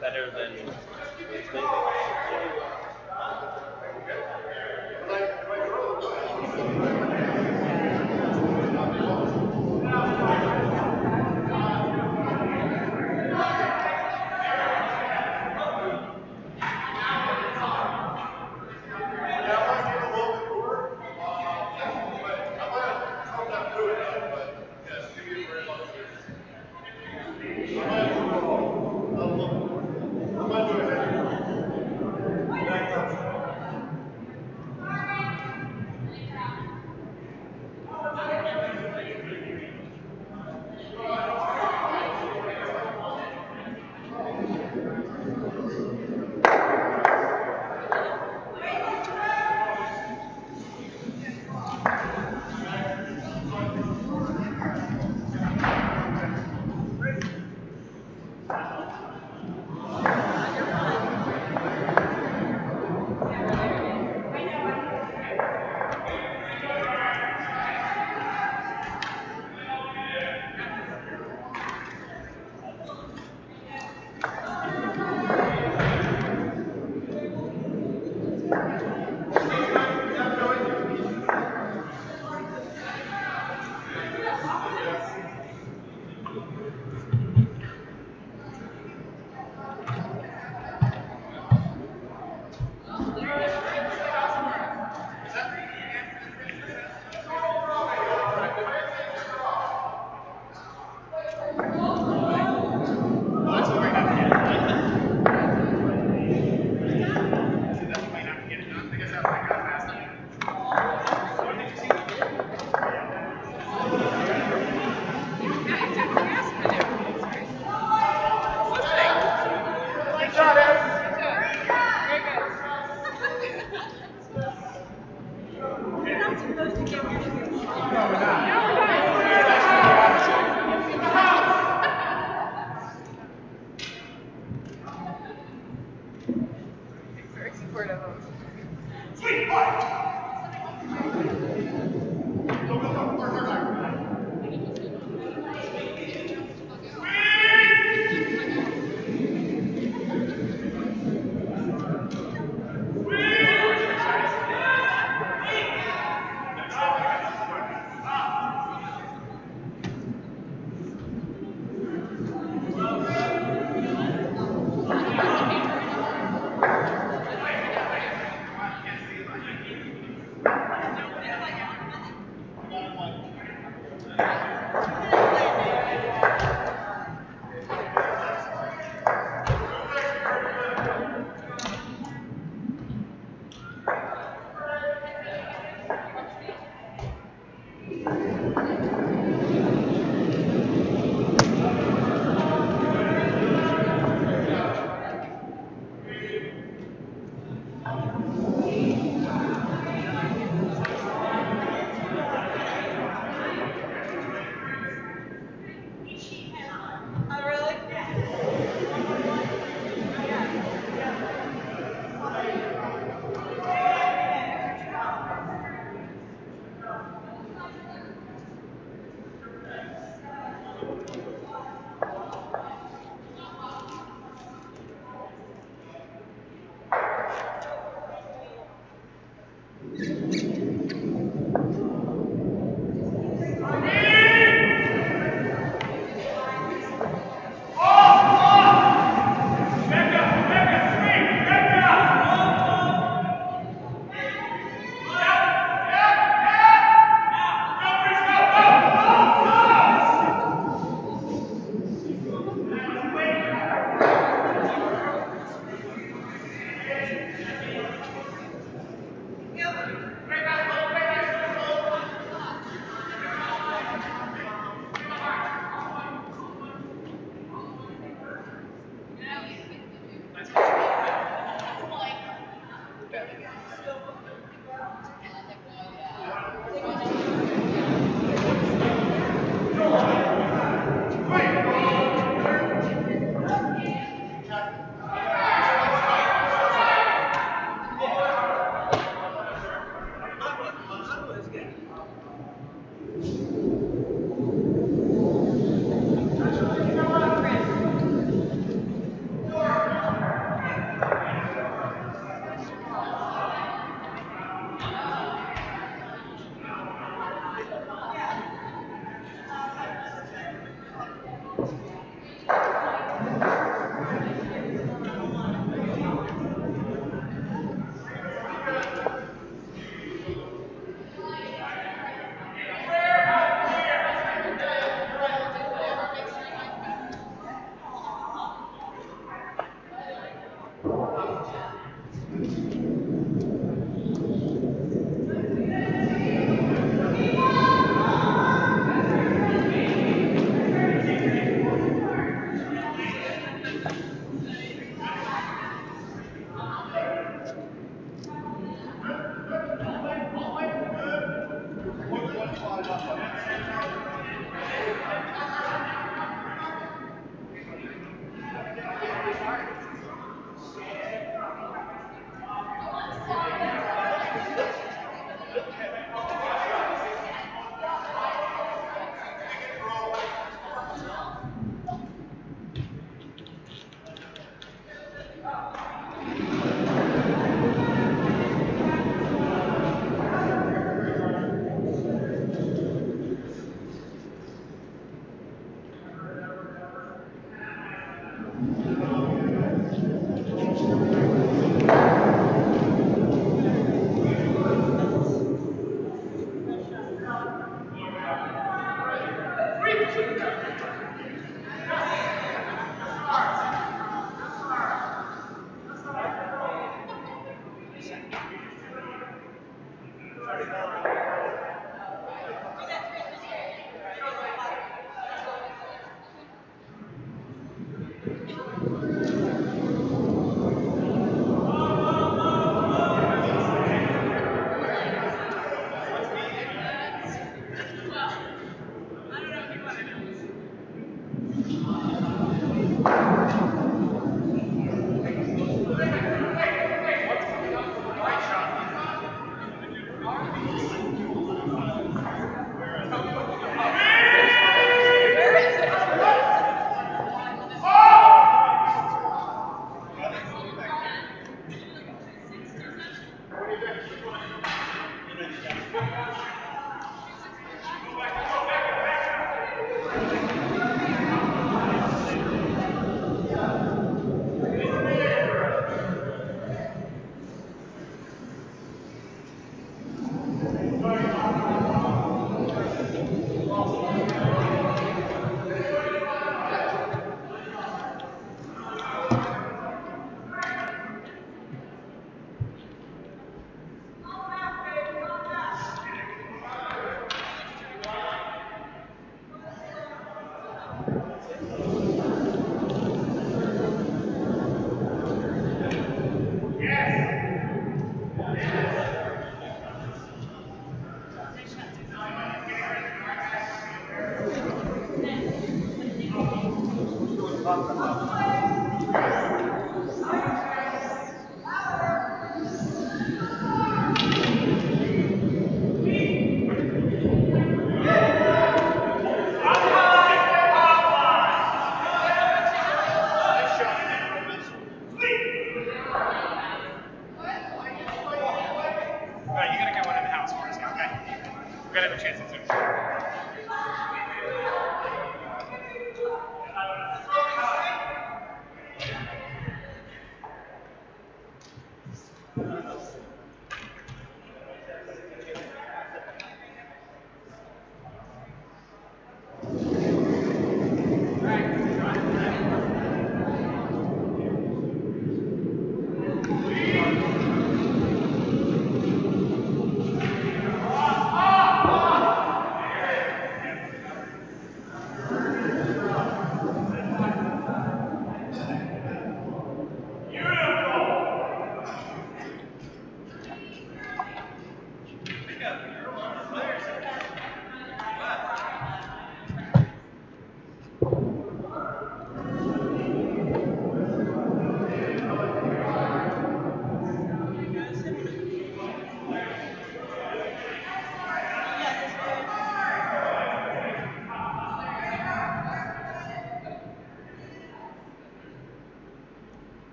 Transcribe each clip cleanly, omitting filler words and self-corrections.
Better than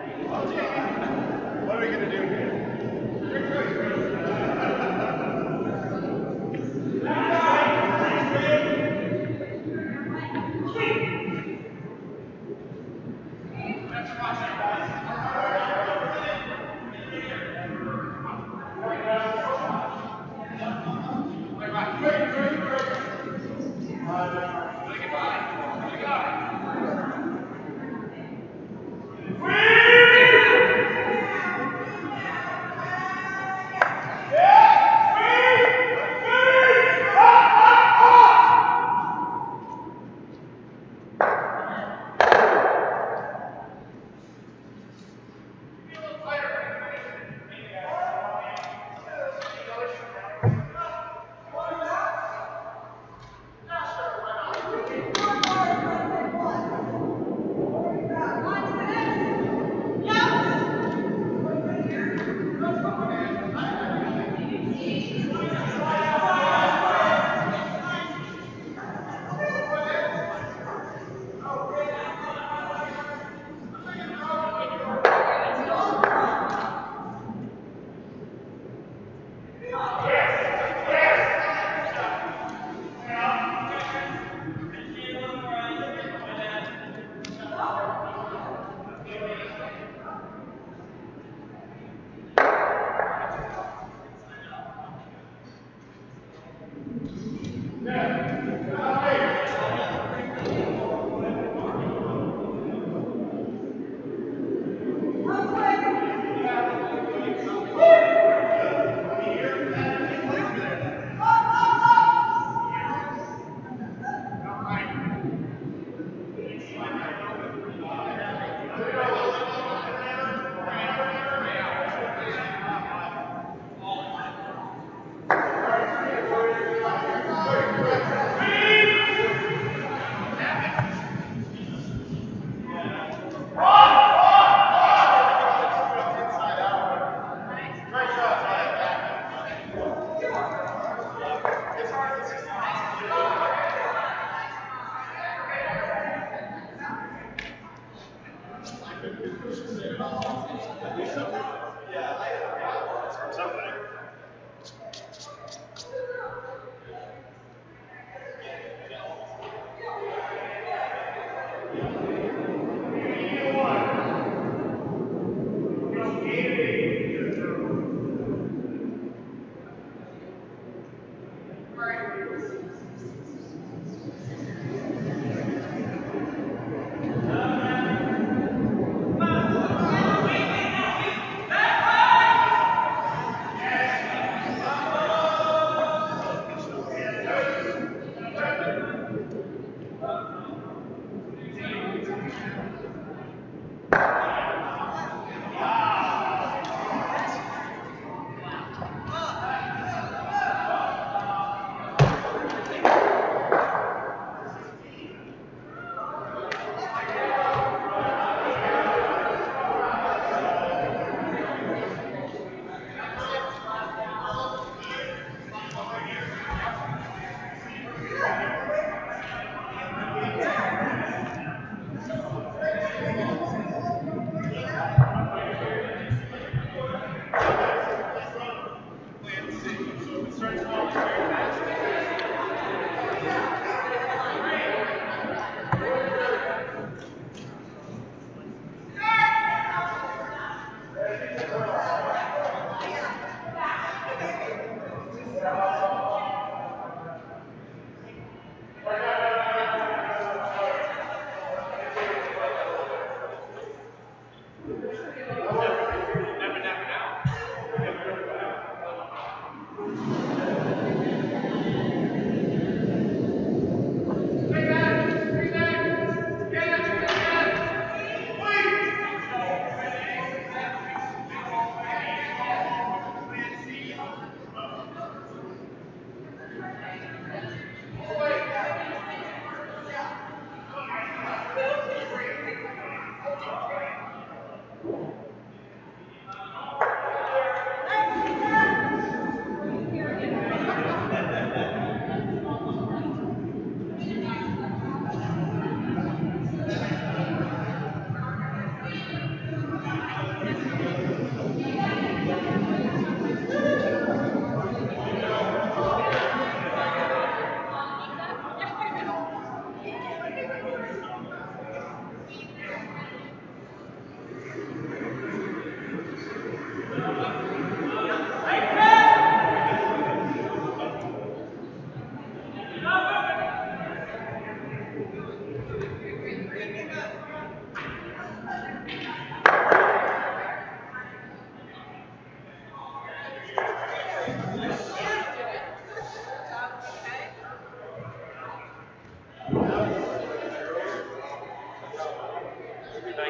What are we going to do here?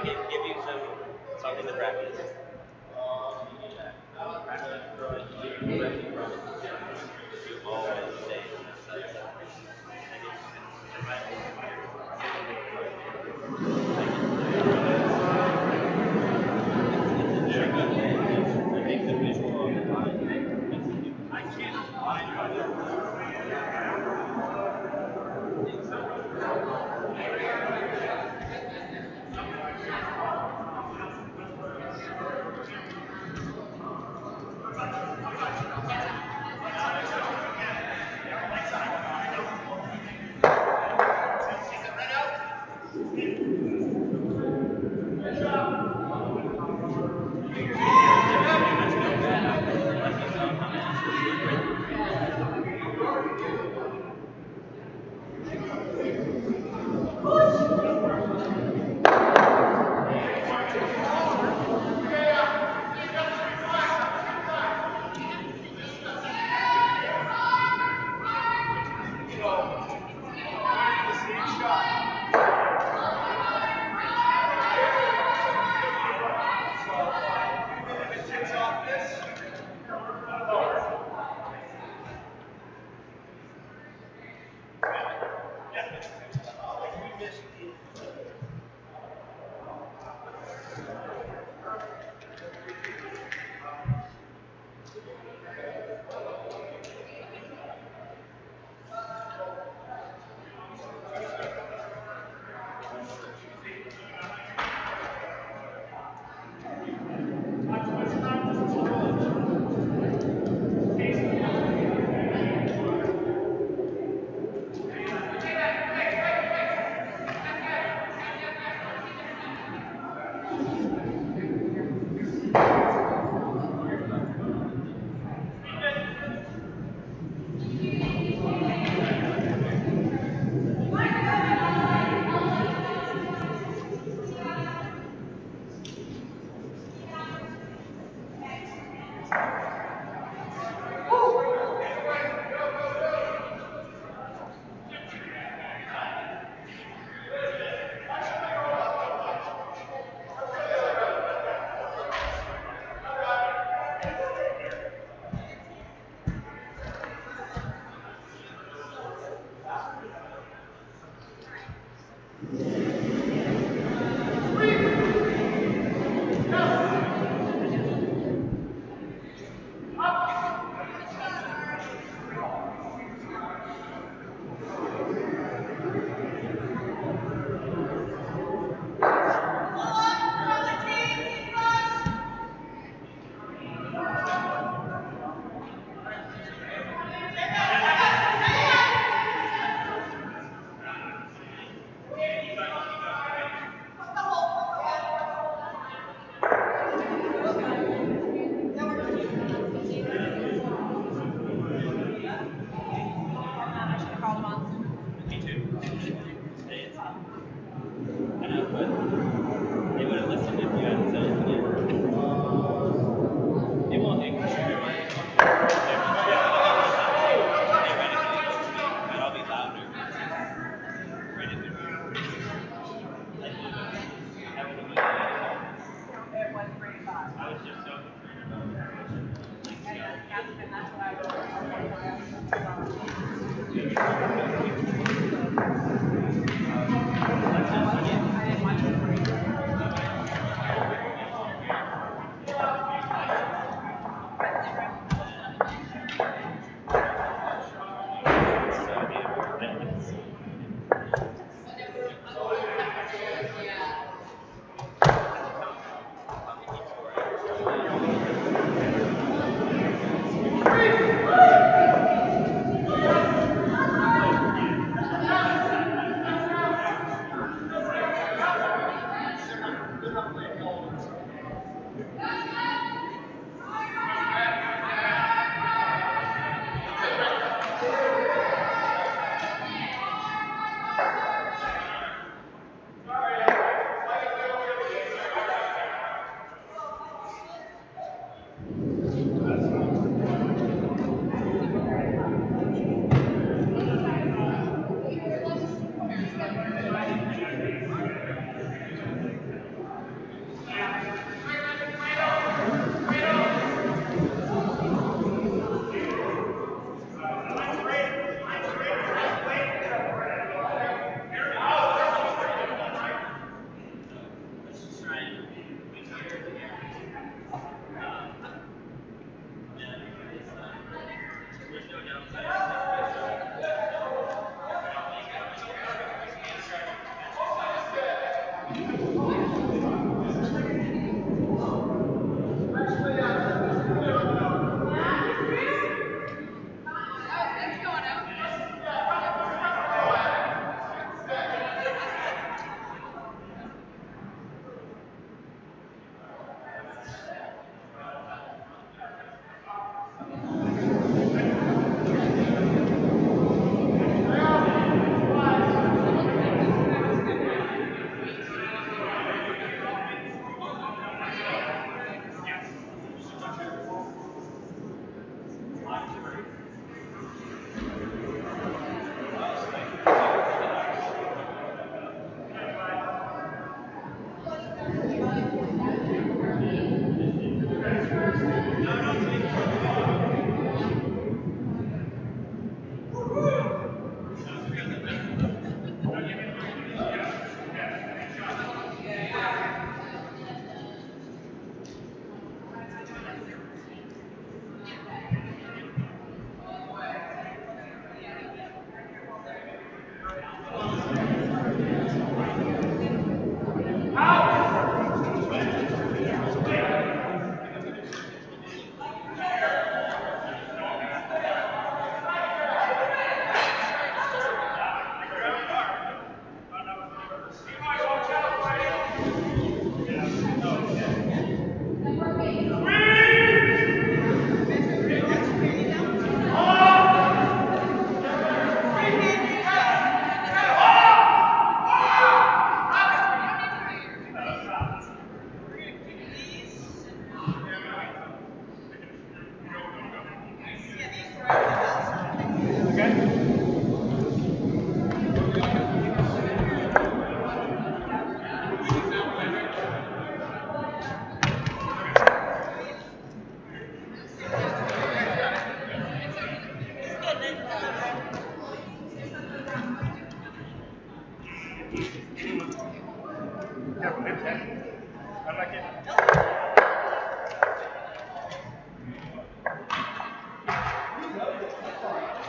give you something to practice. Always stay in that stuff. It's a tricky thing. It makes a visual on the line. I can't find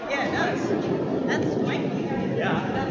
Yeah, it does. That's swanky. Yeah.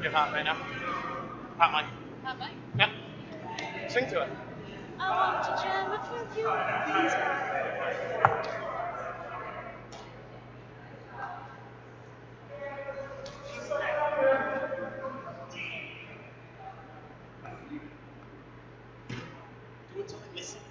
Get hot right now. Hot mic. Hot mic. Yeah. Sing to it. I want to jam with you, please. Do it till I miss it.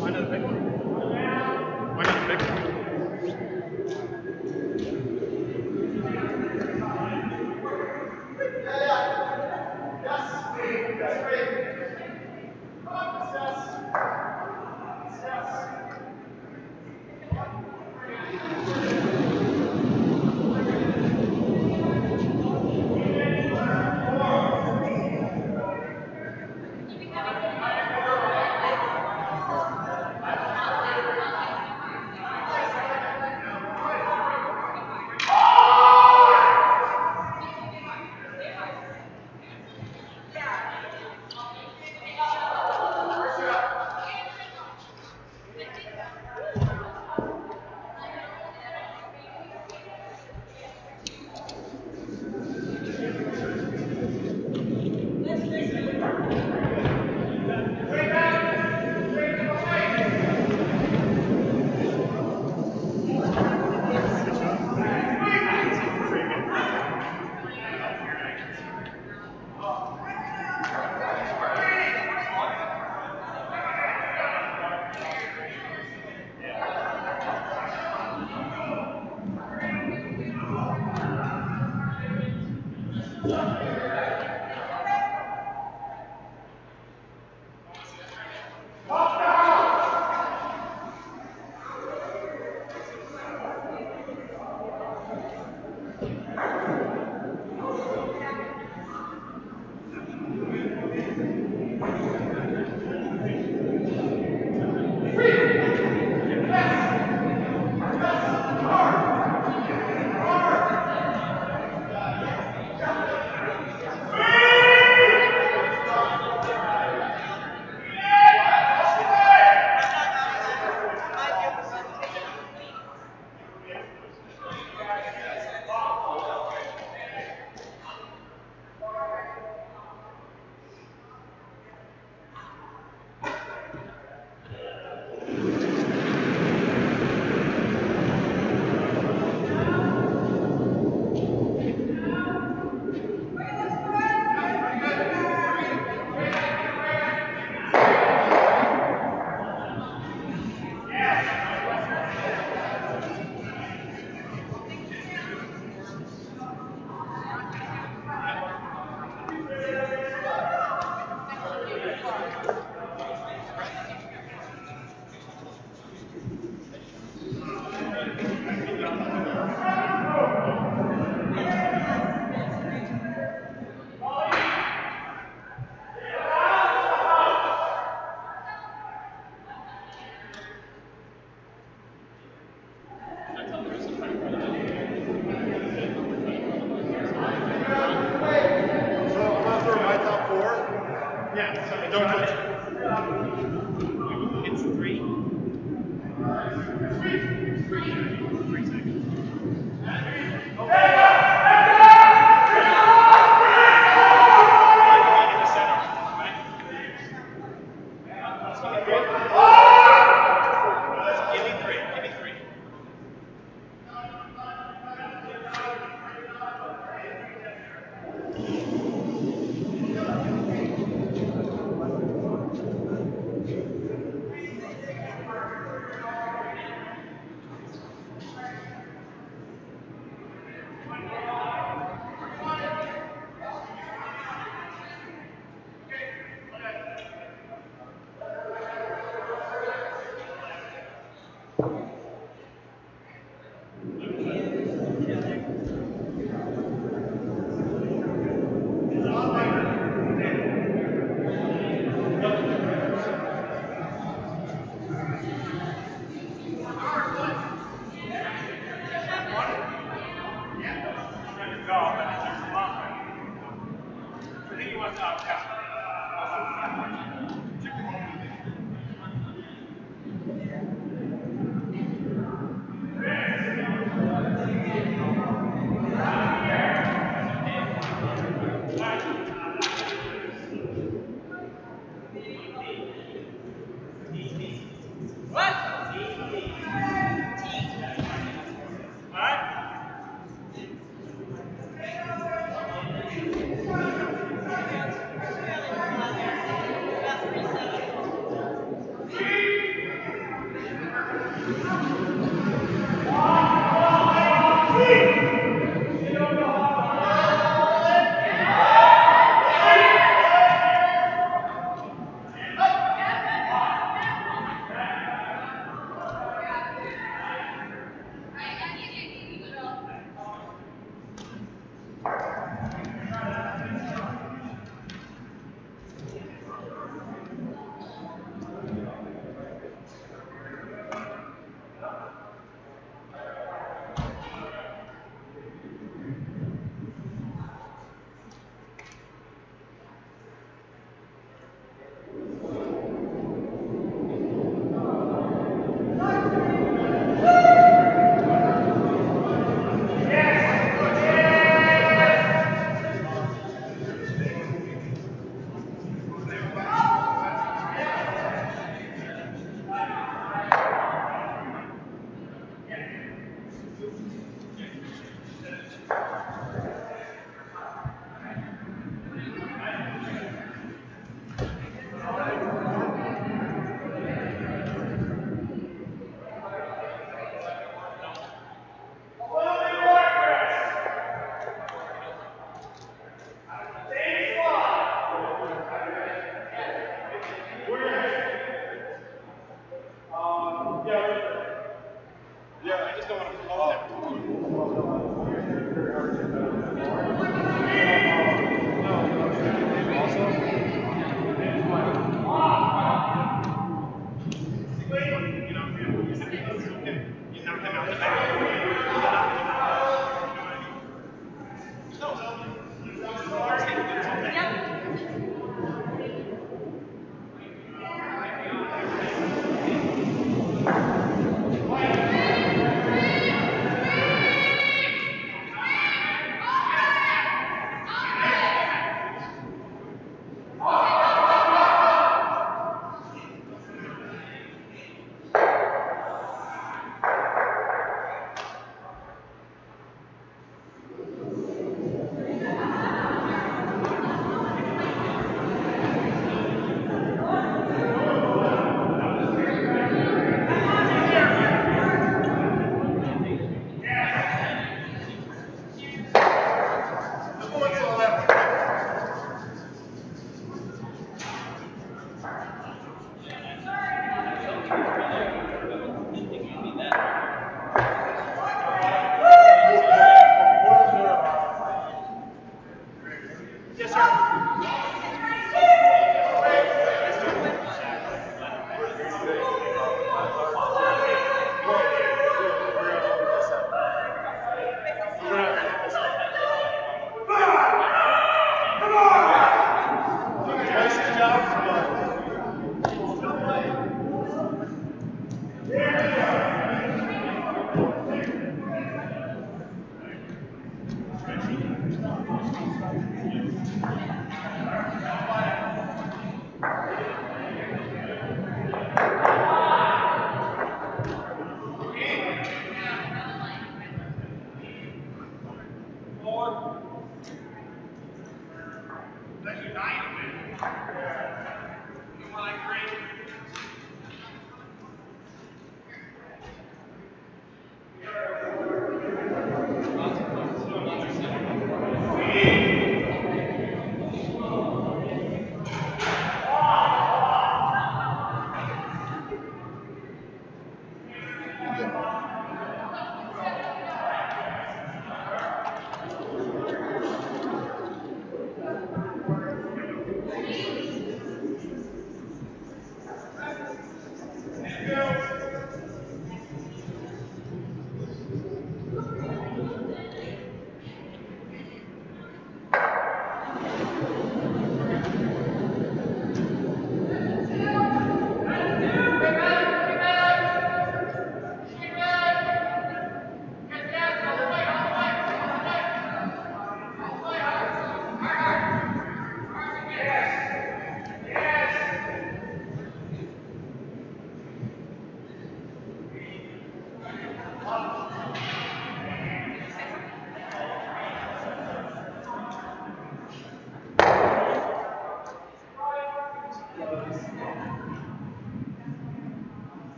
Why not a big one? Why not a big one? Don't touch it. It's 3. 3 seconds. Give me 3. Give me 3.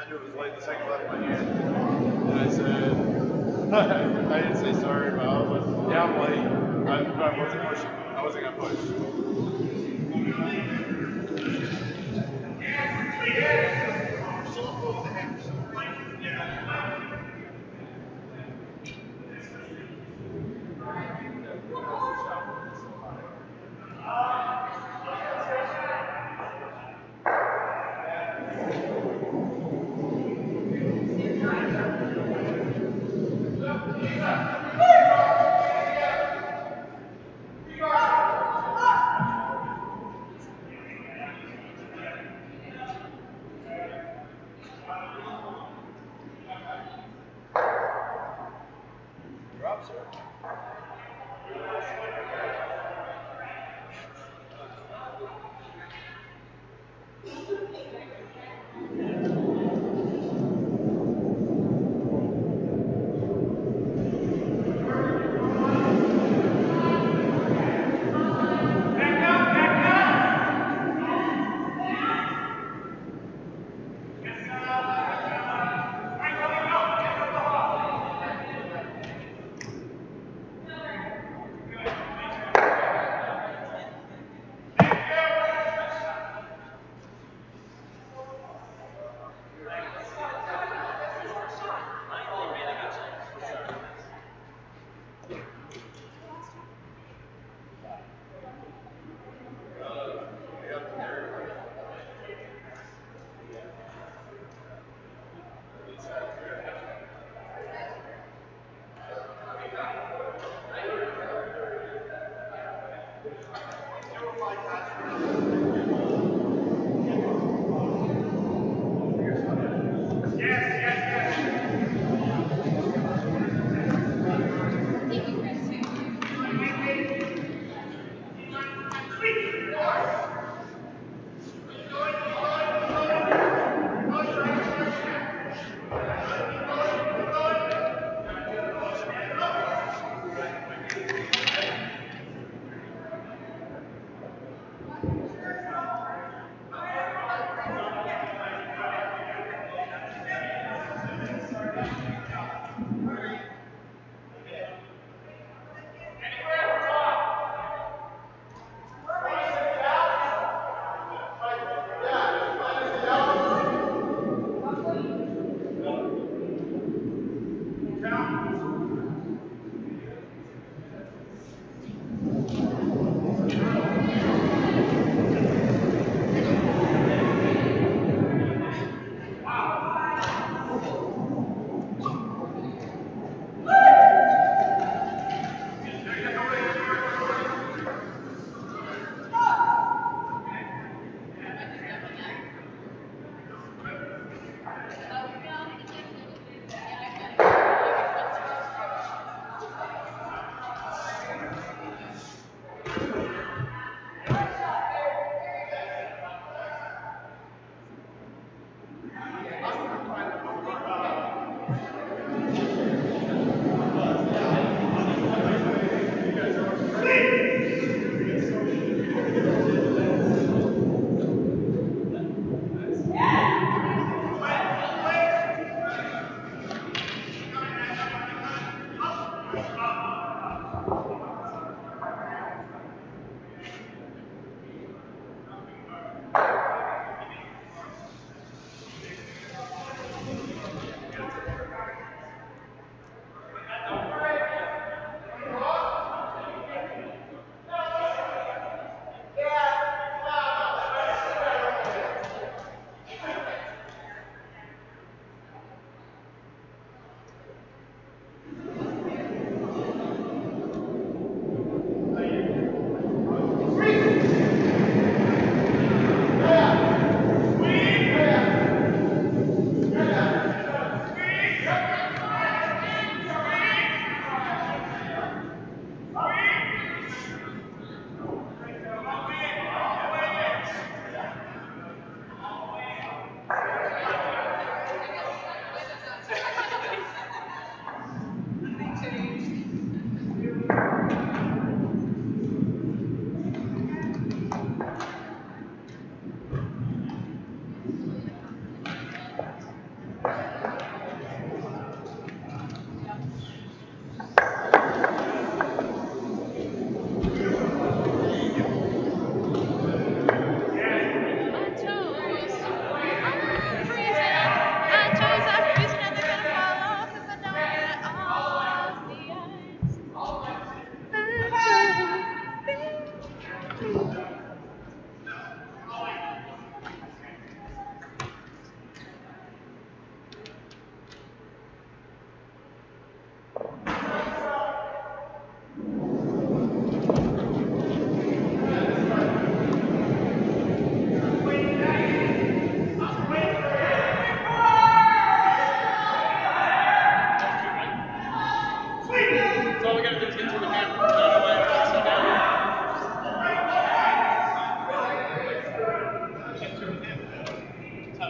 I knew it was late the second left my hand. And I said, I didn't say sorry, but I was like, yeah, I'm late. I wasn't pushing. I wasn't going to push.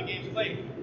the game's played.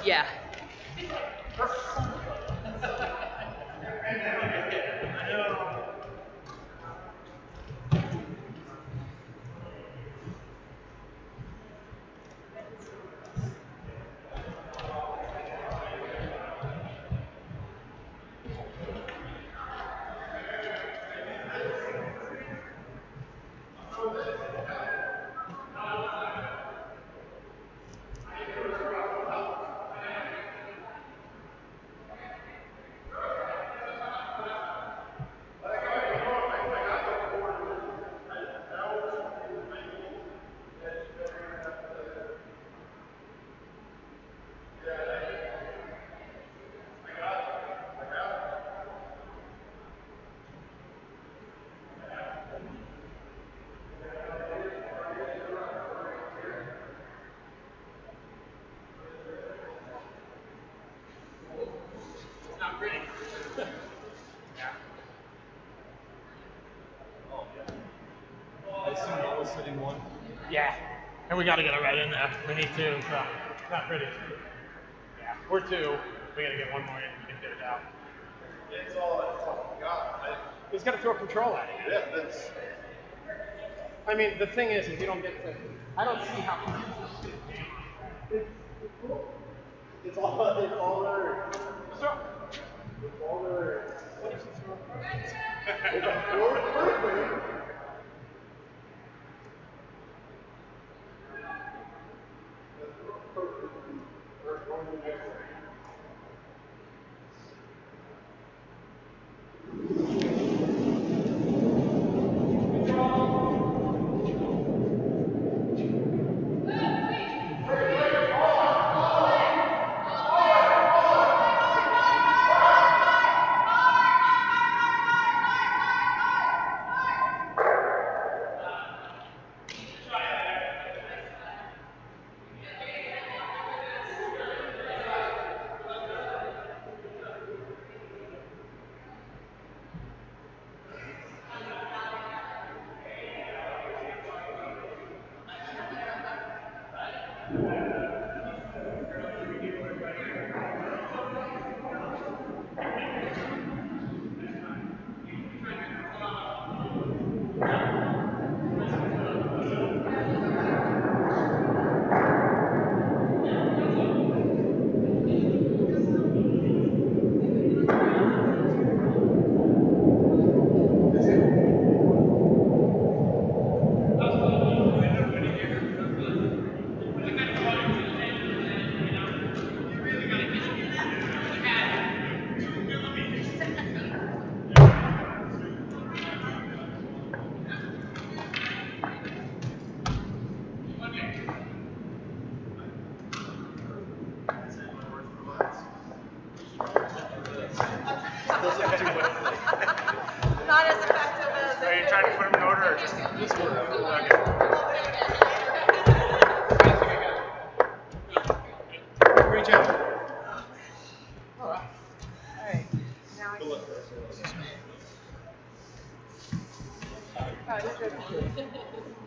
Yeah. Yeah, and we got to get it right in there. We need two. So not pretty. Yeah, we're two. We got to get one more in. We can get it out. It's all God. He's got to throw control at it. Yeah, that's. I mean, the thing is you don't get to. I don't see how. Not as effective as. Are you trying to put them in order or just this order? Okay. Great job. All right. Alright. Now I can.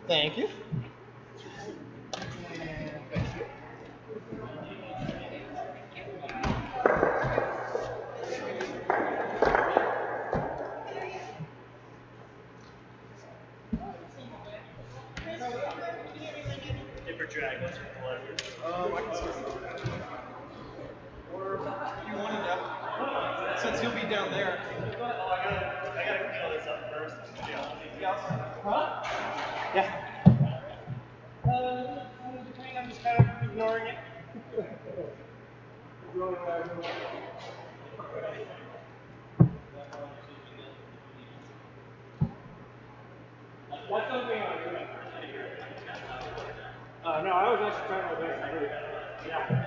Thank you. Paper drag, what's your pleasure? I can see. Or if you wanted to, since you'll be down there. I gotta feel this up first. Huh? Yeah. I think I'm just kind of ignoring it. What's something on you? No, I was actually trying my best to do it. Yeah.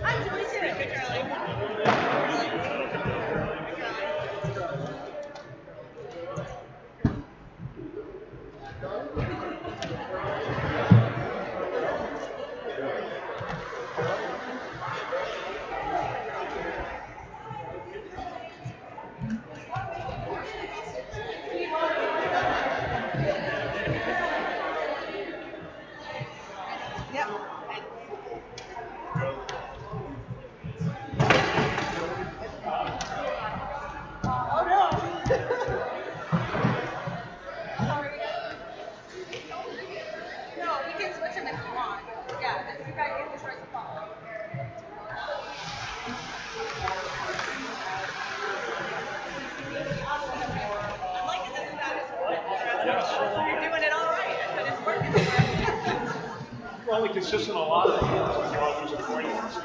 Hi, Julie, too. Hey, Yep. Oh no. How are you? No, we can switch them if you want. Yeah, this you guys get the choice of follow. I'm like, is this status quo? You're doing it all right, but it's working. We're only consistent a lot of things. We're all losing points.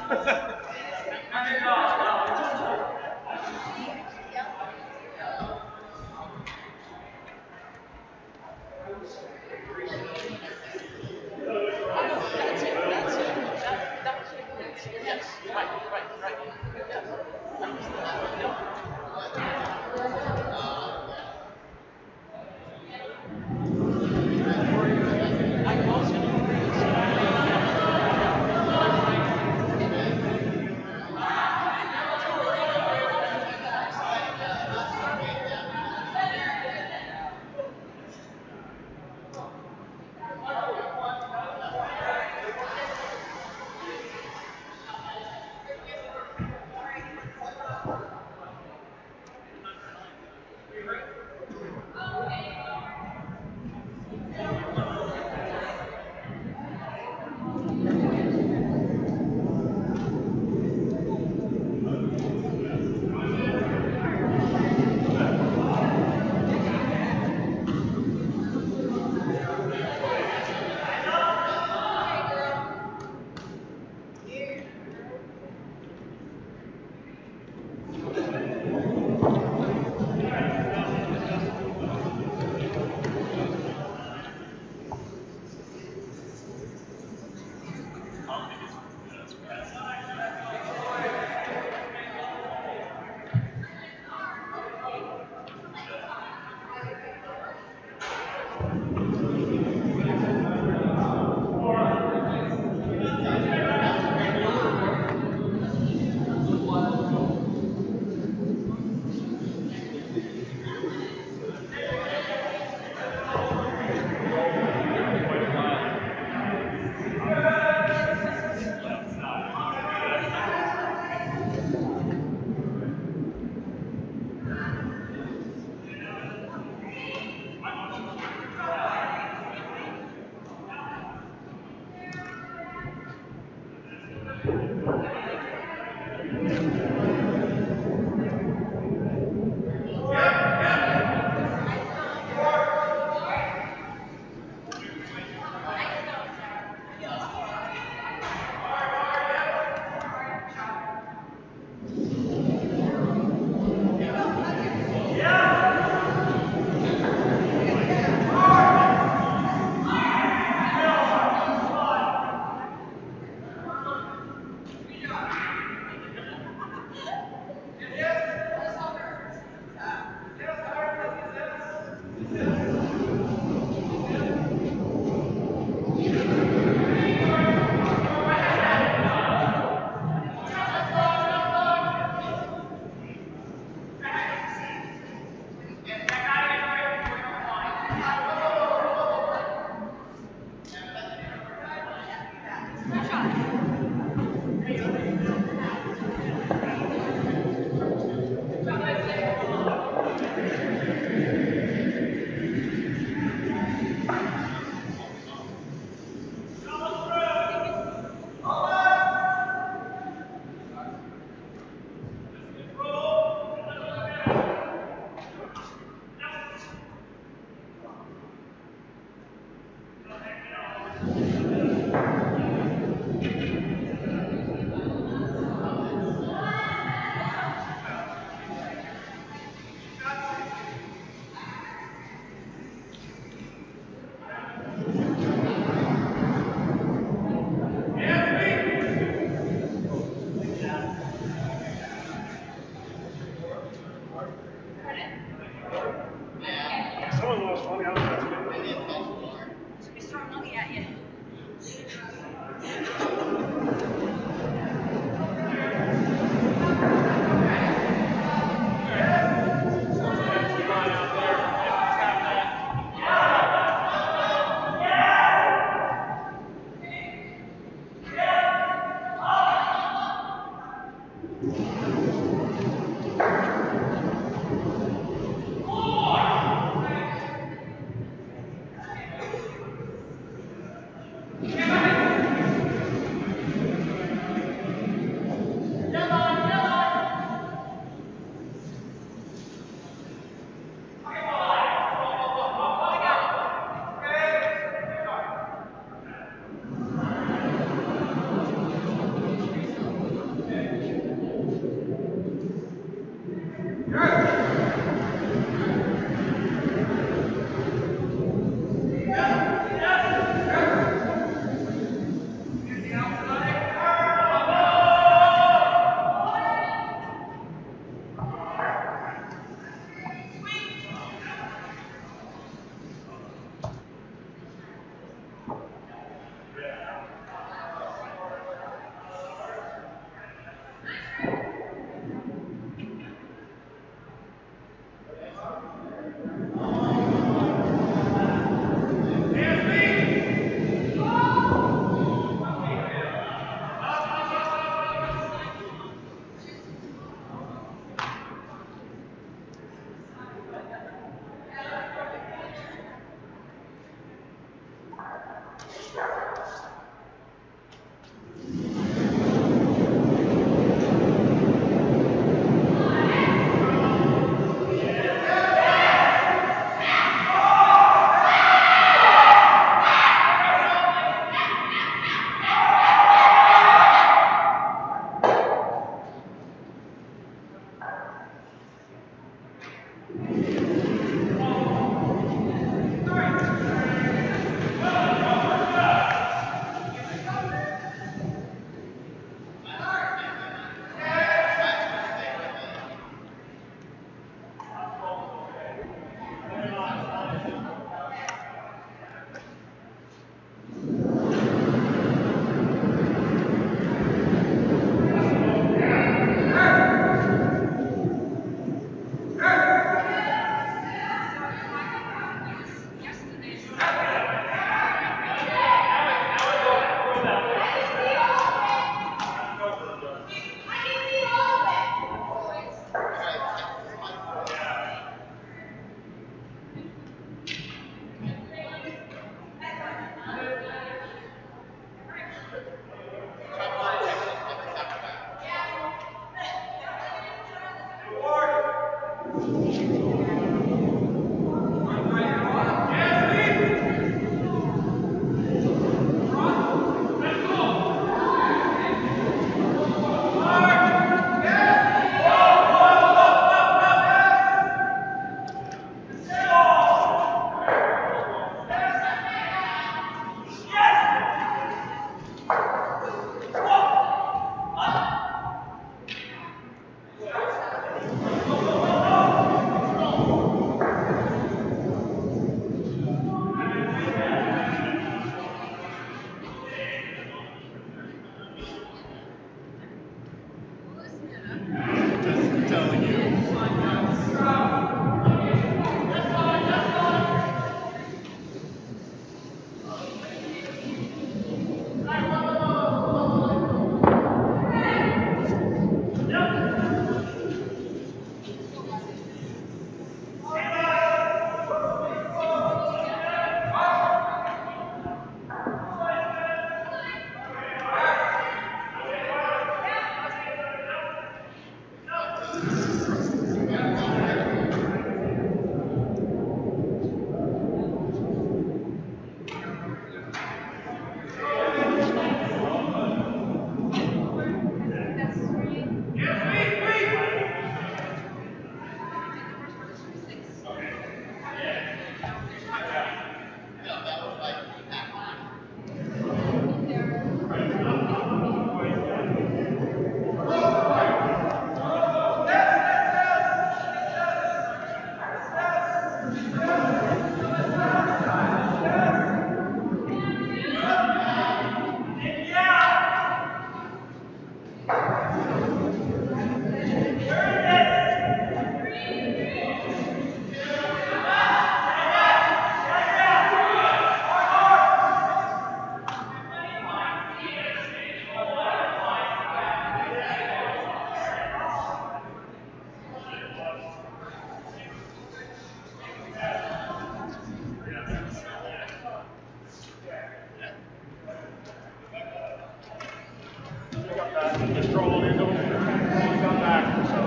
Just rolled into him. He's got back, so.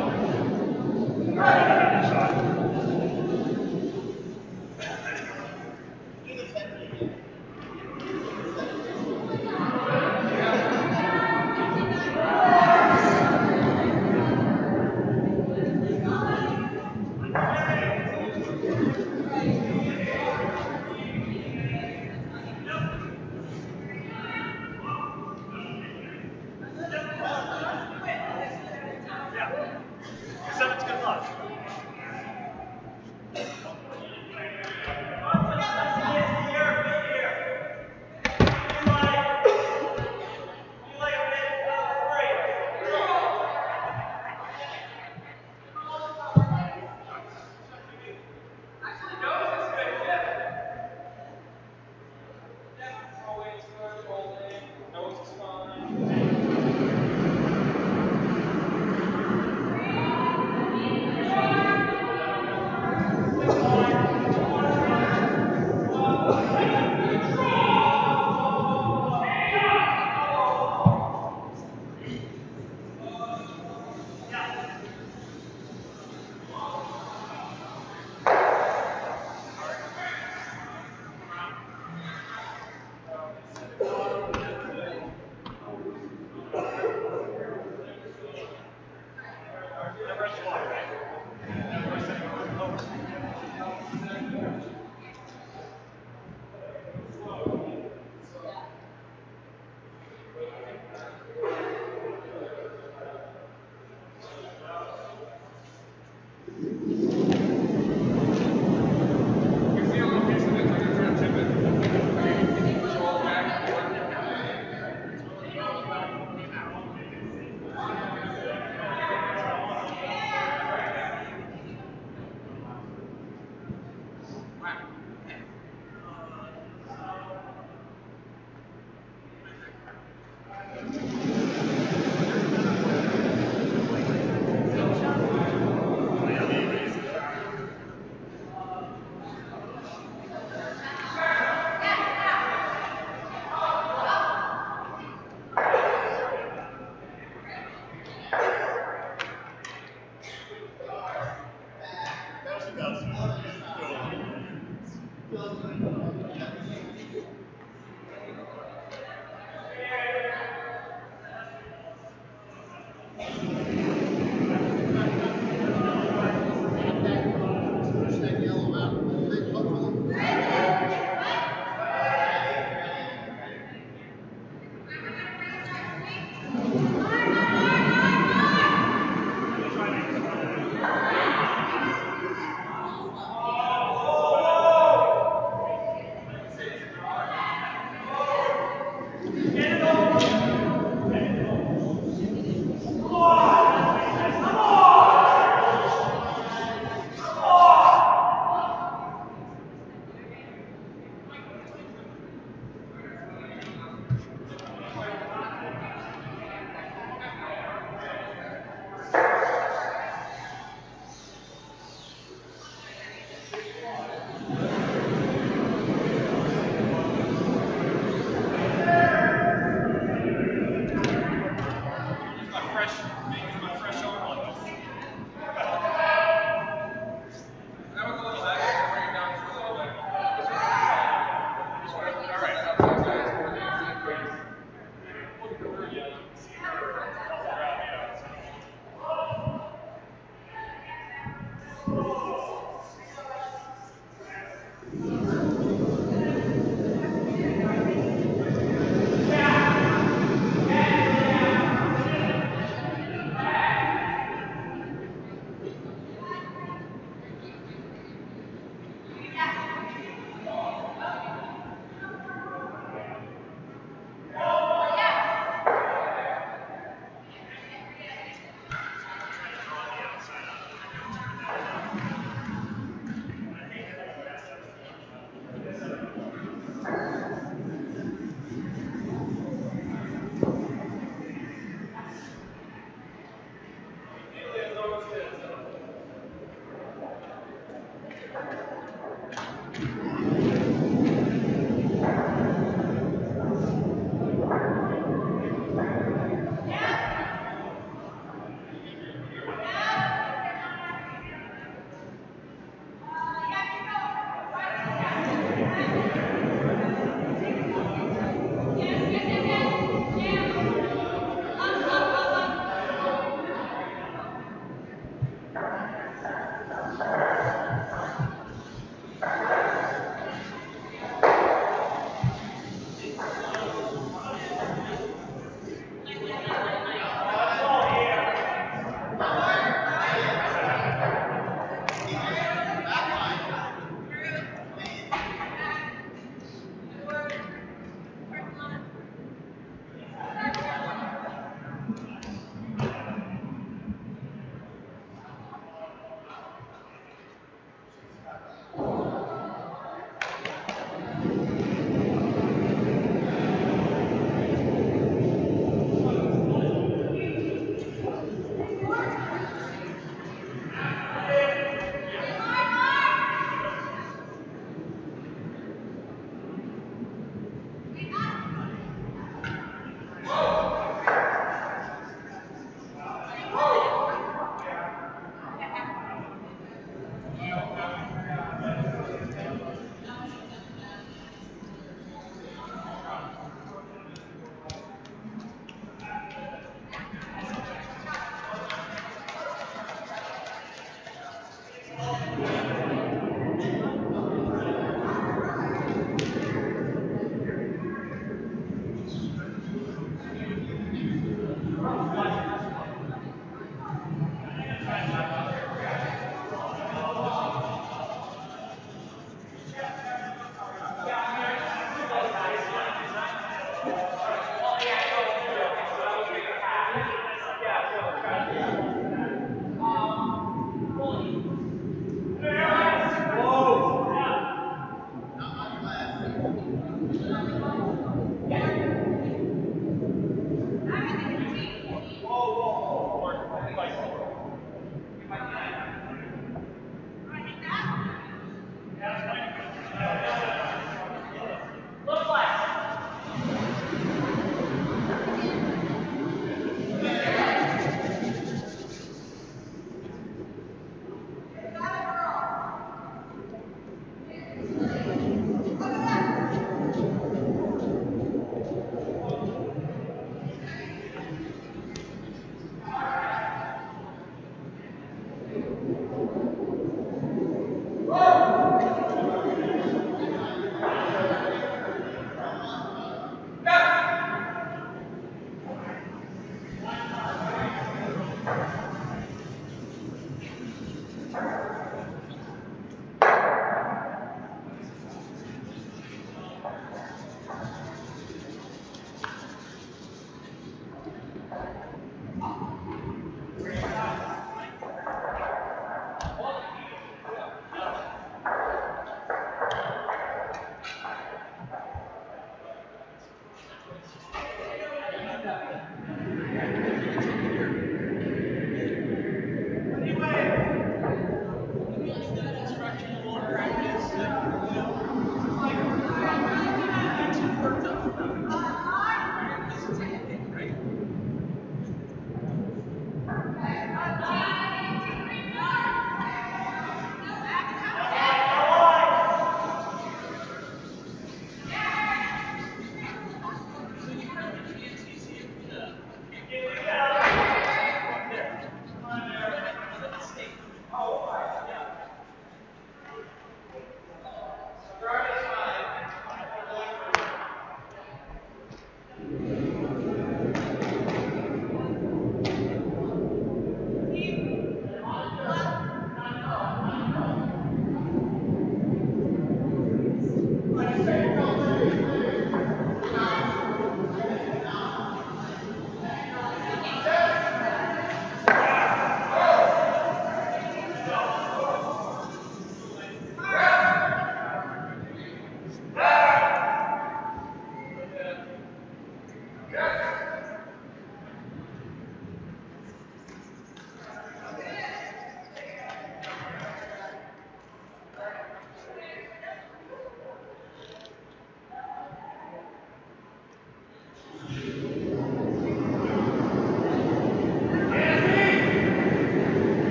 Right on the heavy side.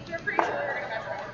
You're pretty sure you're gonna mess around.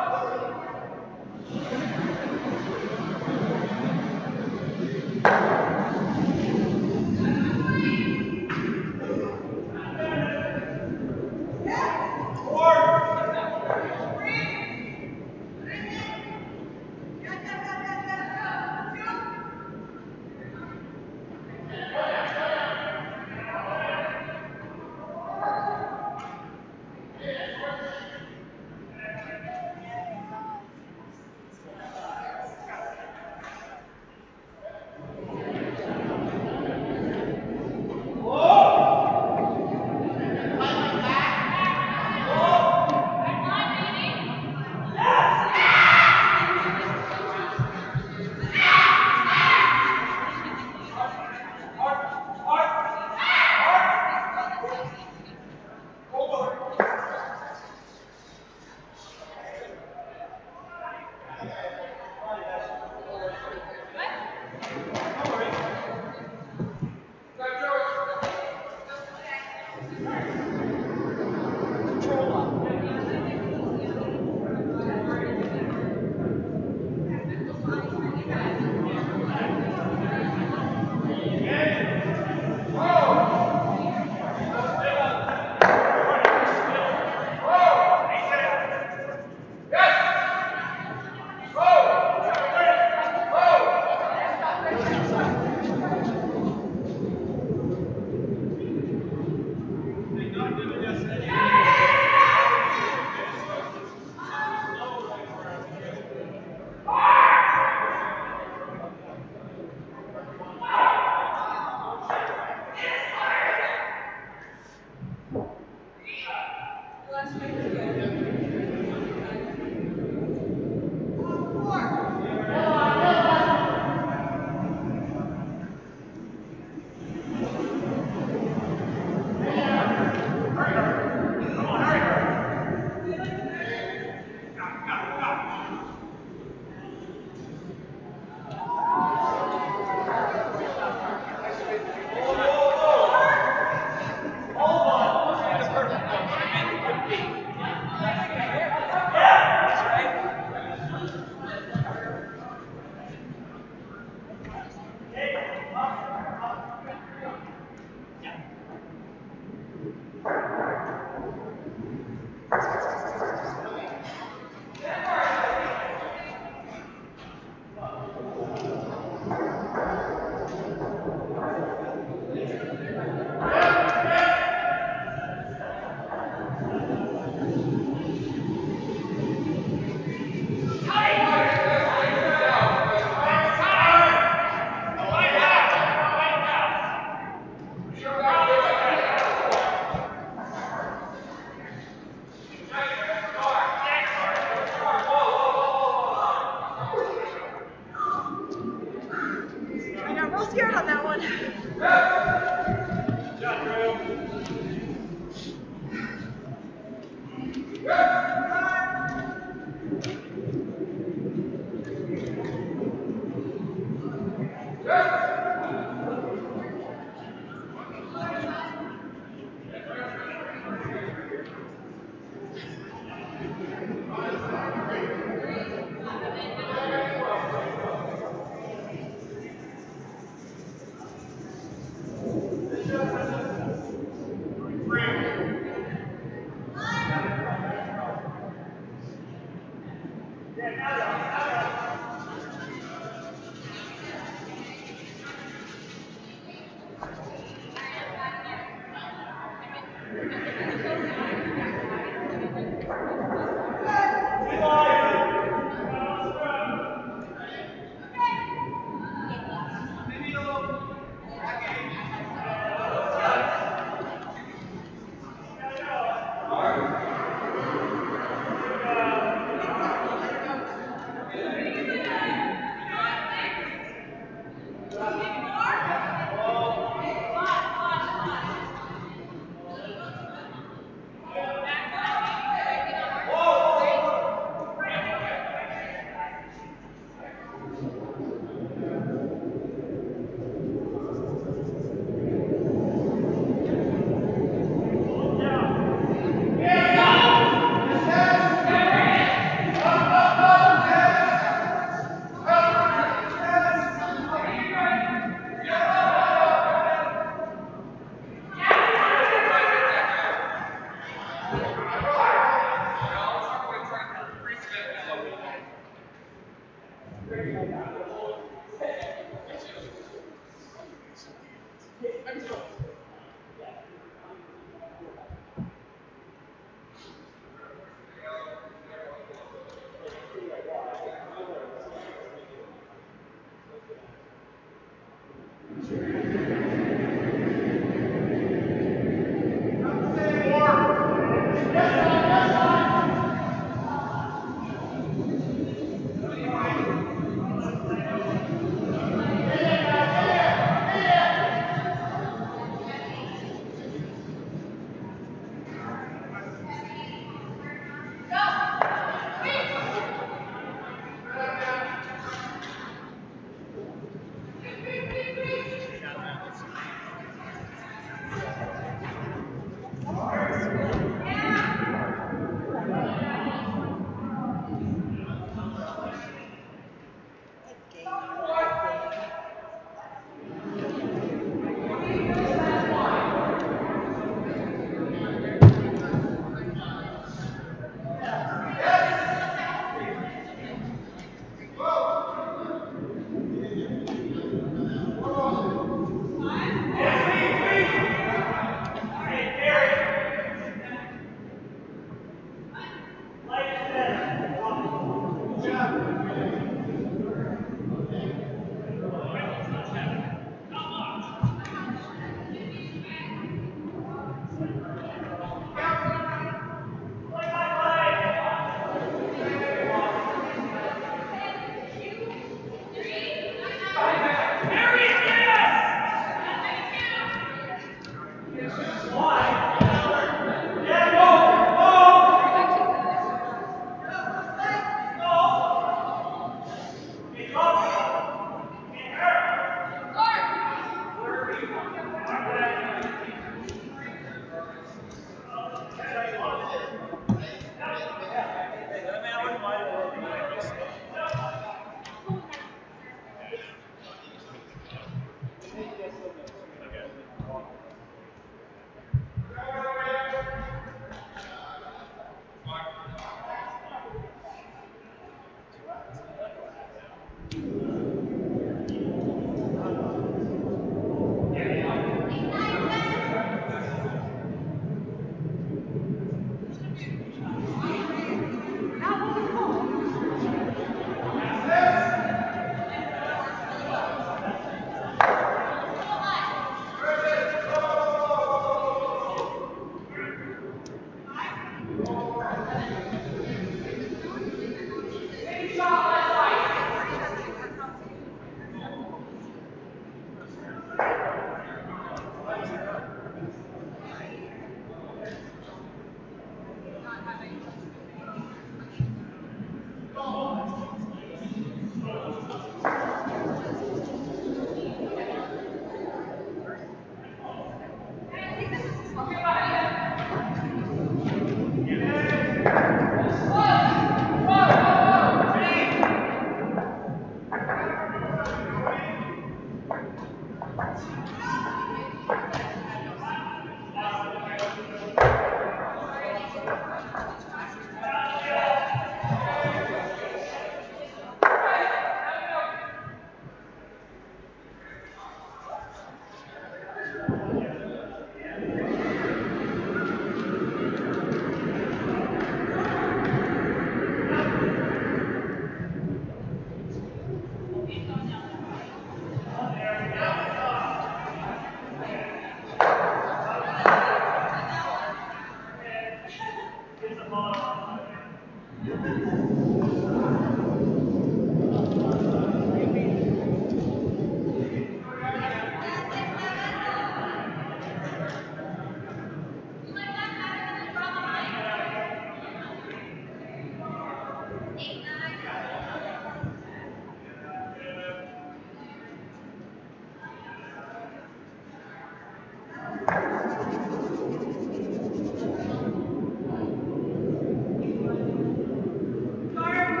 Guard.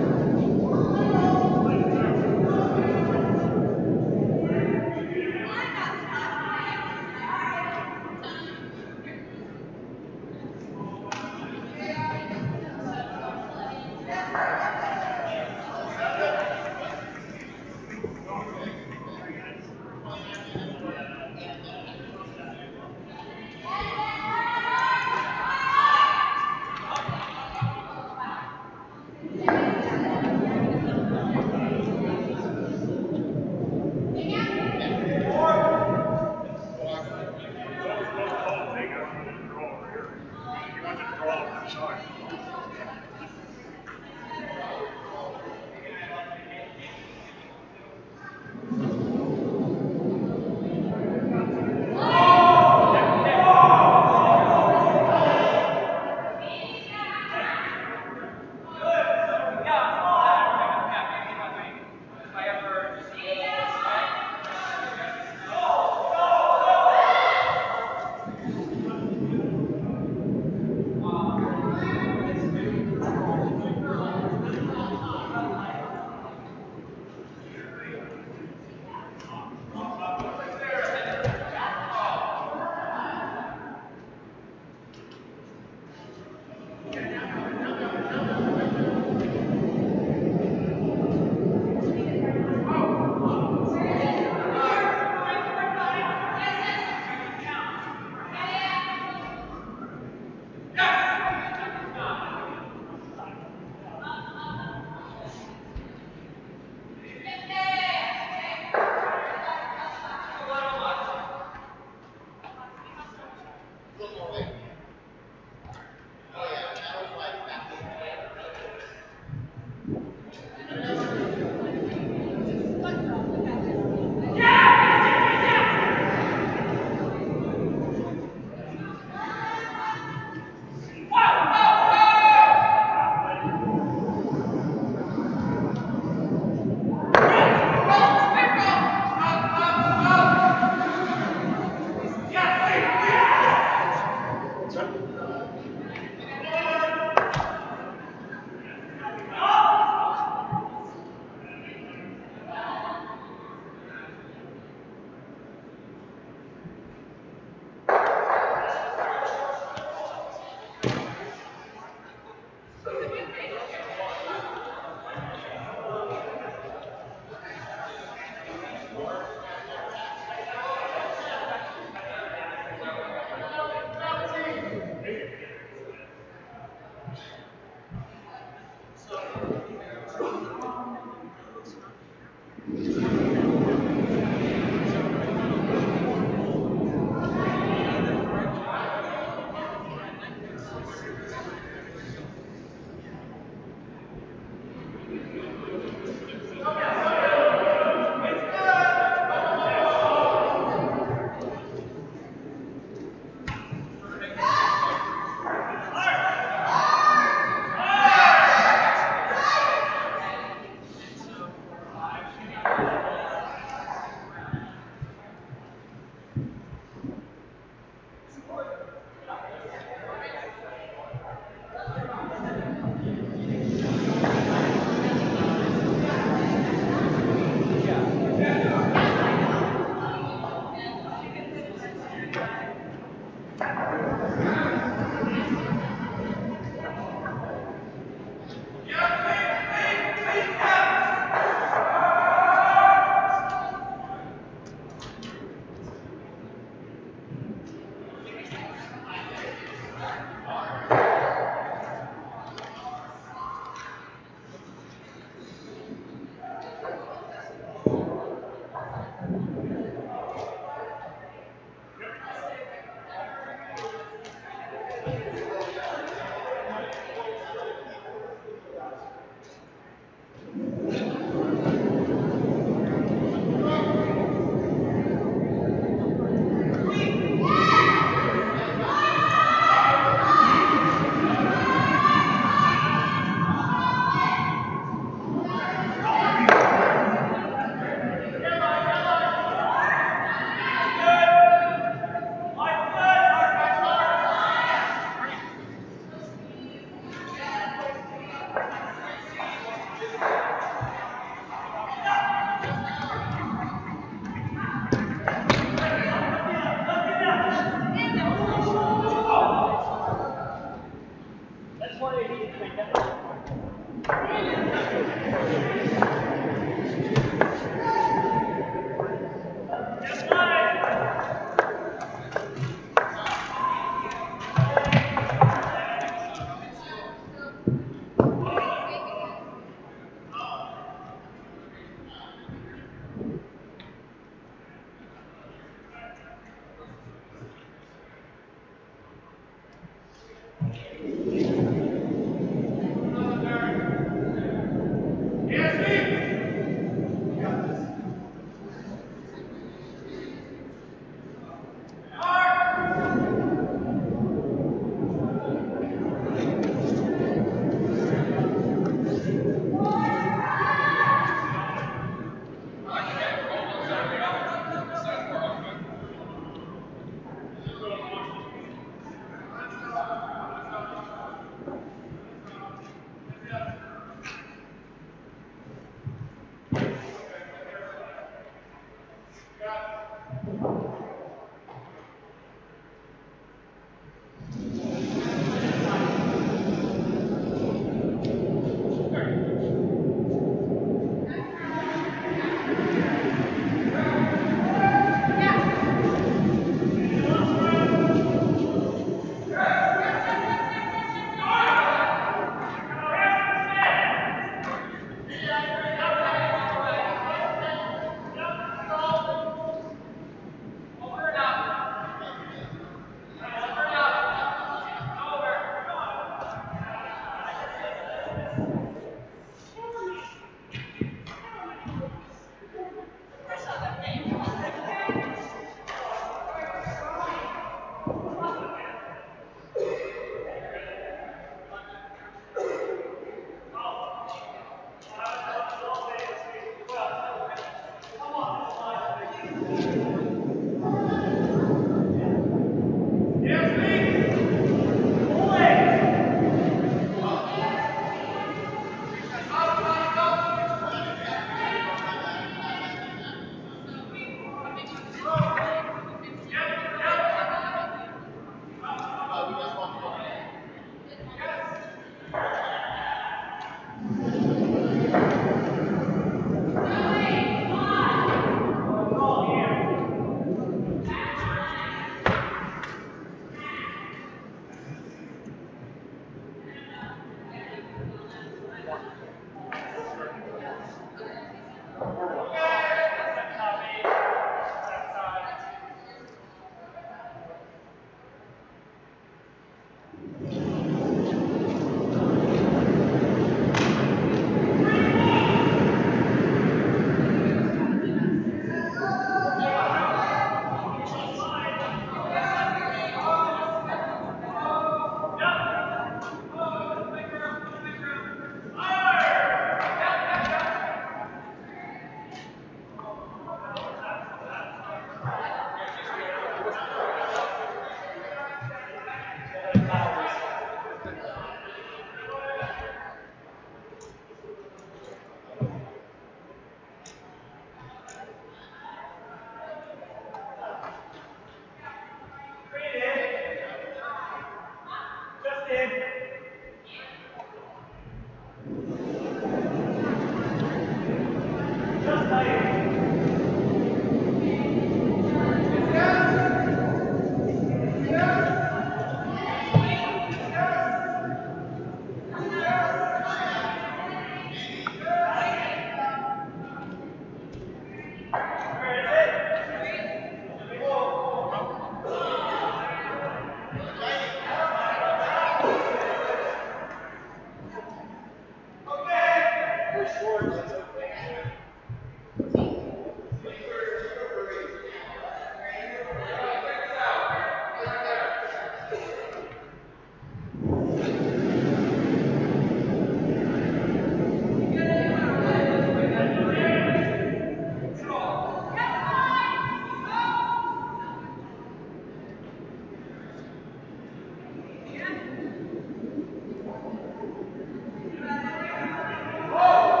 Whoa!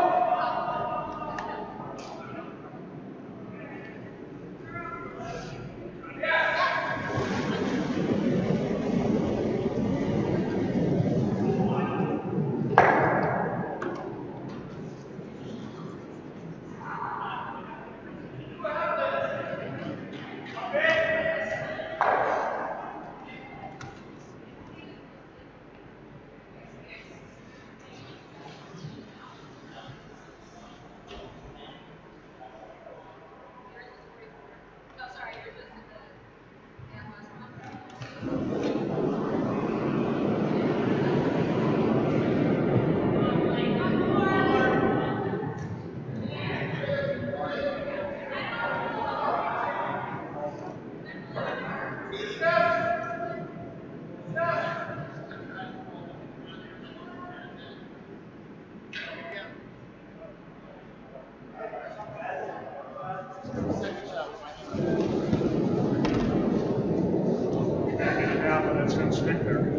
pick there.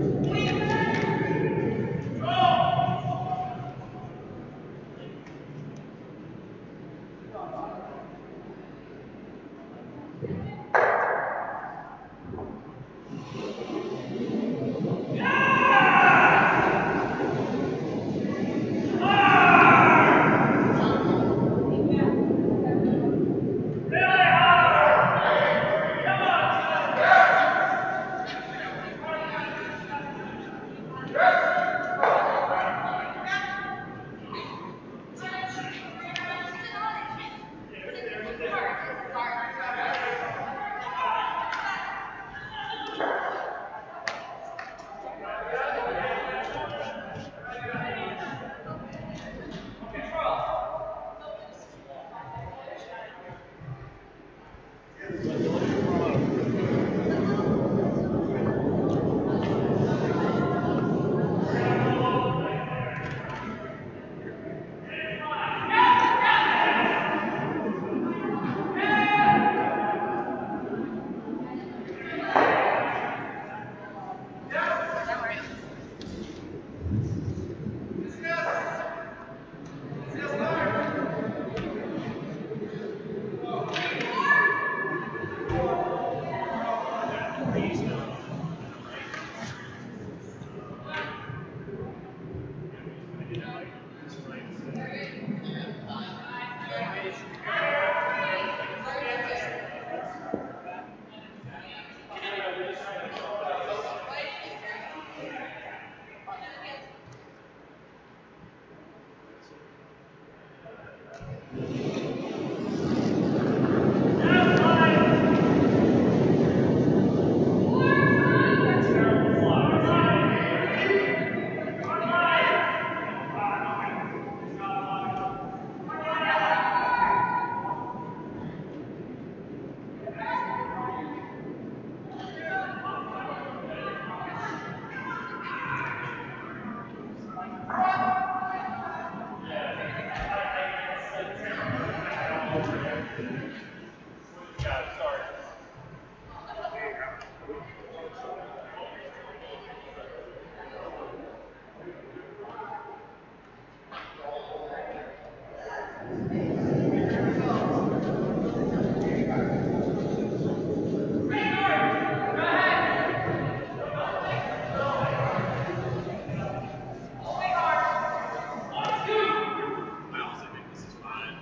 I honestly think this is fine.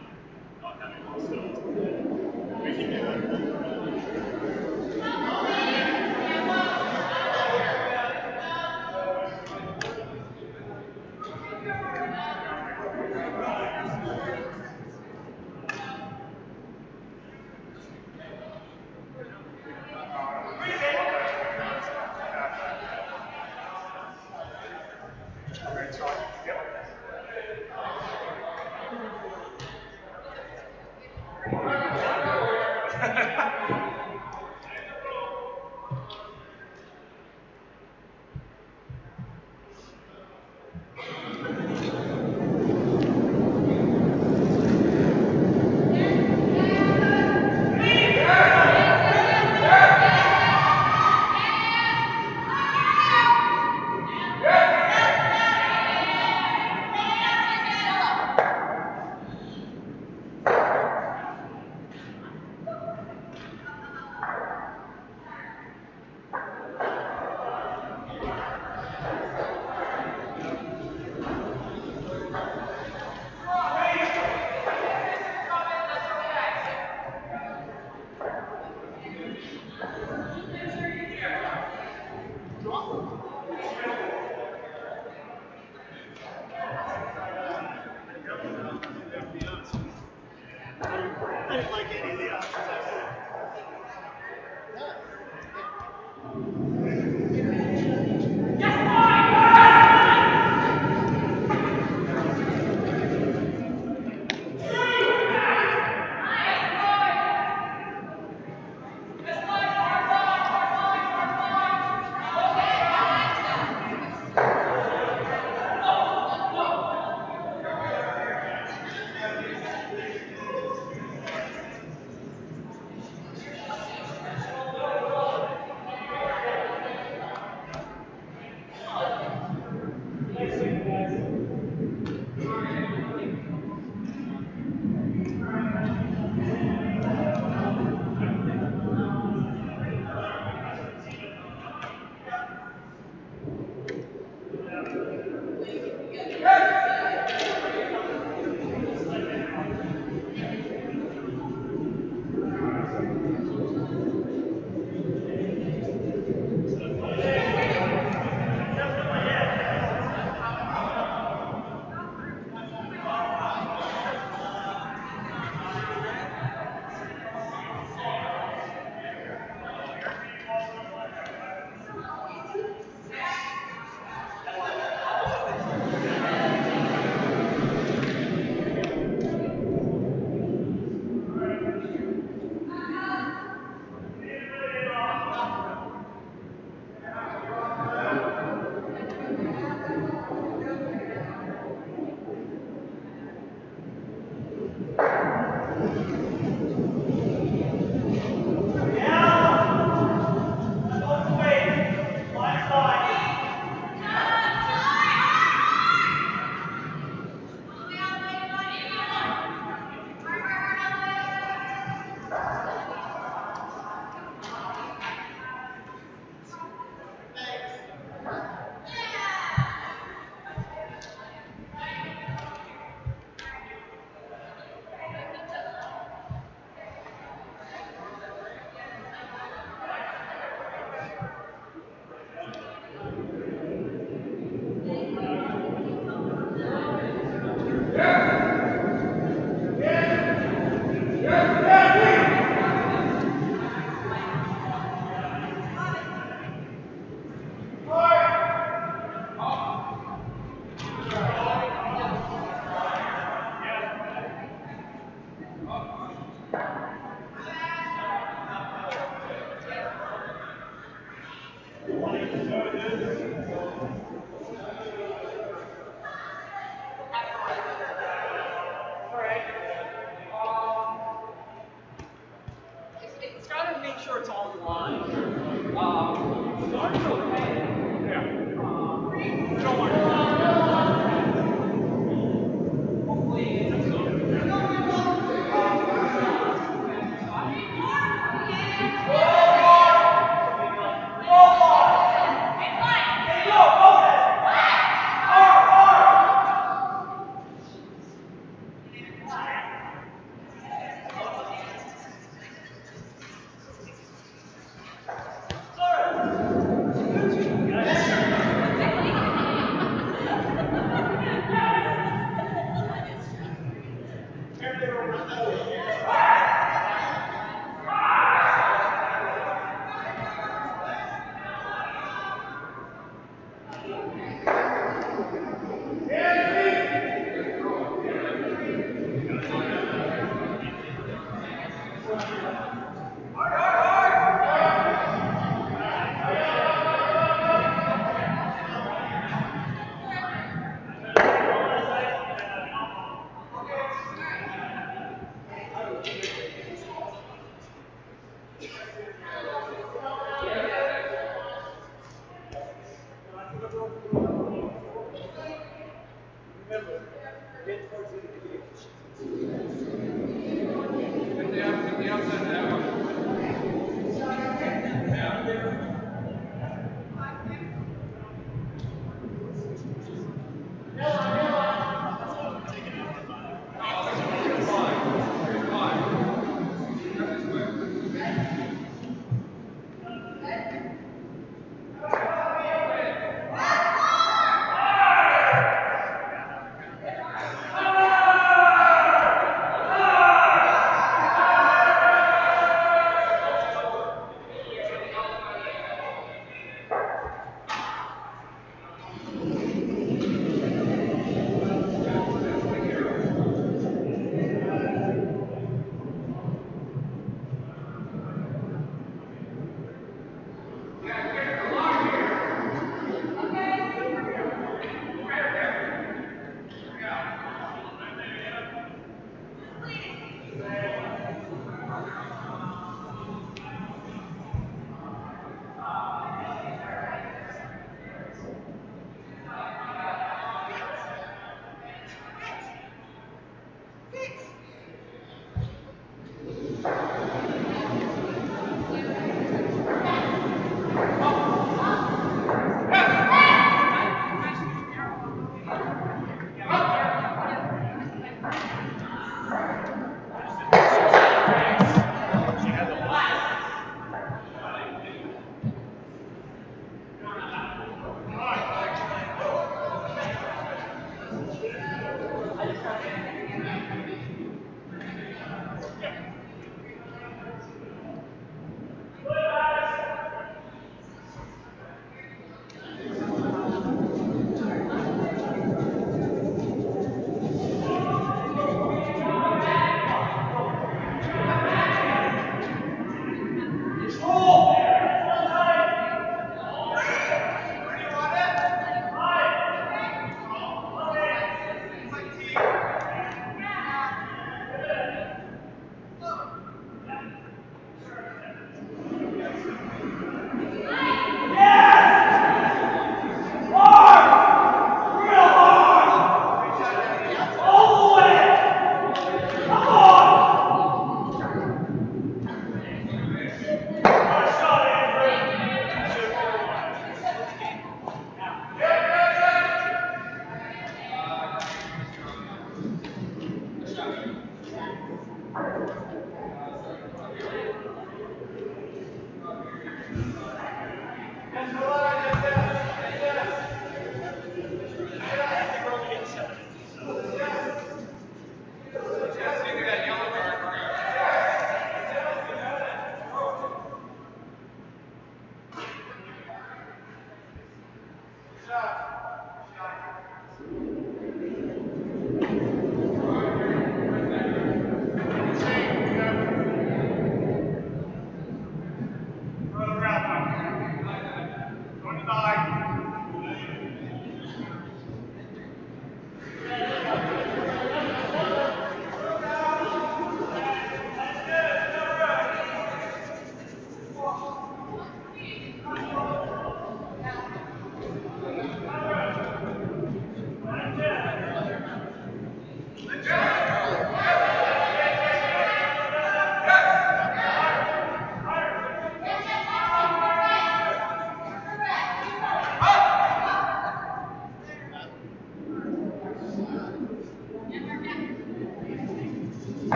Not having lost skills. We can do it.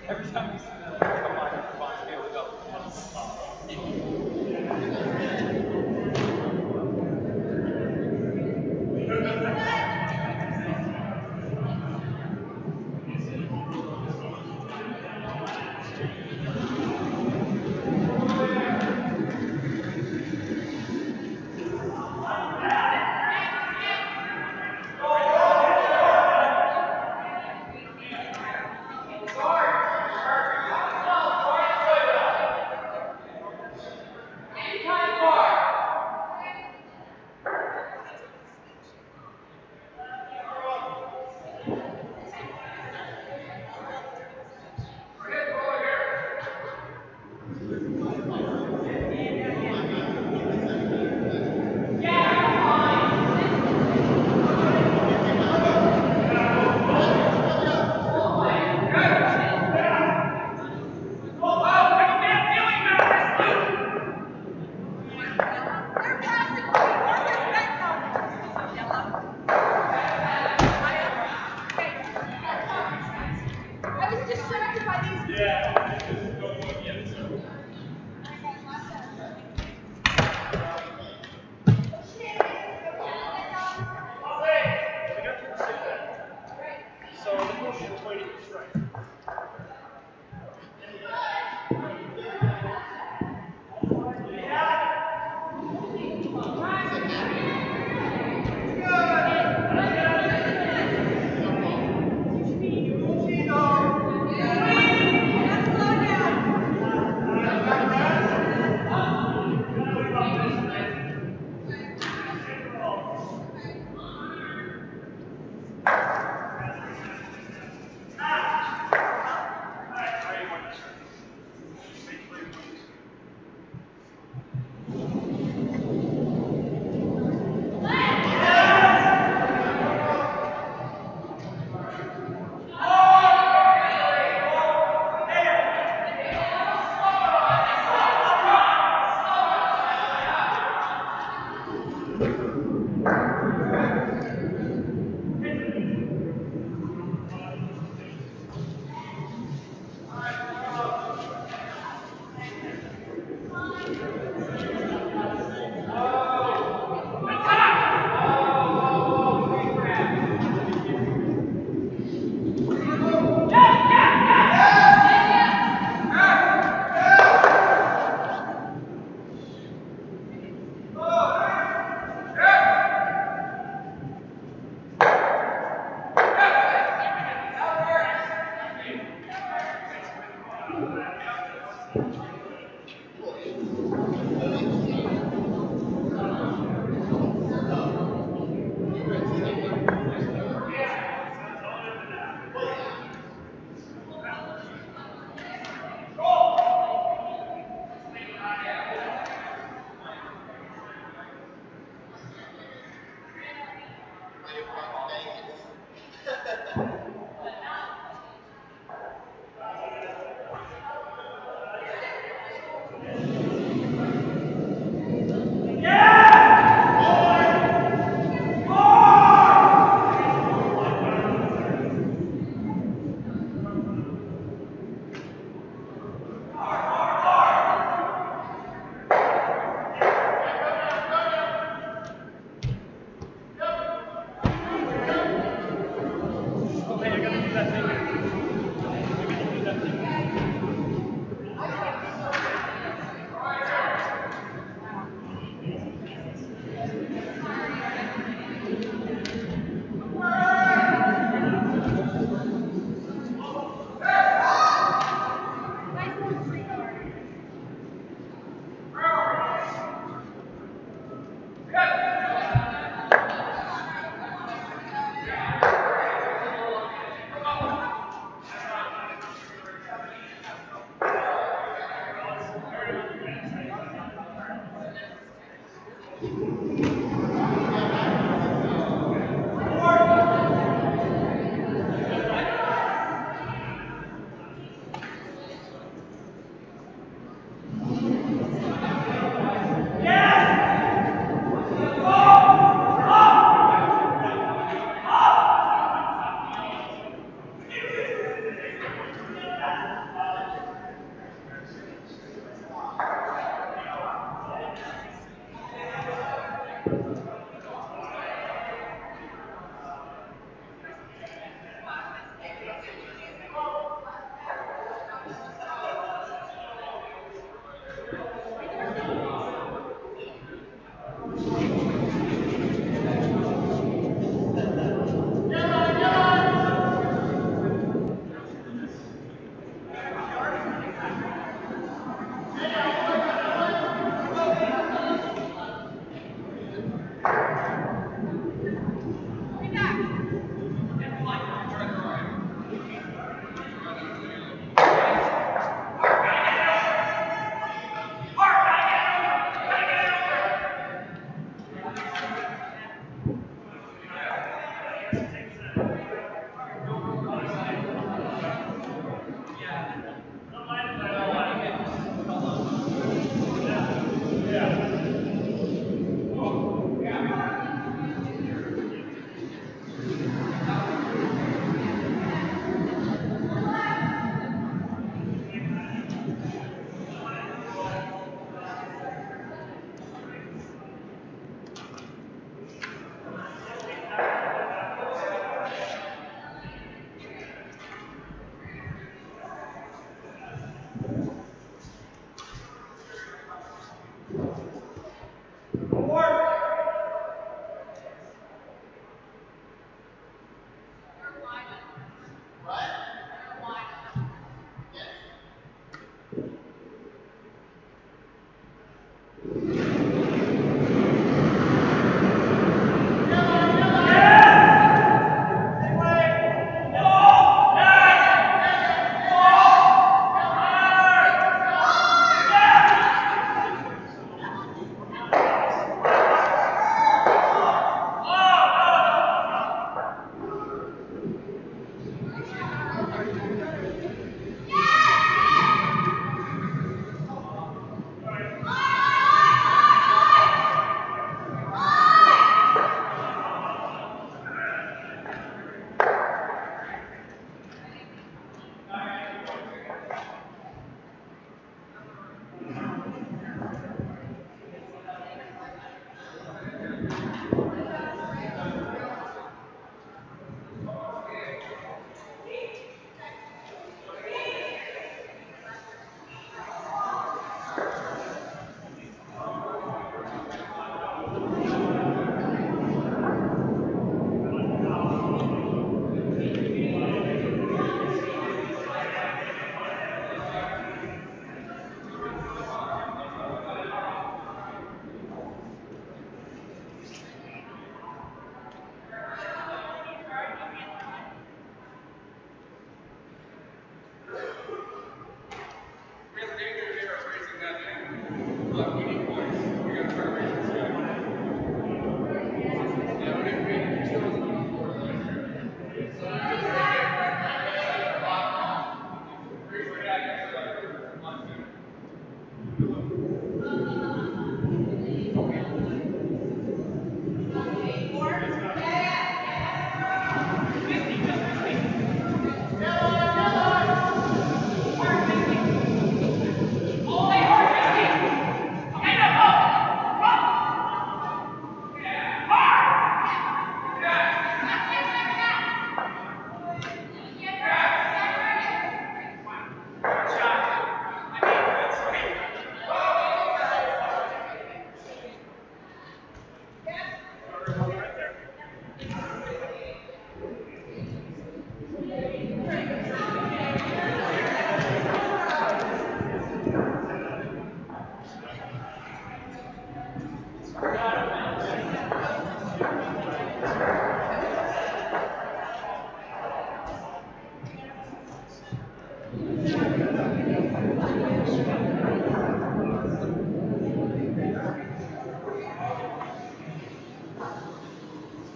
Every time we see them come by, the box able to go.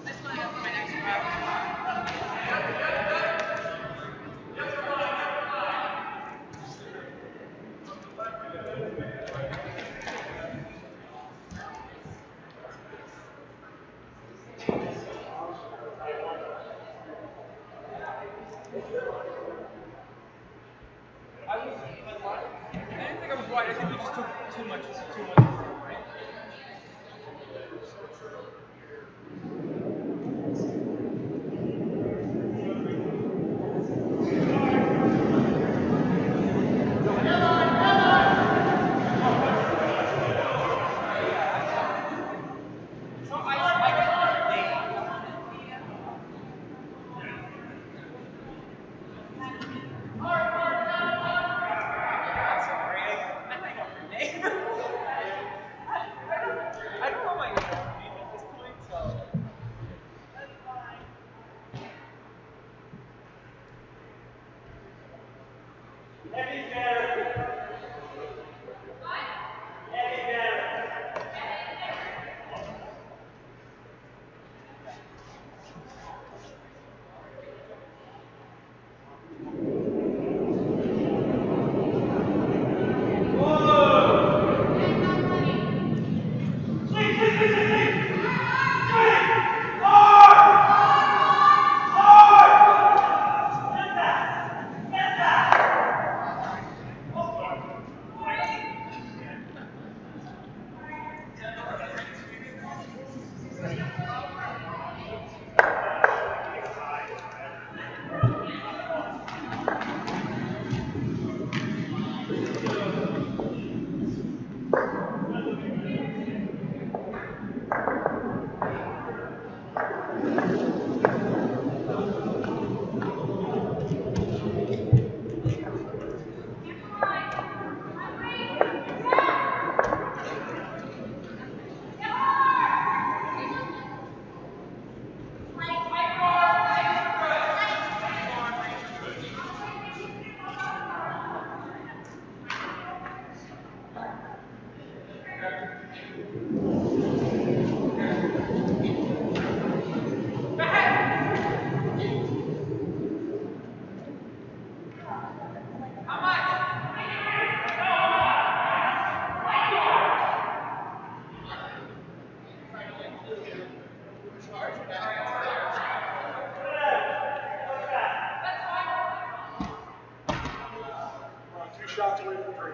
This one up for my next round. I didn't think I was wide. I think we just took too much. Right? So I get name. I don't know my name at this point, so. Shots away from three.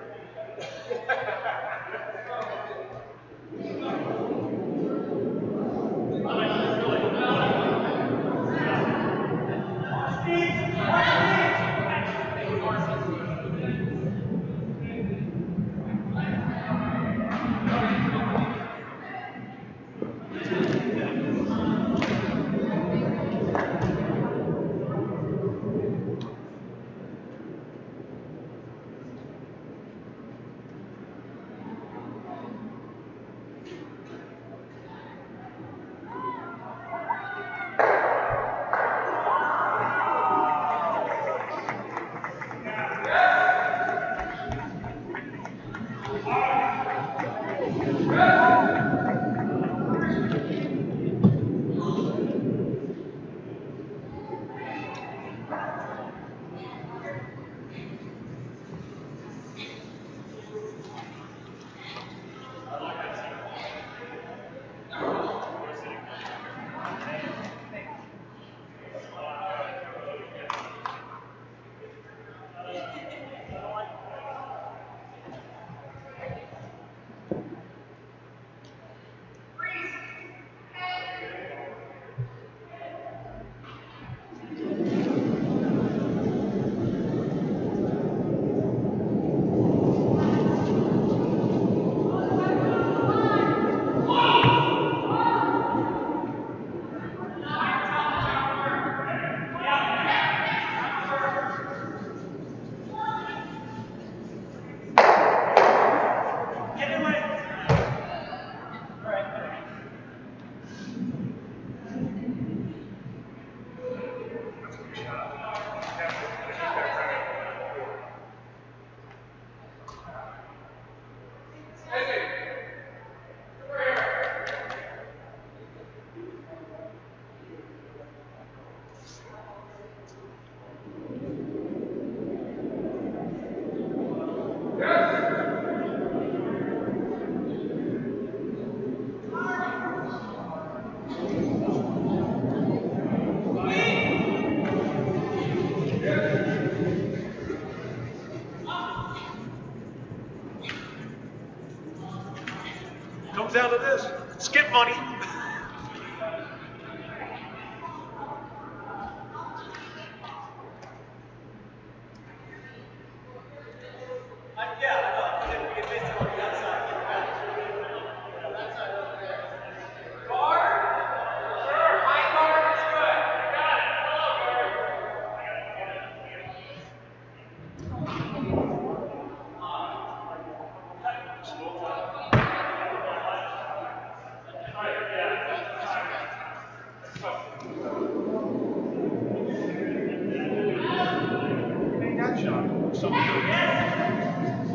comes down to this. Skip money.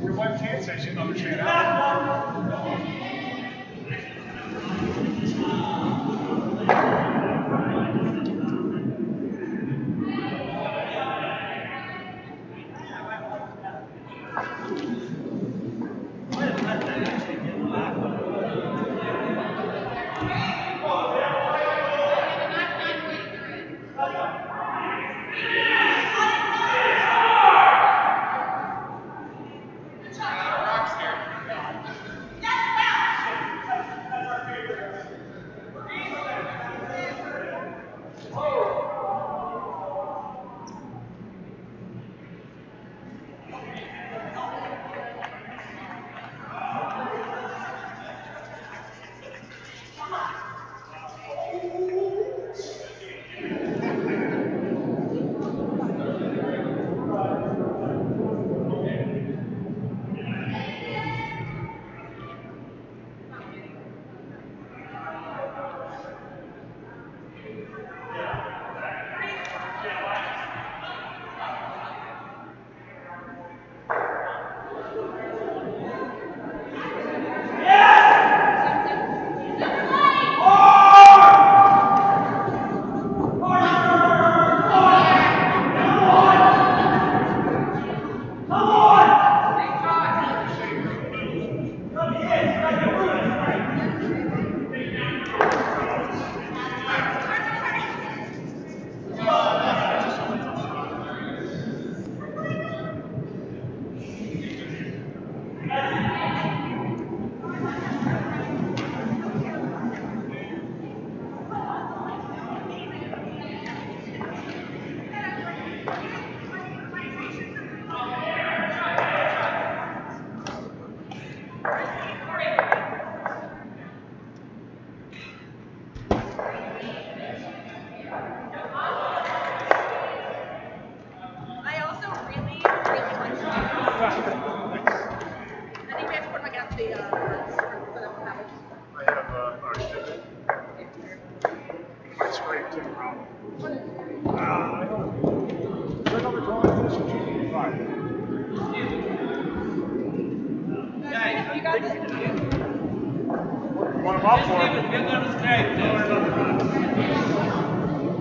Your wife can't say she understands how.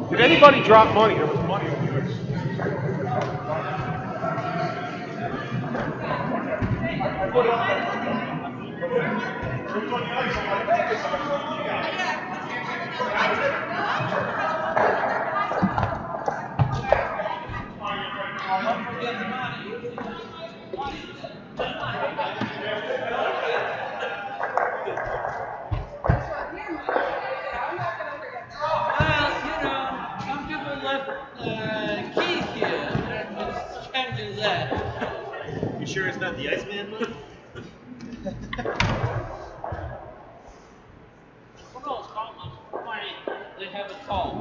Did anybody drop money? There was money on the ice. I put it up there. It was on the ice. I'm like, hey, Sure it's not the Iceman move? Who knows, Scotland? They have it called.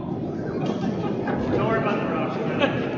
Don't worry about the rocks.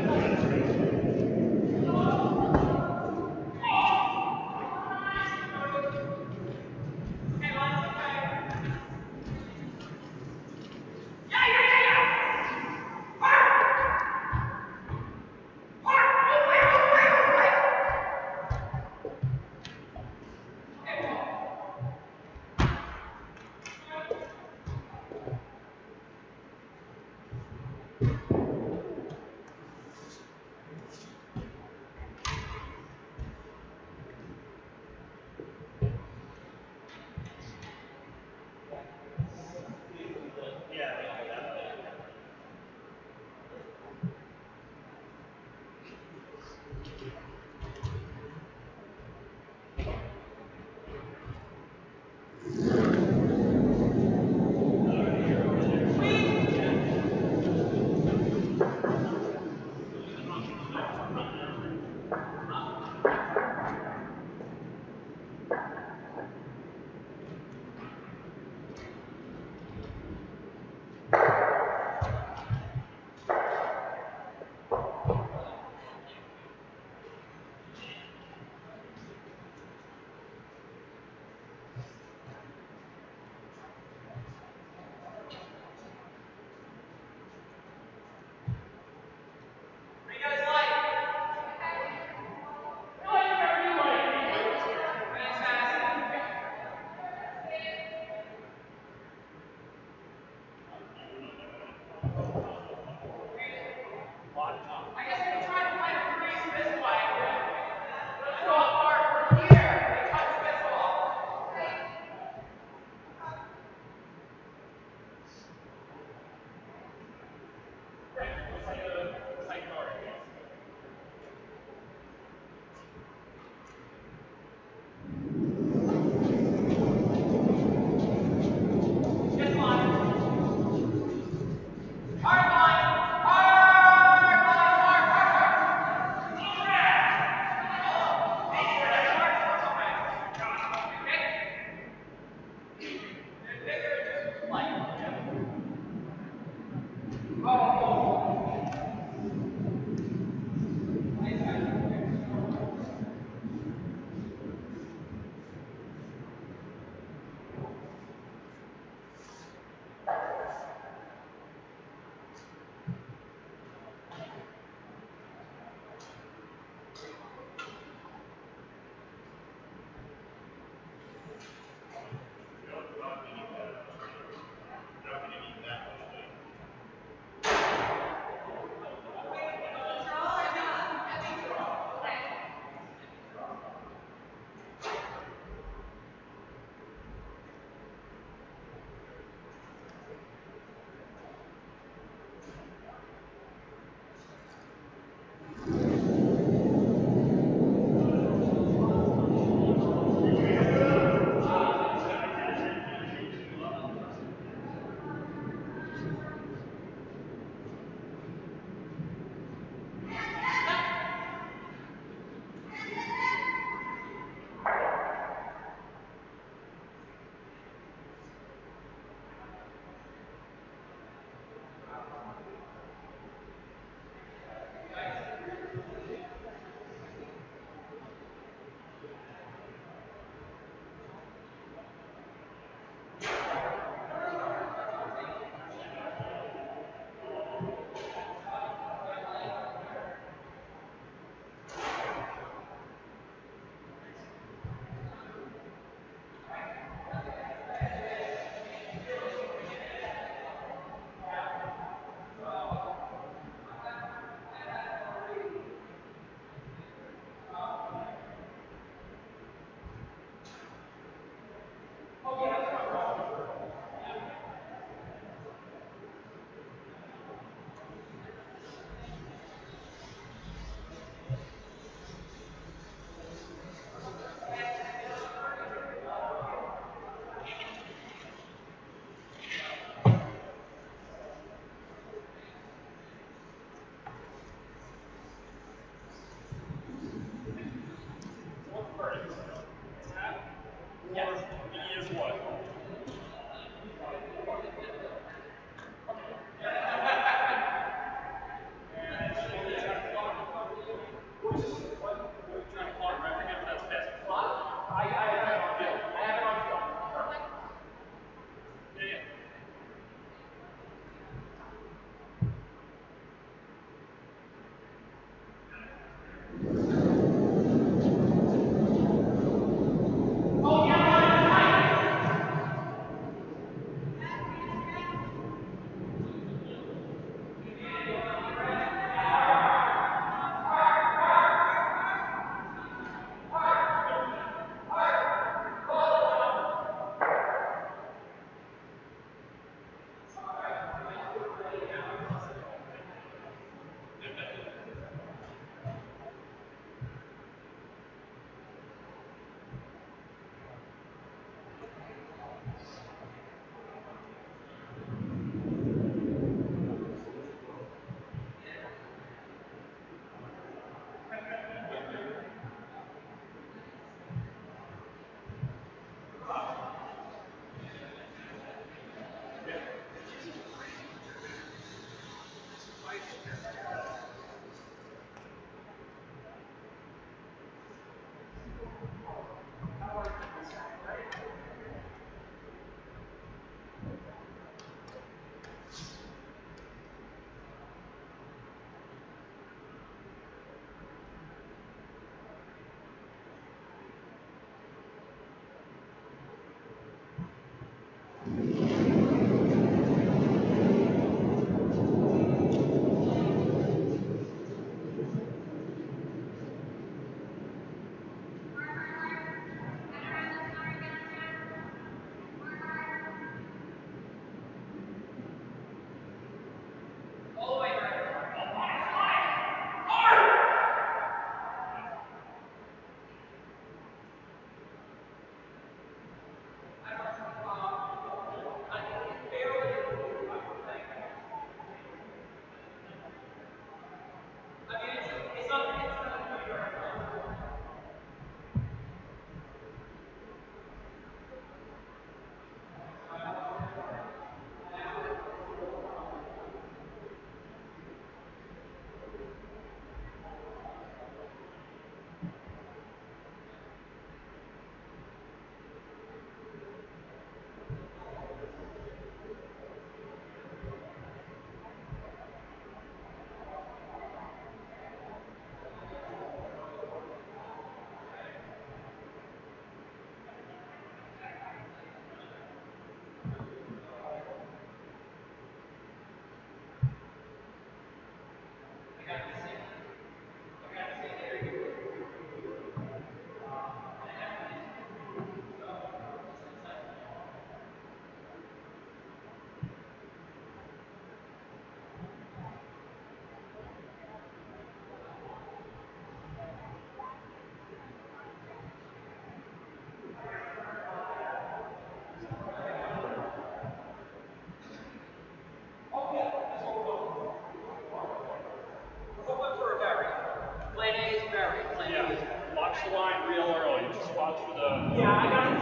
the line real early. Just watch for the. Yeah, I got it.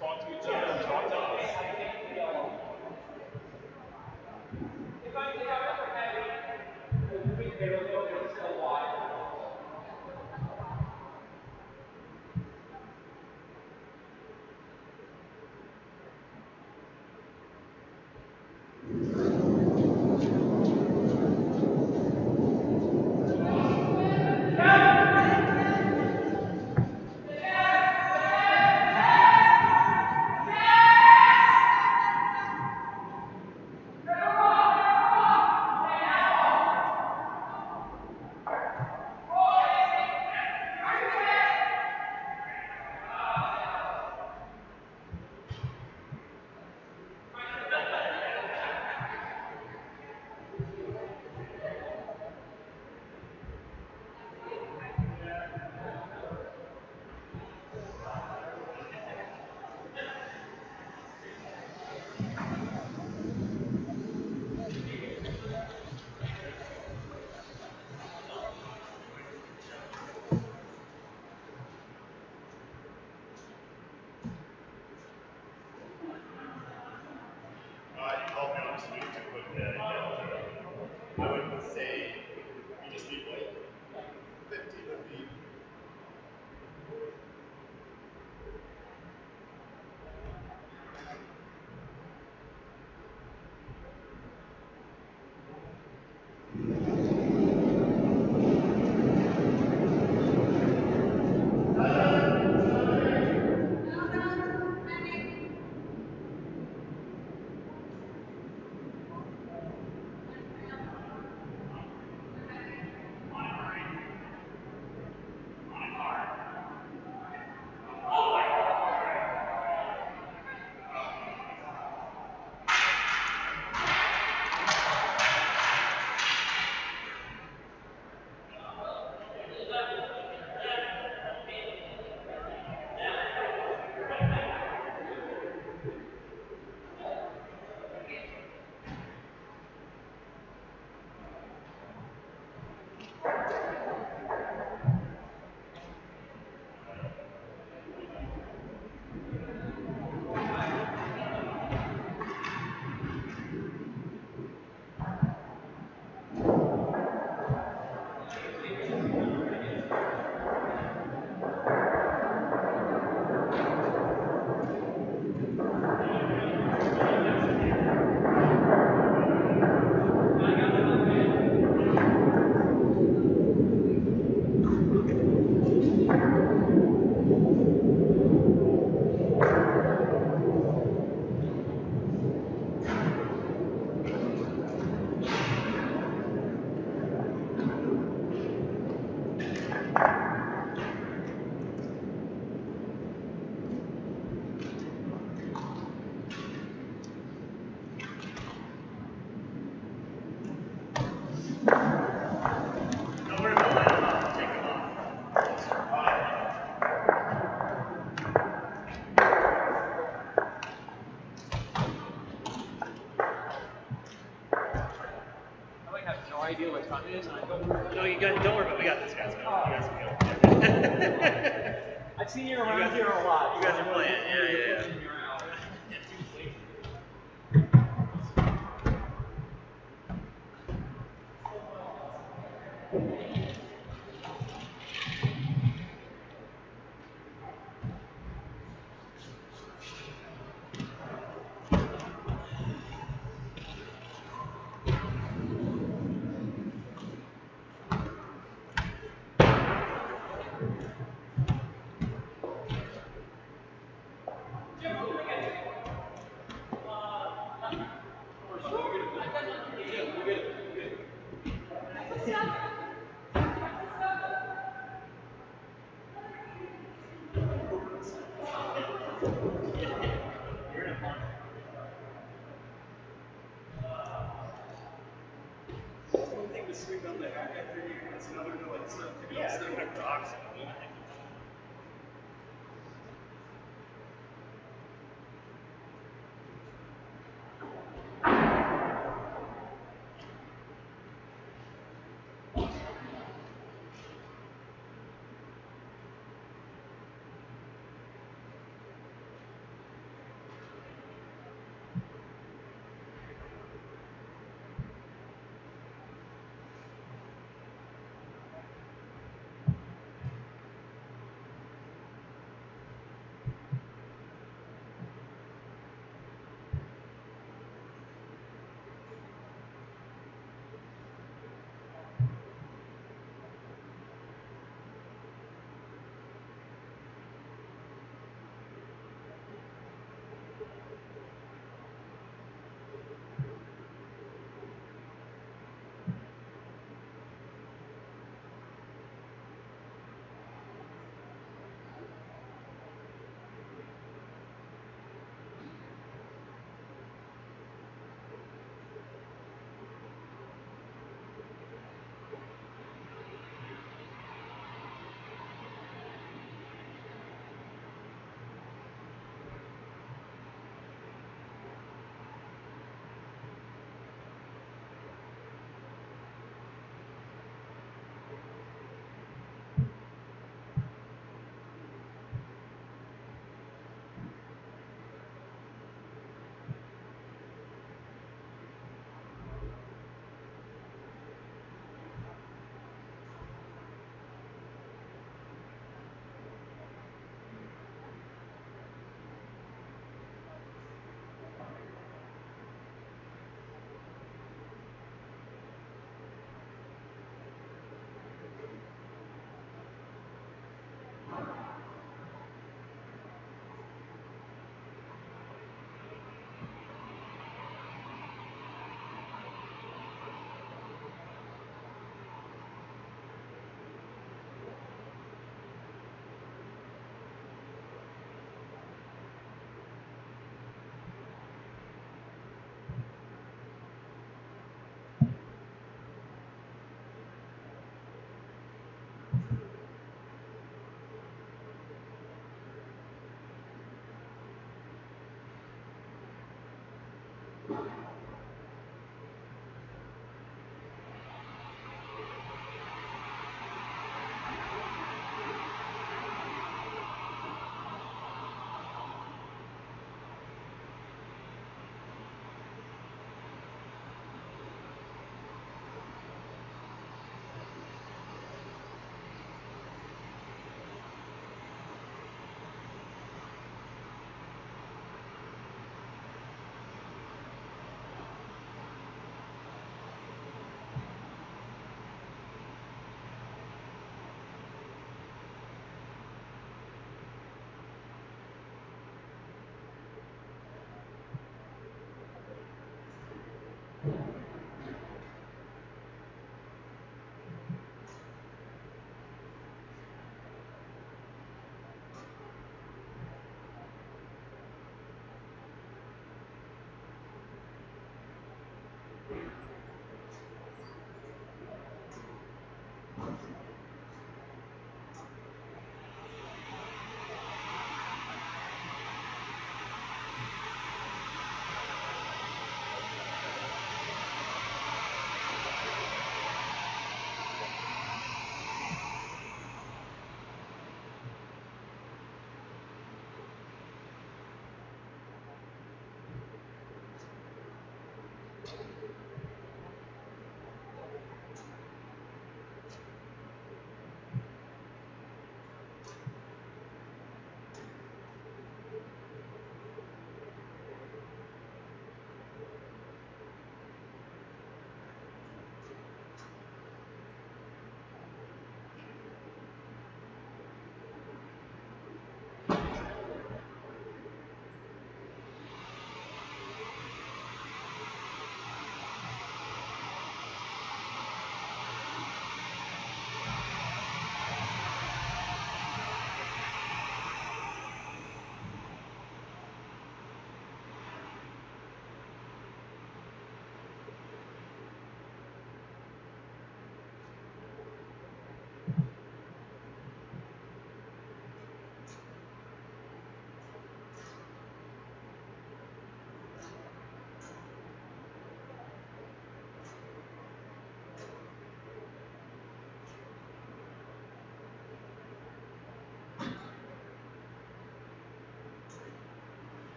Talk to each other. Talk to us. You called me on sweet too quickly. I would say you just need like 15 feet. idea what time it is, and I don't. No, you guys, don't worry about it. We got this, guys. You guys can go. I've seen you around here a lot. You guys are playing. Yeah. One thing to swing on the hack after you, it's another to like start picking up stuff like rocks.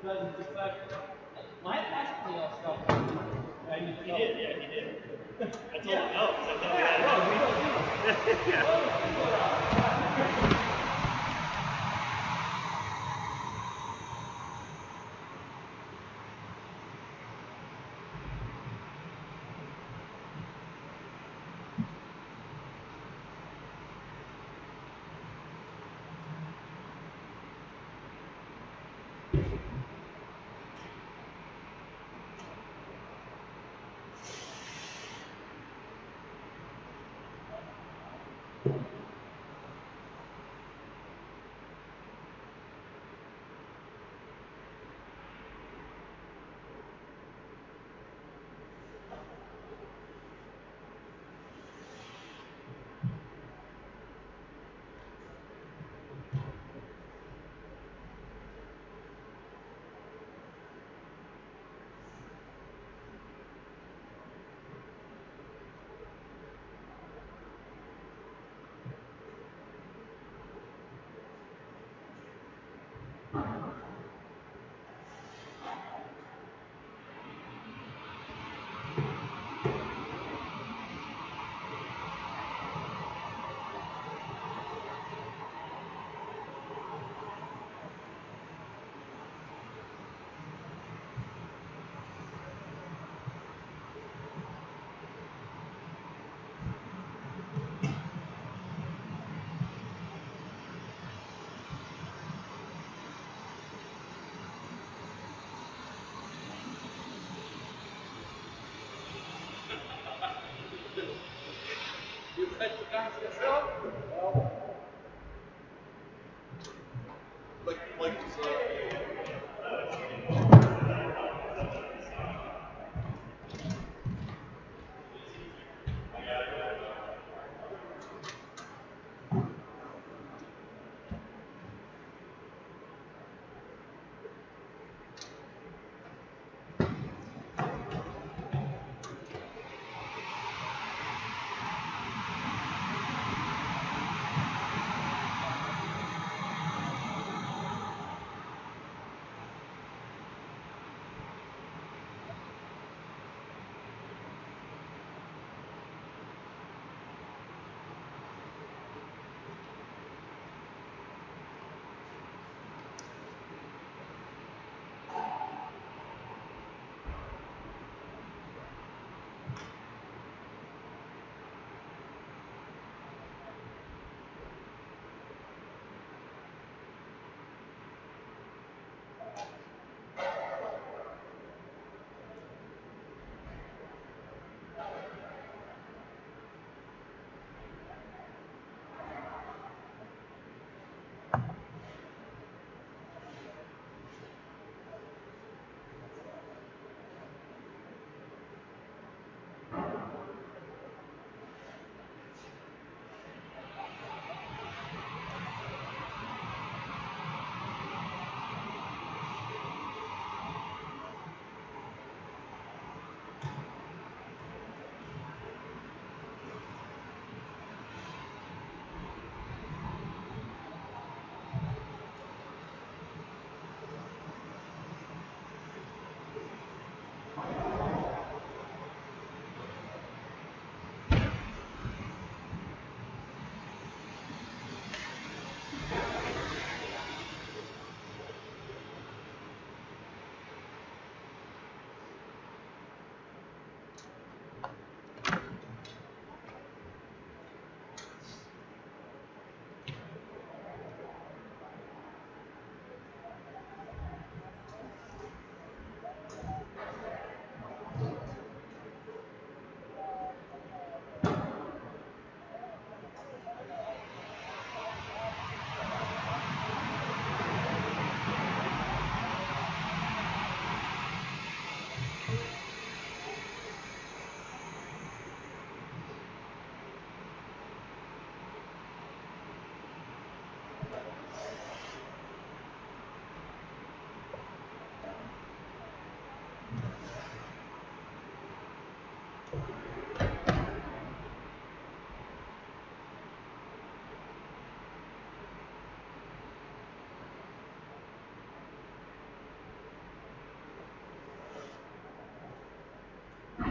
My last playoff stuff. He did, yeah, he did. I told him no, because I thought we had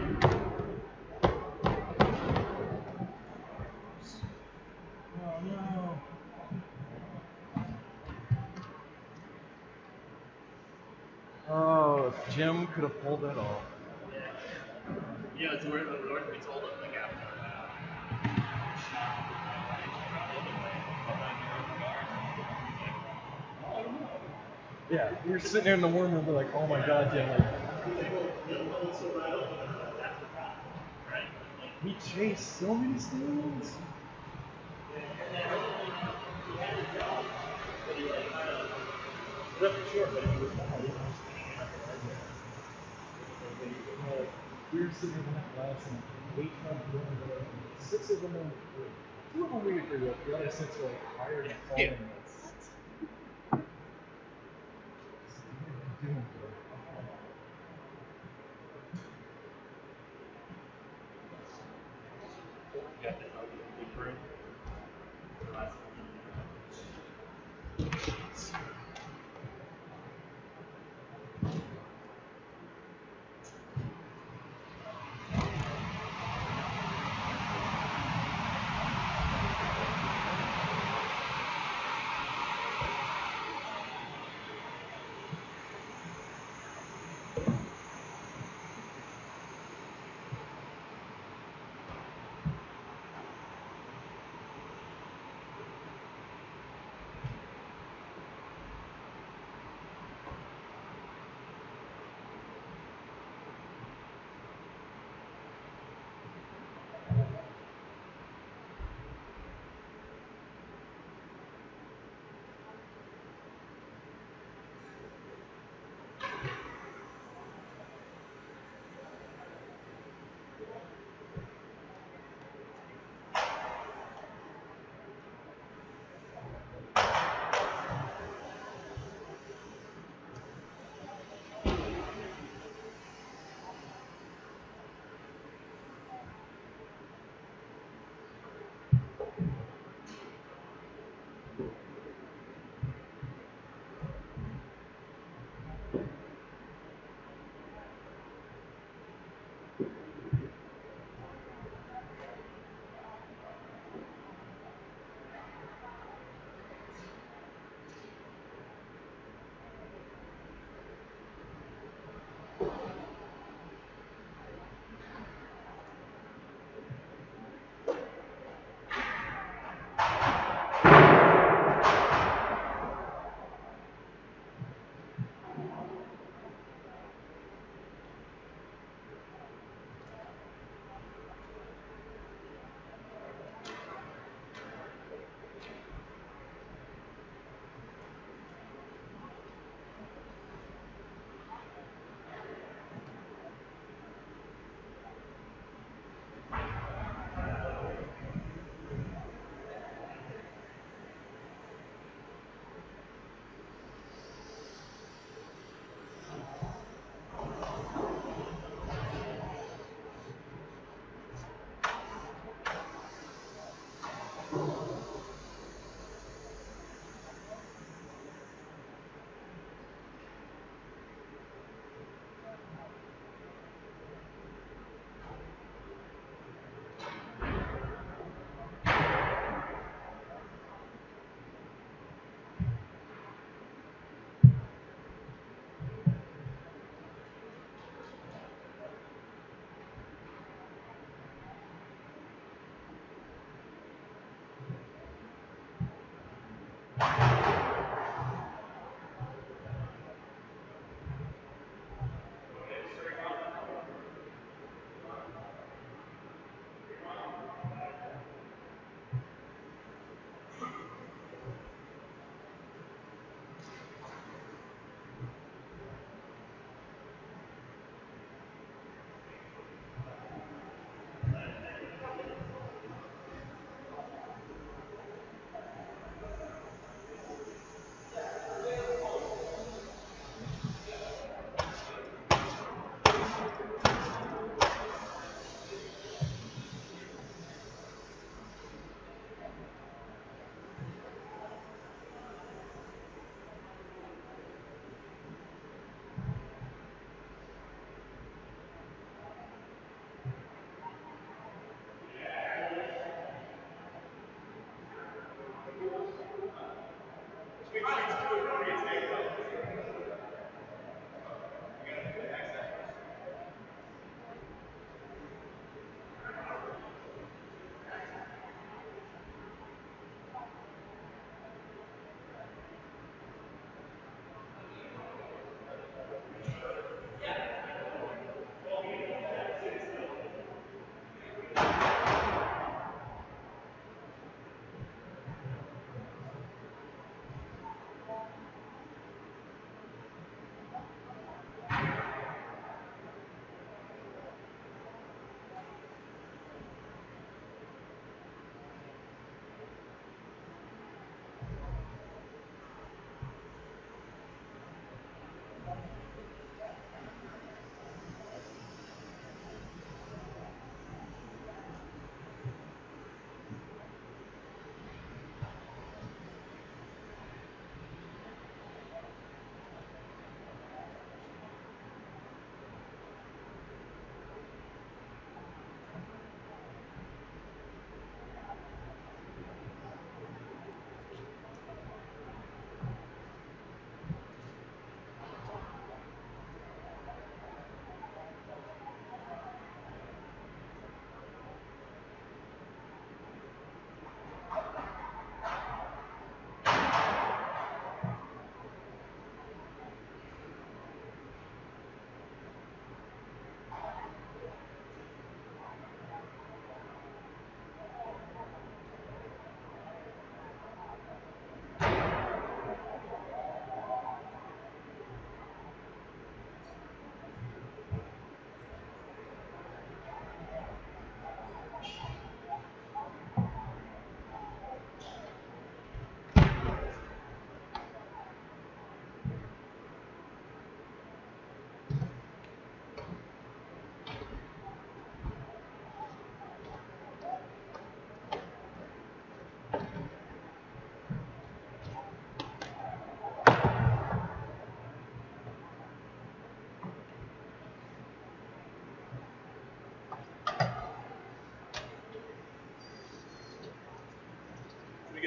Oh no. Oh, if Jim could have pulled that off. Yeah, it's weird when North gets told him like after. Yeah, we were sitting there in the warm room, we're like, oh my god, Jim. Like, we chased so many stones. We were sitting in that class and 8 times doing it. 6 of them on the group. 2 of them we agreed with, the other 6 were like higher than falling. Yeah. Got the big room.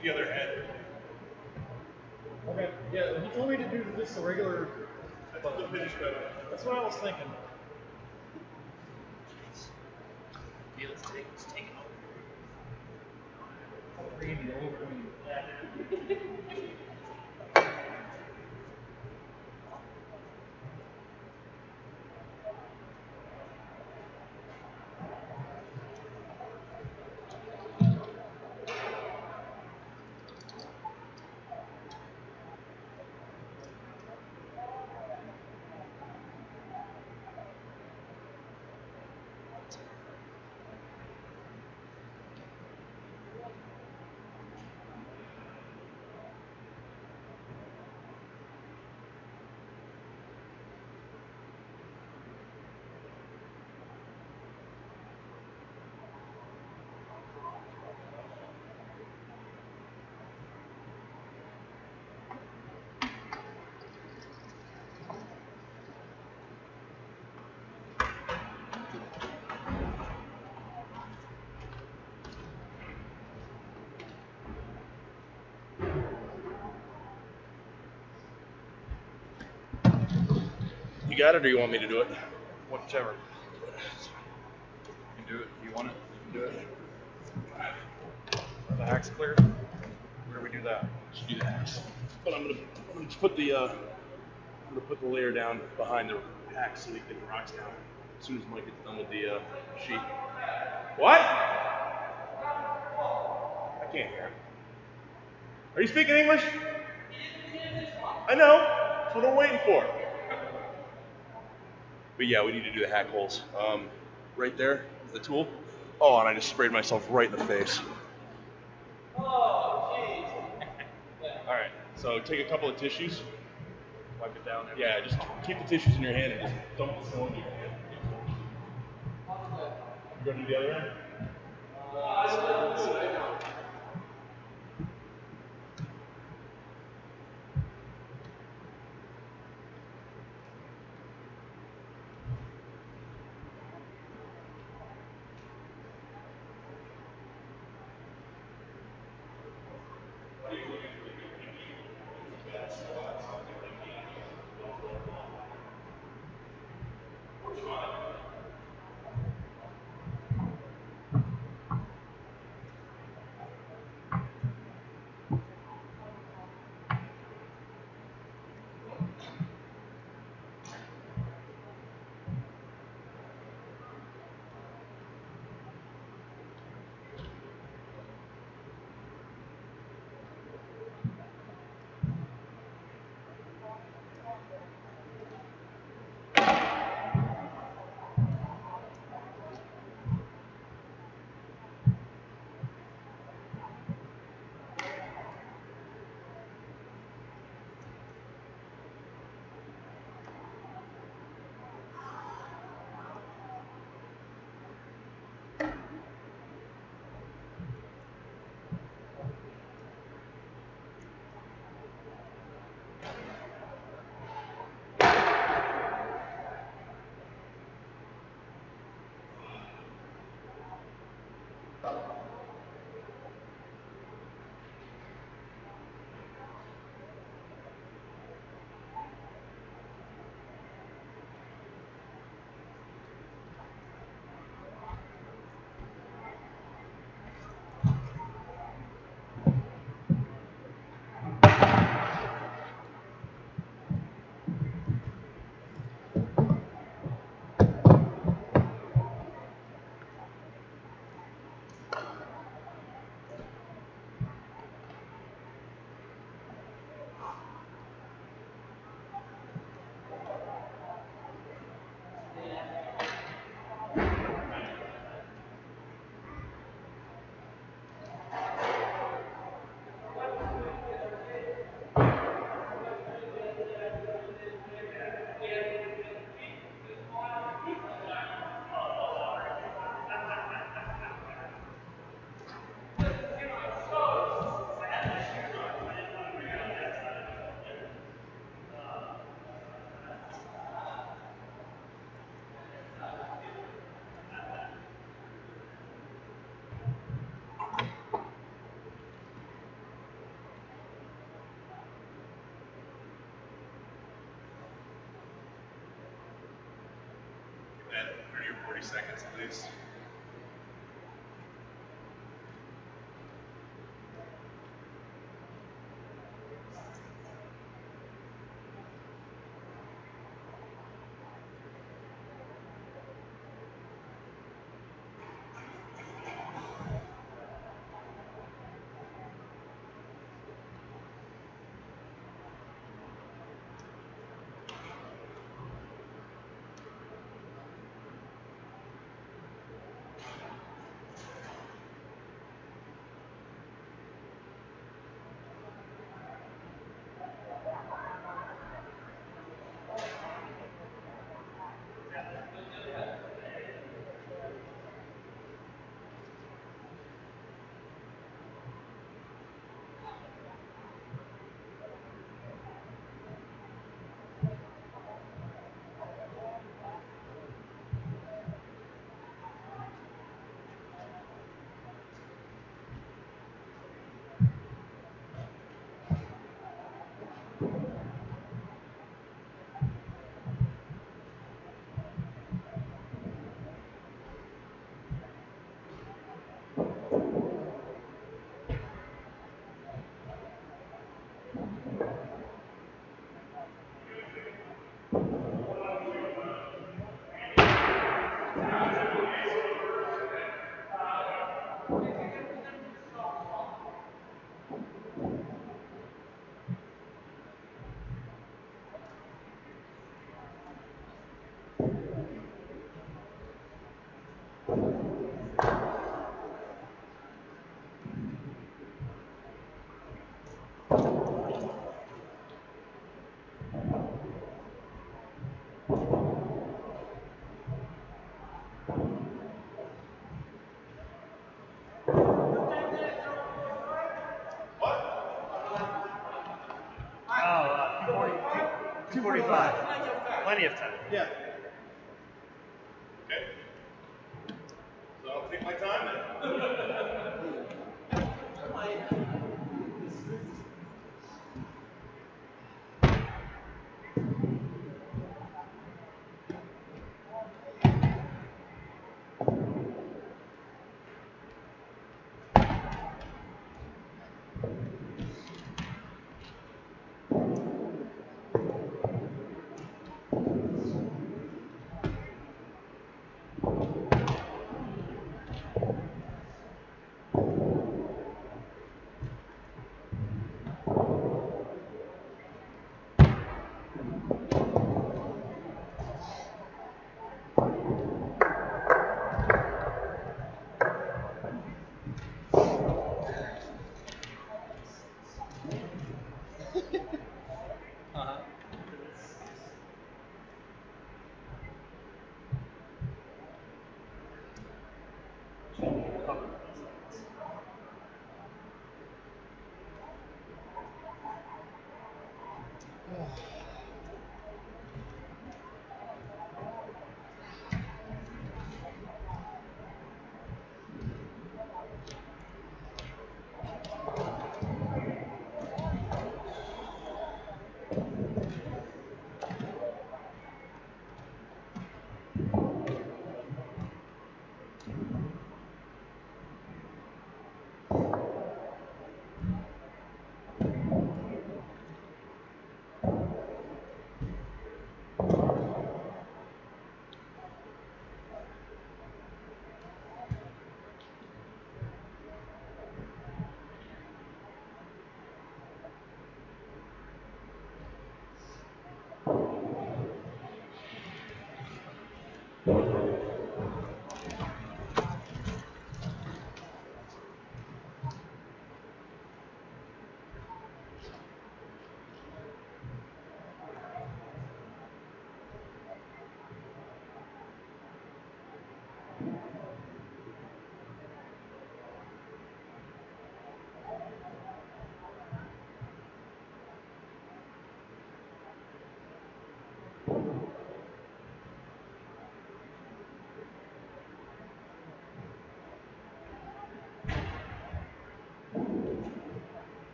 take the other head. Okay. Yeah, he told me to do just the regular. I thought the finish better. That's what I was thinking. Yeah, let's take it over. Randy over me. You got it, or you want me to do it? Whichever. You can do it. You want it? You can do it. Are the hacks cleared? Where do we do that? Just do the hacks. But I'm gonna just put the layer down behind the hack so we can get the rocks down as soon as Mike gets done with the sheet. What? I can't hear him. Are you speaking English? I know. That's what I'm waiting for. But yeah, we need to do the hack holes. Right there is the tool. Oh, and I just sprayed myself right in the face. Oh, jeez. All right, so take a couple of tissues. Wipe it down. Yeah, just keep the tissues in your hand and just dump the snow in your hand. You gonna do the other end? 30 seconds at least. Oh, 245. Plenty of time. Yeah. Okay. So I'll take my time then.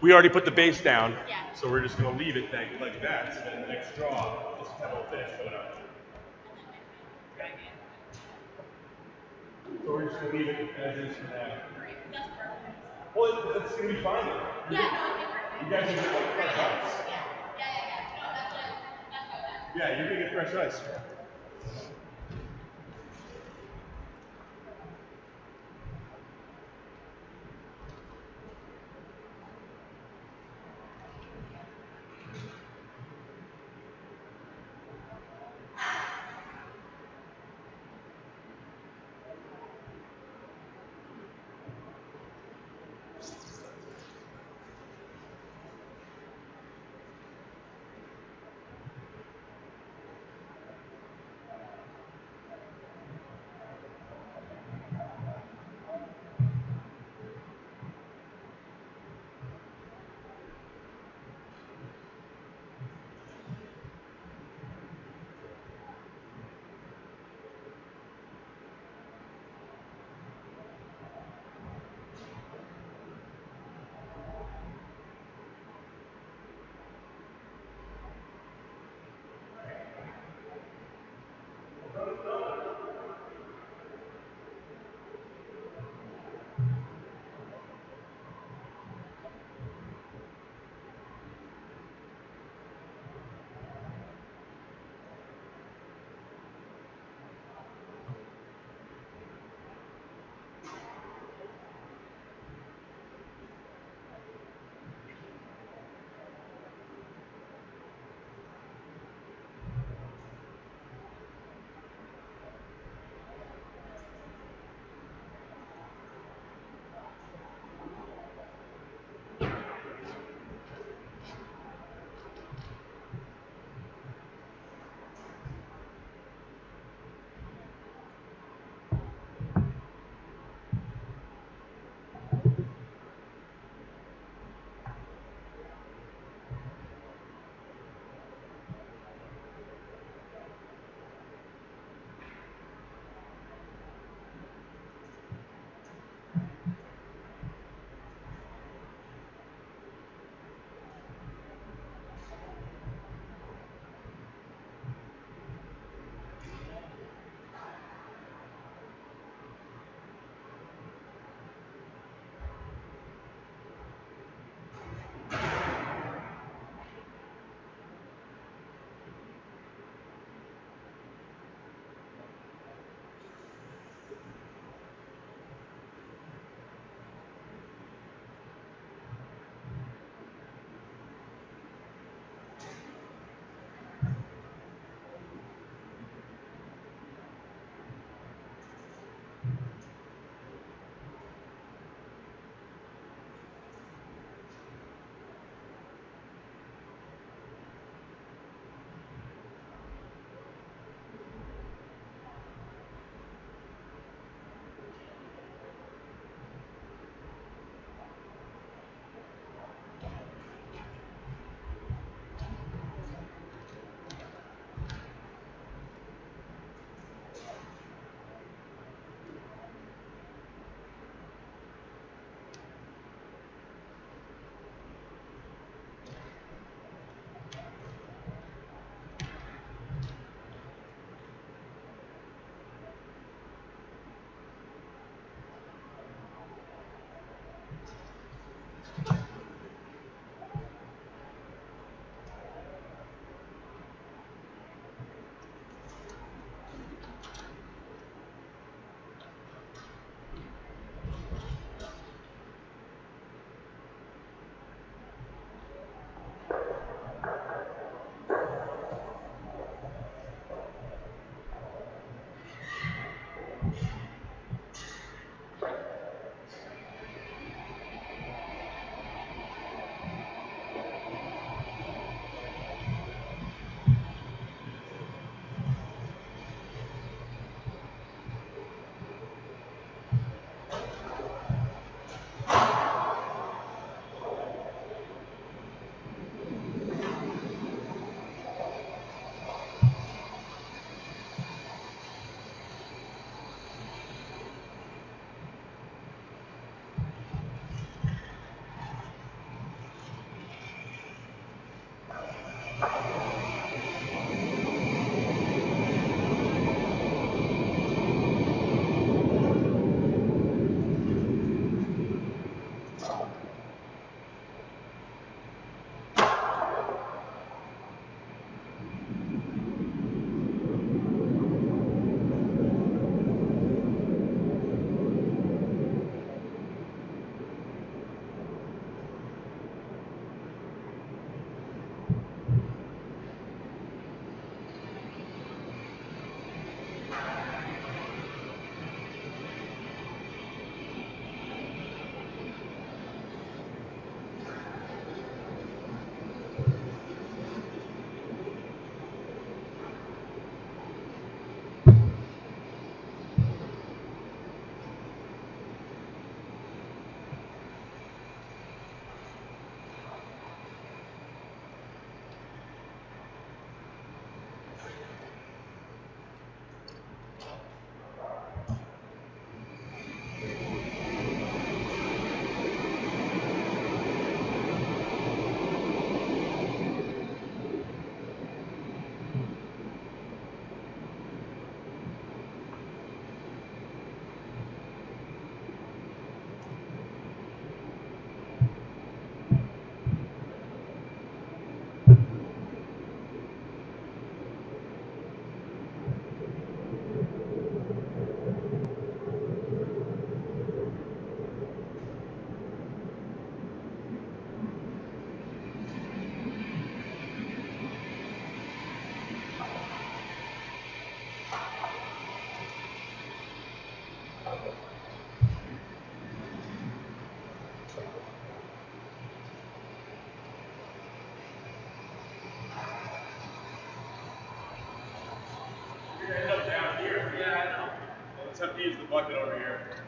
we already put the base down. Yeah. So we're just gonna leave it like that. So then the next draw, just have a little finish going up. So we're just gonna leave it as is for now. That's perfect. Well, it's gonna be fine. Yeah, no, it'd be perfect. You guys are gonna get like fresh ice. Yeah. No, that's what Yeah, you're gonna get fresh ice. You're gonna end up down here. Yeah, I know. Well, let's have to use the bucket over here.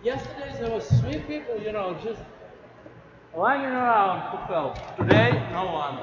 Yesterday there was 3 people, you know, just lying around who fell. Today, no one.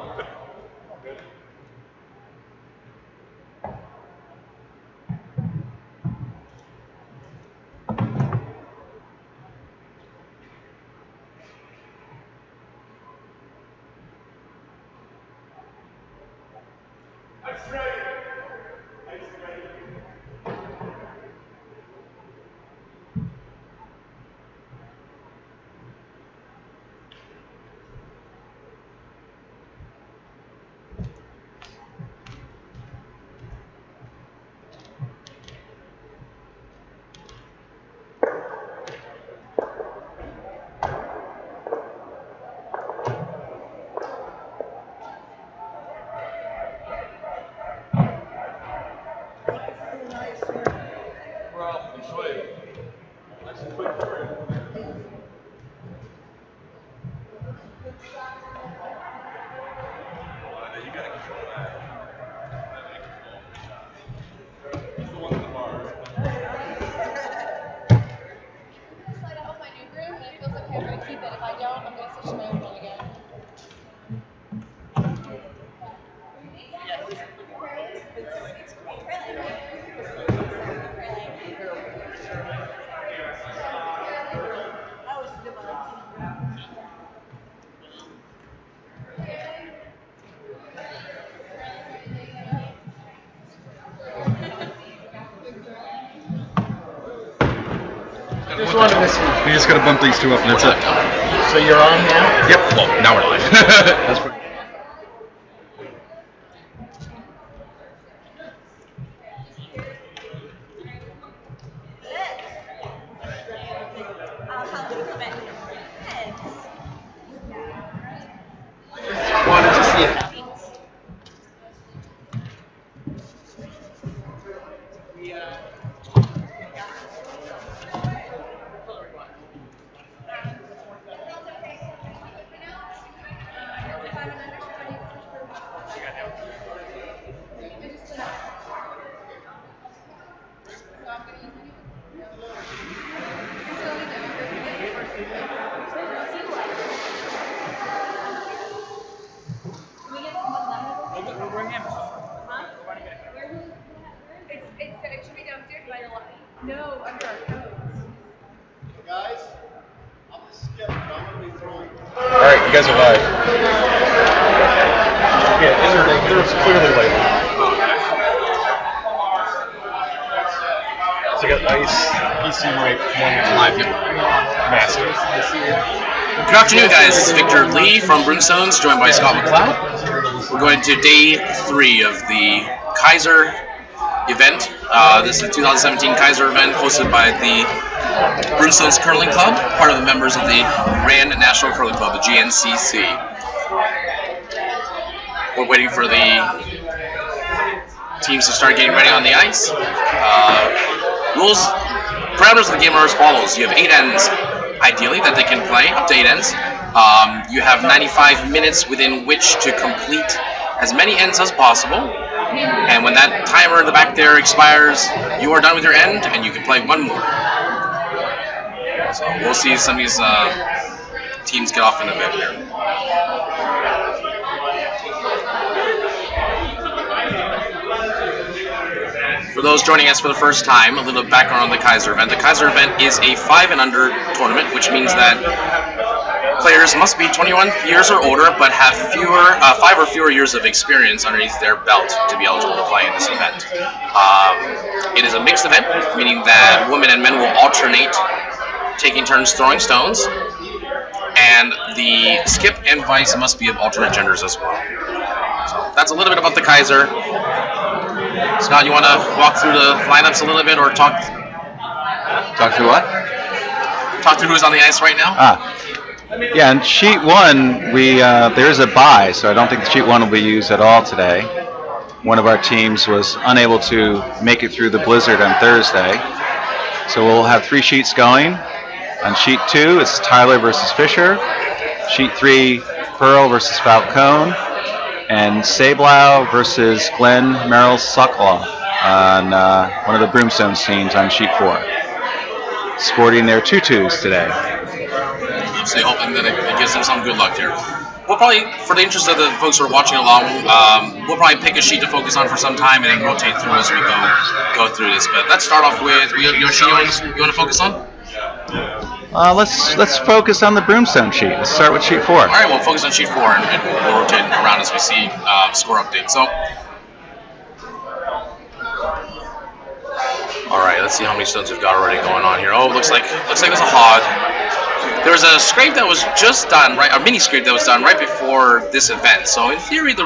Well, enjoy it. Nice and quick for you. You gotta control that. He's the one in the bar. Slide out of my new room, and it feels okay. I'm gonna keep it. If I don't, I'm gonna switch to my old one again. We just gotta bump these two up and that's it. So you're on now? Yep, well, now we're live. That's pretty. How do you prevent heads? Wanted to see it. It should be downstairs by your light. No, under our coats. Guys, I'm gonna skip, but I'm gonna be throwing. Alright, you guys are live. Yeah, there's clearly Wayland. So you got Ice, PC Mike, live Master. Good afternoon, guys. This is Victor Lee from Broomstones, joined by Scott McLeod. We're going to day 3 of the Kayser event. This is the 2017 Kayser event hosted by the Broomstones Curling Club, part of the members of the Grand National Curling Club, the GNCC. We're waiting for the teams to start getting ready on the ice. Parameters of the game are as follows. You have 8 ends, ideally, that they can play, up to 8 ends. You have 95 minutes within which to complete as many ends as possible. And when that timer in the back there expires, you are done with your end, and you can play one more. So we'll see some of these teams get off in a bit here. For those joining us for the first time, a little background on the Kayser event. The Kayser event is a 5 and under tournament, which means that players must be 21 years or older, but have 5 or fewer years of experience underneath their belt to be eligible to play in this event. It is a mixed event, meaning that women and men will alternate taking turns throwing stones, and the skip and vice must be of alternate genders as well. So that's a little bit about the Kayser. Scott, you want to walk through the lineups a little bit, or talk through what? Talk through who's on the ice right now? Yeah, in sheet 1, there's a bye, so I don't think sheet 1 will be used at all today. One of our teams was unable to make it through the blizzard on Thursday. So we'll have 3 sheets going. On sheet 2, it's Tyler versus Fisher. Sheet 3, Pearl versus Falcone. And Sablau versus Glenn Merrill Sokoloff on one of the Broomstones teams on sheet 4. sporting their tutus today. So hoping that it gives them some good luck here. We'll probably, for the interest of the folks who are watching along, we'll probably pick a sheet to focus on for some time and then rotate through as we go through this. But let's start off with your sheet you want to focus on? Let's focus on the Broomstone sheet. Let's start with sheet 4. All right, we'll focus on sheet 4 and we'll rotate around as we see score update. So, all right, let's see how many stones we've got already going on here. Oh, looks like there's a hog. There was a scrape that was just done, a mini scrape that was done right before this event. So in theory, the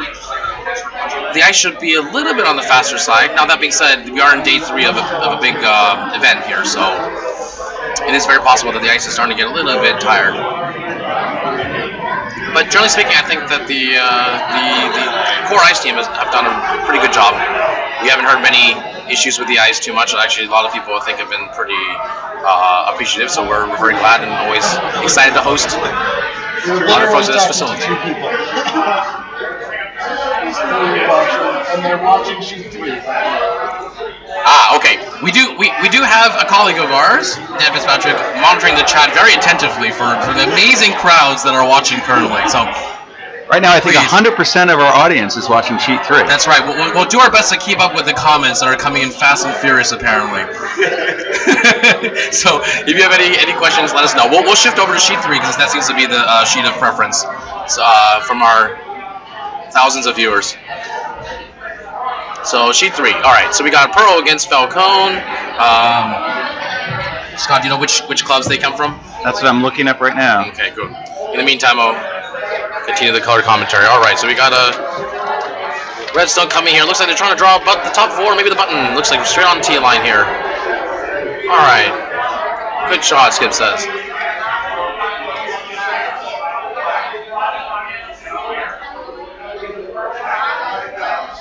ice should be a little bit on the faster side. Now that being said, we are in day 3 of a big event here, so it is very possible that the ice is starting to get a little bit tired. But generally speaking, I think that the core ice team have done a pretty good job. We haven't heard many issues with the ice too much. Actually, a lot of people I think have been pretty appreciative, so we're very glad and always excited to host a lot of folks at this facility. And they're watching sheet 3. Okay. We do have a colleague of ours, Dan Fitzpatrick, monitoring the chat very attentively for the amazing crowds that are watching currently. So. Right now, I think 100% of our audience is watching sheet 3. That's right. We'll do our best to keep up with the comments that are coming in fast and furious, apparently. So, if you have any questions, let us know. We'll shift over to sheet 3 because that seems to be the sheet of preference from our thousands of viewers. So, sheet 3. All right. So we got Pearl against Falcone. Scott, do you know which clubs they come from? That's what I'm looking up right now. Okay, good. In the meantime, I'll continue the color commentary. All right, so we got a Redstone coming here. Looks like they're trying to draw the top 4, maybe the button. Looks like straight on the T line here. All right. Good shot, Skip says.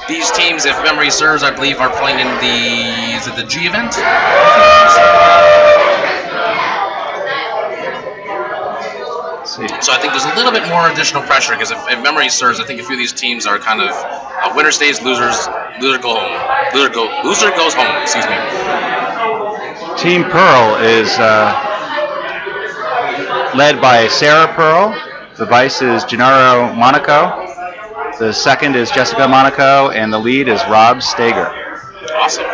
These teams, if memory serves, I believe, are playing in the G event? So I think there's a little bit more additional pressure because if memory serves, I think a few of these teams are kind of winner stays, loser go home. Loser goes home. Excuse me. Team Pearl is led by Sarah Pearl. The vice is Gennaro Monaco. The second is Jessica Monaco, and the lead is Rob Stager. Awesome.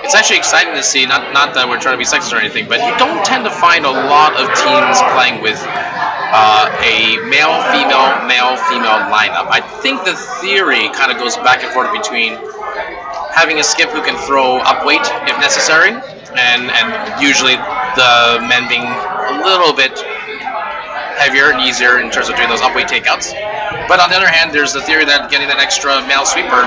It's actually exciting to see, not that we're trying to be sexist or anything, but you don't tend to find a lot of teams playing with a male-female lineup. I think the theory kind of goes back and forth between having a skip who can throw up weight if necessary, and usually the men being a little bit heavier and easier in terms of doing those up weight takeouts. But on the other hand, there's the theory that getting that extra male sweeper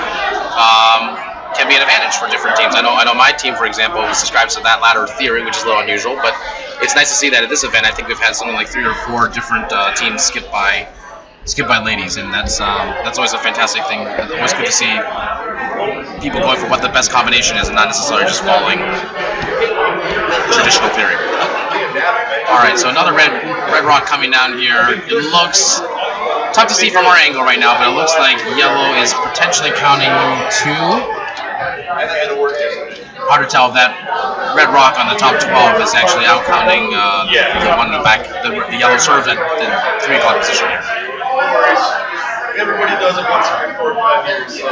can be an advantage for different teams. I know my team, for example, subscribes to that latter theory, which is a little unusual, but it's nice to see that at this event. I think we've had something like 3 or 4 different teams skip by ladies, and that's always a fantastic thing. It's always good to see people going for what the best combination is and not necessarily just following traditional theory. All right, so another red rock coming down here. It looks tough to see from our angle right now, but it looks like yellow is potentially counting 2. Hard to tell if that red rock on the top 12 is actually out counting the one in the back. The yellow serves at the 3 o'clock position here. Everybody does it once every 4 or 5 years, so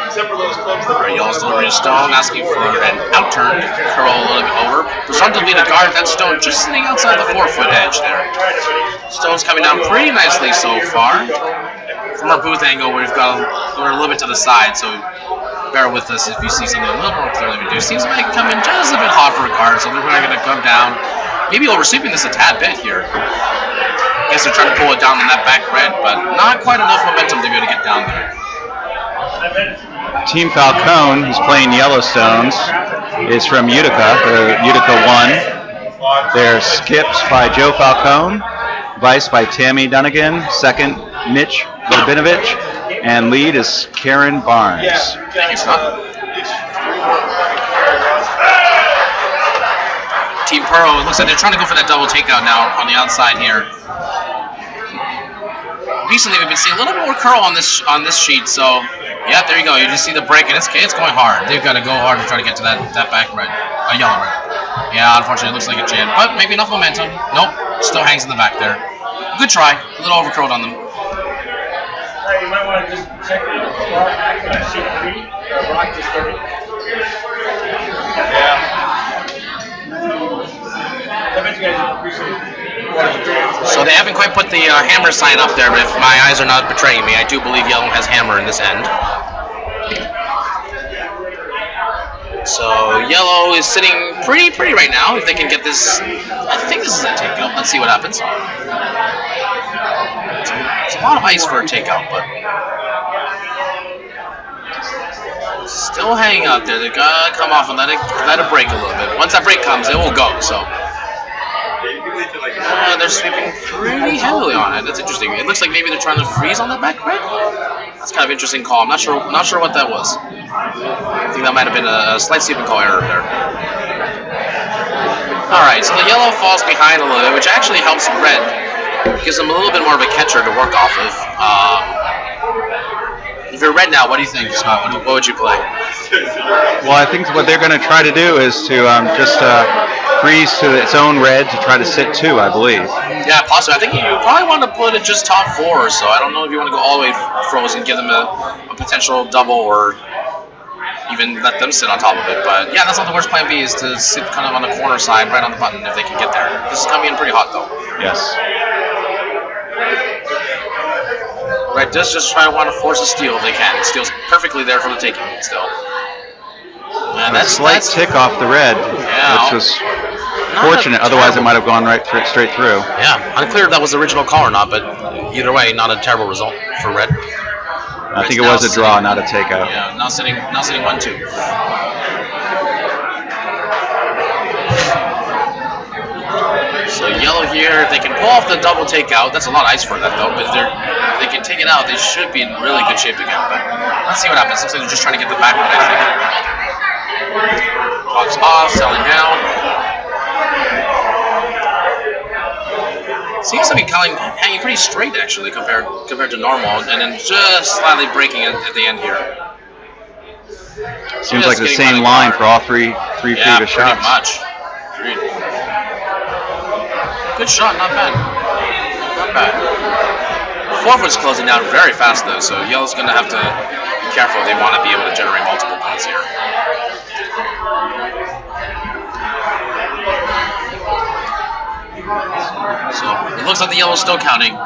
except for those clubs that are yellow still in stone, asking for an outturn, curl a little bit over. Presumptively to guard that stone just sitting outside the 4-foot edge there. Stone's coming down pretty nicely so far. From our booth angle, we're a little bit to the side, so bear with us if you see something a little more clearly we do. Seems like it come in just a bit hot for a guard, so they're going to come down, maybe oversweeping this a tad bit here. I guess they're trying to pull it down in that back red, but not quite enough momentum to be able to get down there. Team Falcone, who's playing Yellowstones, is from Utica, Utica 1. They're skips by Joe Falcone, vice by Tammy Dunnigan, second Mitch Rabinovich, and lead is Karen Barnes. Thank you, Scott. Team Pearl, it looks like they're trying to go for that double takeout now on the outside here. Recently, we've been seeing a little bit more curl on this sheet, so Yeah, there you go. You just see the break, and it's going hard. They've got to go hard to try to get to that back red, yellow red. Yeah, unfortunately, it looks like a jam, but maybe enough momentum. Nope, still hangs in the back there. Good try. A little overcurled on them. You might want to just check the sheet 3 or rock just did it. Yeah. I bet you guys appreciate it. So they haven't quite put the hammer sign up there, but if my eyes are not betraying me, I do believe yellow has hammer in this end. So yellow is sitting pretty right now. If they can get this, I think this is a takeout. Let's see what happens. It's a lot of ice for a takeout, but still hanging out there. They gotta come off and let it break a little bit. Once that break comes, it will go. So they're sweeping pretty heavily on it. That's interesting. It looks like maybe they're trying to freeze on that back red. That's kind of interesting call. I'm not sure what that was. I think that might have been a slight sweeping call error there. All right, so the yellow falls behind a little bit, which actually helps red. Gives them a little bit more of a catcher to work off of. If you're red now, what do you think, Scott? What would you play? Well, I think what they're going to try to do is to just freeze to its own red to try to sit 2, I believe. Yeah, possibly. I think you probably want to put it just top 4 or so. I don't know if you want to go all the way frozen, give them a potential double, or even let them sit on top of it. But yeah, that's not the worst plan B, is to sit kind of on the corner side, right on the button if they can get there. This is coming in pretty hot though. Yes. Red does just try to want to force a steal if they can. Steal's perfectly there for the taking still. And that's slight tick off the red, which was fortunate. Otherwise, it might have gone straight through. Yeah, unclear if that was the original call or not, but either way, not a terrible result for red. I think it was a draw, not a takeout. Yeah, now sitting 1-2. So yellow here, if they can pull off the double takeout, that's a lot of ice for that though, but if they can take it out, they should be in really good shape again. But let's see what happens. Looks like they're just trying to get the back red, I think. Clock's off, selling down. Seems to be hanging pretty straight actually compared to normal, and then just slightly breaking it at the end here. Seems like the same line for all three previous shots. Pretty much. Agreed. Good shot, not bad. Not bad. 4-foot's closing down very fast though, so yellow's going to have to be careful if they want to be able to generate multiple points here. So it looks like the yellow's still counting.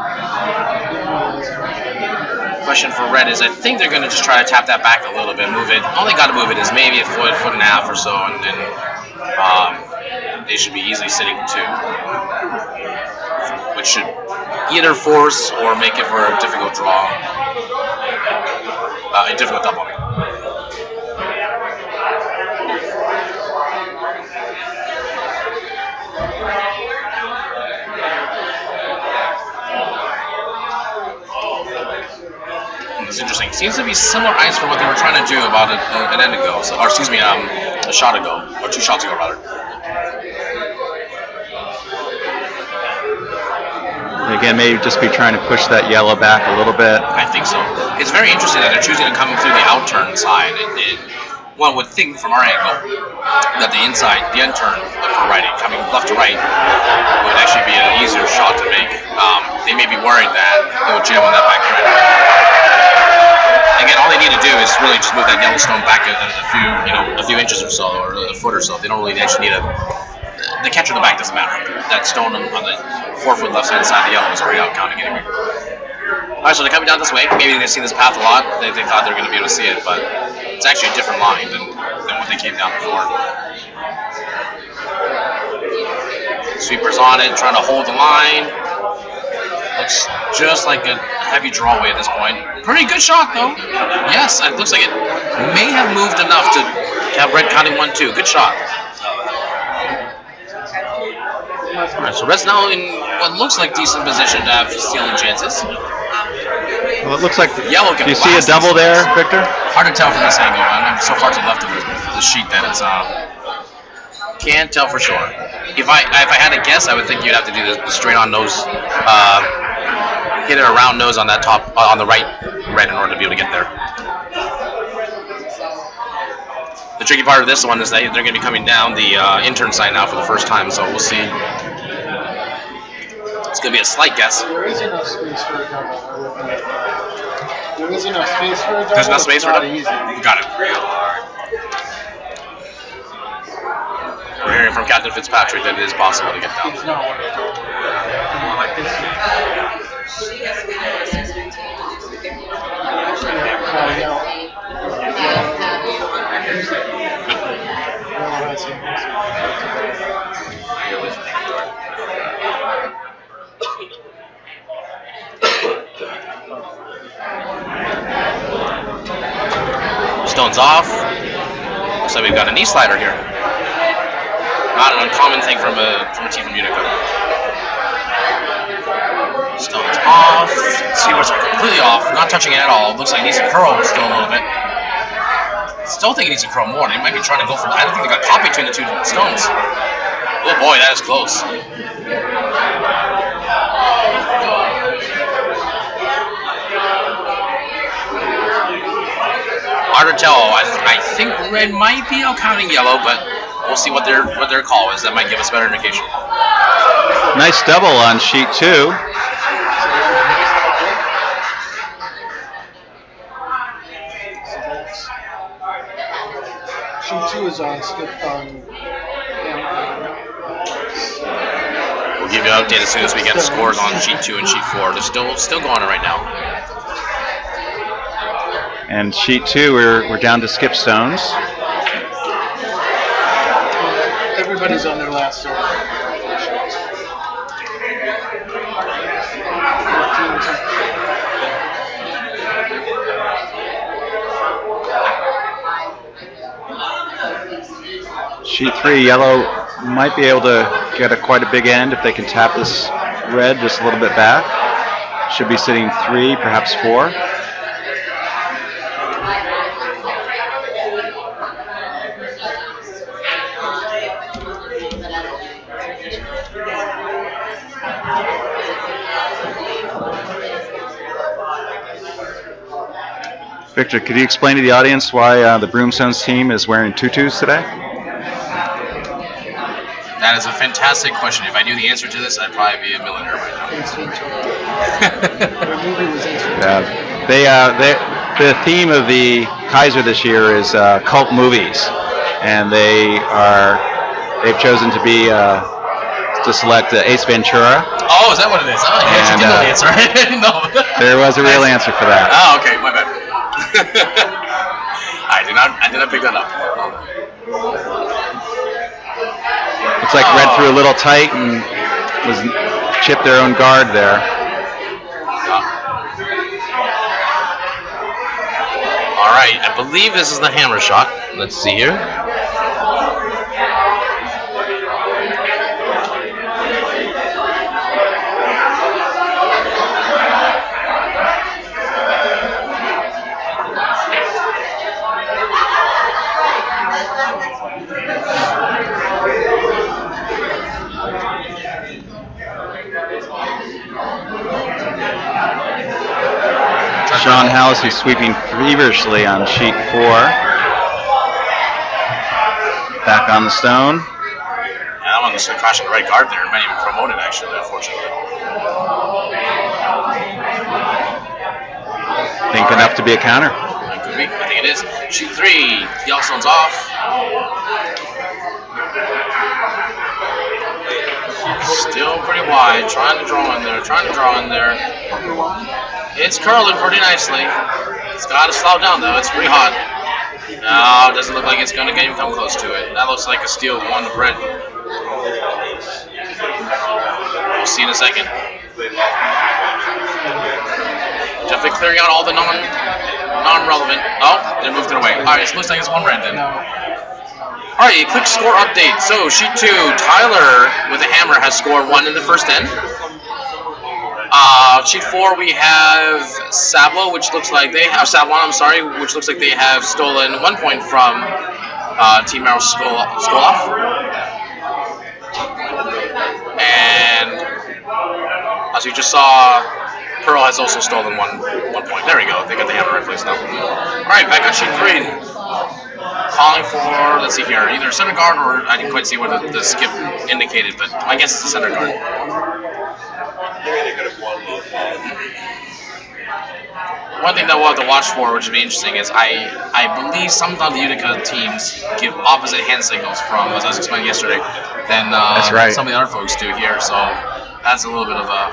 Question for red is, I think they're going to just try to tap that back a little bit, move it. All they got to move it is maybe a foot and a half or so, and then they should be easily sitting 2, which should either force or make it for a difficult draw, a difficult double. It's interesting. Seems to be similar ice for what they were trying to do about an end ago, or excuse me, a shot ago, or 2 shots ago rather. Again, maybe just be trying to push that yellow back a little bit. I think so. It's very interesting that they're choosing to come through the out-turn side. One would think from our angle that the end turn for righty, coming left to right, would actually be an easier shot to make. They may be worried that it would jam on that back right. Again, all they need to do is really just move that yellow stone back a few inches or so, or a foot or so. They don't really actually need the catcher in the back doesn't matter. That stone on the 4-foot left hand side of the yellow is already out counting anyway. Alright, so they're coming down this way. Maybe they've seen this path a lot. They thought they were going to be able to see it, but it's actually a different line than what they came down before. Sweeper's on it, trying to hold the line. Looks just like a heavy draw away at this point. Pretty good shot, though. Yes, it looks like it may have moved enough to have red counting 1-2. Good shot. Alright, so red's now in what looks like decent position to have stealing chances. Well, it looks like yellow can do you see a double there, Victor? Hard to tell from this angle. I'm so far to the left of the sheet that it's can't tell for sure. If I had to guess, I would think you'd have to do the straight on nose, hit it around nose on that top on the right red in order to be able to get there. The tricky part of this one is that they're going to be coming down the intern side now for the first time, so we'll see. It's going to be a slight guess. There is enough space for a double. There is enough space for a double. There's enough space for a double? Easy. Got it. We're hearing from Captain Fitzpatrick that it is possible to get down. It's not working. Like this. She has been there since 19. Stone's off. Looks like we've got a knee slider here. Not an uncommon thing from a team from Utica. Stone's off. Seaworth's completely off, not touching it at all. Looks like he needs to curl still a little bit. Still think he needs to curl more. They might be trying to go for. I don't think they got caught between the two stones. Oh boy, that is close. Hard to tell. I think red might be out counting yellow, but we'll see what their call is. That might give us a better indication. Nice double on sheet 2. Sheet 2 is on skip on. We'll give you an update as soon as we get the scores on sheet 2 and sheet 4. They're still going on right now. And sheet 2, we're down to skip stones. Everybody's on their last serve. Sheet 3, yellow might be able to get quite a big end if they can tap this red just a little bit back. Should be sitting 3, perhaps 4. Victor, could you explain to the audience why the Broomstones team is wearing tutus today? That is a fantastic question. If I knew the answer to this, I'd probably be a millionaire right now. The theme of the Kayser this year is cult movies, and they've chosen to select Ace Ventura. Oh, is that what it is? Oh, you actually did know the answer. I didn't know. There was a real answer for that. Oh, okay, my bad. I did not pick that up. Looks like Red threw a little tight and chipped their own guard there. All right, I believe this is the hammer shot. Let's see here. Sean House, who's sweeping feverishly on sheet 4. Back on the stone. Yeah, that one was crashing the right guard there. It might even promote it, actually, unfortunately. Think enough to be a counter. It could be. I think it is. Sheet 3. Yellowstone's off. Still pretty wide. Trying to draw in there. It's curling pretty nicely. It's got to slow down though. It's pretty hot. No, it doesn't look like it's going to even come close to it. That looks like a steal one of red. We'll see in a second. Definitely clearing out all the non-relevant. Oh, they moved it away. All right, it looks like it's one red then. All right, quick score update. So sheet 2, Tyler with a hammer has scored 1 in the first end. Sheet 4, we have Sablo, which looks like they have which looks like they have stolen 1 point from Team Arrow Skoloff. And as we just saw, Pearl has also stolen one point. There we go. They got the hammer in place now. All right, back on sheet 3. calling for, let's see here, either center guard or I didn't quite see what the skip indicated, but my guess is the center guard. One thing that we'll have to watch for, which would be interesting, is I believe sometimes the Utica teams give opposite hand signals from, as I was explaining yesterday, than some of the other folks do here. So that's a little bit of a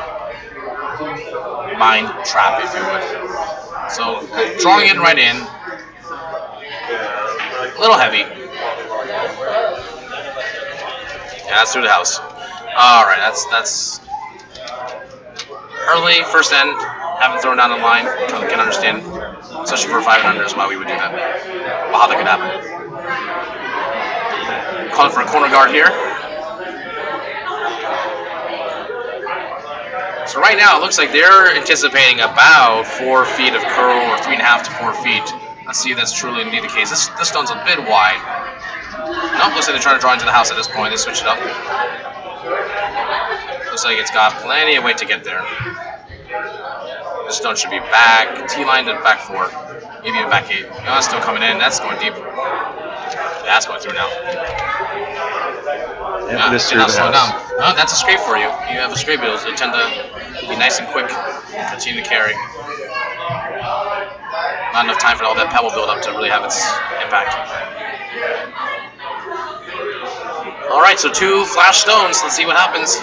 mind trap, if you would. So drawing it right in, a little heavy. Yeah, that's through the house. All right, that's early first end. Haven't thrown down the line. Can understand, especially for 500s, why we would do that. Well, how that could happen. Calling for a corner guard here. So right now it looks like they're anticipating about 4 feet of curl, or 3.5 to 4 feet. Let's see if that's truly indeed the case. This stone's a bit wide. Nope, looks like they're trying to draw into the house at this point. They switch it up. Looks like it's got plenty of weight to get there. This stone should be back, T-line to back 4, maybe even back 8. No, that's still coming in. That's going deep. Yeah, that's going through now. Yeah, this did not slow down. No, that's a scrape for you. You have a scrape, it'll tend to be nice and quick and continue to carry. Not enough time for all that pebble build up to really have its impact. All right, so 2 flash stones. Let's see what happens.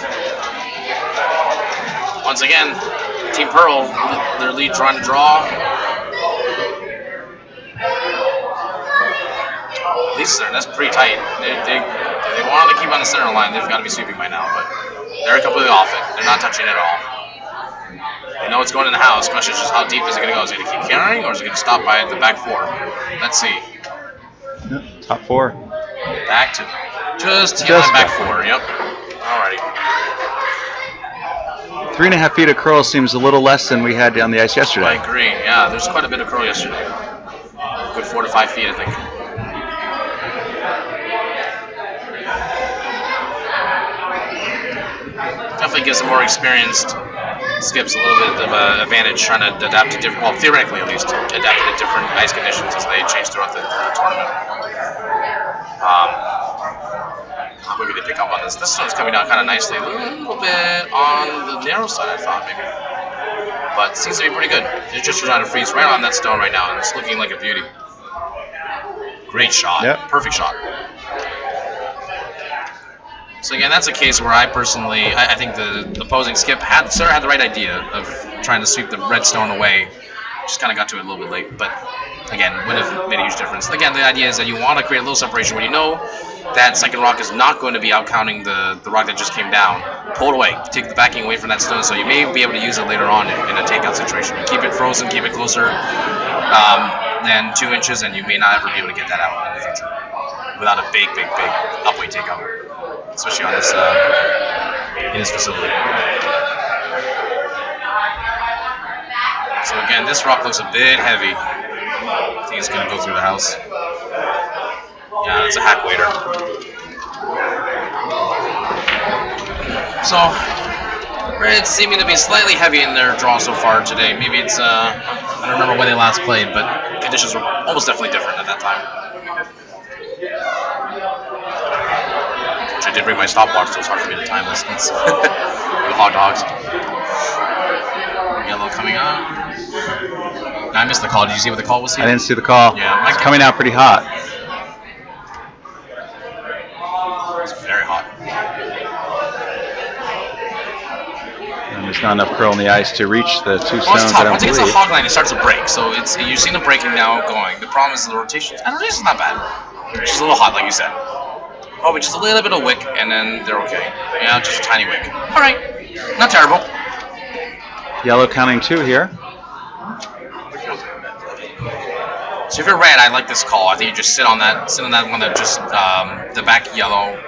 Once again, Team Pearl, their lead trying to draw. At least that's pretty tight. They want to keep on the center line. They've got to be sweeping by now, but they're completely off it. They're not touching it at all. They know it's going in the house. Question is just how deep is it going to go? Is it going to keep carrying, or is it going to stop by the back 4? Let's see. Yep, top 4. Back to just back 4. Yep. Alrighty. 3.5 feet of curl seems a little less than we had on the ice yesterday. I agree. Yeah, there's quite a bit of curl yesterday. Good 4 to 5 feet, I think. Definitely gives the more experienced skips a little bit of an advantage trying to adapt to different, well, theoretically at least, adapt to different ice conditions as they change throughout the tournament. How quickly they pick up on this. This one's coming down kind of nicely. A little bit on the narrow side, I thought, maybe. But it seems to be pretty good. They're just trying to freeze right on that stone right now, and it's looking like a beauty. Great shot. Yep. Perfect shot. So again, that's a case where I personally, I think the opposing skip had the right idea of trying to sweep the red stone away. Just kind of got to it a little bit late, but again, would have made a huge difference. Again, the idea is that you want to create a little separation where you know that second rock is not going to be out-counting the rock that just came down. Pull it away. Take the backing away from that stone, so you may be able to use it later on in a takeout situation. Keep it frozen, keep it closer than 2 inches, and you may not ever be able to get that out in the future without a big upweight takeout, especially on this in this facility. So again, this rock looks a bit heavy. I think it's going to go through the house. Yeah, that's a hack waiter. So, Red's seeming to be slightly heavy in their draw so far today. Maybe it's, I don't remember when they last played, but conditions were almost definitely different at that time. Which I did bring my stopwatch, so it's hard for me to time this. It's the hot dogs. Yellow coming up. I missed the call. Did you see what the call was here? I didn't see the call. Yeah, it's coming out pretty hot. It's very hot. And there's not enough curl on the ice to reach the 2 stones. It's tough. Once it gets a hog line, it starts to break. So you're seeing the breaking now going. The problem is the rotation. And the rotation's not bad. It's just a little hot, like you said. Probably just a little bit of wick, and then they're okay. Yeah, just a tiny wick. All right, not terrible. Yellow counting 2 here. So if you're red, I like this call. I think you just sit on that one that just the back yellow.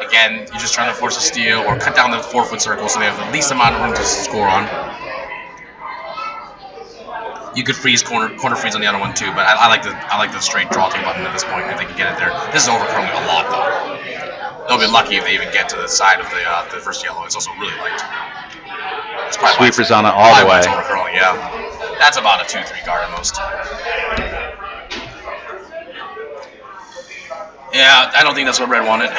Again, you're just trying to force a steal or cut down the 4-foot circle so they have the least amount of room to score on. You could freeze corner freeze on the other one too, but I like the straight draw to button at this point if they can get it there. This is overcurling a lot though. They'll be lucky if they even get to the side of the first yellow. It's also really light. Sweepers on it all the way. Overcurling, yeah. That's about a 2-3 guard at most. Yeah, I don't think that's what red wanted. It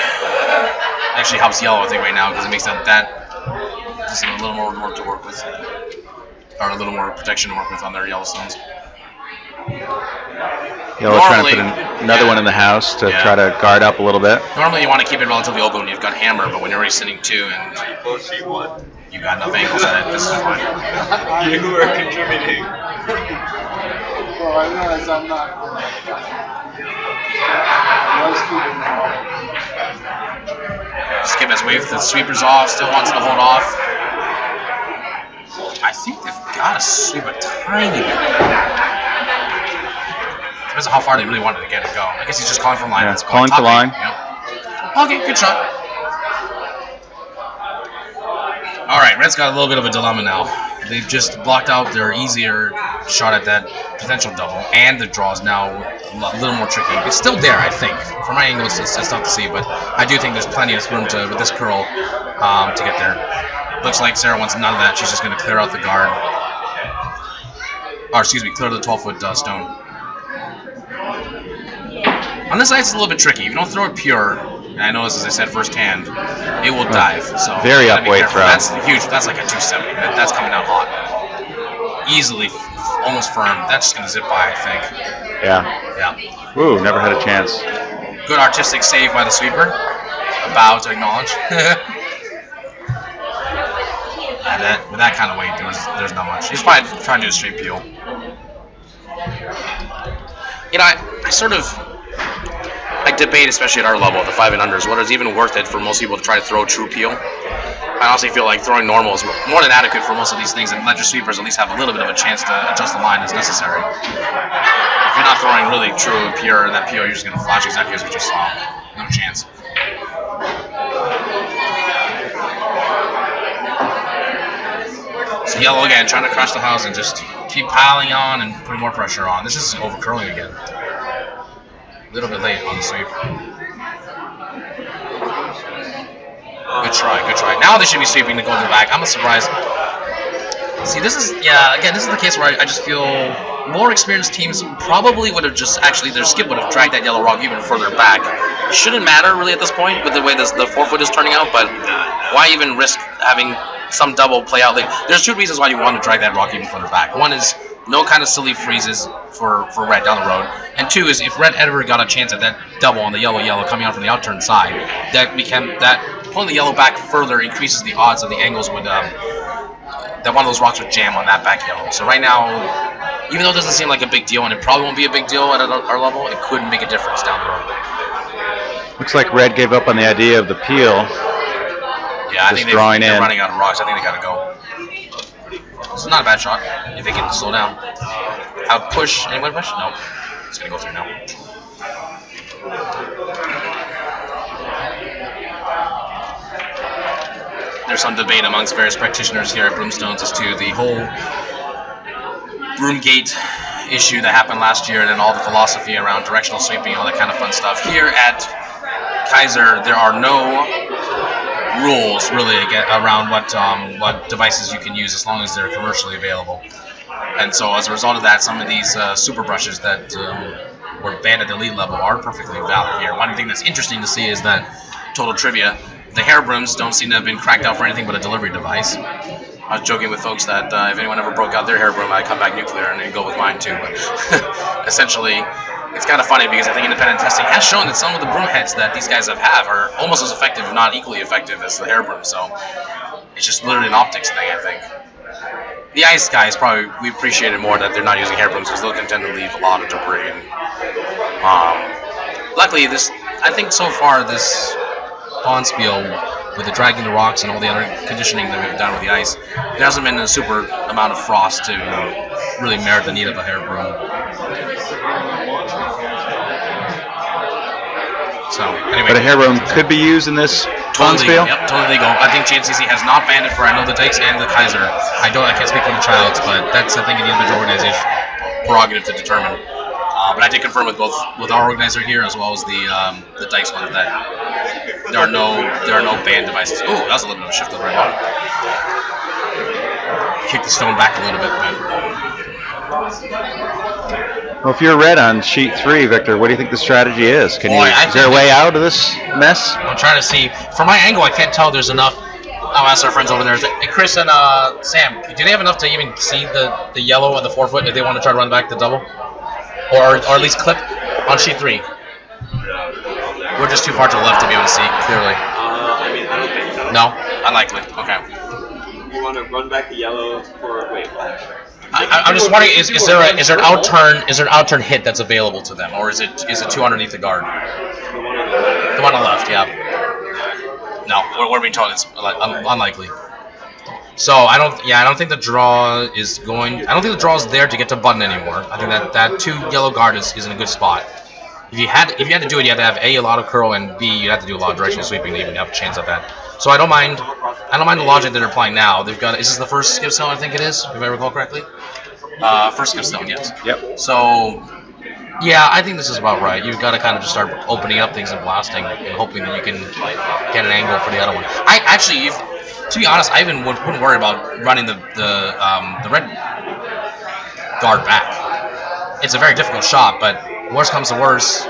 actually helps yellow, I think, right now, because it makes that just a little more work to work with. Or a little more protection to work with on their Yellowstones. Yellow's trying to put another one in the house to try to guard up a little bit. Normally you want to keep it relatively open when you've got hammer, but when you're already sitting 2 and you got enough angles at it, this is fine. You are contributing. Well, I realize I'm not. Skip has waved the sweepers off, still wants to hold off. I think they've got to sweep a tiny bit. Depends on how far they really wanted to get it go. I guess he's just calling for line. Yeah, calling for line. Yep. Okay, good shot. All right, Red's got a little bit of a dilemma now. They've just blocked out their easier shot at that potential double, and the draw is now a little more tricky. It's still there, I think. From my angle, it's tough to see, but I do think there's plenty of room to, with this curl to get there. Looks like Sarah wants none of that. She's just going to clear out the guard. Or, excuse me, clear the 12-foot stone. On this ice, it's a little bit tricky. If you don't throw it pure, and I know this, as I said, firsthand, it will dive. So very upweight throw. That's huge. That's like a 270. That's coming out hot. Easily, almost firm. That's just going to zip by, I think. Yeah. Yeah. Ooh, never had a chance. Good artistic save by the sweeper. A bow to acknowledge. With that kind of weight, there's not much. He's probably trying to do a straight peel. You know, I sort of debate, especially at our level, the 5 and unders, whether it's even worth it for most people to try to throw a true peel. I honestly feel like throwing normal is more than adequate for most of these things, and let your sweepers at least have a little bit of a chance to adjust the line as necessary. If you're not throwing really true and pure, that peel, you're just going to flash exactly as we just saw. No chance. So yellow again, trying to crush the house and just keep piling on and putting more pressure on. This is over curling again. A little bit late on the sweep. Good try, good try. Now they should be sweeping to go to the back. I'm not surprised. See, this is, again, this is the case where I just feel more experienced teams probably would have just actually, their skip would have dragged that yellow rock even further back. It shouldn't matter really at this point with the way the 4-foot is turning out, but why even risk having some double play out? Like, there's 2 reasons why you want to drag that rock even further back. One is no kind of silly freezes for red down the road, and 2 is if red ever got a chance at that double on the yellow coming out from the outturn side, that pulling the yellow back further increases the odds of the angles would that one of those rocks would jam on that back yellow. So right now, even though it doesn't seem like a big deal, and it probably won't be a big deal at our level, it could make a difference down the road. Looks like red gave up on the idea of the peel. Yeah, I think they're running out of rocks. I think they gotta go. It's not a bad shot if they can slow down. Out push. Anyone push? No. It's gonna go through now. There's some debate amongst various practitioners here at Broomstones as to the whole Broomgate issue that happened last year, and then all the philosophy around directional sweeping and all that kind of fun stuff. Here at Kayser, there are no rules really around what devices you can use as long as they're commercially available. And so as a result of that, some of these super brushes that were banned at the elite level are perfectly valid here. One thing that's interesting to see is that, total trivia, the hair brooms don't seem to have been cracked out for anything but a delivery device. I was joking with folks that if anyone ever broke out their hair broom, I'd come back nuclear and then go with mine too. But essentially, it's kind of funny because I think independent testing has shown that some of the broom heads that these guys have are almost as effective, if not equally effective, as the hair broom. So it's just literally an optics thing, I think. The ice guys probably, we appreciate it more that they're not using hair brooms because they'll tend to leave a lot of debris. And luckily, I think so far this Bonspiel, with the dragging the rocks and all the other conditioning that we've done with the ice, there hasn't been a super amount of frost to really merit the need of a hair broom. So anyway, but a hair broom could be used in this Bonspiel? Yep, totally legal. I think GNCC has not banned it for I know the Dykes and the Kayser. I can't speak for the Childs, but that's I think an individual organization prerogative to determine. But I did confirm with our organizer here as well as the Dykes one that there are no banned devices. Ooh, that was a little bit of a shift to the right one. Kick the stone back a little bit, but Well, if you're red on sheet 3, Victor, what do you think the strategy is? Can Boy, is there a way out of this mess? I'm trying to see. From my angle, I can't tell there's enough. I'll ask our friends over there. Hey, Chris and Sam, do they have enough to even see the yellow on the 4-foot if they want to try to run back the double? Or at least clip on sheet 3? We're just too far to the left to be able to see clearly. I mean, I don't think so. No? Unlikely. Okay. You want to run back the yellow for wait. I'm just wondering, is there an outturn hit that's available to them, or is it two underneath the guard? The one on the left, yeah. No, what are we told? It's unlikely. So I don't think the draw is going. I don't think the draw is there to get to button anymore. I think that 2 yellow guard is in a good spot. If you had to do it, you had to have A lot of curl, and B you have to do a lot of directional sweeping to even have a chance at that. So I don't mind the logic that they're applying now. They've got, is this the first skip stone? I think it is, if I recall correctly. First skip stone, yes. Yep. So yeah, I think this is about right. You've got to kind of just start opening up things and blasting, and hoping that you can get an angle for the other one. To be honest, I even wouldn't worry about running the red guard back. It's a very difficult shot, but worst comes to worst,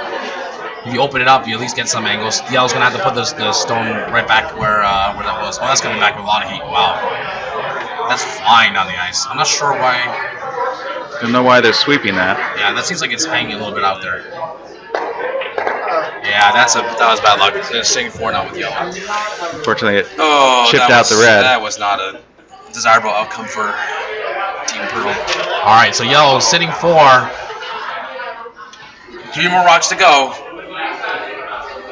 if you open it up, you at least get some angles. The yellow's going to have to put the stone right back where that was. Oh, that's coming back with a lot of heat. Wow. That's flying down the ice. I'm not sure why. Don't know why they're sweeping that. Yeah, that seems like it's hanging a little bit out there. Yeah, that was bad luck. They're staying 4 now with yellow. Unfortunately, it chipped out the red. That was not a desirable outcome for Team Pearl. All right, so yellow sitting 4. 3 more rocks to go.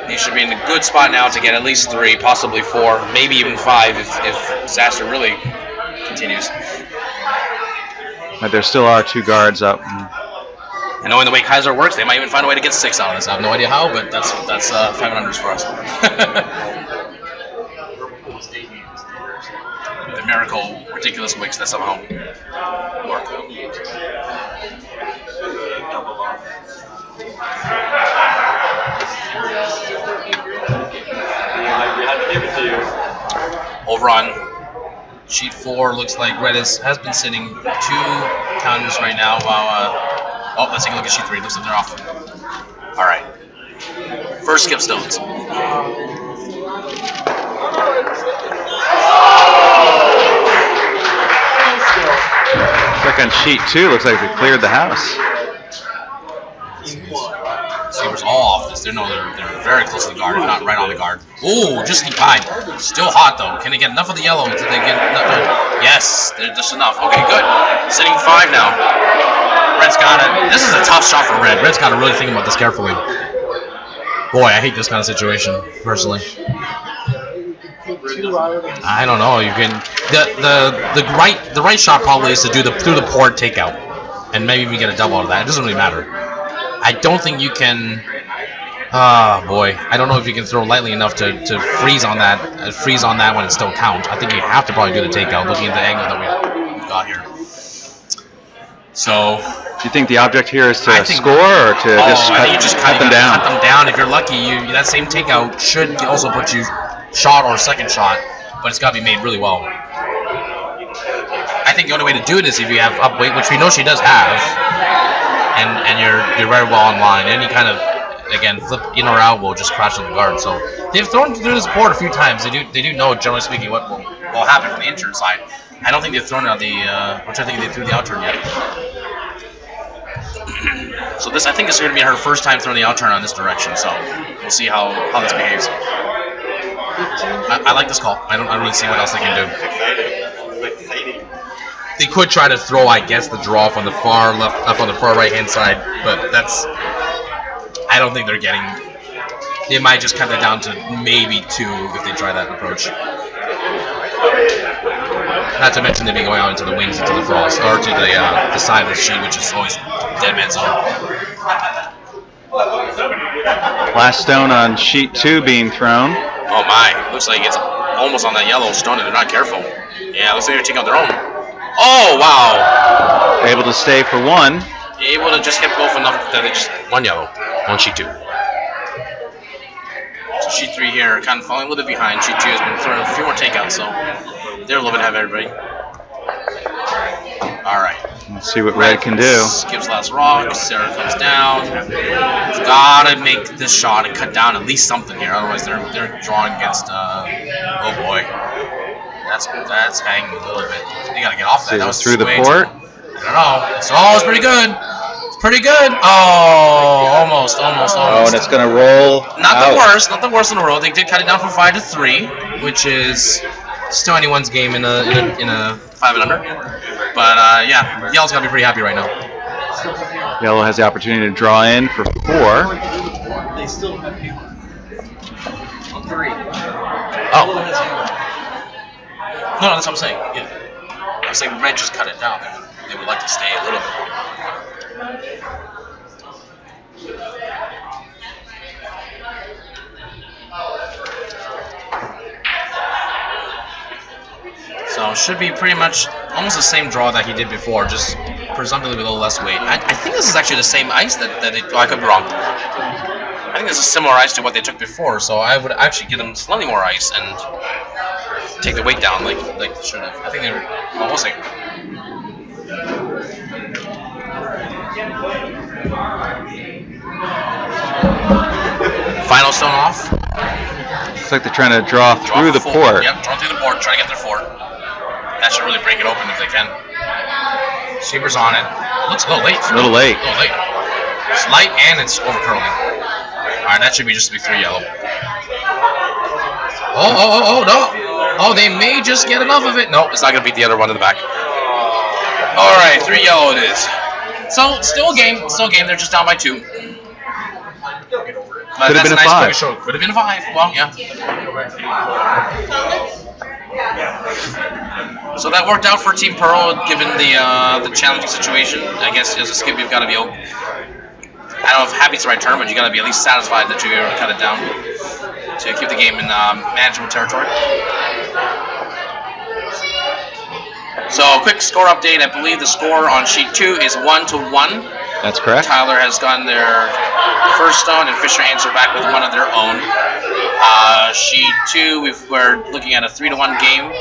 He should be in a good spot now to get at least 3, possibly 4, maybe even 5 if disaster really continues. But there still are 2 guards up. And knowing the way Kayser works, they might even find a way to get 6 out of this. I have no idea how, but that's 500s for us. The miracle, ridiculous wicks that somehow work. Over on sheet 4, looks like red has been sitting 2 counters right now. While let's take a look at sheet 3. Looks like they're off. All right. First skip stones. Like on sheet 2, looks like they cleared the house. Sabers all off this. They're very close to the guard, if not right on the guard. Ooh, just sneak behind. Still hot though. Can they get enough of the yellow until they get enough? Yes, they're just enough. Okay, good. Sitting 5 now. Red's got it. This is a tough shot for Red. Red's got to really think about this carefully. Boy, I hate this kind of situation, personally. I don't know. You can the right shot probably is to do through the port takeout, and maybe we get a double out of that. It doesn't really matter. I don't think you can. Boy, I don't know if you can throw lightly enough to freeze on that when it still counts. I think you have to probably do the takeout, looking at the angle that we've got here. So, do you think the object here is to score or to just cut them down? Cut them down. If you're lucky, that same takeout should also put you shot or second shot, but it's got to be made really well. I think the only way to do it is if you have up weight, which we know she does have, and you're very well on line. Any kind of, again, flip in or out will just crash on the guard. So they've thrown through this board a few times. They do know, generally speaking, what will happen from the injured side. I don't think they've thrown out which I think they threw the outturn yet. So I think this is going to be her first time throwing the outturn on this direction. So we'll see how this behaves. I like this call. I don't really see what else they can do. They could try to throw, I guess, the draw from the far left, up on the far right hand side, but I don't think they're getting. They might just cut that down to maybe 2 if they try that approach. Not to mention they'd be going out into the wings, into the frost, or to the side of the sheet, which is always dead man zone. Last stone on sheet 2 being thrown. Oh my, looks like it's almost on that yellow stone if they're not careful. Yeah, looks like they're taking out their own. Oh, wow. Able to stay for 1. Able to just get both enough that they just 1 yellow on sheet 2. So sheet 3 here, kind of falling a little bit behind. Sheet 2 has been throwing a few more takeouts, so they're a little bit ahead of everybody. All right. Let's see what red can do. Skips last rock. Sarah comes down. He's gotta make this shot and cut down at least something here. Otherwise, they're drawing against. Oh boy, that's hanging a little bit. They gotta get off that. That was through the way port. I don't know. It's pretty good. It's pretty good. Oh, almost. Oh, and it's gonna roll. Not the worst in the world. They did cut it down from 5 to 3, which is still anyone's game in a 5 and under. But yeah, Yellow's gotta be pretty happy right now. Yellow has the opportunity to draw in for 4. They still have hammer. On 3. Oh. No, that's what I'm saying. Yeah. I'm saying red just cut it down. They would like to stay a little bit more. So should be pretty much almost the same draw that he did before, just presumptively with a little less weight. I think this is actually the same ice that I could be wrong. I think this is similar ice to what they took before, so I would actually give them slightly more ice and take the weight down like they should have. I think they were. Well, we'll see. Final stone off. Looks like they're trying to draw through the port. Yep, draw through the port, trying to get their fort. That should really break it open if they can. Sheeper's on it. Looks a little late. A little late. It's light and it's over curling. Alright, that should be just be 3 yellow. Oh, no. Oh, they may just get enough of it. No, it's not going to beat the other one in the back. Alright, 3 yellow it is. So, still a game. They're just down by 2. But Could have been a 5. Could have been a 5. Well, yeah. So that worked out for Team Pearl, given the challenging situation. I guess as a skip, you've got to be. I don't know if happy's the right term, but you got to be at least satisfied that you're able to cut it down to keep the game in manageable territory. So, quick score update. I believe the score on sheet 2 is 1-1. That's correct. Tyler has gotten their first stone, and Fisher answered back with one of their own. Sheet 2, we're looking at a 3-1 game.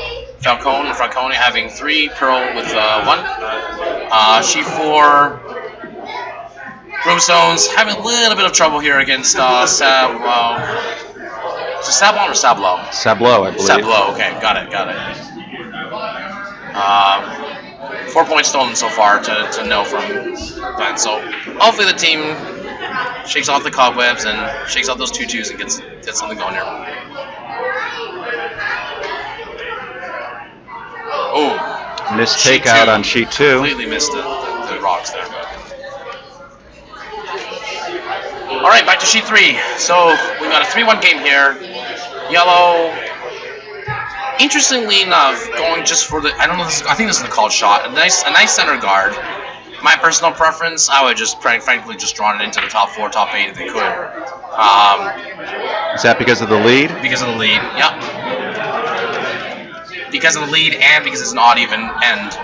Falcone having 3, Pearl with 1. Sheet 4, Broomstones having a little bit of trouble here against Sablo. Is it Sablon or Sablo? Sablo, I believe. Sablo, okay, got it. 4 points stolen so far to know from that. So hopefully the team shakes off the cobwebs and shakes off those 2-2s and gets something going here. Oh, missed takeout on sheet 2. Completely missed the rocks there. All right, back to sheet 3. So we've got a 3-1 game here. Yellow. Interestingly enough, going just for the, I think this is the called shot. A nice center guard. My personal preference, I would just frankly just drawn it into the top 4, top 8 if they could. Is that because of the lead? Because of the lead, yep. Because of the lead and because it's an odd even end.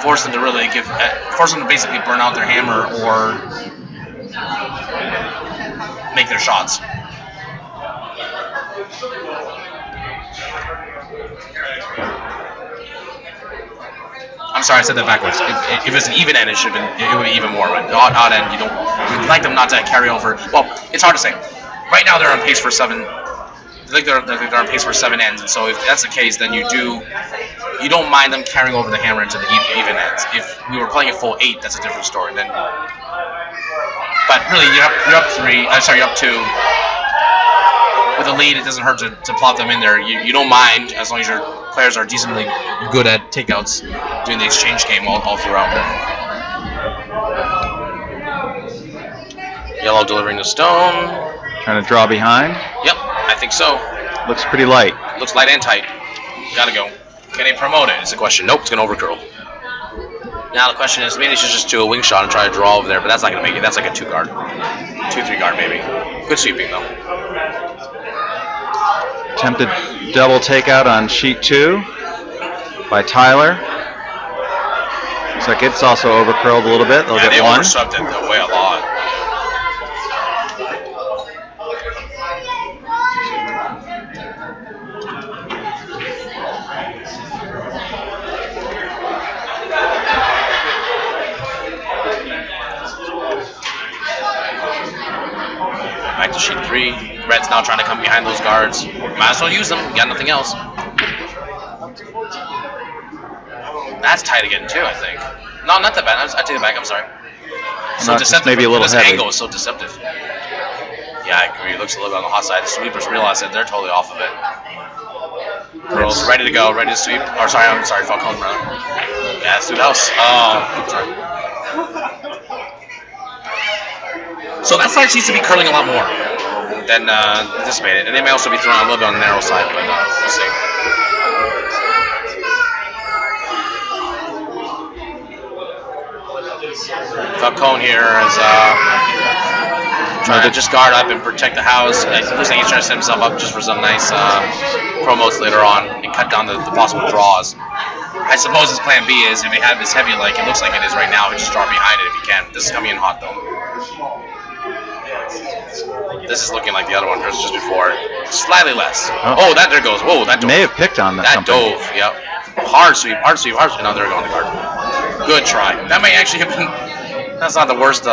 Force them to basically burn out their hammer or make their shots. I'm sorry, I said that backwards. If it's an even end, it would be even more. But odd end, you'd like them not to carry over. Well, it's hard to say. Right now, they're on pace for 7. They're on pace for 7 ends, and so if that's the case, then you don't mind them carrying over the hammer into the even ends. If we were playing a full 8, that's a different story. Then, but really, you're up 3. You're up 2. With a lead, it doesn't hurt to plot them in there. You don't mind as long as your players are decently good at takeouts doing the exchange game all throughout. Yellow delivering the stone. Trying to draw behind. Yep, I think so. Looks pretty light. Looks light and tight. Gotta go. Can they promote it? Is the question. Nope, it's gonna overcurl. Now the question is, maybe they should just do a wing shot and try to draw over there, but that's not gonna make it. That's like a 2 guard, 2-3 guard maybe. Good sweeping though. Attempted double takeout on sheet 2 by Tyler. Looks like it's also overcurled a little bit. They'll get they 1. overswept it away a lot. Back to sheet 3. Red's now trying to come behind those guards. Might as well use them. Got nothing else. That's tight again too, I think. No, not that bad. I take it back. I'm sorry. So Not deceptive. maybe a little this heavy. angle is so deceptive. Yeah, I agree. It looks a little bit on the hot side. The sweepers realize that they're totally off of it. Girls ready to go, ready to sweep. Or sorry, I'm sorry, Falcone, brother. Yeah, it's through the house. Oh, sorry. So that side seems to be curling a lot more than anticipated. And they may also be throwing a little bit on the narrow side, but we'll see. Falcone here is trying to just guard up and protect the house. It looks like he's trying to set himself up just for some nice promos later on and cut down the possible draws. I suppose his plan B is if he had this heavy like it looks like it is right now, he'll just draw behind it if he can. This is coming in hot though. This is looking like the other one just before. Slightly less. Oh, that there goes. Whoa, that dove. May have picked on that. That dove, yep. Hard sweep, hard sweep, hard sweep. No, there we go on the guard. Good try. That may actually have been. That's not the worst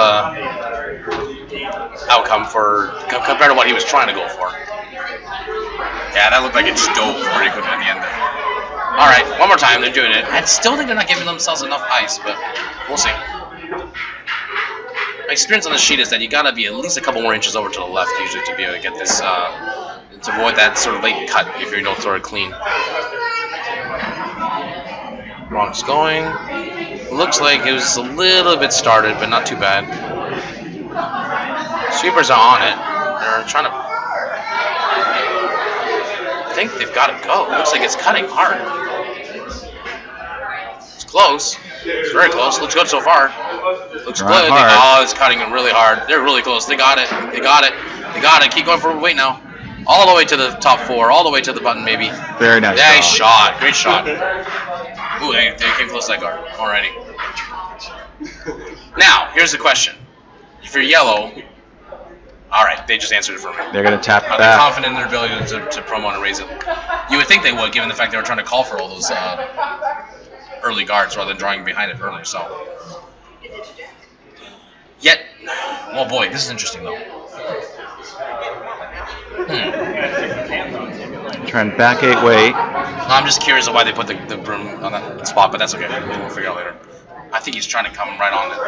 outcome for compared to what he was trying to go for. Yeah, that looked like it just dove pretty quickly at the end there. All right, one more time. They're doing it. I still think they're not giving themselves enough ice, but we'll see. My experience on the sheet is that you gotta be at least a couple more inches over to the left usually to be able to get this to avoid that sort of late cut if you don't throw it clean. Rock's going. Looks like it was a little bit started, but not too bad. Sweepers are on it. They're trying to. I think they've got to go. Looks like it's cutting hard. It's close. It's very close. Looks good so far. Looks good. Oh, it's cutting really hard. They're really close. They got it. They got it. They got it. Keep going for weight now. All the way to the top 4. All the way to the button, maybe. Very nice. Nice shot. Great shot. Ooh, they came close to that guard already. Now, here's the question. If you're yellow, all right, they just answered it for me. They're going to tap it Are they back. confident in their ability to promo and raise it? You would think they would, given the fact they were trying to call for all those early guards rather than drawing behind it earlier. So, yet, oh boy, this is interesting though. Trying to back 8 weight. I'm just curious of why they put the broom on that spot, but that's okay. We'll figure out later. I think he's trying to come right on it.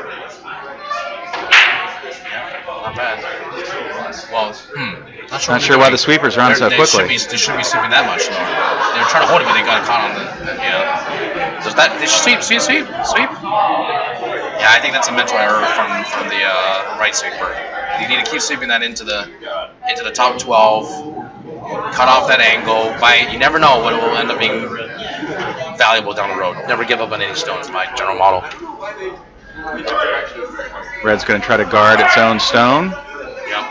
Yeah, not bad. Well, Not sure why the sweepers run so quickly. They shouldn't be sweeping that much. They were trying to hold it, but they got caught on the yeah. So that they should sweep. Yeah, I think that's a mental error from the right sweeper. You need to keep sweeping that into the top 12. Cut off that angle. You never know what will end up being valuable down the road. Never give up on any stones, my general model. Red's going to try to guard its own stone. Yep.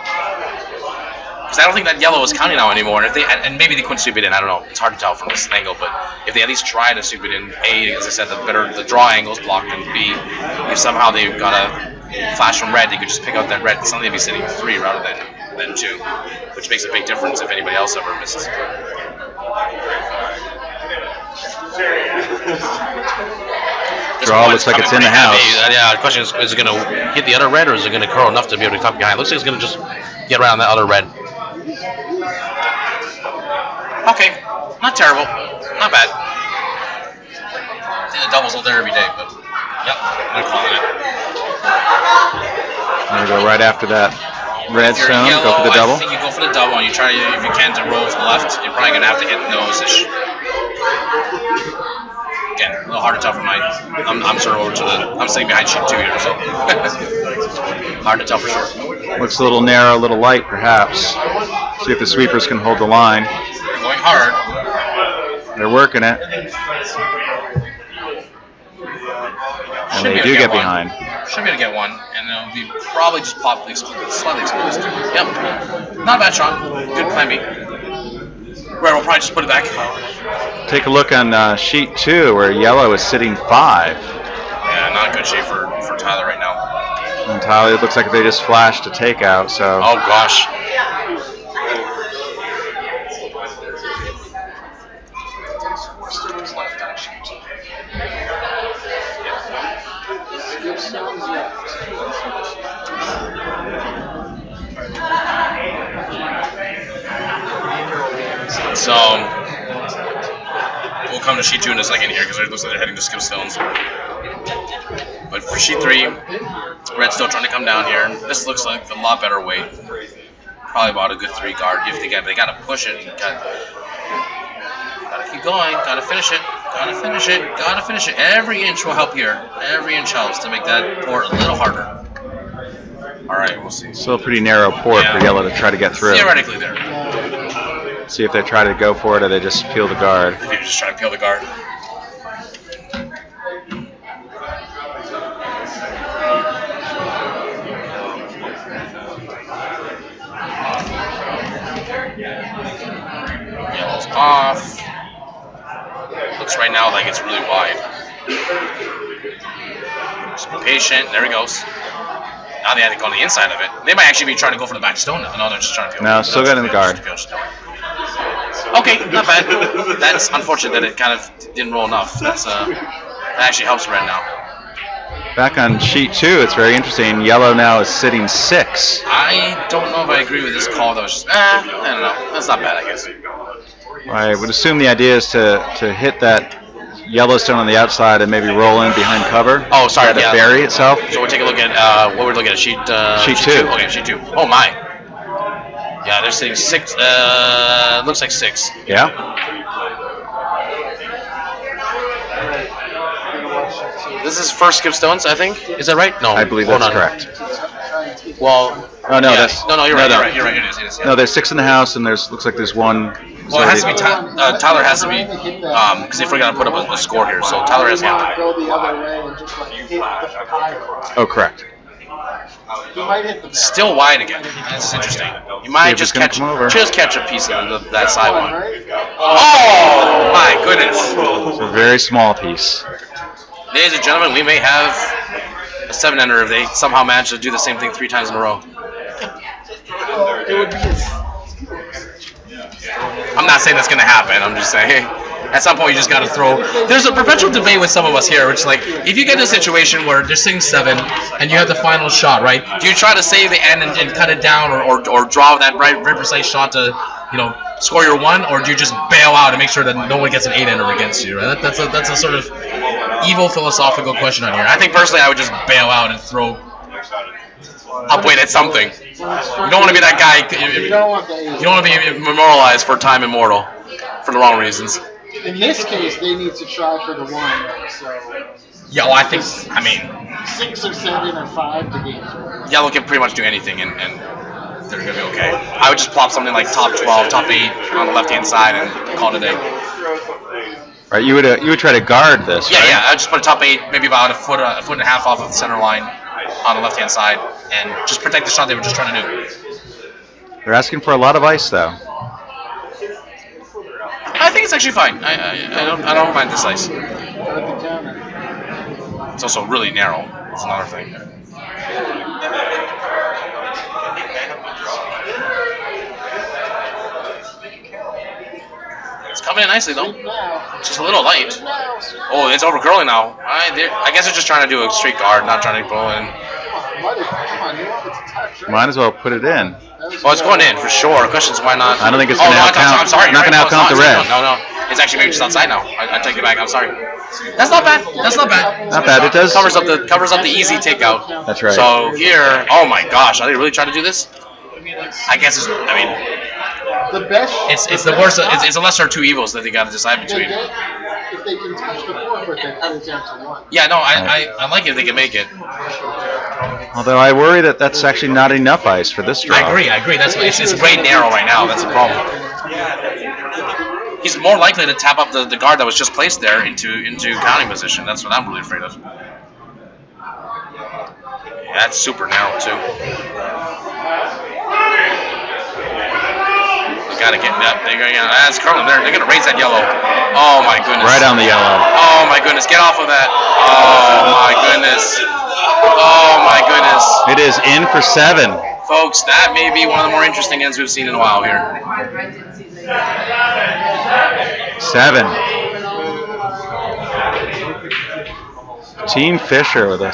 Because I don't think that yellow is counting now anymore. And maybe they couldn't sweep it in. I don't know. It's hard to tell from this angle. But if they at least try to sweep it in, A, as I said, the draw angle is blocked, and B, if somehow they've got a flash from red, they could just pick out that red and suddenly they'd be sitting 3 rather than 2, which makes a big difference if anybody else ever misses. Draw looks like it's in the house. Yeah, the question is it going to hit the other red or is it going to curl enough to be able to cut behind? Looks like it's going to just get around that other red. Okay, not terrible, not bad. I think the doubles all there every day, but yep, I'm calling it. There we go, right after that. Red stone, Yellow, go for the double. I think you go for the double and you try, if you can, to roll to the left. You're probably going to have to hit nose-ish. Again, a little hard to tell from I'm sort of over to I'm sitting behind sheet 2 here, so hard to tell for sure. Looks a little narrow, a little light, perhaps. See if the sweepers can hold the line. They're going hard. They're working it. And they do get behind. Should be able to get one, and it'll be probably just slightly exposed. Yep. Not a bad shot. Good plan B. Right, we'll probably just put it back. Take a look on sheet 2 where yellow is sitting 5. Yeah, not a good shape for Tyler right now. And Tyler, it looks like they just flashed a takeout, so. Oh gosh. So we'll come to sheet 2 in a second here because it looks like they're heading to skip stones. But for sheet 3, red's still trying to come down here. This looks like a lot better weight. Probably about a good 3 guard if they get. They gotta push it. Gotta keep going. Gotta finish it. Gotta finish it. Gotta finish it. Every inch will help here. Every inch helps to make that port a little harder. All right, we'll see. Still a pretty narrow port for yellow to try to get through. Theoretically, there. See if they try to go for it or they just peel the guard. If you just try to peel the guard. Yellow's off. Looks right now like it's really wide. Just be patient. There he goes. Now they had to go on the inside of it. They might actually be trying to go for the back stone now. No, they're just trying to peel. No, still got in the guard. Okay, not bad. That's unfortunate that it kind of didn't roll enough. That actually helps red now. Back on sheet 2, it's very interesting. Yellow now is sitting 6. I don't know if I agree with this call. That was just, I don't know. That's not bad, I guess. I would assume the idea is to hit that yellow stone on the outside and maybe roll in behind cover. Oh, sorry. To bury itself. So we'll take a look at what we're looking at. Sheet 2. Okay, sheet 2. Oh my. Yeah, they're sitting 6. Looks like 6. Yeah. This is first skip stones, I think. Is that right? No. I believe that's correct. Well. Oh no, yeah. that's No, you're right. You're right. It is. Yeah. No, there's 6 in the house, and looks like there's 1. Well, it has to be Tyler has to be because if we're gonna put up a score here, so Tyler has to have to. Oh, correct. Still wide again. That's interesting. You might just catch a piece of that side one. Oh my goodness! It's a very small piece. Ladies and gentlemen, we may have a 7-ender if they somehow manage to do the same thing 3 times in a row. I'm not saying that's going to happen. I'm just saying at some point you just got to throw. There's a perpetual debate with some of us here, which is like, if you get in a situation where they're sitting 7 and you have the final shot, right? Do you try to save the end and cut it down, or draw that very precise shot to, score your 1, or do you just bail out and make sure that no one gets an 8-ender against you? Right? That's a sort of evil philosophical question on here. I think personally I would just bail out and throw upweight at something. You don't want to be that guy. You don't want to be memorialized for time immortal for the wrong reasons. In this case, they need to try for the 1. So. Yeah, well, I mean, 6 or 7 or 5 to gain. Yellow can pretty much do anything, and they're gonna be okay. I would just plop something like top 12, top 8 on the left-hand side and call it a day. Right, you would try to guard this. Yeah, right? yeah. I'd just put a top 8, maybe about a foot and a half off of the center line on the left-hand side, and just protect the shot they were just trying to do. They're asking for a lot of ice, though. I think it's actually fine. I don't mind this ice. It's also really narrow. That's another thing. It's coming in nicely though. It's just a little light. Oh, it's over curling now. I guess they're just trying to do a straight guard, not trying to pull in. Might as well put it in. Oh, it's going in for sure. The question is why not? I don't think it's going to outcount. I'm sorry. Not going to outcount the red. No. It's actually maybe just outside now. I take it back. I'm sorry. That's not bad. Not bad. It does covers up the easy takeout. That's right. So here, oh my gosh, are they really trying to do this? I guess it's. The best. It's the worst. It's the lesser of 2 evils that they got to decide between. If they can touch the 4 foot, they cut it down to 1. Yeah, no, I like it if they can make it. Although I worry that that's actually not enough ice for this draw. I agree. That's it's very narrow right now. That's the problem. He's more likely to tap up the guard that was just placed there into counting position. That's what I'm really afraid of. Yeah, that's super narrow too. You gotta get that. That's curling there. They're gonna raise that yellow. Oh my goodness. Right on the yellow. Oh my goodness. Get off of that. Oh my goodness. Oh my goodness. It is in for 7. Folks, that may be one of the more interesting ends we've seen in a while here. 7. Team Fisher with a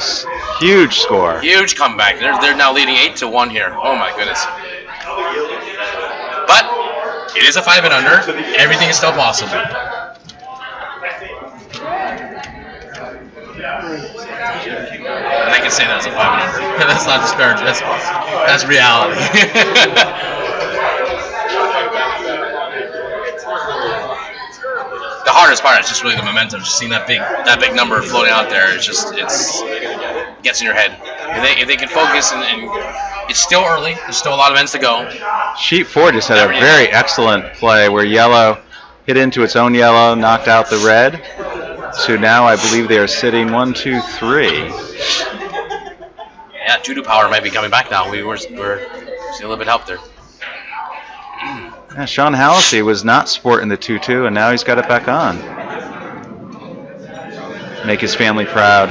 huge score. Huge comeback. They're now leading 8-1 here. Oh my goodness. But It is a 5 and under. Everything is still possible. And I can say that's a 5 and under. That's not disparaging. That's reality. The hardest part is just really the momentum. Just seeing that big number floating out there. It's gets in your head. If they can focus and it's still early. There's still a lot of ends to go. Sheet 4 just had a very excellent play where yellow hit into its own yellow, knocked out the red. So now I believe they are sitting 1, 2, 3. Yeah, 2-2 power might be coming back now. We're seeing a little bit of help there. Yeah, Sean Halsey was not sporting the 2-2, and now he's got it back on. Make his family proud.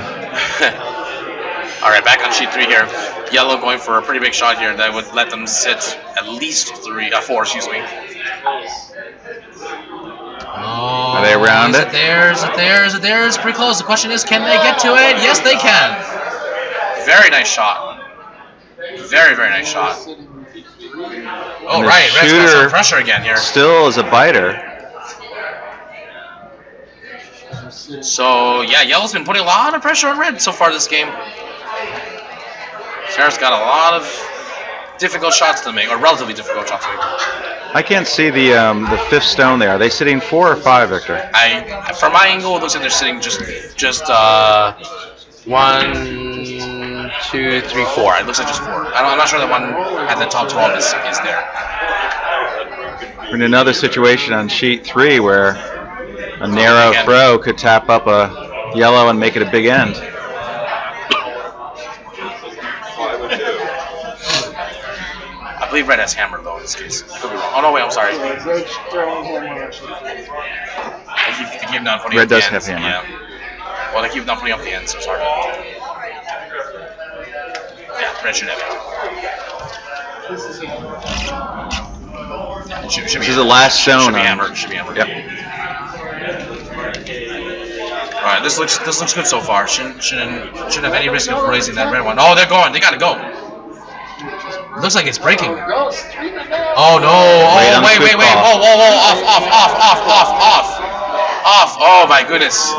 All right, back on sheet 3 here. Yellow going for a pretty big shot here that would let them sit at least 4. Excuse me. Oh, are they around it? Is it there? It's pretty close. The question is, can they get to it? Yes, they can. Very nice shot. Very, very nice shot. Oh, right. Red's got some pressure again here. Still is a biter. So, yeah, Yellow's been putting a lot of pressure on Red so far this game. Sarah's got a lot of difficult shots to make, or relatively difficult shots to make. I can't see the 5th stone there. Are they sitting 4 or 5, Victor? From my angle, it looks like they're sitting just 1, 2, 3, 4. It looks like just 4. I'm not sure that one at the top 12 is there. We're in another situation on sheet 3 where a narrow throw could tap up a yellow and make it a big end. I believe Red has hammer though in this case. I could be wrong. Oh no, wait, I'm sorry. They keep not putting Red up the does ends. have hammer. Yeah. Well, they keep not putting up the ends, so sorry. Yeah, Red should have it. Should This is the last stone. Should be hammer. Should be hammer. Yep. All right, this looks good so far. Shouldn't have any risk of raising that red one. Oh, they're going. They gotta go. It looks like it's breaking. Oh no! Oh wait! Whoa! Off! Oh my goodness!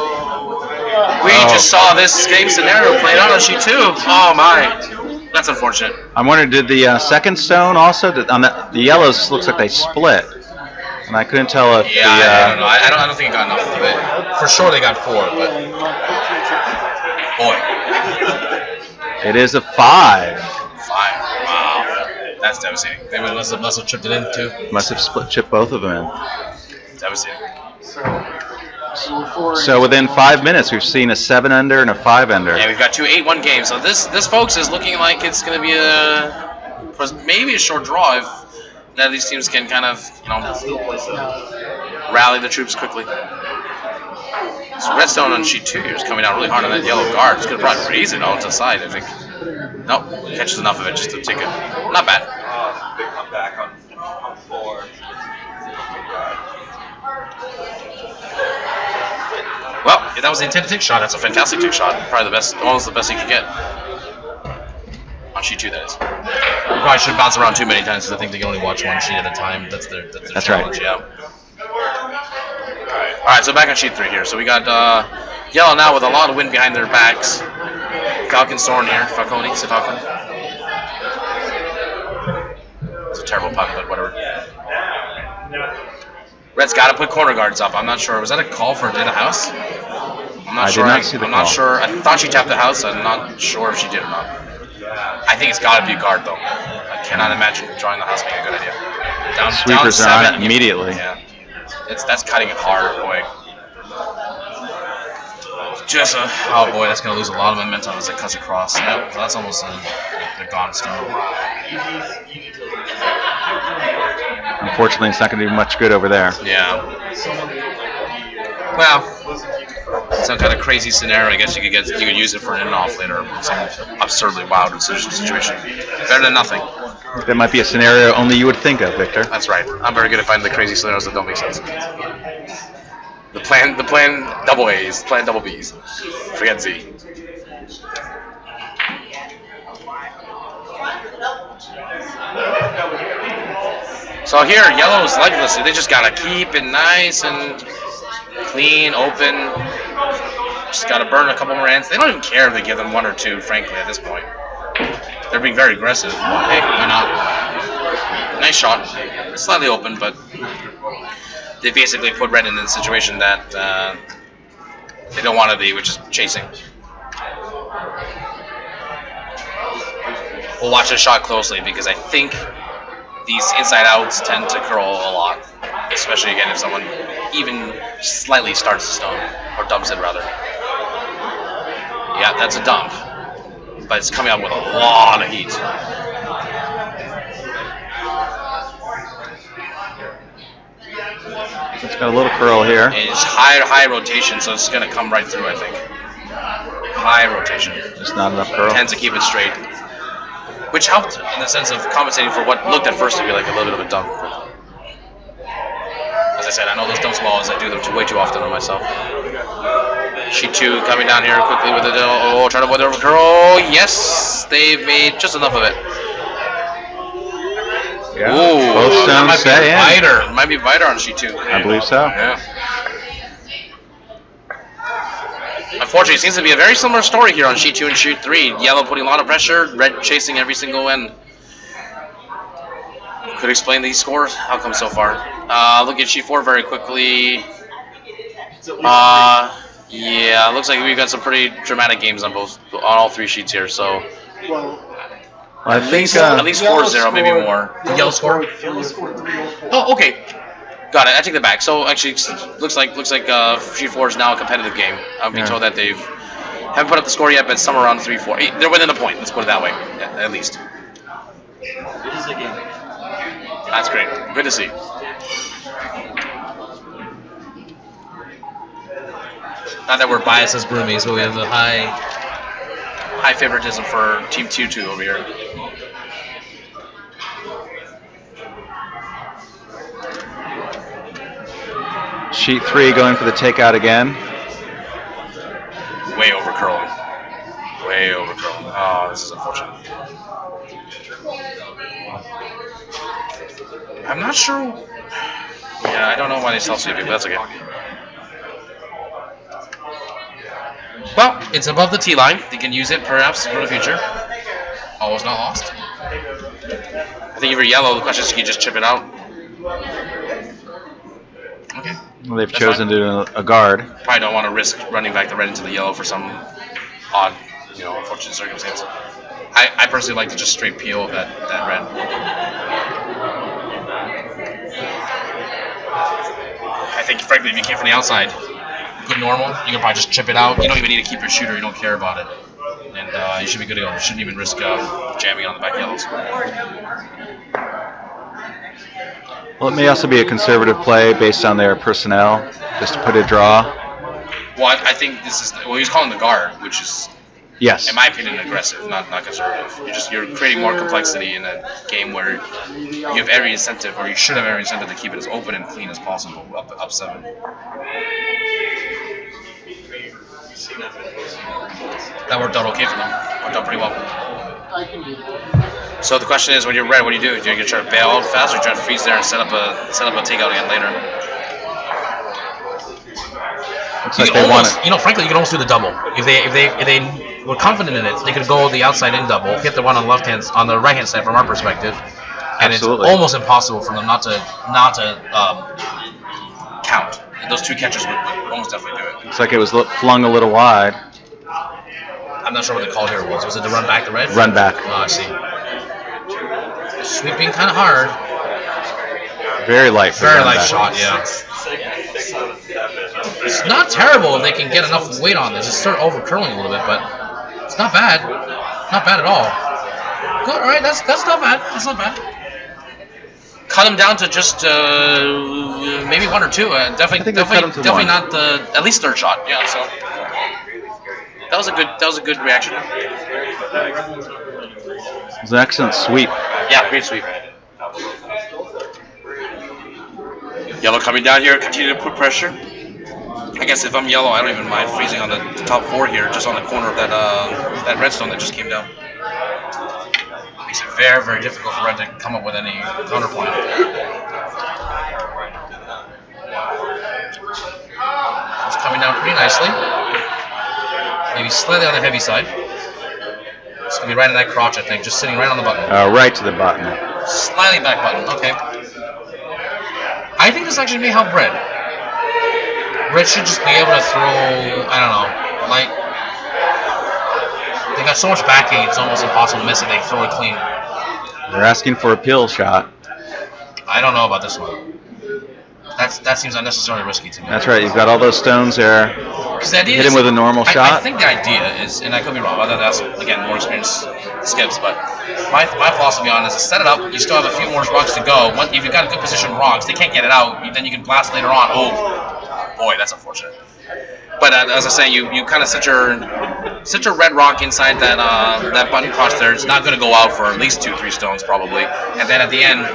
We just saw this same scenario played out on sheet 2. Oh my! That's unfortunate. I'm wondering, did the second stone also? On the yellows looks like they split, and I couldn't tell if I don't know. I don't think it got enough of it. For sure they got 4, but boy, it is a 5. 5. Wow, that's devastating. They must have chipped it in too. Must have chipped both of them in. Devastating. So within 5 minutes, we've seen a 7 under and a 5 under. Yeah, we've got 2 8-1 games. So this folks is looking like it's going to be maybe a short draw if none of these teams can kind of rally the troops quickly. So Redstone on sheet 2 here is coming out really hard on that yellow guard. It's going to probably raise it out to the side, I think. Nope, catches enough of it just to take it. Not bad. They come back on 4. Well, if that was the intended tick shot, that's a fantastic tick shot. Probably the best, almost the best you could get. On sheet 2, that is. You probably should bounce around too many times because I think they can only watch one sheet at a time. That's their challenge, right. Yeah. Alright, so back on sheet 3 here. So we got Yellow now with a lot of wind behind their backs. Falcon's Thorn here. Falcone. It's a terrible pun, but whatever. Red's got to put corner guards up. I'm not sure. Was that a call for in the house? I'm not sure. Did not see the call. Not sure. I thought she tapped the house. I'm not sure if she did or not. I think it's got to be a guard though. I cannot imagine drawing the house being a good idea. Sweepers are on it immediately. Yeah, that's cutting it hard, boy. Just oh boy, that's gonna lose a lot of momentum as it cuts across. Yep, that's almost they're gone still. Unfortunately, it's not going to do much good over there. Yeah. Well, some kind of crazy scenario. I guess you could use it for an in-off later, or some absurdly wild situation. Better than nothing. That might be a scenario only you would think of, Victor. That's right. I'm very good at finding the crazy scenarios that don't make sense. The plan double A's, plan double B's. Forget Z. So here, yellow is legless. They just gotta keep it nice and clean, open. Just gotta burn a couple more ends. They don't even care if they give them 1 or 2, frankly, at this point. They're being very aggressive. Well, hey, why not? Nice shot. Slightly open, but they basically put red in the situation that they don't want to be, which is chasing. We'll watch this shot closely because I think these inside outs tend to curl a lot, especially again if someone even slightly starts the stone, or dumps it rather. Yeah, that's a dump, but it's coming out with a lot of heat. It's got a little curl here. It's high rotation, so it's going to come right through, I think. High rotation. Just not enough curl. Tends to keep it straight, which helped in the sense of compensating for what looked at first to be like a little bit of a dump. As I said, I know those dump balls. I do them way too often on myself. Sheet 2 coming down here quickly with it. Oh, trying to avoid the over curl. Yes, they've made just enough of it. Yeah. Ooh, Both stones might be stay in. Viter. Might be Viter on sheet 2. I believe so. Yeah. Unfortunately, it seems to be a very similar story here on sheet 2 and sheet 3. Yellow putting a lot of pressure, red chasing every single end. Could explain these scores outcomes so far. Look at sheet 4 very quickly. Yeah, looks like we've got some pretty dramatic games on all 3 sheets here. So I think at least 4-0, maybe more. The yellow score. Oh, okay. Got it. I take that back. So actually, looks like sheet 4 is now a competitive game. I'm being told that they haven't put up the score yet, but somewhere around 3-4. They're within a point. Let's put it that way, at least. It is a game. That's great. Good to see. Not that we're biased as Broomies, but we have a high favoritism for Team 2-2 over here. Sheet 3 going for the takeout again. Way over curling. Way over curling. Oh, this is unfortunate. I'm not sure. Yeah, I don't know why they self-sweeping, but that's okay. Well, it's above the T line. They can use it perhaps for the future. Always not lost. I think if you're yellow, the question is, can you just chip it out? Okay. Well, they've chosen to do a guard. Probably don't want to risk running back the red into the yellow for some odd, unfortunate circumstance. I personally like to just straight peel that red. I think, frankly, if you came from the outside, good normal, you can probably just chip it out. You don't even need to keep your shooter. You don't care about it. And you should be good to go. You shouldn't even risk jamming on the back yellows. Well, it may also be a conservative play based on their personnel, just to put a draw. Well, I think this is, he's calling the guard, which is, yes, in my opinion, aggressive, not conservative. You're creating more complexity in a game where you have every incentive, or you should have every incentive to keep it as open and clean as possible, up 7. That worked out okay for them. Worked out pretty well. So the question is, when you're red, what do? Do you try to bail out fast, or try to freeze there and set up a takeout again later? Looks like they want it. Frankly, you can almost do the double. If they were confident in it, they could go the outside in double, hit the one on the right hand side from our perspective, and Absolutely. It's almost impossible for them not to count. Those 2 catchers would almost definitely do it. Looks like it was flung a little wide. I'm not sure what the call here was. Was it to run back the red? Run back. Oh, I see. Sweeping kind of hard. Very light. Very light shot, yeah. It's not terrible if they can get enough weight on this. It's start over curling a little bit, but it's not bad. Not bad at all. Good, all right. That's not bad. That's not bad. Cut them down to just maybe 1 or 2. Definitely one. not the at least third shot. Yeah. So that was a good reaction. It was an excellent sweep. Yeah, great sweep. Yellow coming down here, continue to put pressure. I guess if I'm yellow, I don't even mind freezing on the top 4 here, just on the corner of that redstone that just came down. Makes it very, very difficult for red to come up with any counterpoint. It's coming down pretty nicely. Maybe slightly on the heavy side. It's going to be right in that crotch, I think, just sitting right on the button. Right to the button. Slightly back button, okay. I think this actually may help red. Red should just be able to throw, I don't know, like, they got so much backing, it's almost impossible to miss it. They throw it clean. They're asking for a pill shot. I don't know about this one. That seems unnecessarily risky to me. That's right. You've got all those stones there. Because the idea hit him with a normal shot. I think the idea is, and I could be wrong, but that's again more experienced skips. But my philosophy on it is to set it up. You still have a few more rocks to go. If you've got a good position rocks, they can't get it out. Then you can blast later on. Oh boy, that's unfortunate. But as I was saying, you kind of set your red rock inside that button crotch there. It's not going to go out for at least 2-3 stones probably. And then at the end,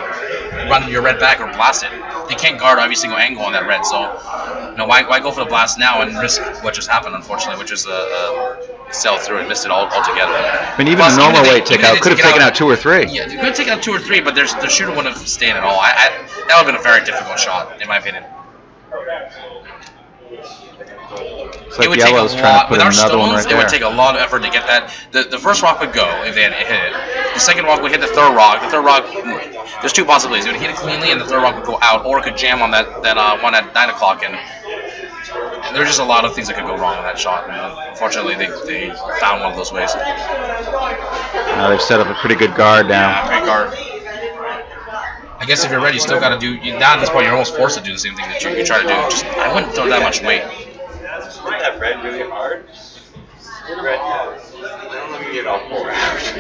run your red back or blast it. They can't guard every single angle on that red, so why go for the blast now and risk what just happened, unfortunately, which is a sail through and missed it altogether. I mean, even a normal weight takeout could have taken out 2 or 3. Yeah, you could have taken out 2 or 3, but the shooter wouldn't have stayed at all. That would have been a very difficult shot, in my opinion. It's like yellow's trying to put another one right there. It would take a lot of effort to get that. The first rock would go if they had hit it. The second rock would hit the third rock. The third rock, there's 2 possibilities. It would hit it cleanly and the third rock would go out, or it could jam on that one at 9 o'clock. And there's just a lot of things that could go wrong with that shot. And unfortunately, they found one of those ways. Now they've set up a pretty good guard now. Yeah, great guard. I guess if you're ready, you still got to do. Now at this point, you're almost forced to do the same thing that you try to do. Just I wouldn't throw that much weight. Isn't that red really hard? Red, I don't know if you get all 4 hours.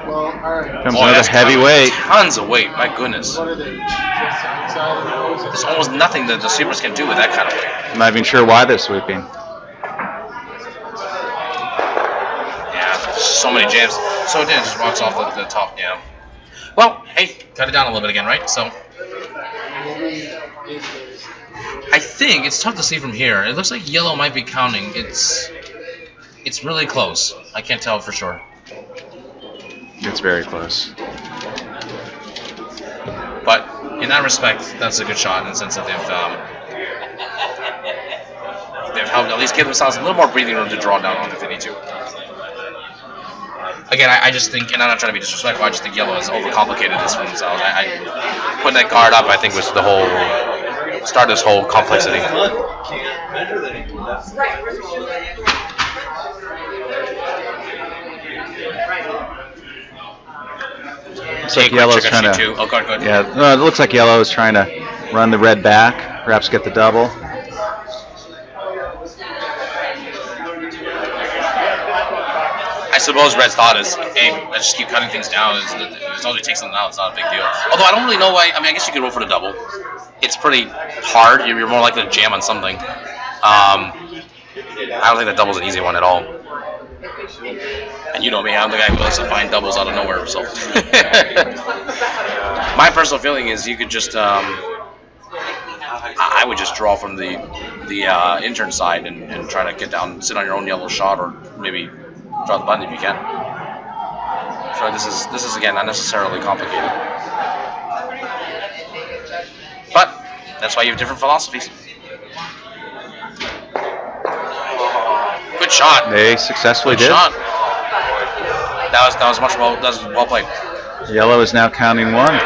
Well, alright. Comes another heavy weight. Tons of weight, my goodness. What are they? Just inside of the nose? There's almost nothing that the sweepers can do with that kind of weight. I'm not even sure why they're sweeping. Yeah, so many jams. So it just rocks off the top, yeah. Well, hey, cut it down a little bit again, right? So I think it's tough to see from here. It looks like yellow might be counting. It's really close. I can't tell for sure. It's very close. But in that respect, that's a good shot in the sense that they've helped at least give themselves a little more breathing room to draw down on if they need to. Again, I just think, and I'm not trying to be disrespectful, I just think yellow has overcomplicated this for themselves. Putting that guard up, I think, was the whole start of this whole complexity. Looks like yellow's trying to. Oh, go ahead. Yeah, no, it looks like yellow is trying to run the red back, perhaps get the double. I suppose red's thought is, hey, I just keep cutting things down. As long as we take something out, it's not a big deal. Although I don't really know why. I mean, I guess you could roll for the double. It's pretty hard. You're more likely to jam on something. I don't think the double's an easy one at all. And you know me, I'm the guy who likes to find doubles out of nowhere. So my personal feeling is you could just. I would just draw from the intern side and try to get down, sit on your own yellow shot, or maybe draw the button if you can. So this is again unnecessarily complicated. But that's why you have different philosophies. Good shot. They successfully Good did. shot. That was well played. Yellow is now counting 1.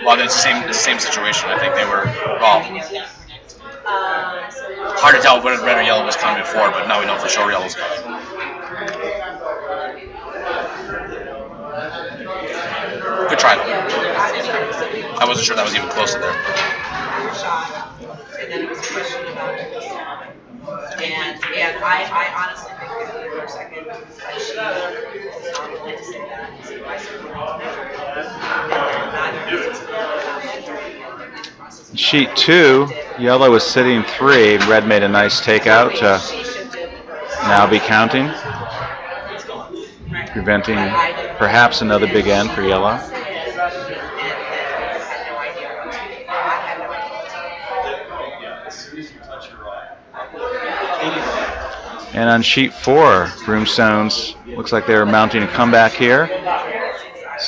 Well, it's the same situation. I think they were hard to tell whether red or yellow was counting before, but now we know for sure yellow's counting. Good try though. I wasn't sure that was even close to there. And then it was a question about and I honestly think that for a second, Sheet 2, yellow is sitting 3. Red made a nice takeout to now be counting, preventing perhaps another big end for yellow. And on sheet 4, Broomstones looks like they're mounting a comeback here.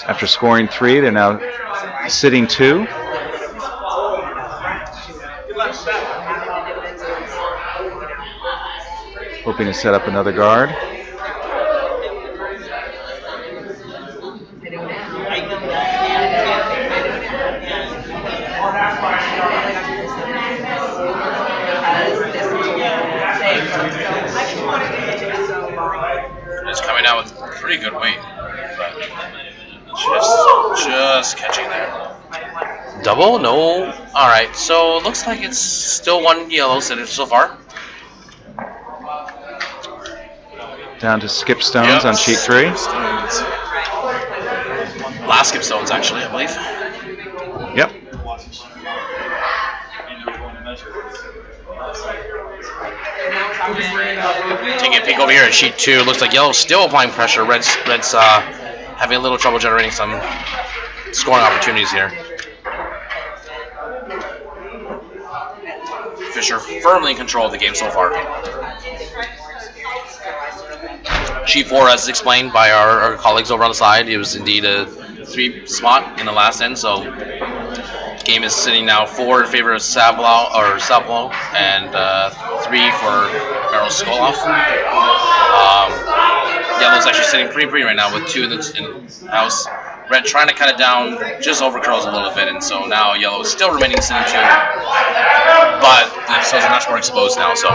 After scoring 3, they're now sitting 2. Hoping to set up another guard. It's coming out with pretty good weight, but just catching there. Double? No. All right. So looks like it's still 1 yellow so far. Down to Skip Stones on sheet 3. Stones. Last Skip Stones, actually, I believe. Yep. Taking a peek over here at sheet 2. Looks like yellow's still applying pressure. Red's having a little trouble generating some scoring opportunities here. Fisher firmly in control of the game so far. Sheet 4, as explained by our colleagues over on the side, it was indeed a 3 spot in the last end, so the game is sitting now 4 in favor of Sablo and 3 for Merrill Skoloff. Yellow's actually sitting pretty right now with 2 in the house. Red trying to cut it down, just over curls a little bit, and so now yellow is still remaining sitting 2, but the stones are much more exposed now, so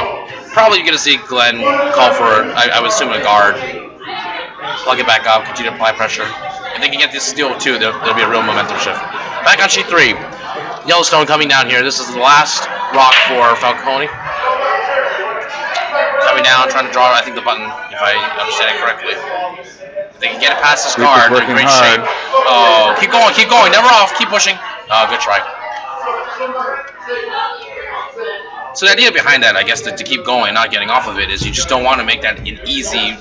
probably you're going to see Glenn call for, I would assume, a guard, plug it back up, continue to apply pressure. If they can get this steal too, there'll be a real momentum shift. Back on sheet 3, Yellowstone coming down here. This is the last rock for Falcone. Coming down, trying to draw, I think, the button, if I understand it correctly. If they can get it past this guard, they're in great shape. Oh, keep going, never off, keep pushing. Oh, good try. So the idea behind that, I guess, to keep going, not getting off of it, is you just don't want to make that an easy,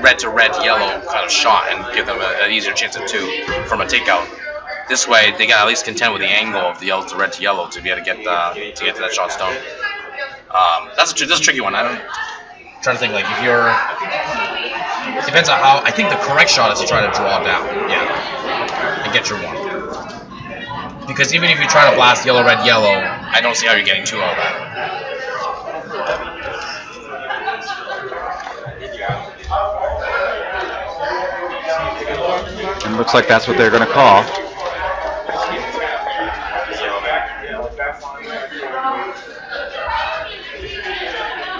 red to red, yellow kind of shot and give them an easier chance at 2 from a takeout. This way, they got at least contend with the angle of the yellow to red to yellow to be able to get to that shot stone. That's a tricky one. I'm trying to think, like, if you're... Depends on how... I think the correct shot is to try to draw down, and get your 1. Because even if you try to blast yellow, red, yellow, I don't see how you're getting 2 all that. And it looks like that's what they're going to call.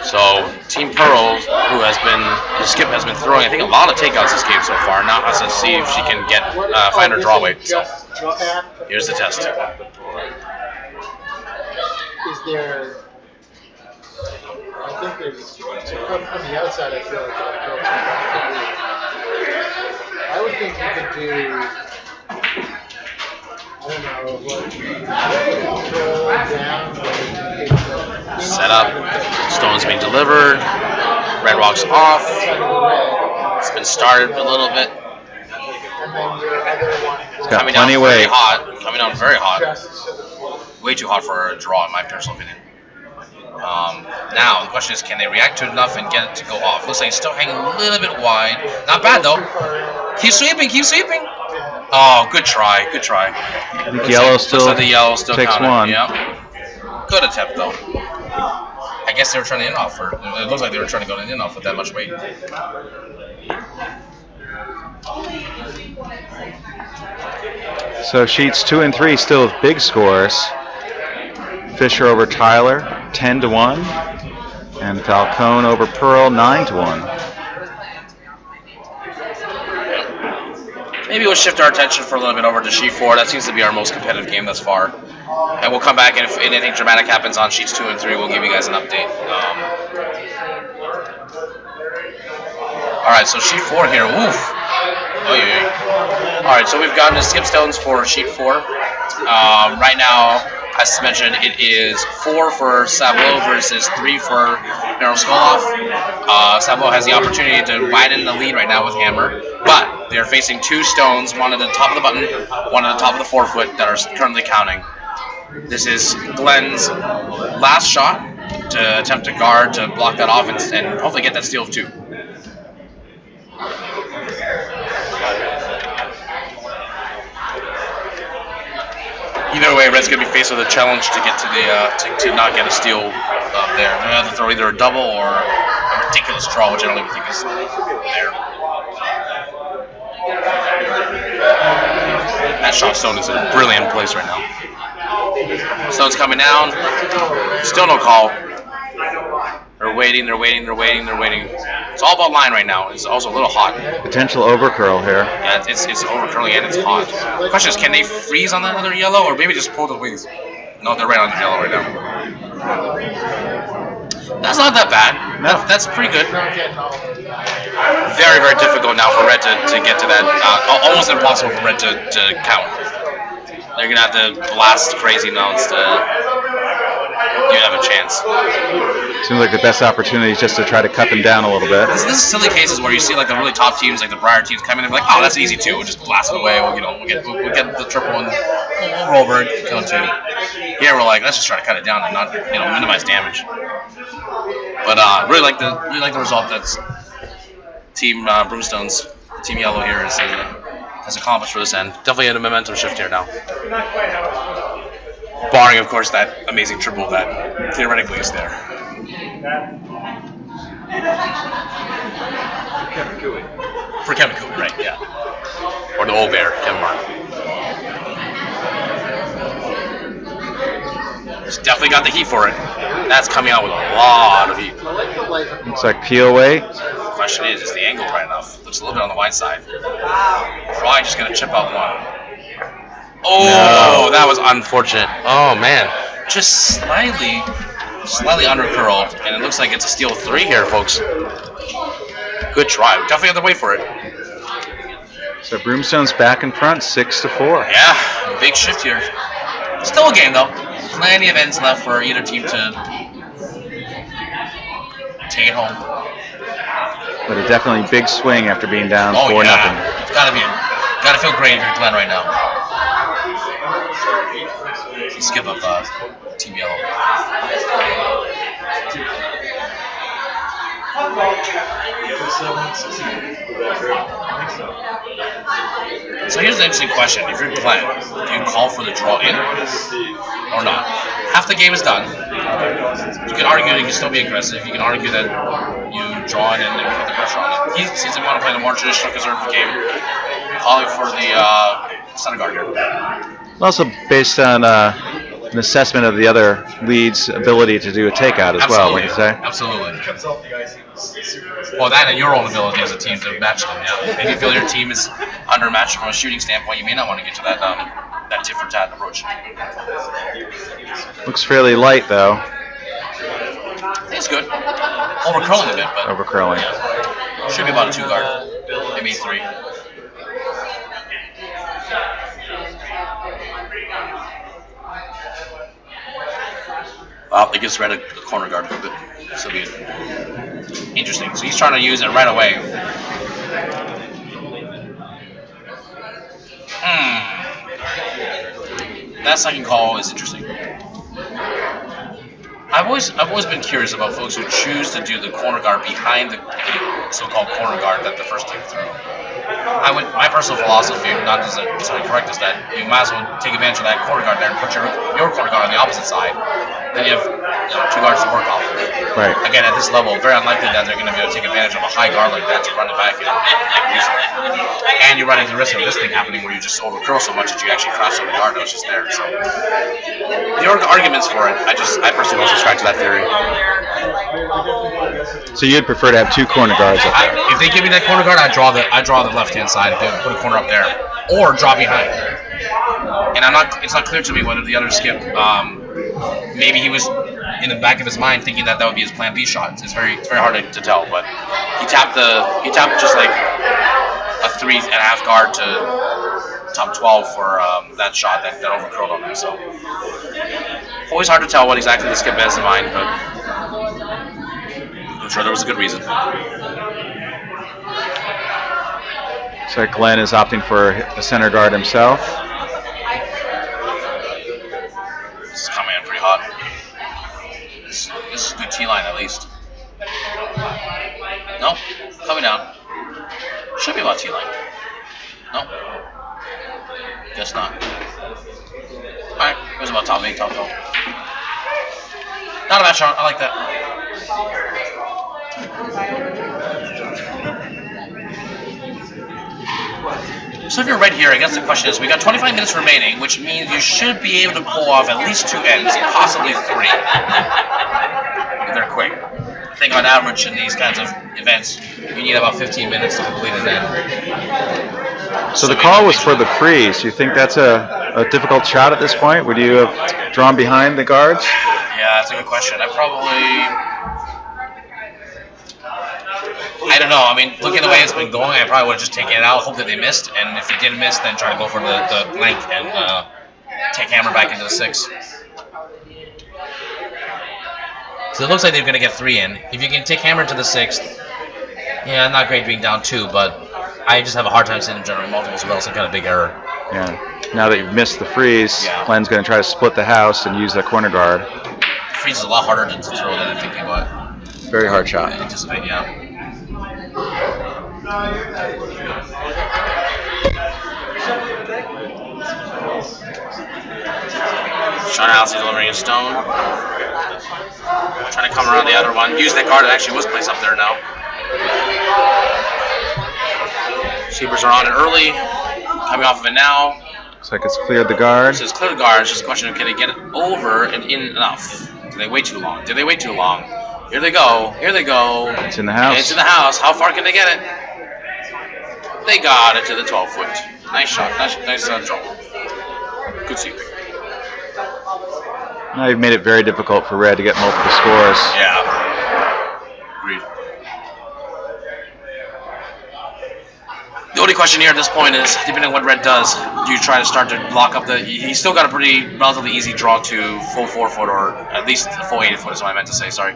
So Team Pearl, Skip has been throwing, I think, a lot of takeouts this game so far. Now has to see if she can find her draw weight. So here's the test. Is there? I think there's. From the outside, I feel like I would think you could do. I don't know, control down. Set up. Stone's being delivered. Red rocks off. It's been started a little bit. It's got plenty of weight. Coming down very hot. Way too hot for a draw, in my personal opinion. Now, the question is, can they react to it enough and get it to go off? Looks like it's still hanging a little bit wide. Not bad, though. Keep sweeping. Oh, good try. I think yellow still takes counted. 1. Yep. Good attempt, though. I guess they were trying to in-off her. It looks like they were trying to go in-off with that much weight. So sheets 2 and 3 still have big scores. Fisher over Tyler, 10-1, and Falcone over Pearl, 9-1. Maybe we'll shift our attention for a little bit over to sheet 4. That seems to be our most competitive game thus far. And we'll come back, and if anything dramatic happens on sheets 2 and 3, we'll give you guys an update. All right, so sheet 4 here. Woof. Oh, yeah. All right, so we've gotten to skip stones for sheet 4. Right now, as mentioned, it is 4 for Sablo versus 3 for Meryl Skoloff. Sablo has the opportunity to widen the lead right now with Hammer, but they're facing 2 stones, one at the top of the button, one at the top of the forefoot, that are currently counting. This is Glenn's last shot to attempt to guard to block that offense and hopefully get that steal of 2. Either way, Red's gonna be faced with a challenge to get to the to not get a steal up there. They're gonna have to throw either a double or a ridiculous draw, which I don't even think is there. That shot Stone is in a brilliant place right now. Stone's coming down. Still no call. They're waiting. It's all about line right now. It's also a little hot. Potential overcurl here. Yeah, it's overcurling and it's hot. The question is, can they freeze on that other yellow or maybe just pull the wings? No, they're right on the yellow right now. That's not that bad. No. That's pretty good. Very, very difficult now for Red to get to that. Almost impossible for Red to count. They're going to have to blast crazy amounts to even have a chance. Seems like the best opportunity is just to try to cut them down a little bit. This is silly cases where you see like the really top teams, like the Briar teams, come in and be like, oh, that's easy too. We'll just blast it away. We'll get the triple and we'll roll bird, kill 2. Here we're like, let's just try to cut it down and not minimize damage. But really like the result that's Team Broomstones, Team Yellow here has accomplished for this end. Definitely a momentum shift here now. Barring, of course, that amazing triple that theoretically is there. For Kevin Cooey, right, yeah. Or the old bear, Kevin Martin. He's definitely got the heat for it. That's coming out with a lot of heat. Looks like peel away. The question is the angle right enough? Looks a little bit on the wide side. Probably just going to chip out 1. Oh, no. That was unfortunate. Oh, man. Just slightly undercurled, and it looks like it's a steal 3 here, folks. Good try. Definitely have to wait for it. So Broomstone's back in front, 6-4. Yeah, big shift here. Still a game, though. Plenty of ends left for either team to take it home. But a definitely big swing after being down 4-0. It's gotta feel great if you're Glenn right now. Skip up Team Yellow. So here's an interesting question. If you're Glenn, do you call for the draw in or not? Half the game is done. You can argue that you can still be aggressive. You can argue that you draw in and put the pressure on it. He seems to want to play the more traditional conservative game, calling for the center guard here. Also based on an assessment of the other lead's ability to do a takeout as well, wouldn't you say? Absolutely. Well, that and your own ability as a team to match them, yeah. If you feel your team is undermatched from a shooting standpoint, you may not want to get to that tit-for-tat approach. Looks fairly light, though. I think it's good. Overcurling a bit, but... Overcurling. Yeah. Should be about a 2 guard, maybe 3. It gives Red a corner guard a bit. This will be interesting. So he's trying to use it right away. That second call is interesting. I've always been curious about folks who choose to do the corner guard behind the so-called corner guard that the first team threw. My personal philosophy, not necessarily correct, is that you might as well take advantage of that corner guard there and put your corner guard on the opposite side. Then you have 2 guards to work off of. Right. Again, at this level, very unlikely that they're going to be able to take advantage of a high guard like that to run it back like recently. And you're running the risk of this thing happening where you just overcurl so much that you actually crash on the guard that was just there. So the arguments for it, I personally don't subscribe to that theory. So you'd prefer to have 2 corner guards up there? If they give me that corner guard, I draw the left-hand side. If they put a corner up there, or draw behind. And it's not clear to me whether the other skip. Maybe he was in the back of his mind thinking that would be his plan B shot. It's very hard to tell, but he tapped just like a 3.5 guard to top 12 for that shot that overcurled on there. So always hard to tell what exactly the skip has in mind, but I'm sure there was a good reason. So Glenn is opting for a center guard himself. This is coming in pretty hot. This is a good T line at least. Nope, coming down. Should be about T line. Nope. Guess not. Alright, it was about top 8, top 12. Not a bad shot, I like that. So if you're right here, I guess the question is, we got 25 minutes remaining, which means you should be able to pull off at least 2 ends, possibly 3. If they're quick. I think on average in these kinds of events, you need about 15 minutes to complete an end. So the call was for the freeze. You think that's a difficult shot at this point? Would you have drawn behind the guards? Yeah, that's a good question. I don't know. I mean, looking at the way it's been going, I probably would have just taken it out, hope that they missed, and if they didn't miss, then try to go for the blank and take hammer back into the 6. So it looks like they're going to get 3 in. If you can take hammer to the 6th, yeah, not great being down 2, but I just have a hard time seeing them generate multiples without some kind of big error. Yeah. Now that you've missed the freeze, Glenn's going to try to split the house and use that corner guard. Freeze is a lot harder to throw than I'm thinking, but very hard shot. Anticipate, yeah. Sean Halsey delivering a stone. Trying to come around the other one. Use that guard that actually was placed up there now. Sweepers are on it early. Coming off of it now. Looks like it's cleared the guard. So it's cleared the guard. It's just a question of can they get it over and in enough? Did they wait too long? Did they wait too long? Here they go. Here they go. It's in the house. It's in the house. How far can they get it? They got it to the 12-foot. Nice shot. Nice draw. Good sweeping. Now you've made it very difficult for Red to get multiple scores. Yeah. Agreed. The only question here at this point is, depending on what Red does, do you try to start to block up the... He's still got a pretty relatively easy draw to full 4-foot, or at least full 8-foot is what I meant to say, sorry.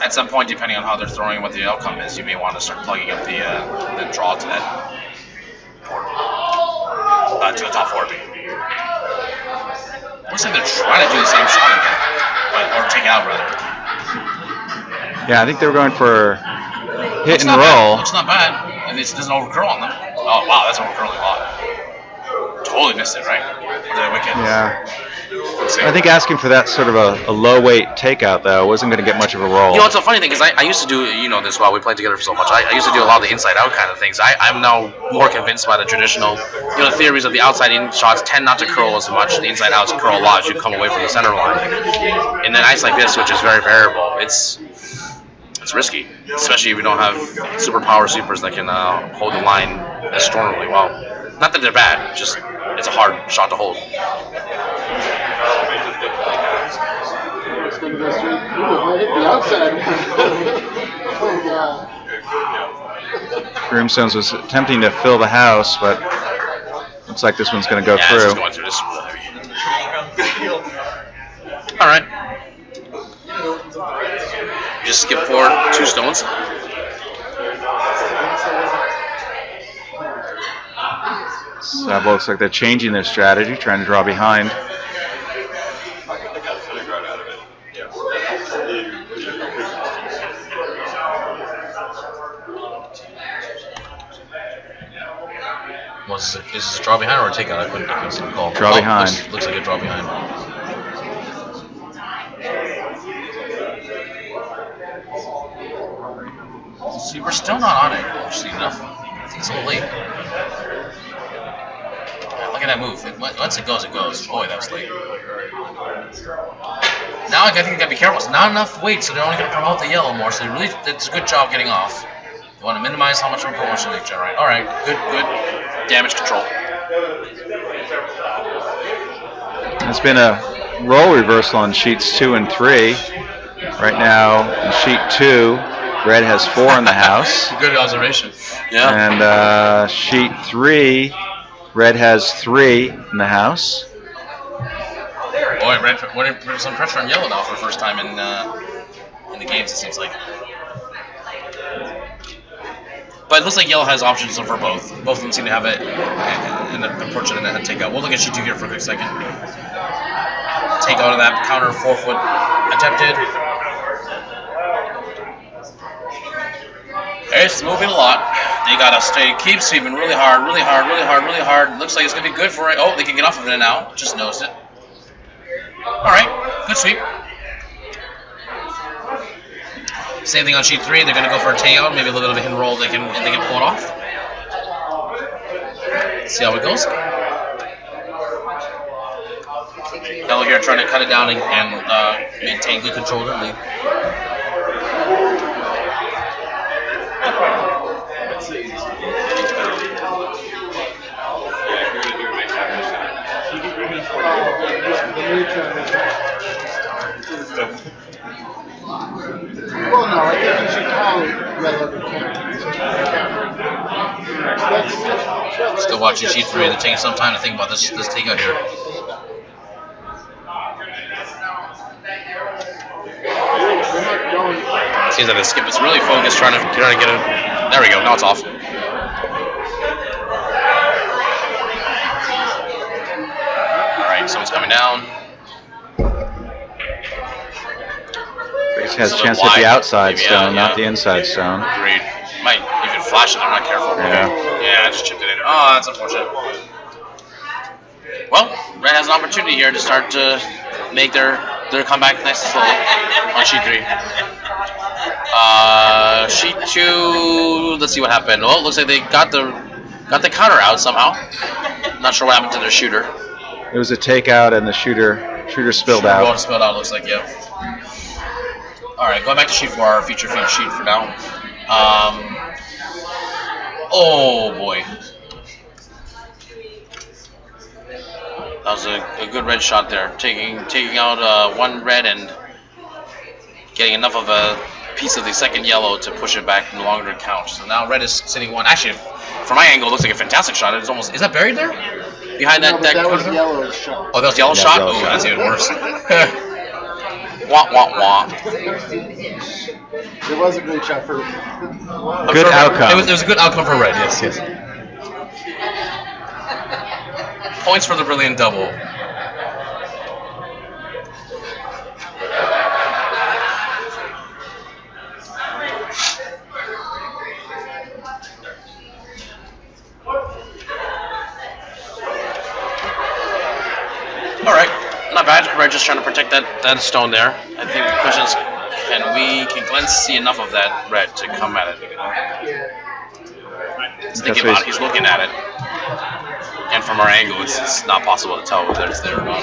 At some point, depending on how they're throwing and what the outcome is, you may want to start plugging up the draw to that port. To the top 4. Looks like they're trying to do the same shot again, or take it out rather. Yeah, I think they were going for hit and roll. Looks not bad, and it doesn't overcurl on them. Oh wow, that's overcurling a lot. Totally missed it, right? The wicket. Yeah. I think asking for that sort of a low weight takeout though wasn't going to get much of a roll. You know, it's a funny thing because I used to do, you know this while we played together for so much. I used to do a lot of the inside out kind of things. I'm now more convinced by the traditional, theories of the outside in shots tend not to curl as much. The inside outs curl a lot as you come away from the center line. And then ice like this, which is very variable, it's risky, especially if you don't have super power sweepers that can hold the line extraordinarily well. Not that they're bad, just it's a hard shot to hold. Broomstones was attempting to fill the house, but looks like this one's going to go through. This is going through. This is really heavy. All right. Just skip forward 2 stones. That looks like they're changing their strategy, trying to draw behind. Is this a draw behind or a takeout? I couldn't see the call. Draw behind. Looks like a draw behind. See, we're still not on it, interesting enough. I think it's a little late. Yeah, look at that move. Once it goes, it goes. Boy, that was late. Now I think you gotta be careful. It's not enough weight, so they're only gonna promote the yellow more, so really, it's a good job getting off. You want to minimize how much of a promotion they generate. Alright, good damage control. There's been a roll reversal on sheets 2 and 3. Right now, in sheet 2, Red has 4 in the house. Good observation. Yeah. And sheet 3, Red has 3 in the house. Boy, Red put some pressure on yellow now for the first time in the games, it seems like. But it looks like yellow has options for both. Both of them seem to have it and approach it and take out. We'll look at sheet 2 here for a quick second. take out of that counter 4-foot attempted. It's moving a lot. They gotta keep sweeping really hard, really hard, really hard, really hard. Looks like it's gonna be good for it. Oh, they can get off of it now. Just noticed it. Alright, good sweep. Same thing on sheet 3. They're gonna go for a takeout, maybe a little bit of a hidden roll. They can pull it off. See how it goes. Yellow here trying to cut it down and maintain good control of the lead. Well, no, I think you should call it yellow to count. Still watching sheet 3. They're taking some time to think about this takeout here. Seems like the skip is really focused, trying to get it. There we go. Now it's off. All right, someone's coming down. He has a chance to hit the outside stone, not the inside stone. Agreed. Might even flash it. I'm not careful. Yeah. Yeah, I just chipped it in. Oh, that's unfortunate. Well, Red has an opportunity here to start to make their comeback nice and slowly on sheet 3. Sheet 2. Let's see what happened. Well, it looks like they got the counter out somehow. Not sure what happened to their shooter. It was a takeout, and the shooter spilled out. Shooter spilled out. Looks like, yeah. All right, going back to sheet 4, our feature sheet for now. Oh boy, that was a good red shot there. Taking out one red and getting enough of a piece of the second yellow to push it back no longer to count. So now red is sitting 1. Actually, from my angle, it looks like a fantastic shot. It's almost, is that buried there? Behind that was yellow shot. Oh, that was yellow shot? Oh, that's even worse. Wah, wah, wah. It was a good shot for good outcome. It was a good outcome for red, yes. Points for the brilliant double. All right, not bad. Red just trying to protect that stone there. I think the question is, can Glenn see enough of that red to come at it? He's thinking about it. He's looking at it. And from our angle, it's not possible to tell whether it's there or not.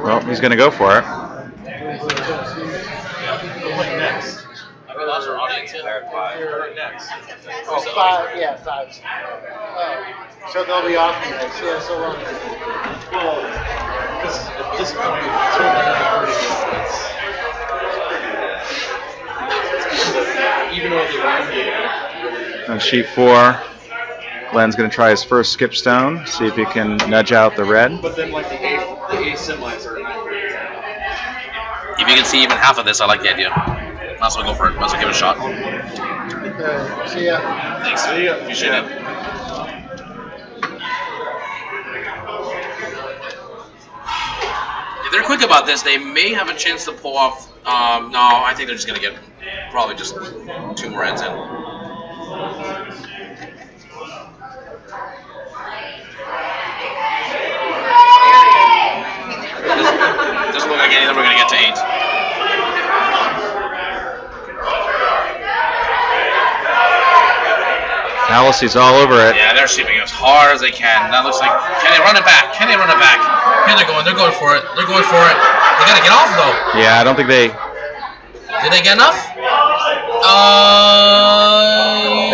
Well, he's going to go for it. We lost our audience here. We're next. Oh, 5, yeah, 5. So they'll be off next. Yeah, so long. Well, because at this point, it's really even though they're On sheet 4, Glenn's going to try his first skip stone, see if he can nudge out the red. but then like the A semis are 9. If you can see even half of this, I like the idea. Might as well go for it. Might as well give it a shot. See ya. Thanks. Appreciate it. If they're quick about this, they may have a chance to pull off. No, I think they're just going to get probably just 2 more ends in. Doesn't look like any of them are going to get to 8. Alice's all over it. Yeah, they're shooting as hard as they can. That looks like, can they run it back? Can they run it back? Here they're going for it. They're going for it. They gotta get off though. Yeah, I don't think they... Did they get enough?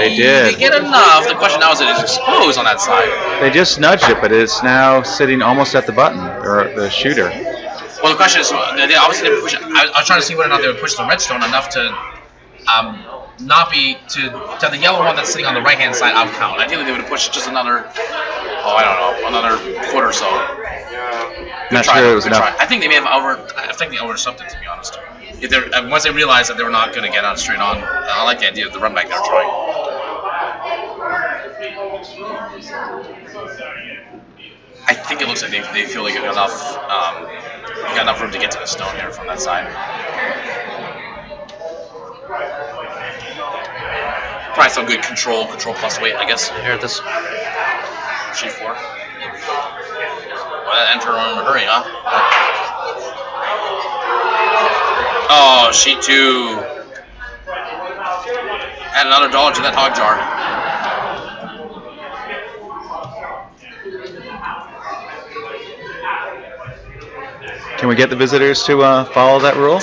They did. They get enough. The question now is, it is exposed on that side. They just nudged it, but it's now sitting almost at the button, or the shooter. Well, the question is, they obviously didn't push it. I was trying to see whether or not they would push the redstone enough to not be to the yellow one that's sitting on the right hand side out count. Ideally, they would have pushed just another, another foot or so. Not sure it was enough. I think they may have overstepped it, to be honest. if they're once they realized that they were not going to get on straight on, I like the idea of the run back they're trying. I think it looks like they feel like they got enough room to get to the stone here from that side. Probably some good control plus weight, I guess, here at this Sheet 4. Well, enter in a hurry, huh? Oh, Sheet 2. Add another dollar to that hog jar. Can we get the visitors to follow that rule?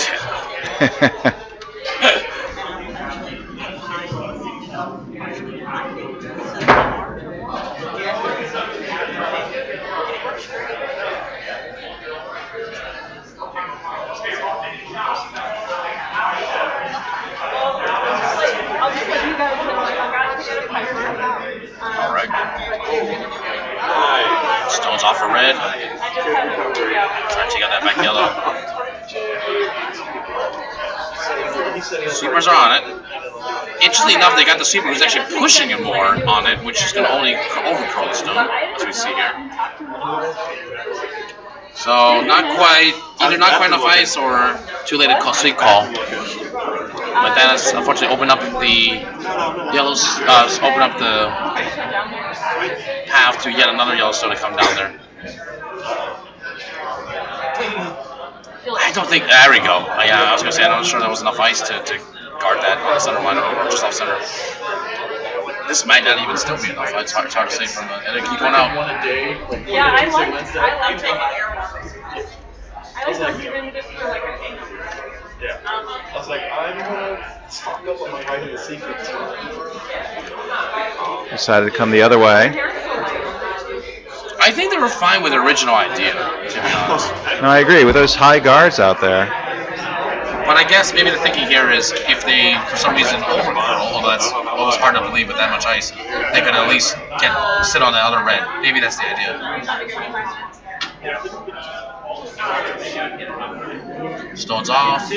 All right. Stones off for red. Trying to take out that back yellow. Sweepers are on it. Interestingly enough, they got the sweeper who's actually pushing him more on it, which is going to only overcurl the stone, as we see here. So either not quite enough ice or too late to sweep call. But that has unfortunately opened up the yellows, opened up the path to yet another Yellowstone to come down there. I don't think. There we go. Yeah, I was gonna say I'm not sure there was enough ice to guard that center line or just off center. This might not even still be enough. It's hard to say from the. And they keep going out. Yeah, I like taking air walks. I like even just for like a hangover. Yeah. I was like, I'm gonna stock up on my hide and seek. Decided to come the other way. I think they were fine with the original idea, to be honest. No, I agree with those high guards out there. But I guess maybe the thinking here is if they, for some reason, overcurl, although that's almost hard to believe with that much ice, they could at least sit on the other red. Maybe that's the idea. Stones off.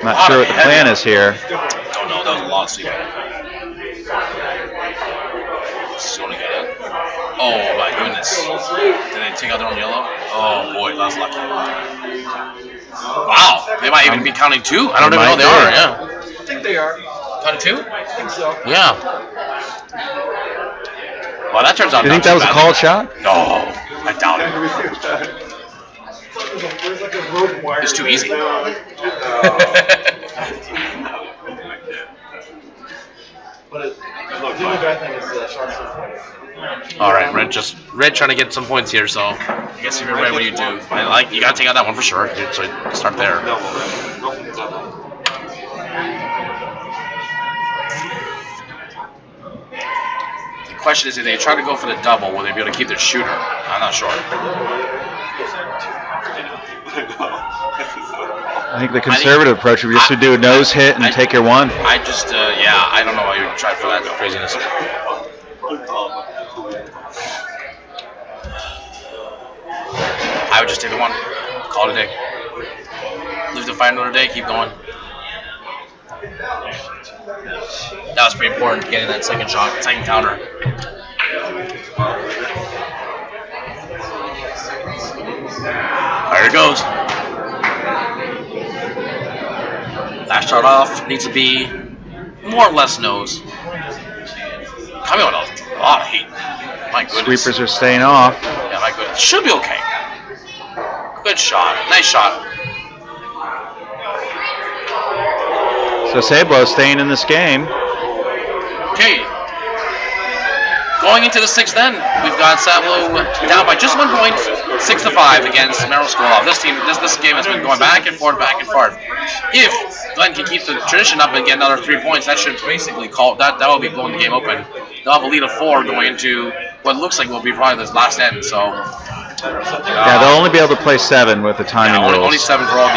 Not sure what the plan is here. Don't know. That was a lot of sweeping. Oh my goodness. Did they take out their own yellow? Oh boy, that was lucky. Wow. They might even be counting two. I don't even know they are. Yeah. I think they are. Counting two? I think so. Yeah. Well, that turns out. Do you think that was a called shot? No, I doubt it. There's like a rope wire. It's too easy. But the only bad thing is shots. All right, Red trying to get some points here. So I guess if you're Red, what do? You gotta take out that one for sure. So start there. The question is, if they try to go for the double, will they be able to keep their shooter? I'm not sure. I think the conservative approach would be just to do a nose hit and take your one. I just, I don't know why you would try for that craziness. I would just take the one, call it a day. Live to fight another day, keep going. That was pretty important, getting that second shot, second counter. There it goes. Last shot off needs to be more or less nose. Coming with a lot of heat. My goodness. Sweepers are staying off. Yeah, my goodness. Should be okay. Good shot. Nice shot. So Sablo staying in this game. Okay. Going into the sixth then, we've got Sablo down by just 1 point, 6-5 against Merrill Skolov. This game has been going back and forth. If Glenn can keep the tradition up and get another 3 points, that should basically call that will be blowing the game open. They'll have a lead of 4 going into what looks like will be probably this last end. So yeah, they'll only be able to play 7 with the timing rules. Only 7 for all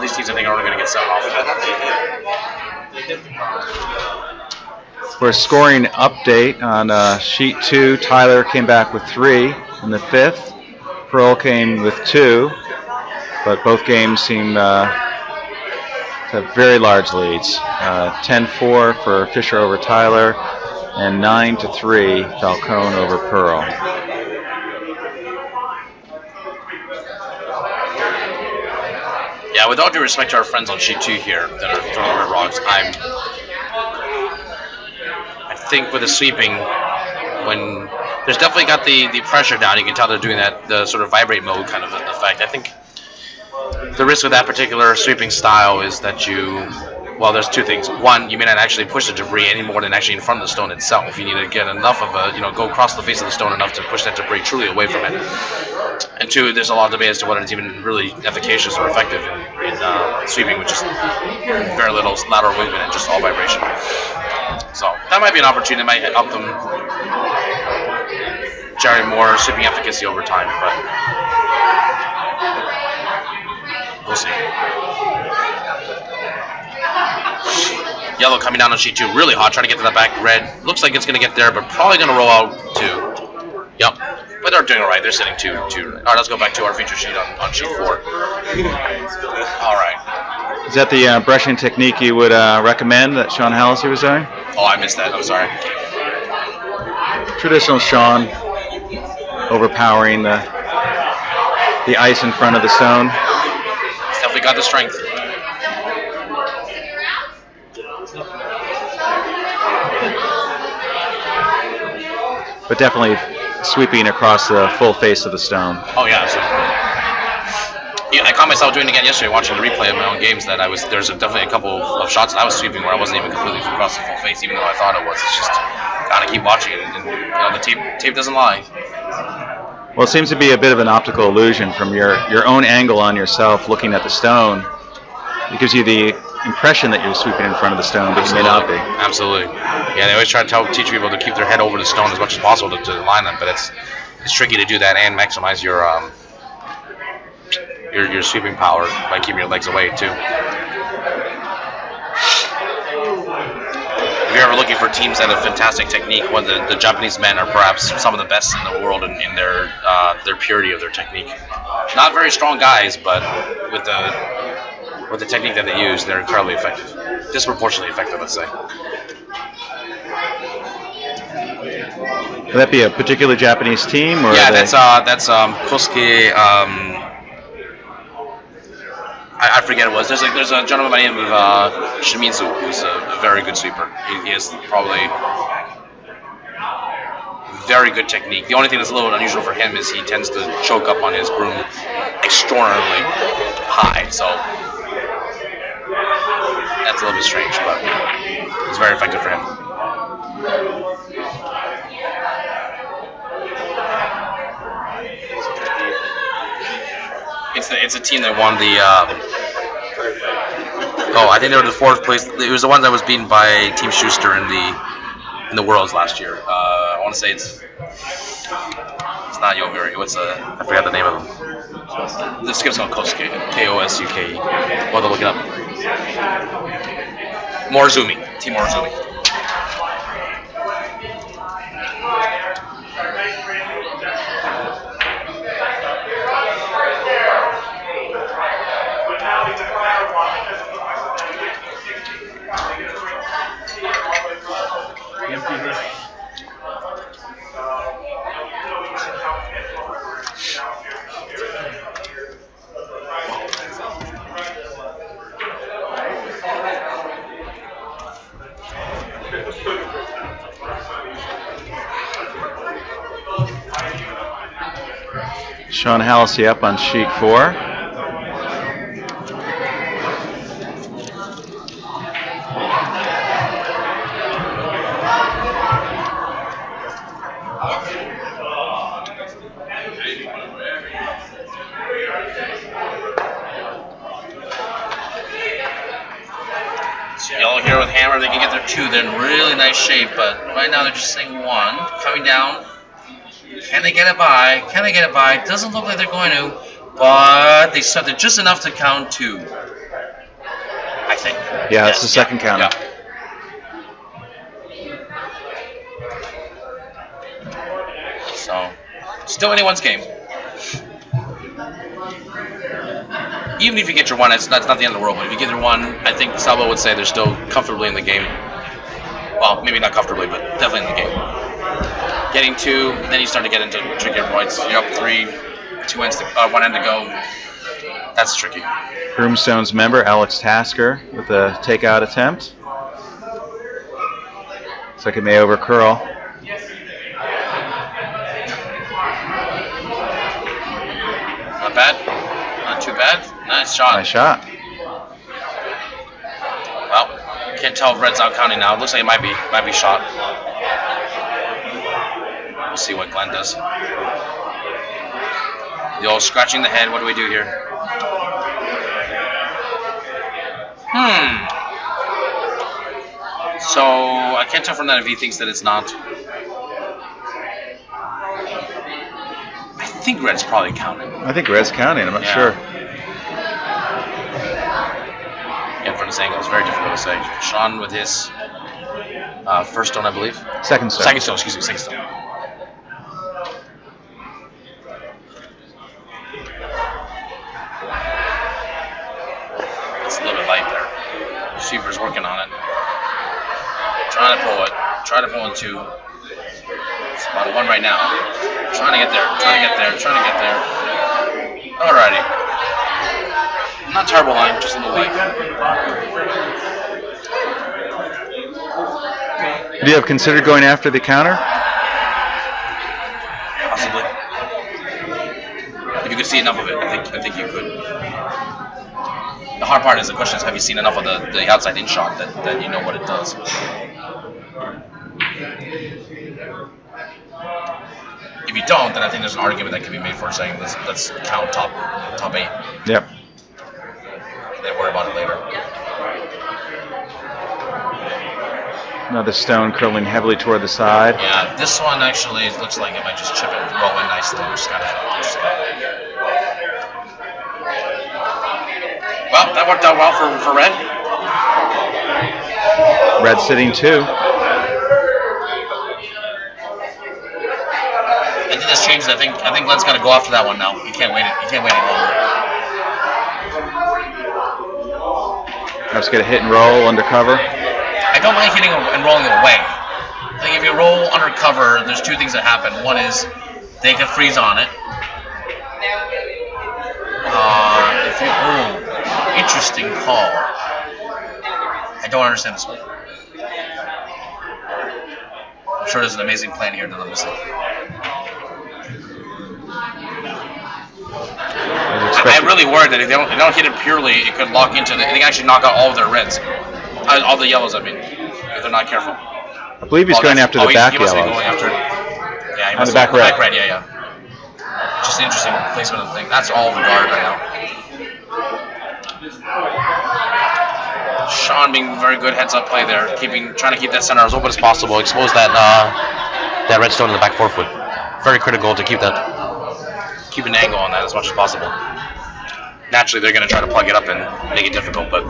these teams. I think are only going to get 7 off. For a scoring update on sheet 2, Tyler came back with 3 in the 5th. Pearl came with 2, but both games seem to have very large leads. 10-4 for Fisher over Tyler, and 9-3 Falcone over Pearl. Yeah, with all due respect to our friends on sheet 2 here that are throwing red rocks, I think with the sweeping, when there's definitely got the pressure down, you can tell they're doing the sort of vibrate mode kind of effect. I think the risk with that particular sweeping style is that there's two things. One, you may not actually push the debris any more than actually in front of the stone itself. You need to get enough of go across the face of the stone enough to push that debris truly away from it. And two, there's a lot of debate as to whether it's even really efficacious or effective in sweeping with just very little lateral movement and just all vibration. So that might be an opportunity that might help them generate more sweeping efficacy over time, but we'll see. Yellow coming down on sheet 2, really hot, trying to get to the back. Red looks like it's going to get there, but probably going to roll out 2. Yep, but they're doing all right. They're sitting 2. All right, let's go back to our feature sheet on sheet 4. All right. Is that the brushing technique you would recommend that Sean Hallisey was doing? Oh, I missed that. I'm sorry. Traditional Sean, overpowering the ice in front of the stone. He's definitely got the strength. But definitely sweeping across the full face of the stone. Oh yeah, I caught myself doing it again yesterday, watching the replay of my own games. That there's definitely a couple of shots that I was sweeping where I wasn't even completely across the full face, even though I thought it was. It's just gotta keep watching it, and the tape doesn't lie. Well, it seems to be a bit of an optical illusion from your own angle on yourself looking at the stone. It gives you the impression that you're sweeping in front of the stone, but you may not be. Absolutely. Yeah, they always try to teach people to keep their head over the stone as much as possible to line them, but it's tricky to do that and maximize your sweeping power by keeping your legs away too. If you're ever looking for teams that have fantastic technique, the Japanese men are perhaps some of the best in the world in their purity of their technique. Not very strong guys, but with the technique that they use, they're incredibly effective. Disproportionately effective, let's say. Would that be a particular Japanese team? Or yeah, that's Kosuke. I forget it was. There's a gentleman by the name of Shimizu who's a very good sweeper. He has probably very good technique. The only thing that's a little unusual for him is he tends to choke up on his broom extraordinarily high. So that's a little bit strange, but it's very effective for him. It's a team that won the. I think they were the 4th place. It was the one that was beaten by Team Schuster in the Worlds last year. I want to say it's not Yomiuri. I forgot the name of them. This game's called Kosuke. Kosuke. Well, to look it up. Morozumi. Team Morozumi. Sean Hallisey up on sheet 4. Yellow here with hammer, they can get their 2. They're in really nice shape, but right now they're just saying 1. Coming down. Can they get it by? Can they get it by? Doesn't look like they're going to, but they started just enough to count 2. I think. Yeah, that's the second counter. Yeah. Still anyone's game. Even if you get your 1, that's not the end of the world. But if you get your 1, I think Salvo would say they're still comfortably in the game. Well, maybe not comfortably, but definitely in the game. Getting 2, then you start to get into trickier points. You're up 3, 1 end to go. That's tricky. Broomstones member Alex Tasker with a takeout attempt. Looks like it may over curl. Not bad. Not too bad. Nice shot. Nice shot. Well, can't tell if Red's out counting now. It looks like it might be shot. We'll see what Glenn does. The old scratching the head. What do we do here? So I can't tell from that if he thinks that it's not. I think Red's probably counting. I think Red's counting. I'm not sure. Yeah, from this angle, it's very difficult to say. Sean with his first stone, I believe. Second stone. Second stone, excuse me, second stone. It's a little bit light there. Sheeper's working on it. Trying to pull it. Trying to pull in 2. It's about a 1 right now. Trying to get there. Alrighty. Not terrible line, just a little light. Do you have considered going after the counter? Possibly. If you could see enough of it, I think you could. The hard part is the question is, have you seen enough of the outside in shot that you know what it does? If you don't, then I think there's an argument that can be made for saying let's count top 8. Yep. Then worry about it later. Another stone curling heavily toward the side. Yeah, this one actually looks like it might just chip and roll in nicely, which is kind of interesting. Well, that worked out well for Red. Red sitting 2. I think this changes. I think Glenn's got to go after that one now. He can't wait any longer. Let's get a hit and roll undercover. I don't mind hitting and rolling it away. I think if you roll undercover, there's 2 things that happen. One is they can freeze on it. Interesting call. I don't understand this one. I'm sure there's an amazing plan here that I'm missing. I'm really worried that if they don't hit it purely, it could lock into they can actually knock out all of their reds, all the yellows. I mean, if they're not careful. I believe he's going after the back yellows. Going after, yeah, he must the back red. Back red, yeah. Just an interesting placement of the thing. That's all of the guard right now. Sean being very good heads-up play there, trying to keep that center as open as possible, expose that red stone in the back 4 foot. Very critical to keep an angle on that as much as possible. Naturally, they're going to try to plug it up and make it difficult, but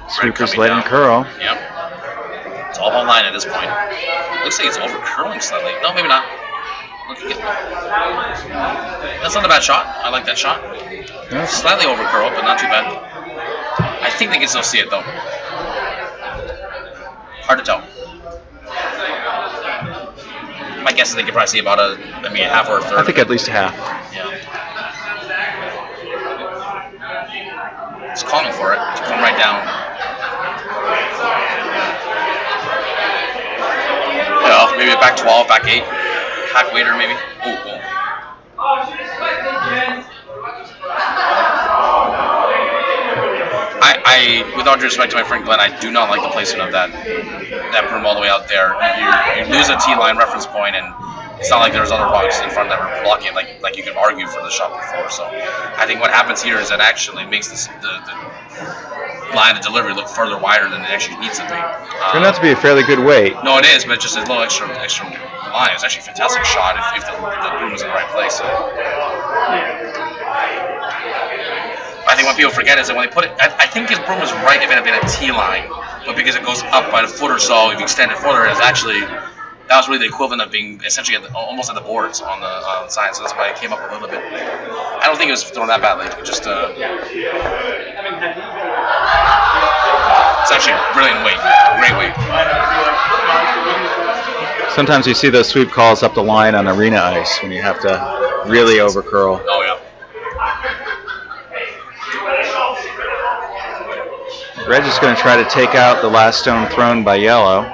Sweeper's letting curl. Yep. It's all online at this point. Looks like it's over curling slightly. No, maybe not. That's not a bad shot. I like that shot. Yeah. Slightly over curl, but not too bad. I think they can still see it though. Hard to tell. My guess is they could probably see about a half or a third. I think at least half. Yeah. It's calling for it to come right down. Yeah, maybe a back 12, back 8, hack waiter maybe. Ooh. I, with all due respect to my friend Glenn, I do not like the placement of that broom all the way out there. You lose a T-line reference point, and It's not like there's other rocks in front that were blocking it, like you could argue for the shot before. So I think what happens here is that actually makes the line of delivery look further wider than it actually needs to be. Turned out to be a fairly good weight. No, it is, but just a little extra line. It's actually a fantastic shot if the broom is in the right place. I think what people forget is that when they put it, I think his broom was right if it had been a T line, but because it goes up by a foot or so, if you extend it further, it's actually, that was really the equivalent of being essentially almost at the boards on the side, so that's why it came up a little bit. I don't think it was thrown that badly, just it's actually brilliant weight, great weight. Sometimes you see those sweep calls up the line on arena ice when you have to really overcurl. Oh yeah. Red is going to try to take out the last stone thrown by yellow.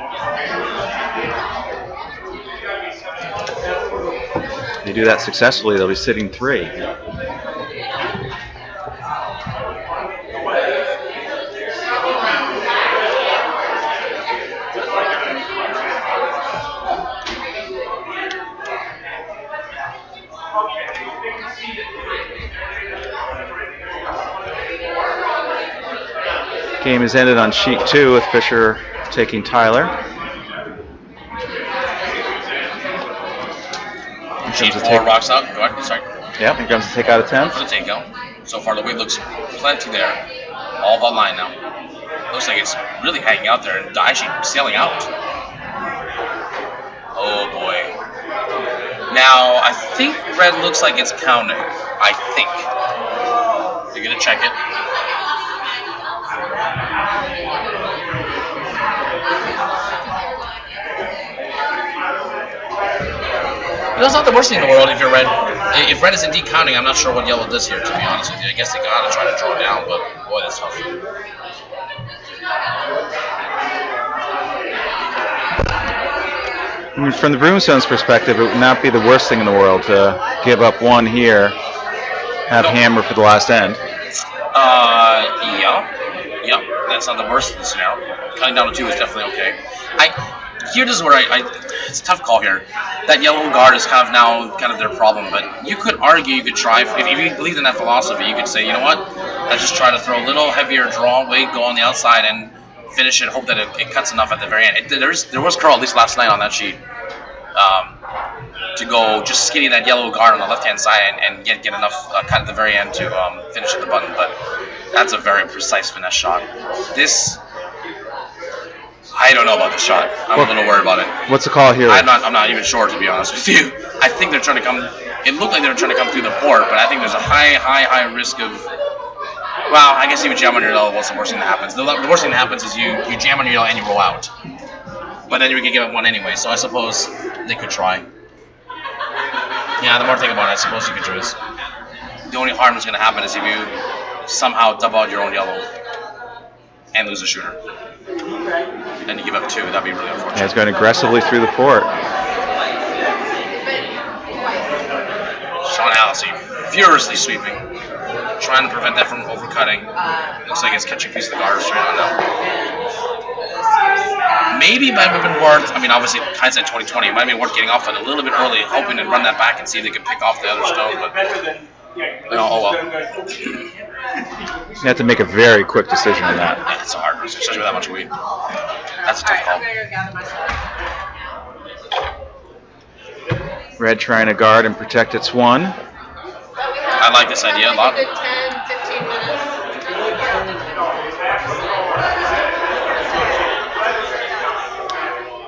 If they do that successfully, they'll be sitting 3. Game is ended on sheet 2 with Fisher taking Tyler. Sheet 4 rocks out. Go ahead. Sorry. Yep, here comes the take out attempt. For the takeout. So far the weight looks plenty there. All about line now. Looks like it's really hanging out there and actually sailing out. Oh boy. Now I think red looks like it's counting. I think. You're gonna check it. That's not the worst thing in the world if you're red. If red is indeed counting, I'm not sure what yellow does here, to be honest with you. I guess they gotta try to draw down, but boy, that's tough. I mean, from the Broomstones' perspective, it would not be the worst thing in the world to give up 1 here, have hammer for the last end. Yeah, that's not the worst of the scenario. Cutting down to 2 is definitely okay. Here is where it's a tough call here. That yellow guard is kind of their problem, but you could argue, you could try, if you believed in that philosophy, you could say, you know what, let's just try to throw a little heavier draw weight, go on the outside, and finish it, hope that it cuts enough at the very end. There was curl, at least last night on that sheet, to go just skinny that yellow guard on the left-hand side and get enough cut at the very end to finish at the button, but that's a very precise finesse shot. This, I don't know about the shot. I'm a little worried about it. What's the call here? I'm not even sure, to be honest with you. I think they're trying to come. It looked like they were trying to come through the port, but I think there's a high risk of. Well, I guess even jam on your yellow was the worst thing that happens. The worst thing that happens is you jam on your yellow and you roll out. But then you're gonna give it 1 anyway. So I suppose they could try. Yeah, the more I think about it, I suppose you could try. The only harm that's gonna happen is if you somehow double out your own yellow and lose a shooter. Then you give up 2, that'd be really unfortunate. Yeah, he's going aggressively through the port. Sean Allison furiously sweeping, trying to prevent that from overcutting. Looks like it's catching a piece of the guard straight on now. Maybe it might have been worth, I mean, obviously, hindsight 2020, it might have been worth getting off it a little bit early, hoping to run that back and see if they could pick off the other stone, but, oh well. You have to make a very quick decision on that. Yeah, it's hard, especially with that much weight. That's a tough call. Red trying to guard and protect its 1. I like this idea a lot. 10, 15 minutes.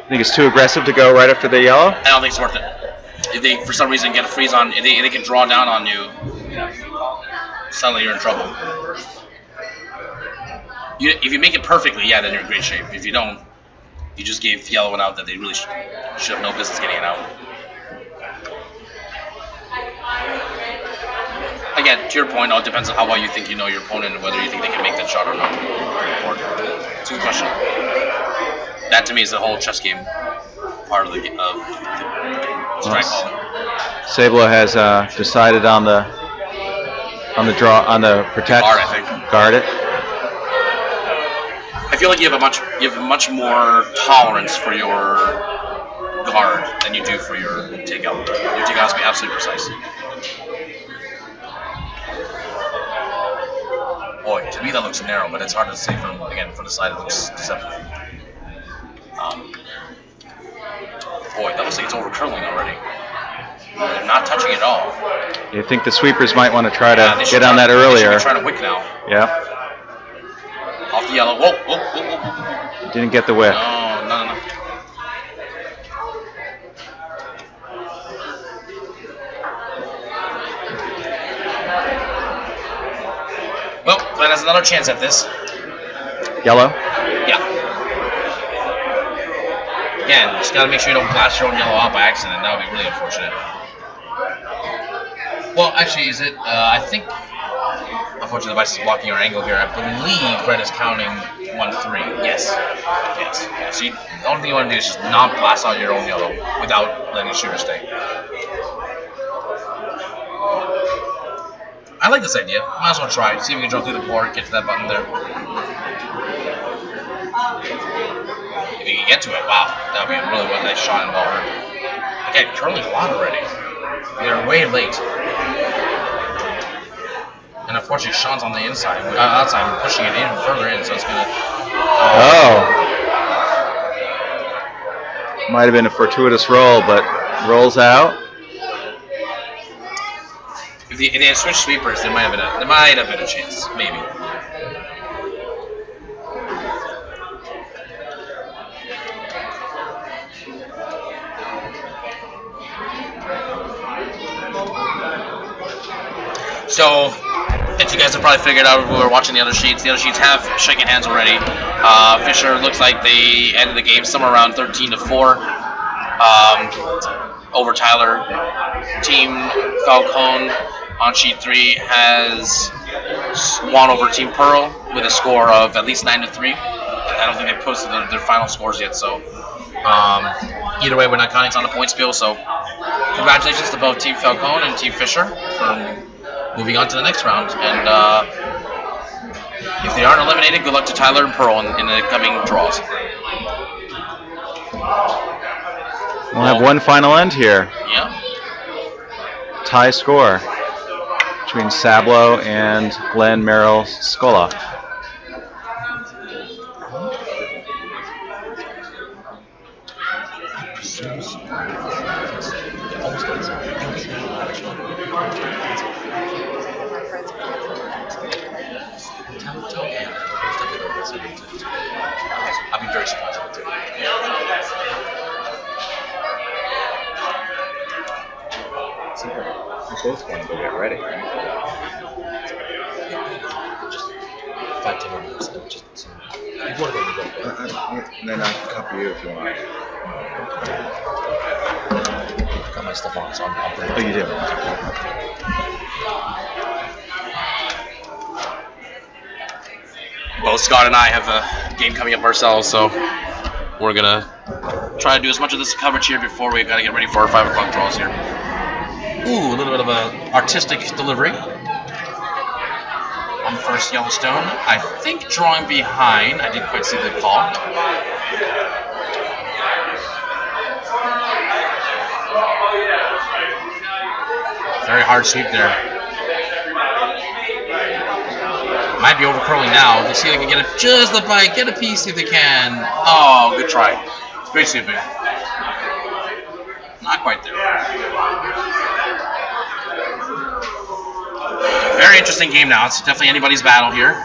I think it's too aggressive to go right after the yellow. I don't think it's worth it. If they, for some reason, get a freeze on, if they can draw down on you, suddenly you're in trouble. If you make it perfectly, yeah, then you're in great shape. If you don't, you just gave the yellow one out that they really should have no business getting it out. Again, to your point, it depends on how well you think you know your opponent and whether you think they can make that shot or not. It's a good question. That to me is the whole chess game part of the strike ball. Sablo has decided on the protect. Guard, I think. Guard it. I feel like you have much more tolerance for your guard than you do for your takeout. Your takeout has to be absolutely precise. Boy, to me that looks narrow, but it's hard to say from the side. It looks deceptive. Boy, that looks like it's over curling already. They're not touching it at all. You think the sweepers might want to try to get on that earlier? They should be trying to wick now. Yeah. Off the yellow. Whoa, whoa, whoa, whoa. Didn't get the whip. No. Well, Glenn has another chance at this. Yellow? Yeah. Again, just gotta make sure you don't blast your own yellow out by accident. That would be really unfortunate. Well, actually, is it? I think. Unfortunately, the device is blocking your angle here. I believe red is counting 1-3. Yes. So the only thing you want to do is just not blast out your own yellow without letting the shooter stay. I like this idea. Might as well try. See if we can draw through the board, get to that button there. If you can get to it, wow, that would be a really nice shot and well heard. Again, curling a lot already. They're way late. And unfortunately, Sean's on the outside, and pushing it in further in, so it's gonna. Might have been a fortuitous roll, but rolls out. If they had switched sweepers, there might have been a chance, maybe. So, as you guys have probably figured out, we were watching the other sheets. The other sheets have shaken hands already. Fisher looks like they ended the game somewhere around 13-4 over Tyler. Team Falcone on sheet 3 has won over Team Pearl with a score of at least 9-3. I don't think they've posted their final scores yet, so either way, we're not counting on the points bill. So, congratulations to both Team Falcone and Team Fisher for moving on to the next round, and if they aren't eliminated, good luck to Tyler and Pearl in the coming draws. We'll have one final end here. Yeah. Tie score between Sablo and Glenn Merrill Scola. I'll be very surprised if it We both want to go get ready. Just 5-10 minutes. Just you want to go Then I can copy you if you want. I got my stuff on, so I'm pretty. Oh, you do? Both Scott and I have a game coming up ourselves, so we're gonna try to do as much of this coverage here before we gotta get ready for our 5 o'clock draws here. Ooh, a little bit of an artistic delivery on the first Yellowstone. I think drawing behind. I didn't quite see the call. Very hard sweep there. Might be over curling now. Let's see if they can get just the bite, get a piece if they can. Oh, good try. Great sweeping. Not quite there. Very interesting game now. It's definitely anybody's battle here.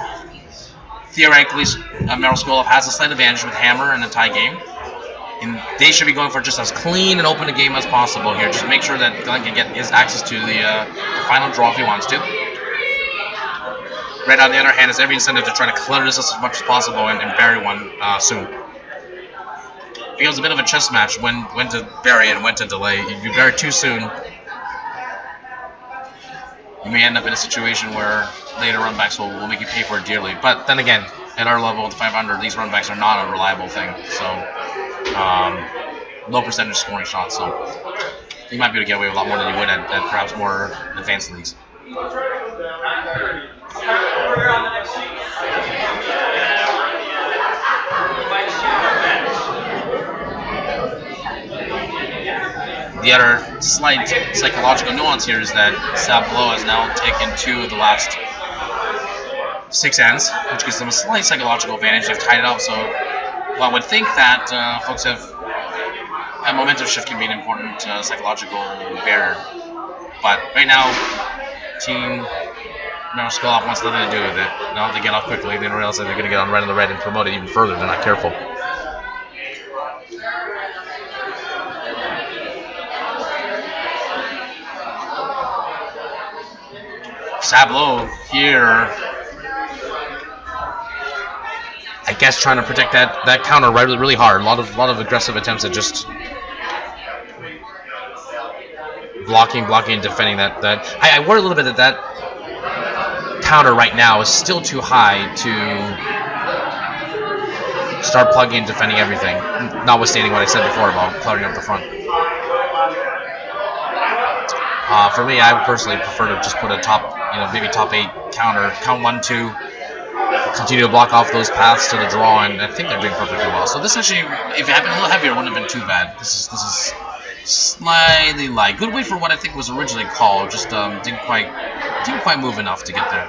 Theoretically, Merrill Skolov has a slight advantage with Hammer in a tie game. And they should be going for just as clean and open a game as possible here. Just make sure that Glenn can get his access to the final draw if he wants to. Red, on the other hand, has every incentive to try to clutter this as much as possible and bury one soon. It was a bit of a chess match when to bury and when to delay. If you bury too soon, you may end up in a situation where later runbacks will make you pay for it dearly. But then again, at our level, the 500, these runbacks are not a reliable thing. So, low percentage scoring shots. So, you might be able to get away with a lot more than you would at perhaps more advanced leagues. the other slight psychological nuance here is that Sablo has now taken 2 of the last 6 ends, which gives them a slight psychological advantage. They've tied it up, so one would think that folks have a momentum shift can be an important psychological barrier. But right now, Team Skull wants nothing to do with it. Now they get off quickly, they realize that they're going to get on red on the red and promote it even further. They're not careful. Sablo here, I guess, trying to protect that counter really hard. A lot of aggressive attempts at just blocking, and defending that. I worry a little bit that counter right now is still too high to start plugging and defending everything. Notwithstanding what I said before about cluttering up the front. For me, I would personally prefer to just put a top, maybe top 8 counter, count 1, 2, continue to block off those paths to the draw, and I think they're doing perfectly well. So this actually, if it had been a little heavier, it wouldn't have been too bad. This is slightly light. Good weight for what I think was originally called. Just didn't quite move enough to get there.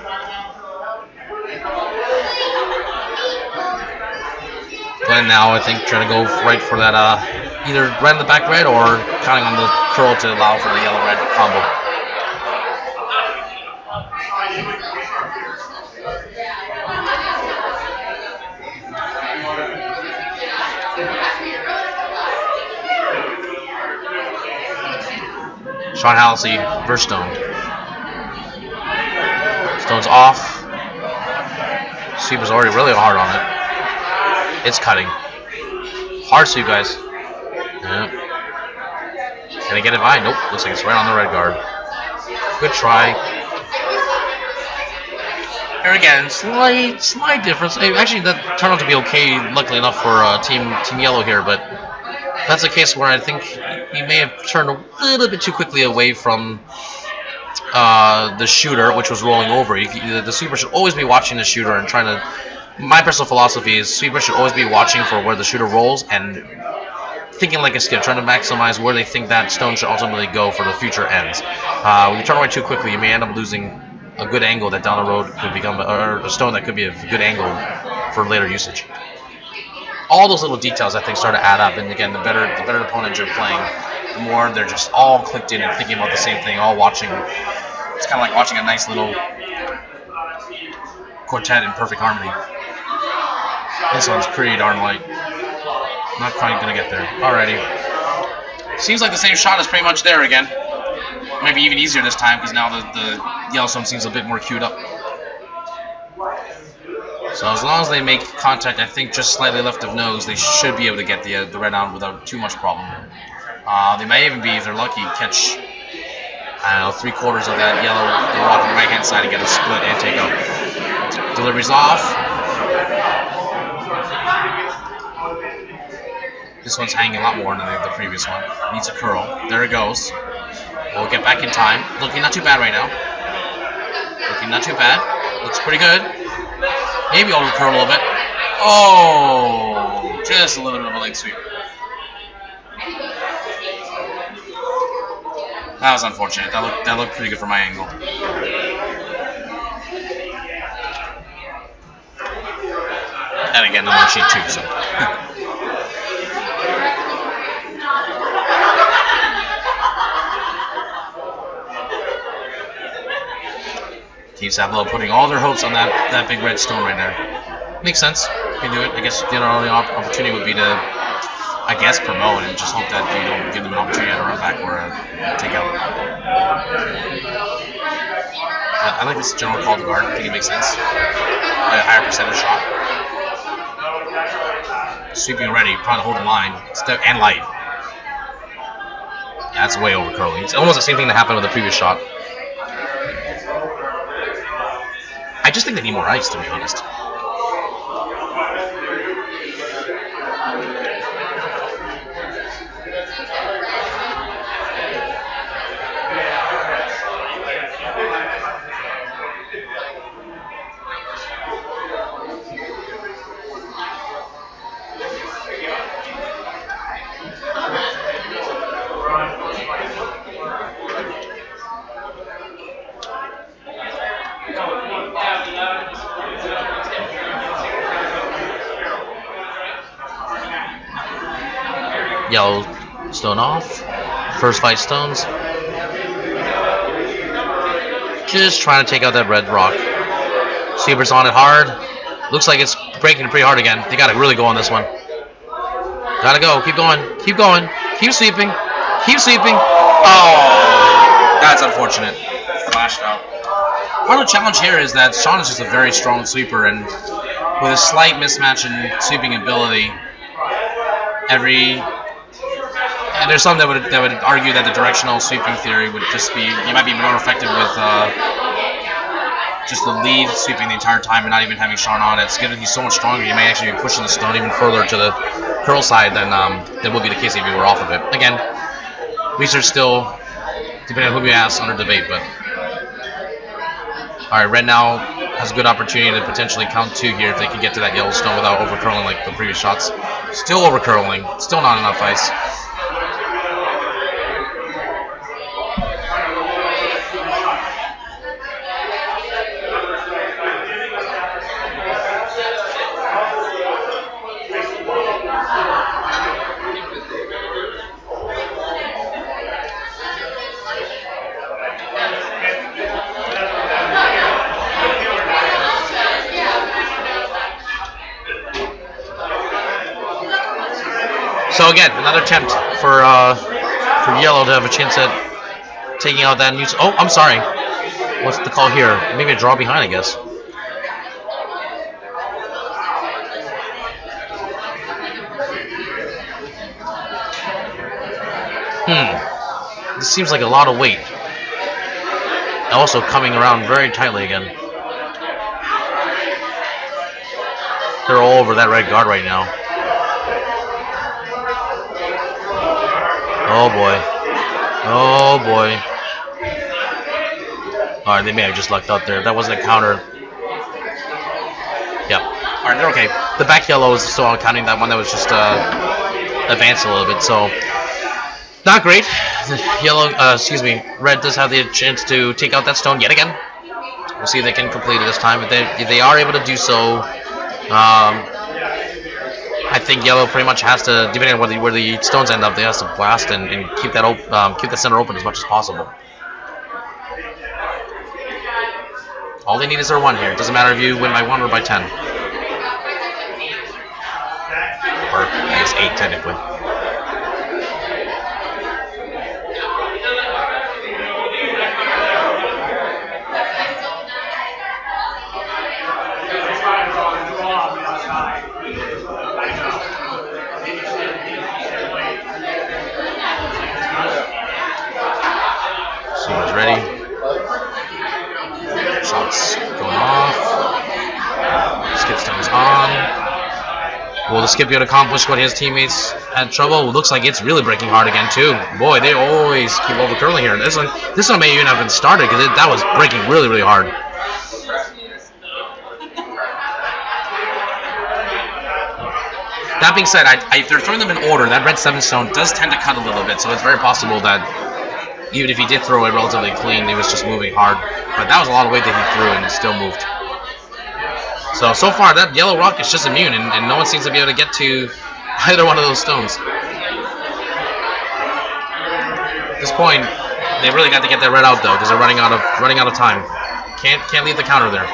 Glenn now, I think, trying to go right for that either red in the back red or counting on the curl to allow for the yellow red combo. Sean Halsey versus Stone. Stone's off. Sweeper's already really hard on it. It's cutting. Hard sweep, guys. Yeah. Can I get it by? Nope. Looks like it's right on the red guard. Good try. Here again, slight difference. Actually, that turned out to be okay, luckily enough for Team Yellow here, but that's a case where I think he may have turned a little bit too quickly away from the shooter, which was rolling over. The sweeper should always be watching the shooter and trying to... My personal philosophy is sweepers should always be watching for where the shooter rolls and thinking like a skip, trying to maximize where they think that stone should ultimately go for the future ends. When you turn away too quickly, you may end up losing a good angle that down the road could become, or a stone that could be a good angle for later usage. All those little details, I think, start to add up, and again, the better opponent you're playing, the more they're just all clicked in and thinking about the same thing, all watching. It's kind of like watching a nice little quartet in perfect harmony. This one's pretty darn light. Not quite gonna get there. Alrighty. Seems like the same shot is pretty much there again. Maybe even easier this time because now the Yellowstone seems a bit more queued up. So as long as they make contact, I think just slightly left of nose, they should be able to get the red on without too much problem. They may even be, if they're lucky, catch, I don't know, 3/4 of that yellow, go off the right hand side and get a split and take out. Delivery's off. This one's hanging a lot more than the previous one. Needs a curl. There it goes. We'll get back in time. Looking not too bad right now. Looking not too bad. Looks pretty good. Maybe over curl a little bit. Oh, just a little bit of a leg sweep. That was unfortunate. That looked pretty good for my angle. And again, I'm on sheet 2, so. Team Sablo putting all their hopes on that big red stone right there. Makes sense. You can do it. I guess the only opportunity would be to, I guess, promote and just hope that you don't give them an opportunity to run back or take out. I like this general call to guard. I think it makes sense. A higher percentage shot. Sweeping ready, trying to hold the line. Step and light. Yeah, that's way over curling. It's almost the same thing that happened with the previous shot. I just think they need more ice, to be honest. Yellow stone off. First 5 stones. Just trying to take out that red rock. Sweeper's on it hard. Looks like it's breaking pretty hard again. They gotta really go on this one. Gotta go. Keep going. Keep going. Keep sweeping. Keep sweeping. Oh, that's unfortunate. Flashed out. Part of the challenge here is that Sean is just a very strong sweeper, and with a slight mismatch in sweeping ability, and there's some that would argue that the directional sweeping theory would just be, you might be more effective with just the lead sweeping the entire time and not even having Sean on. It's given he's so much stronger, you may actually be pushing the stone even further to the curl side than would be the case if you were off of it. Again, research still, depending on who you ask, under debate, but. Alright, red now has a good opportunity to potentially count 2 here if they can get to that yellow stone without overcurling like the previous shots. Still overcurling, still not enough ice. So again, another attempt for yellow to have a chance at taking out that new. Oh, I'm sorry. What's the call here? Maybe a draw behind, I guess. This seems like a lot of weight. Also coming around very tightly again. They're all over that red guard right now. Oh boy. Oh boy. Alright, they may have just lucked out there. That wasn't a counter. Yep. Alright, they're okay. The back yellow is still on counting that one that was just advanced a little bit, so not great. Yellow, red does have the chance to take out that stone yet again. We'll see if they can complete it this time. If they are able to do so, I think yellow pretty much has to, depending on where the stones end up, they have to blast and keep that center open as much as possible. All they need is their 1 here. It doesn't matter if you win by 1 or by 10. Or I guess 8 technically. Sweeper's ready. Shots going off. Skip stone's on. Will the skip be able to accomplish what his teammates had trouble? It looks like it's really breaking hard again too. Boy, they always keep overcurling here. This one may even have been started because that was breaking really, really hard. That being said, if they're throwing them in order, that red 7 stone does tend to cut a little bit, so it's very possible that even if he did throw it relatively clean, it was just moving hard. But that was a lot of weight that he threw and it still moved. So far, that yellow rock is just immune, and no one seems to be able to get to either one of those stones. At this point, they really got to get that red out though, because they're running out of time. Can't leave the counter there.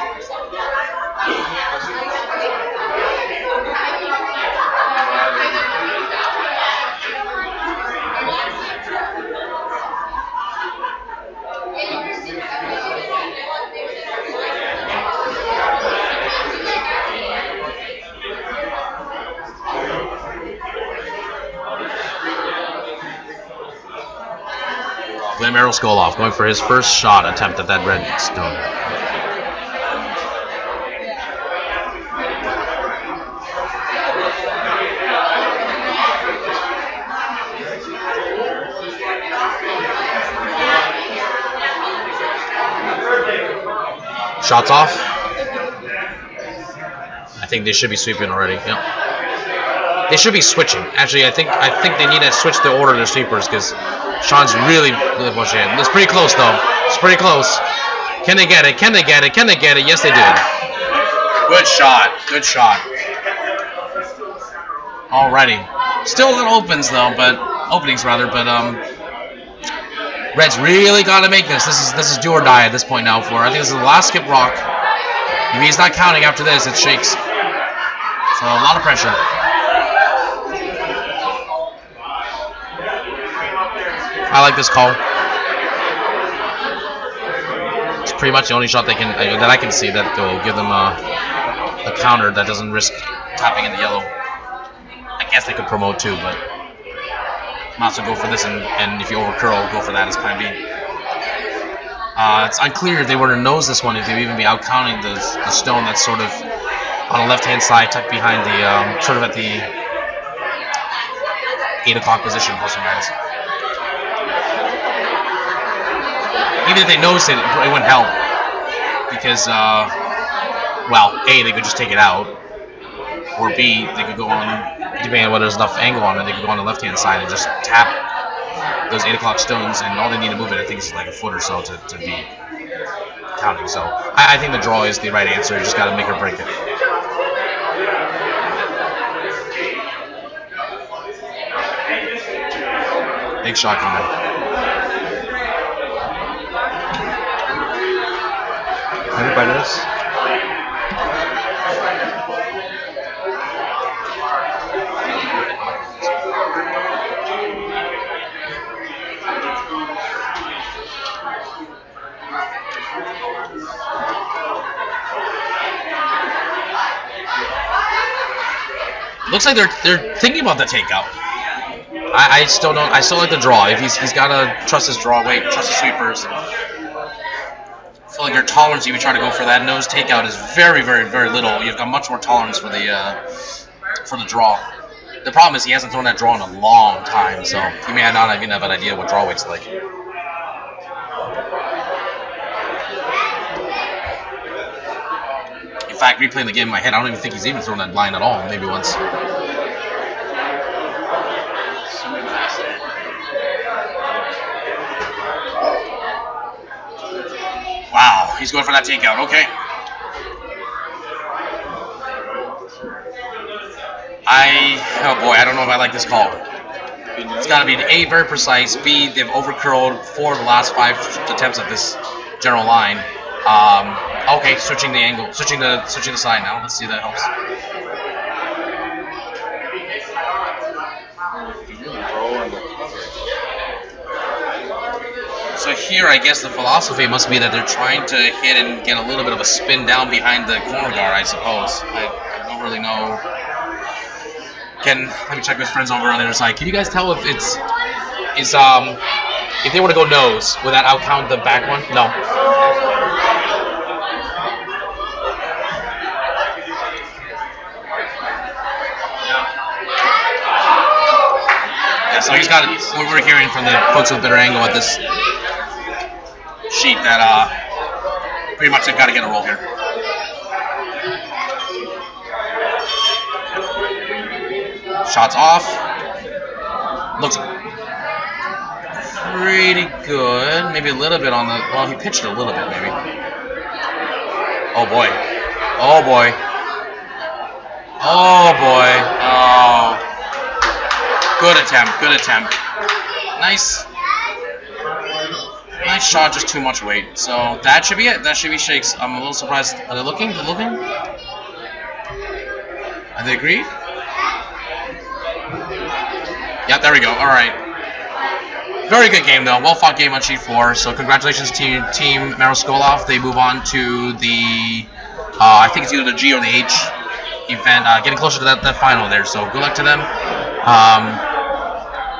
Merrill Skoloff going for his first shot attempt at that red stone. Shots off. I think they should be sweeping already. Yep. They should be switching. Actually, I think they need to switch the order of their sweepers because Sean's really pushing it. It's pretty close though. It's pretty close. Can they get it? Can they get it? Can they get it? Yes, they did. Good shot. Good shot. Alrighty. Still a little openings rather, but Red's really got to make this. This is do or die at this point now for. I think this is the last skip rock. If he's not counting after this, it shakes. So a lot of pressure. I like this call. It's pretty much the only shot that I can see that will give them a counter that doesn't risk tapping in the yellow. I guess they could promote too, but might also go for this, and if you overcurl, go for that as plan B. It's unclear if they were to nose this one, if they would even be out counting the stone that's sort of on the left-hand side, tucked behind the, sort of at the 8 o'clock position, plus or minus. Even if they nosed it, it wouldn't help. Because, well, A, they could just take it out. Or B, they could go on, depending on whether there's enough angle on it, they could go on the left-hand side and just tap those 8 o'clock stones, and all they need to move it, I think, is like a foot or so to be counting. So I think the draw is the right answer. You just got to make or break it. Big shot coming. Anybody else? Looks like they're thinking about the takeout. I still don't. I still like the draw. If he's got to trust his draw weight, trust his sweepers. I feel like your tolerance, if you try to go for that nose takeout, is very, very, very little. You've got much more tolerance for the draw. The problem is he hasn't thrown that draw in a long time, so he may not even have an idea what draw weight's like. In fact, replaying the game in my head, I don't even think he's even thrown that blind at all. Maybe once. Wow, he's going for that takeout. Okay. Oh boy, I don't know if I like this call. It's got to be A, very precise. B, they've overcurled 4 of the last 5 attempts at this general line. Okay, switching the angle, switching the side now. Let's see if that helps. So here, I guess the philosophy must be that they're trying to hit and get a little bit of a spin down behind the corner guard, I suppose. I don't really know. Let me check with friends over on the other side. Can you guys tell if if they were to go nose, would that outcount the back one? No. Yeah, so he's got it. We're hearing from the folks with better angle at this sheet that pretty much they've got to get a roll here. Shots off. Looks pretty good. Maybe a little bit on the... Well, he pitched it a little bit, maybe. Oh, boy. Oh, boy. Oh, boy. Oh. Good attempt. Good attempt. Nice. Nice shot, just too much weight. So that should be it. That should be shakes. I'm a little surprised. Are they looking? They're looking? Are they agreed? Yeah, there we go. All right. Very good game, though. Well-fought game on Sheet 4. So congratulations to Team Maroskolov. They move on to the, I think it's either the G or the H event, getting closer to that final there. So good luck to them.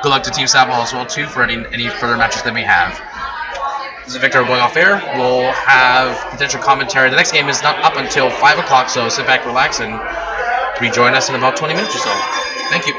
Good luck to Team Sapol as well, too, for any further matches they may have. This is Victor going off air. We'll have potential commentary. The next game is not up until 5 o'clock, so sit back, relax, and rejoin us in about 20 minutes or so. Thank you.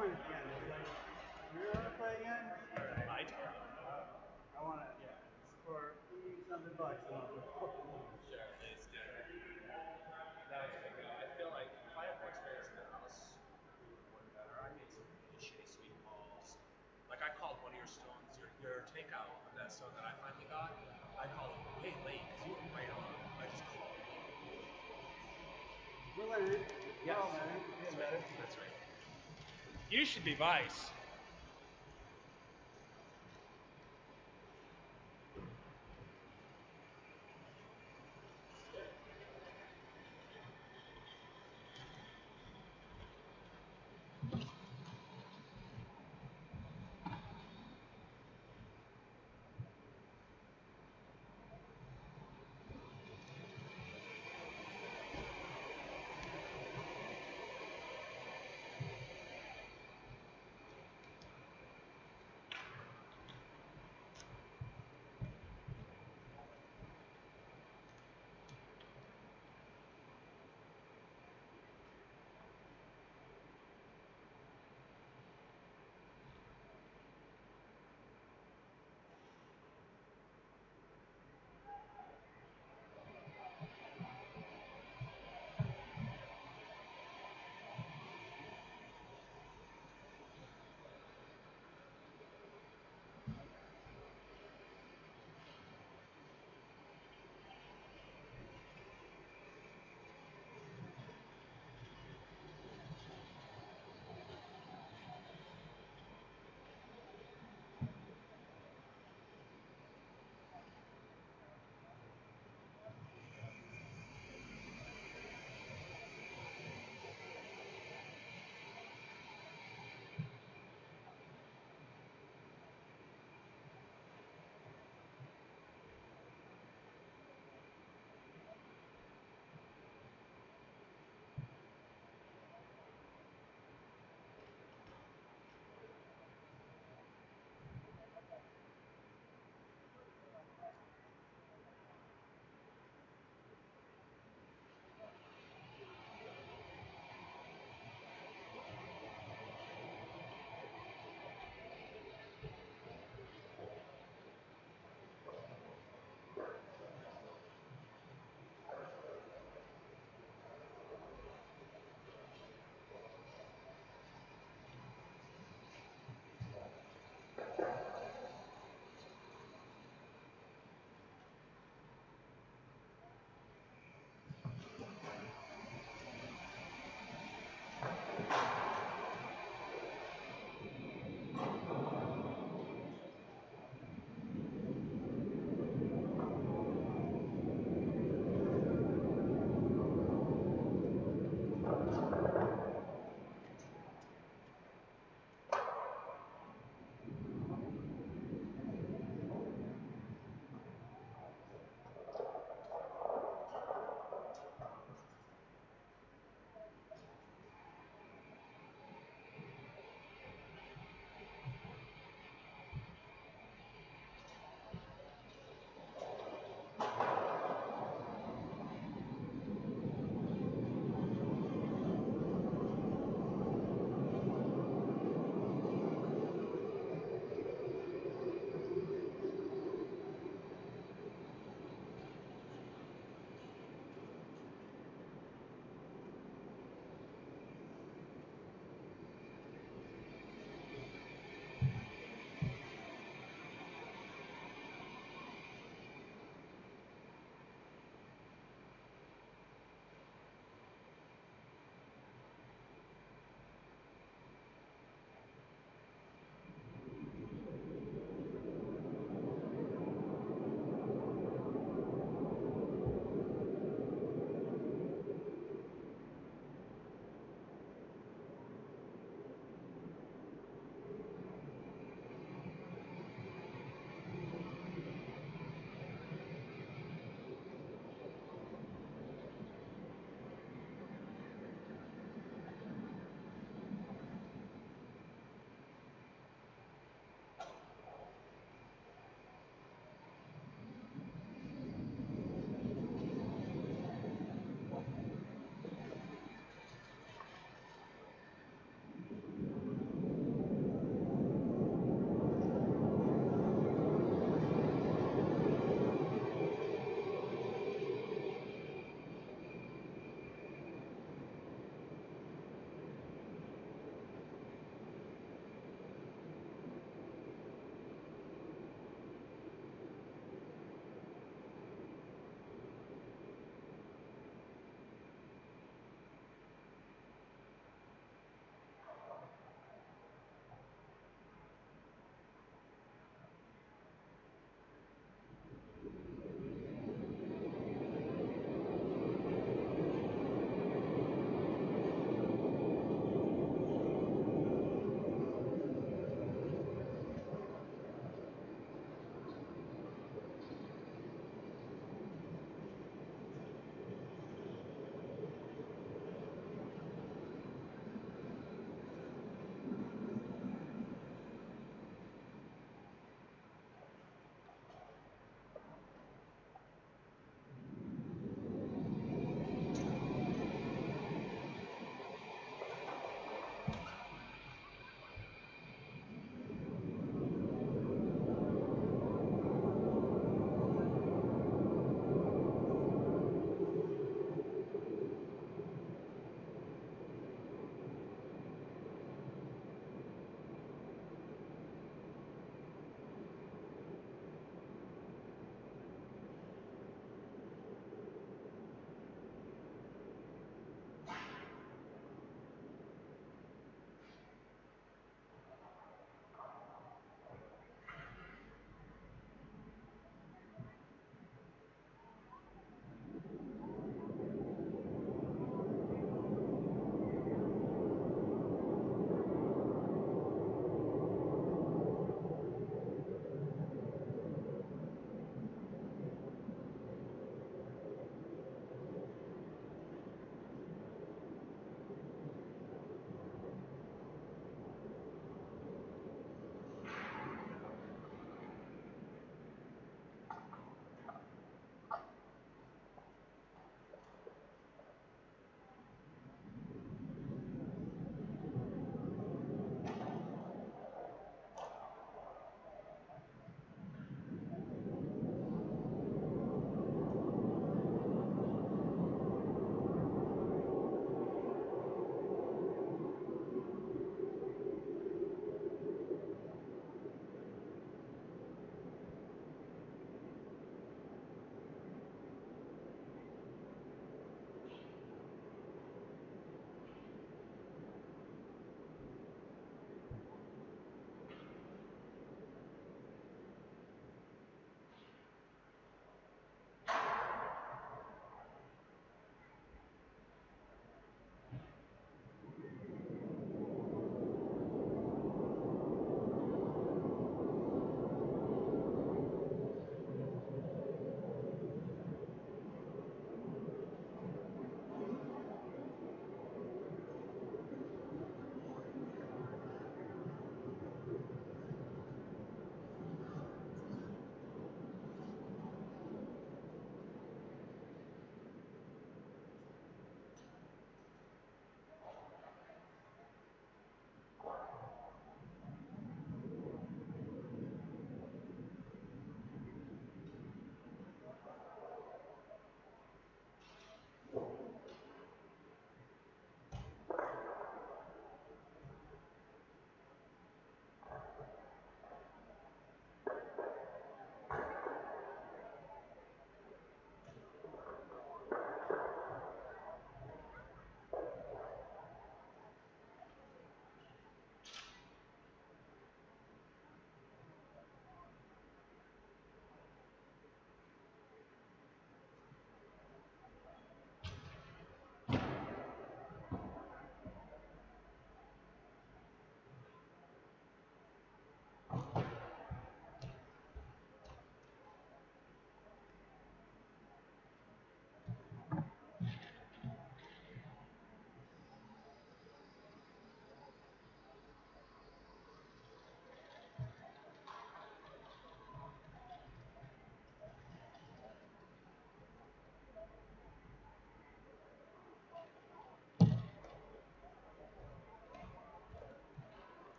join again. It's like, you want to play again? My turn. I want to, yeah. It's for 80-something bucks. Sure, let's do it. That was pretty good. I feel like if I had more experience in the house, we would have won better. I made some really shitty sweet calls. Like I called one of your stones, your takeout of that stone that I finally got. I called him way late because you were right on. I just called him. We're learning. Yes. We're all learning. We're getting better. That's right. You should be vice.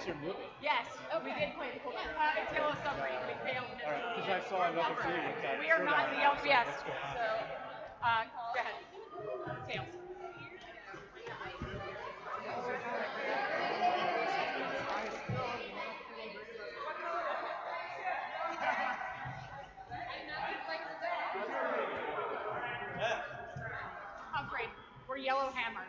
Kayser movie? Yes, we did play the pool. It's Yellow Submarine. We failed. All right, because I saw another too with that. We are shirt not on. the Yellow. So Yes. what's going on? So, go ahead. Tails. Humphrey, we're Yellow Hammer.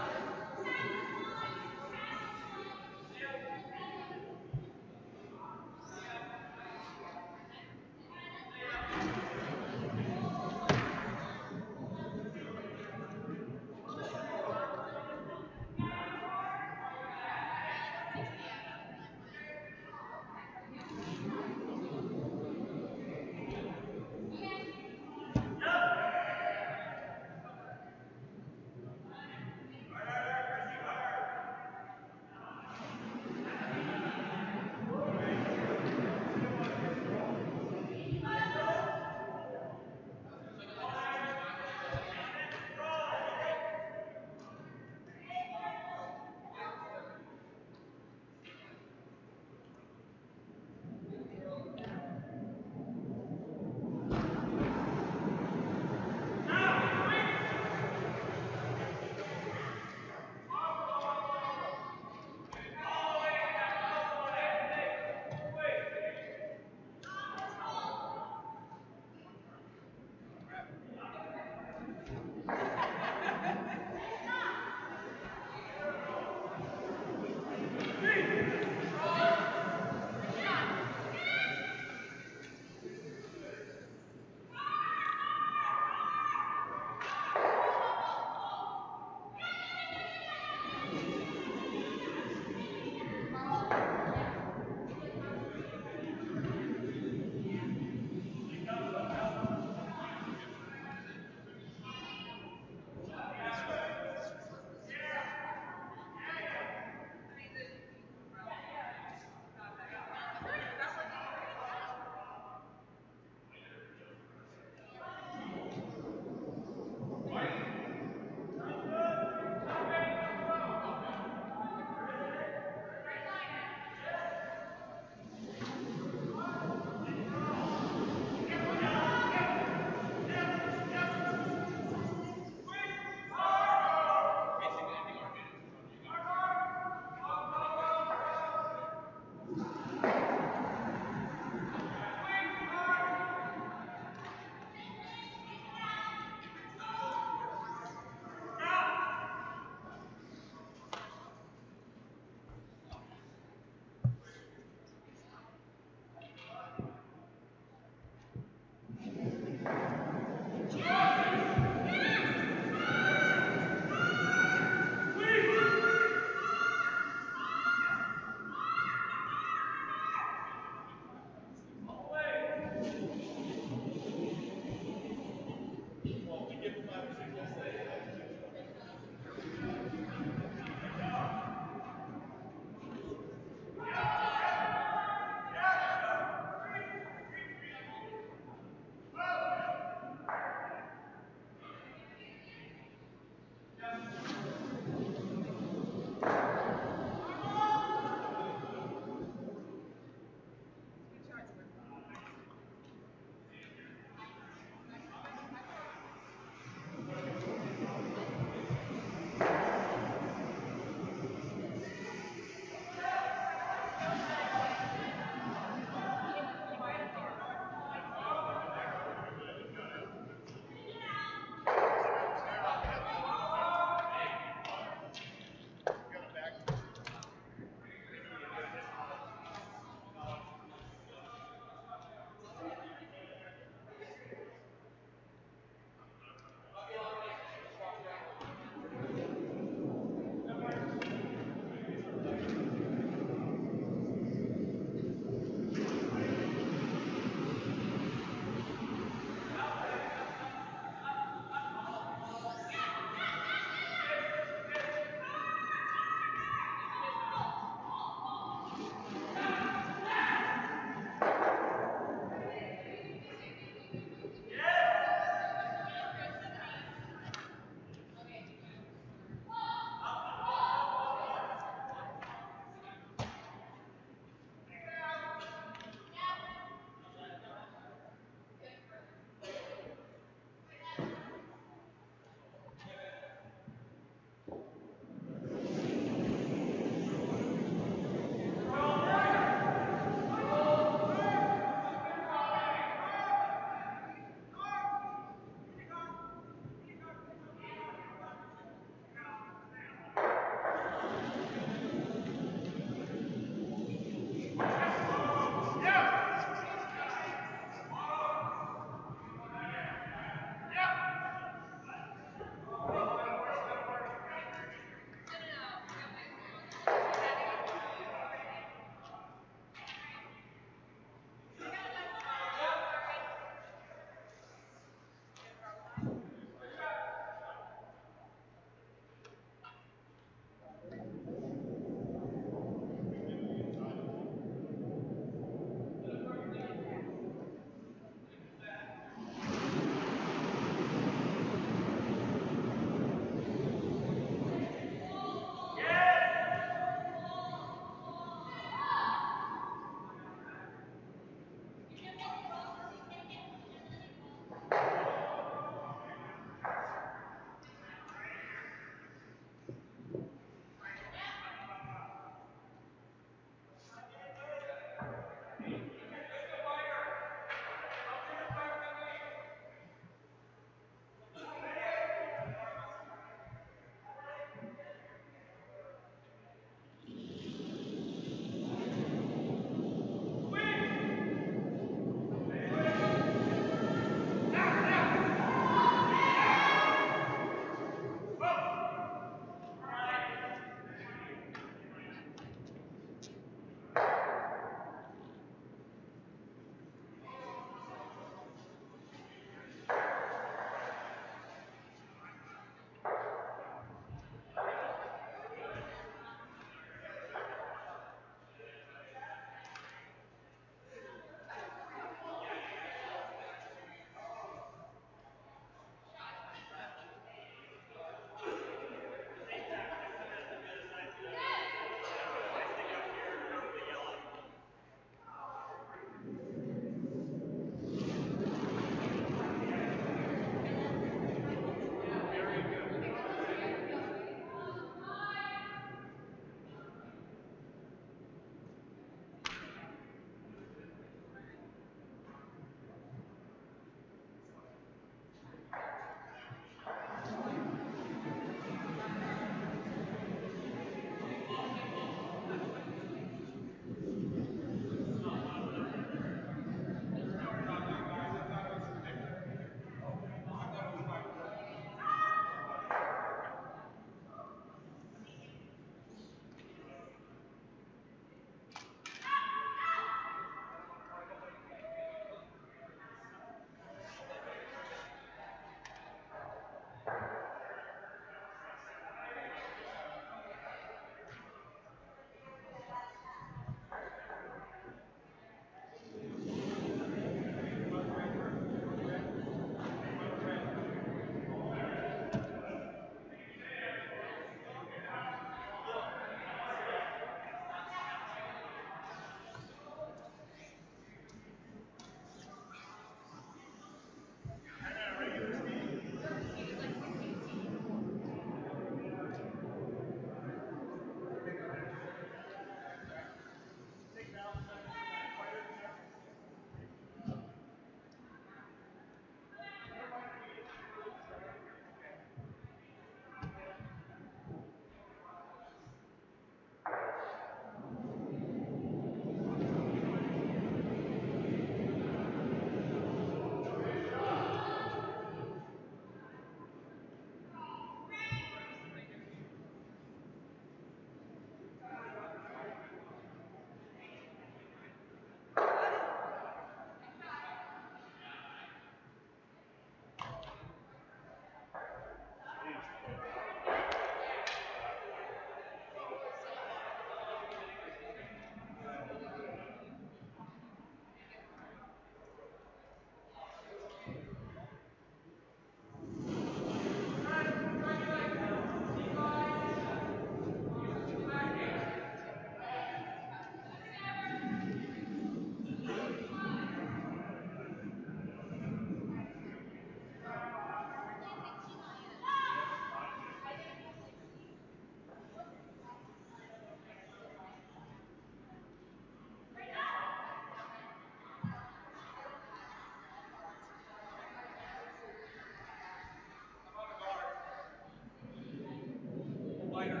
lighter.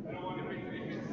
I don't want to make any hits.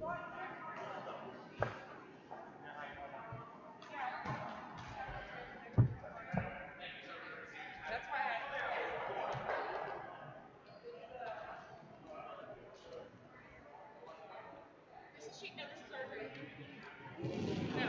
That's why this is sheet. No, this is surgery. No.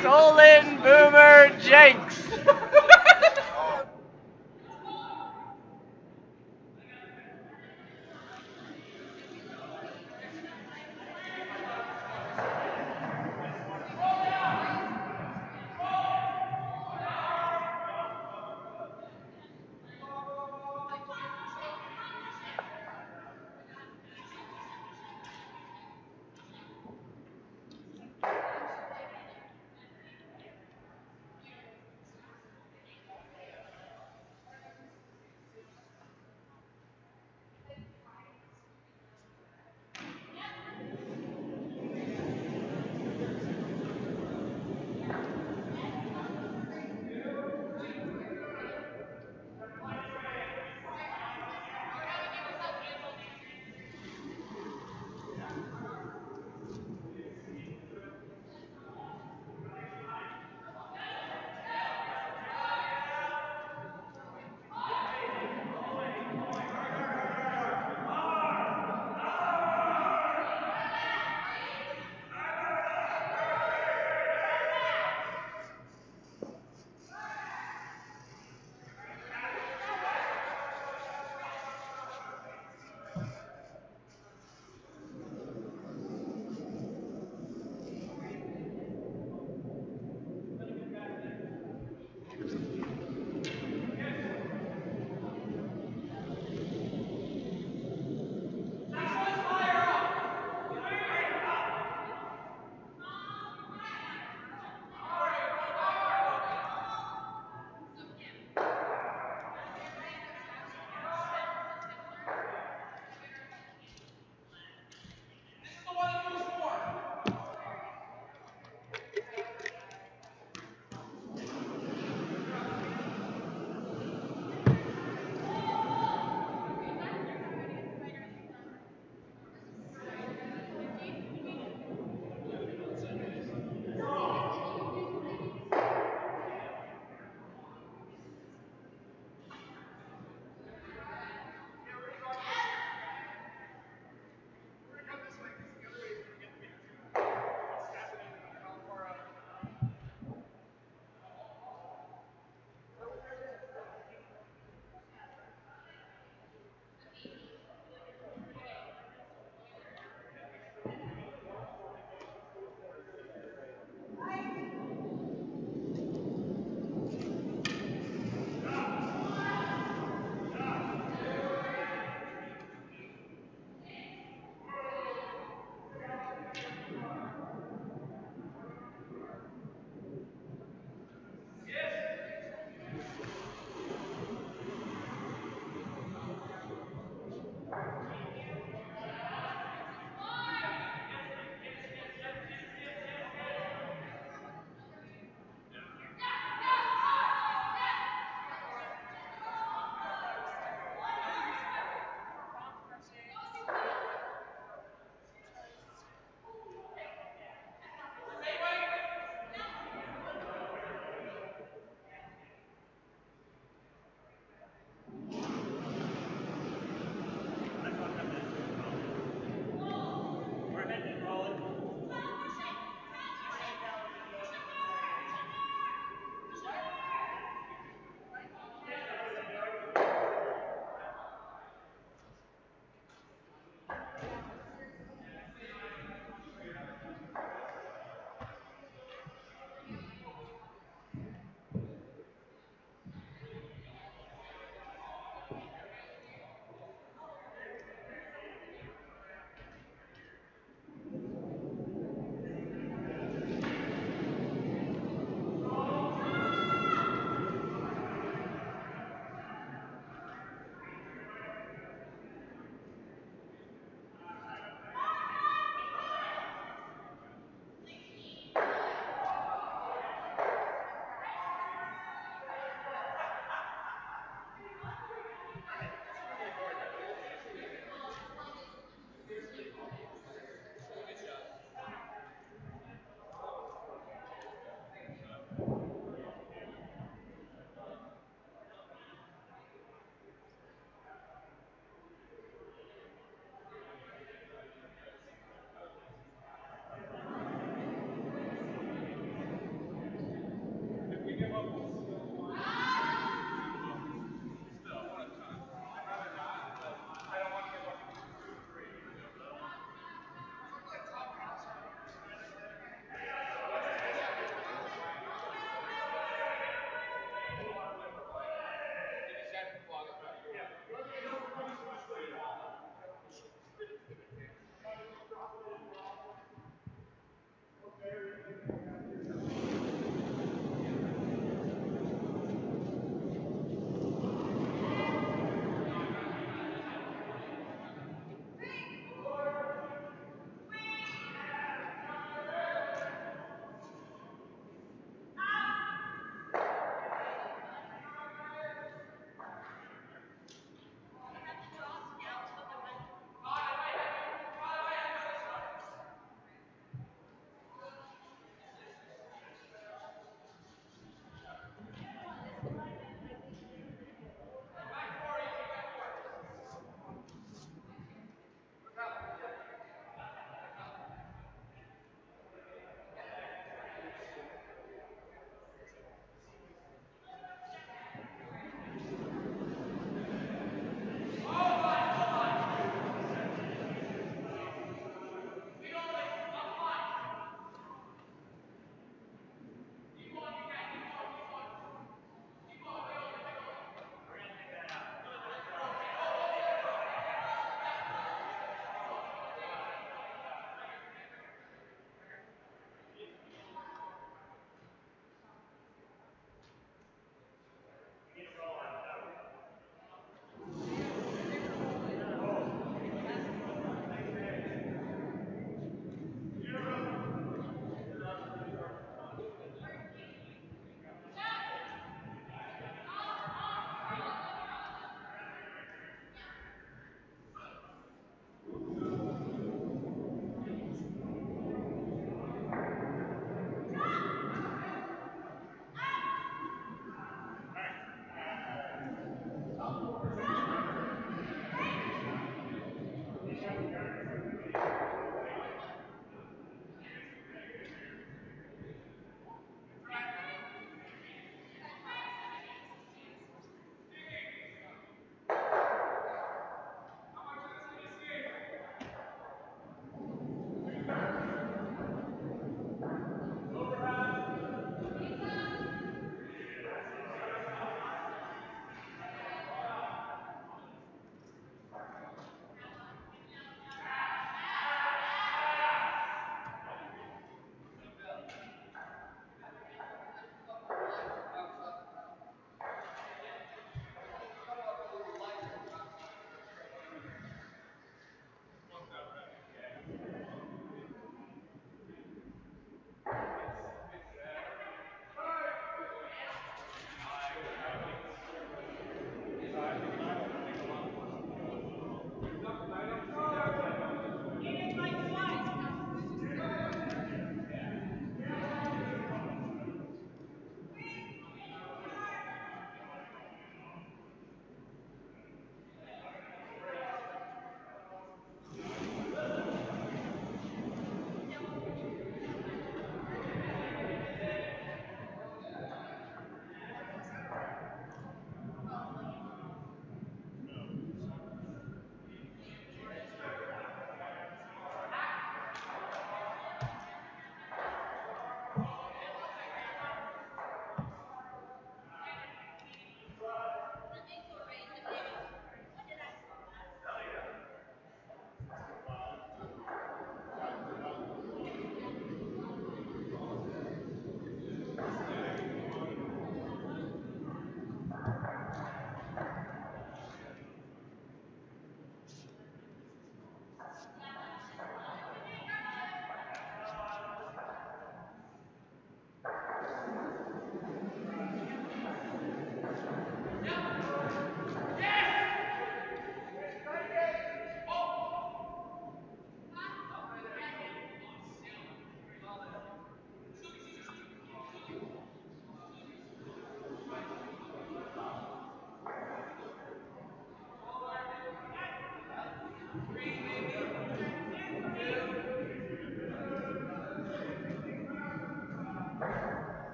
Stolen Boomer Jenks.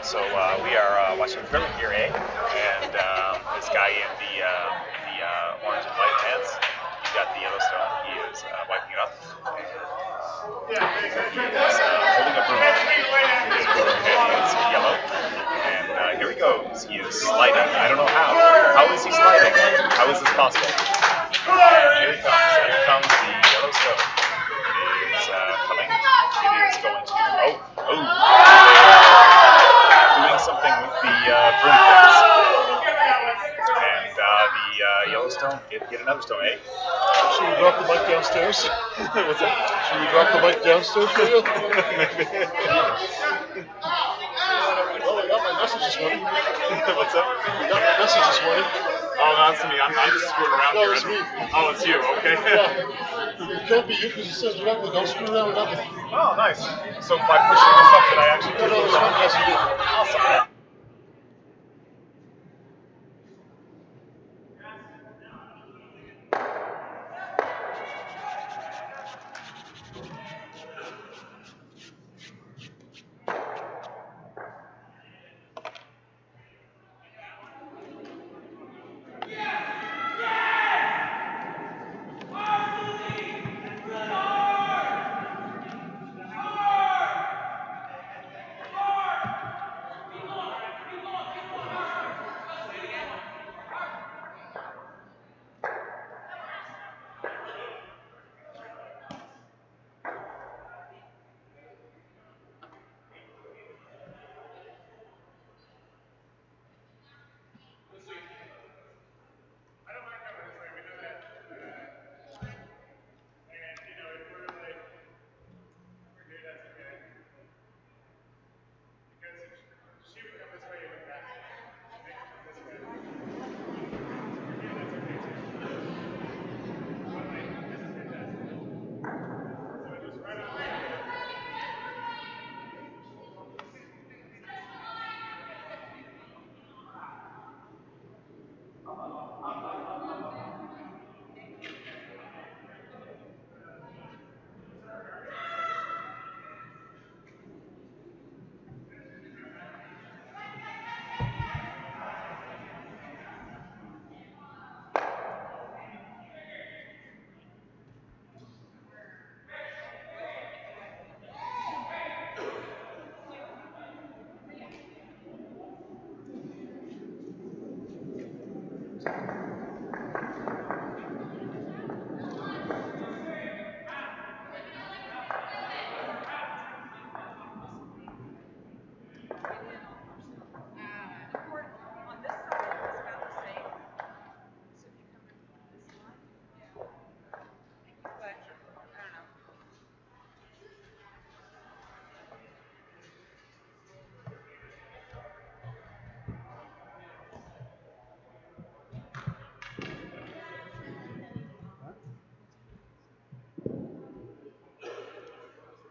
We are watching equipment gear A, and this guy in the orange and white pants, he's got the Yellowstone. He is wiping it up. He's holding a broom. His broom head is yellow, and here he goes. He is sliding. I don't know how. How is he sliding? How is this possible? Here he comes. Here comes the Yellowstone. It is coming. It is going to. Doing something with the broom pits. And the Yellowstone hit another stone, eh? Should we drop the mic downstairs? What's that? Should we drop the mic downstairs for you? Oh, I got my message this morning. What's up? I got my message this morning. Oh, that's me. I'm just screwing around No, here. it's me. Oh, it's you. Okay. Yeah. It can't be you because it says directly. Don't screw around with nothing. Oh, nice. So by pushing this up, did I actually No, it's not. Yes, you did. Awesome.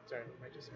Sorry, might just.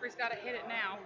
Jeffrey's got to hit it now.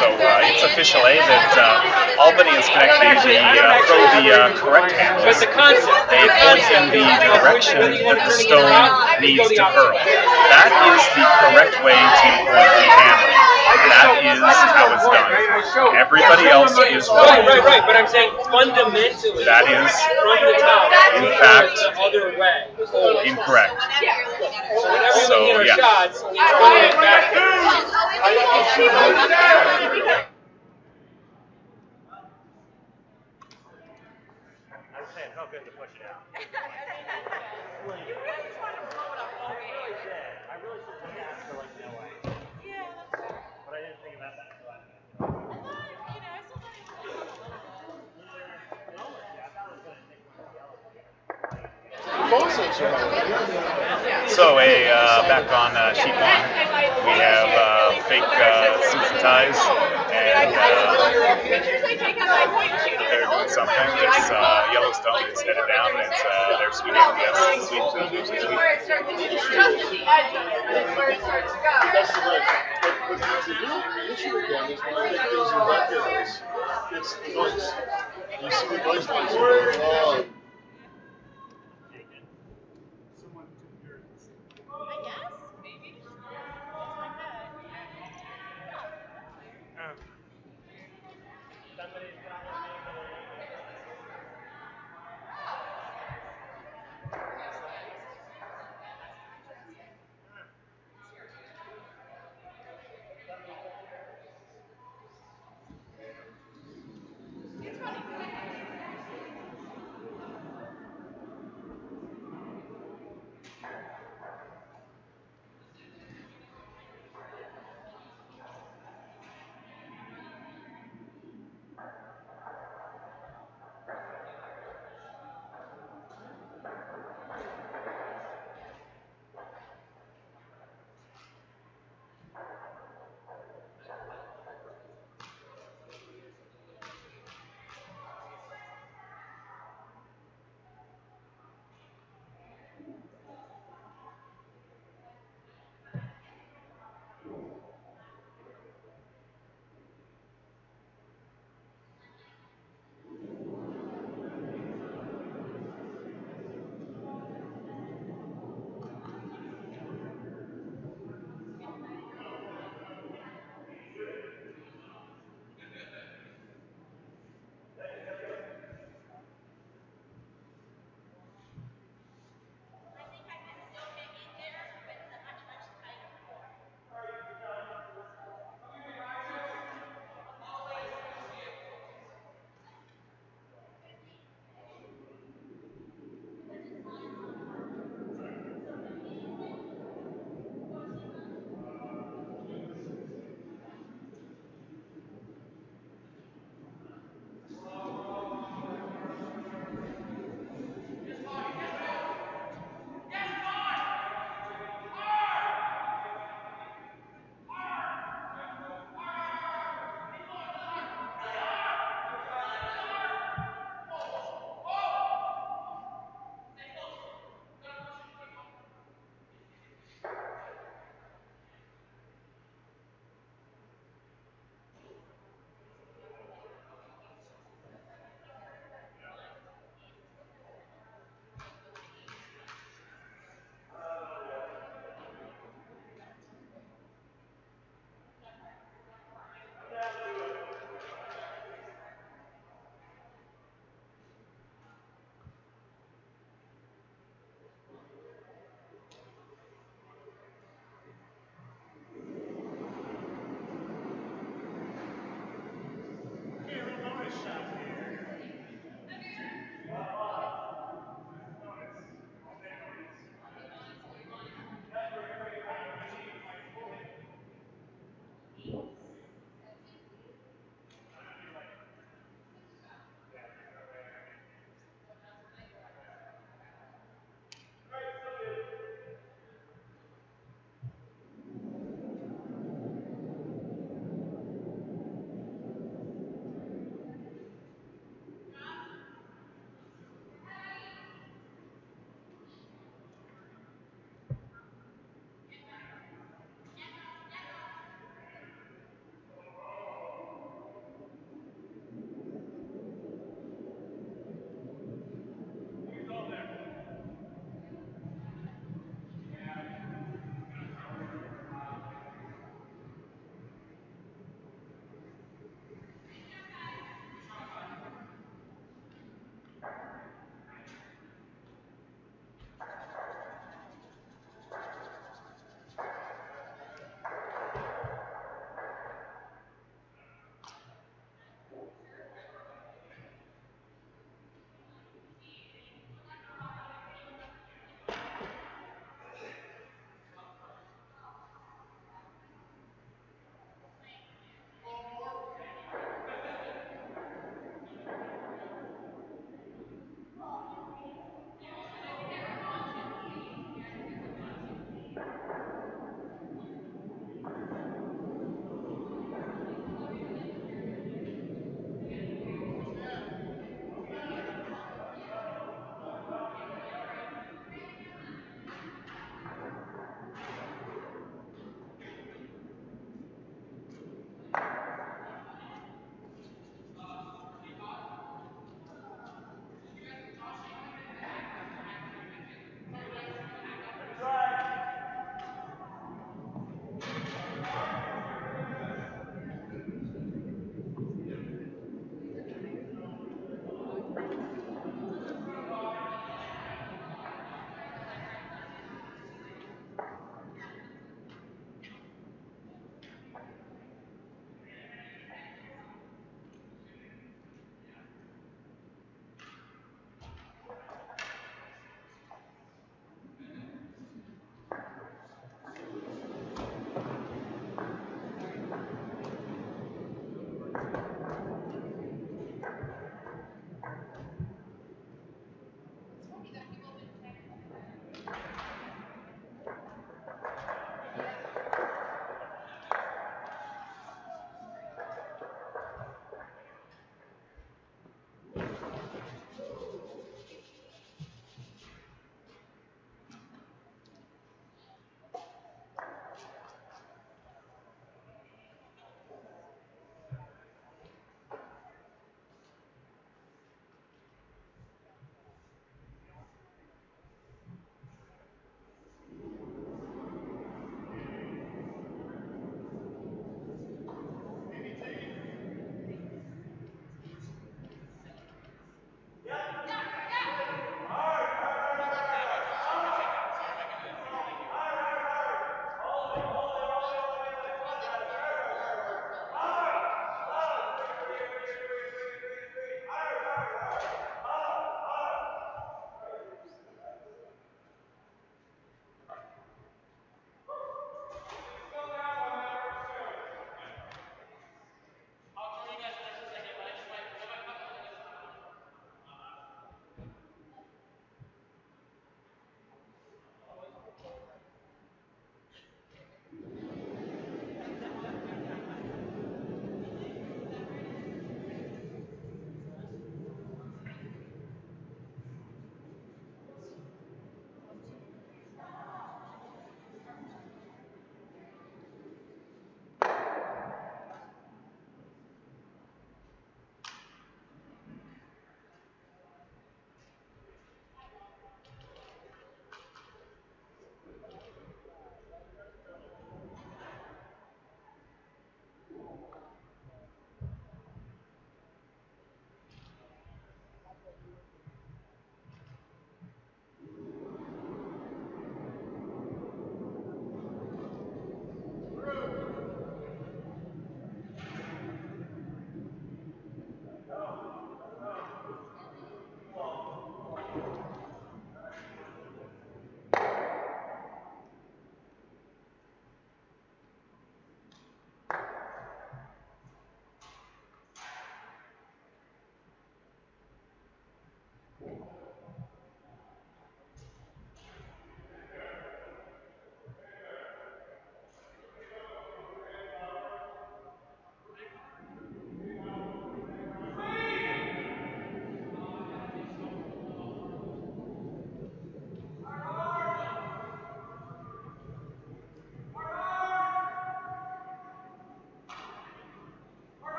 So it's official that Albany is connecting the correct handles. They point in the direction that the stone needs to hurl. That is the correct way to point the handle. That is how it's done. Everybody else is wrong. Right. But I'm saying fundamentally, that is, from the top, in fact, the other way. incorrect. Whenever So, we hit our yeah. shots, it's going back. I was saying, it felt good to push it out. You really just wanted to blow it up all game. I really should have asked for like no way. Yeah, that's fair. But I didn't think about that until I I still thought he was going to come a little bit. I thought it was going to take one of the yellow. So, back on sheet one, we have fake suits and ties, and they're doing something. It's Yellowstone is headed down, and it's they're sweeping the sweep. Where it starts, it's just at the edge of it, but it's where it starts to go. That's right. But the issue again is when it goes in that case, it's the noise. You see the noise lines go, I guess, maybe. Something like that. Somebody's probably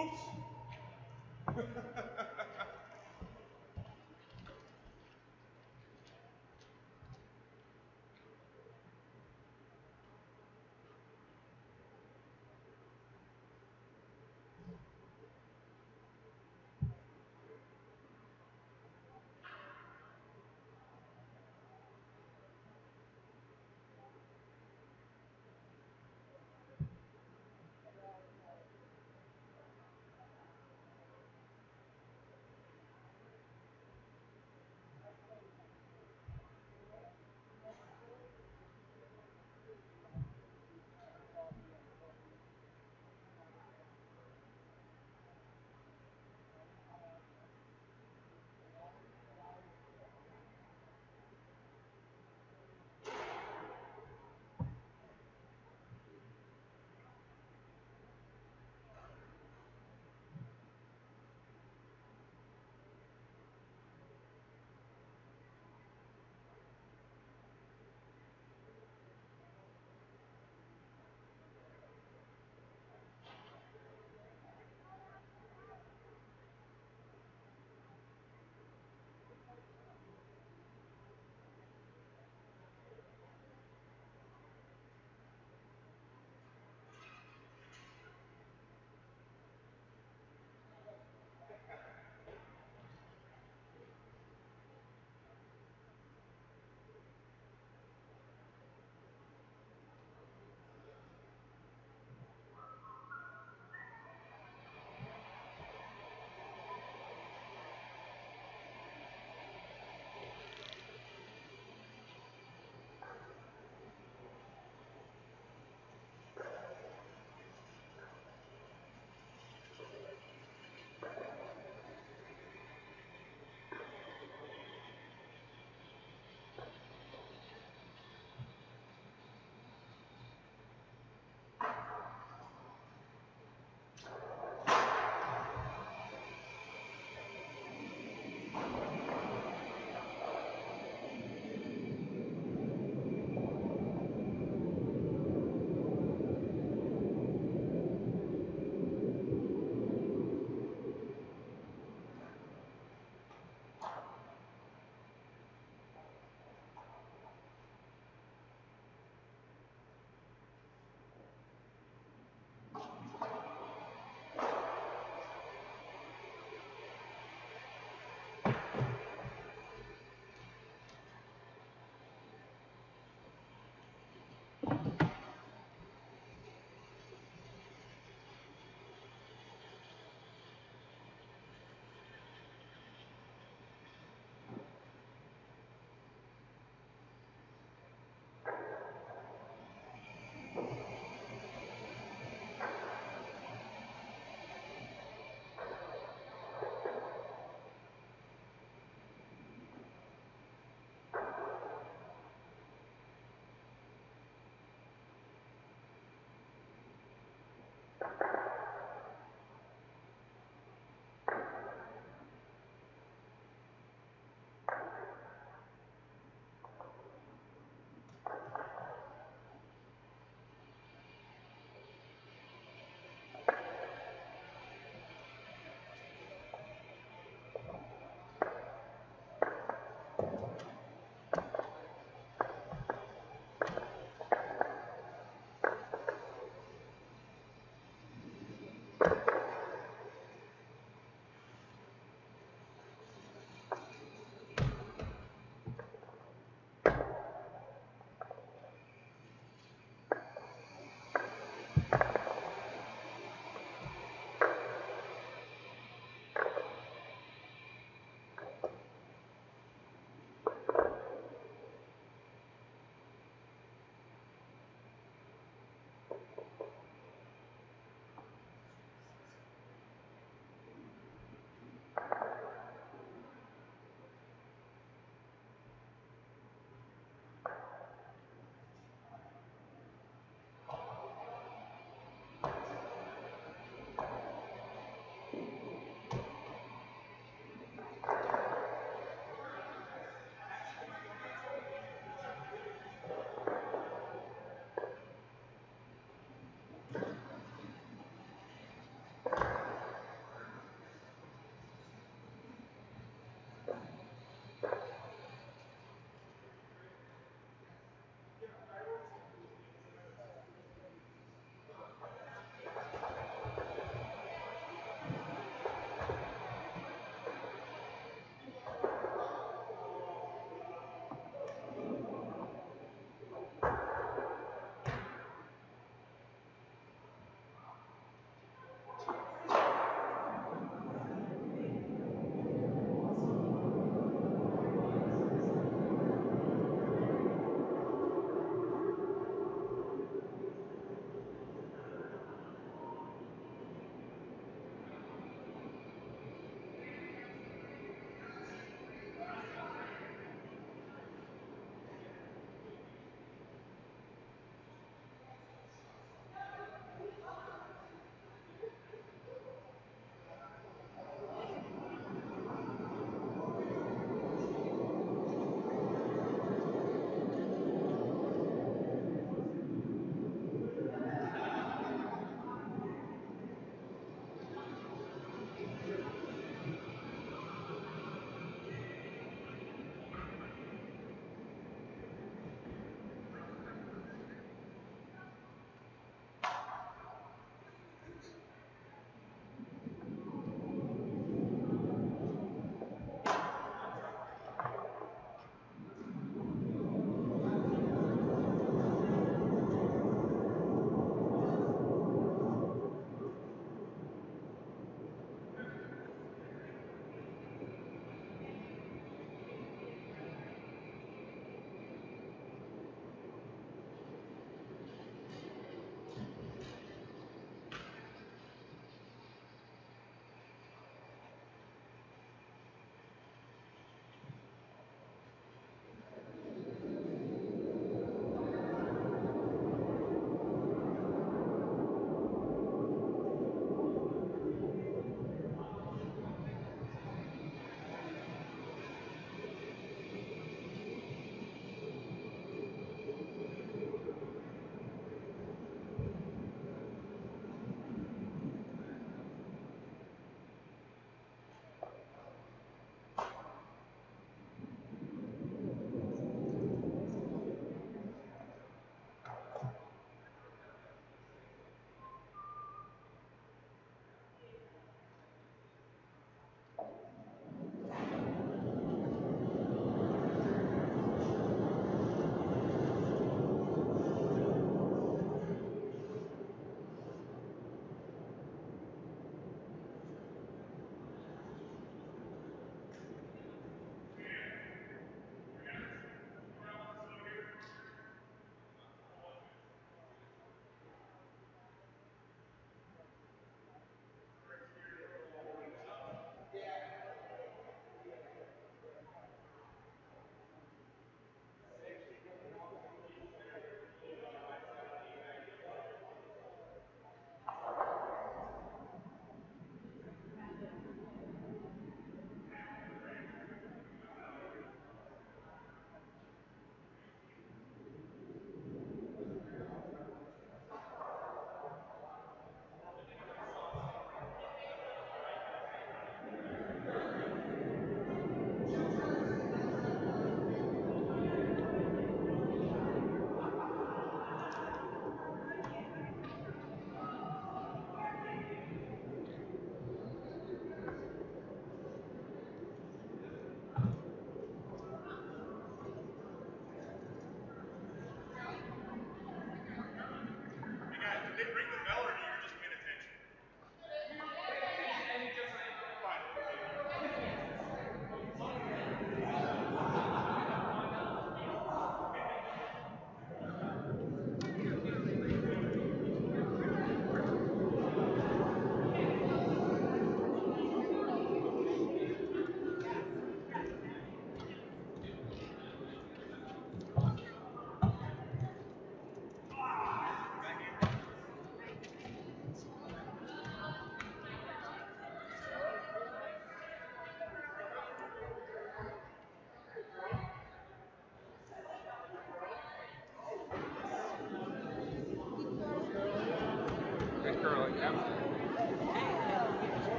Whoops.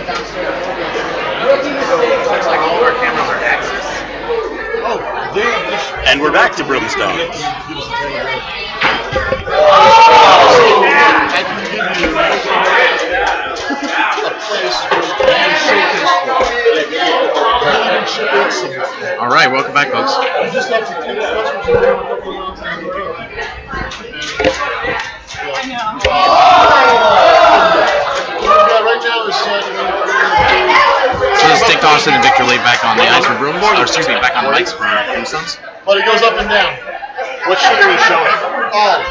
Looks like all of our cameras are Axis. And we're back to Broomstones. All right, welcome back, folks. So this is Dick Dawson and Victor Lee back on the ice for back on the mics for Broomstones. But it goes up and down. What sheet are we showing? All.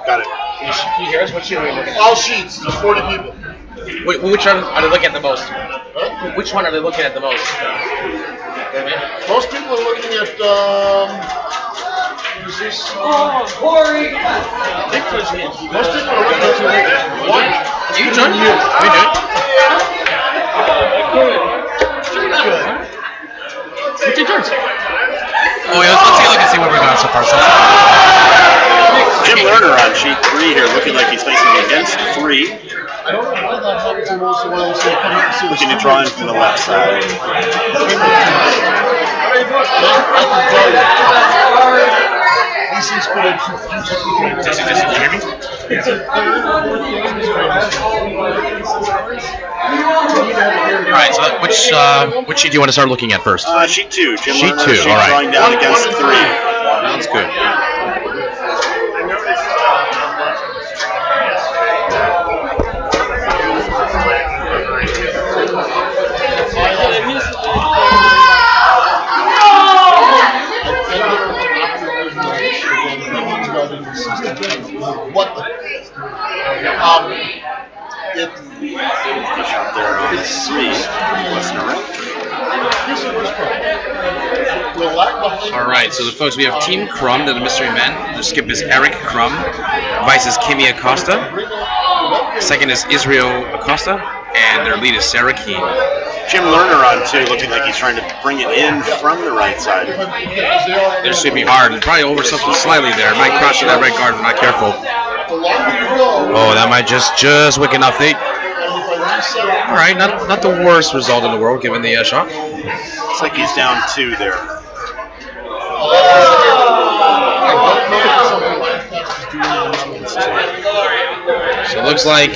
Got it. Can you hear us? What sheet are we looking at? All sheets. There's 40 people. Wait, which one are they looking at the most? Huh? Which one are they looking at the most? Most people are looking at, what is this? Corey! Most people are looking at one. You join? We do. Who did yours? Oh, yeah, let's take a look and see what we're going so far. Jim Lerner on sheet 3 here, looking like he's facing against 3. I don't know why that happens in most of the so Looking to draw in from the left side. I can tell you. These things put in Did you hear me? Alright, so which sheet do you want to start looking at first? Sheet 2. Jim Sheet Lerner, 2, sheet alright. drawing down against 3. Sounds good. What the? Shot there on 3. Listener, right? Alright, so the folks, we have Team Crumb, they're the mystery men. The skip is Eric Crumb. Vice is Kimmy Acosta. Second is Israel Acosta. And their lead is Sarah Keene. Jim Lerner on 2, looking like he's trying to bring it in from the right side. This should be hard. And probably over something slightly there. Might crash to that right guard if we're not careful. Oh, that might just wick enough, Nate. Alright, not the worst result in the world given the shot. Looks like he's down 2 there. So it looks like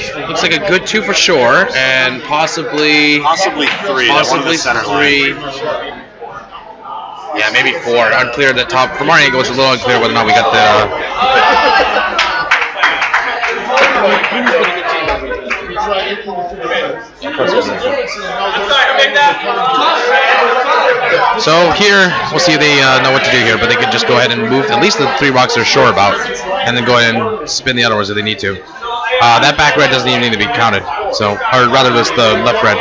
a good 2 for sure, and possibly 3. Possibly 3. Yeah, maybe 4. Unclear at the top. From our angle, it's a little unclear whether or not we got the. So here, we'll see if they know what to do here, but they could just go ahead and move at least the 3 rocks they're sure about, and then go ahead and spin the other ones if they need to. That back red doesn't even need to be counted, so, or rather, it's the left red.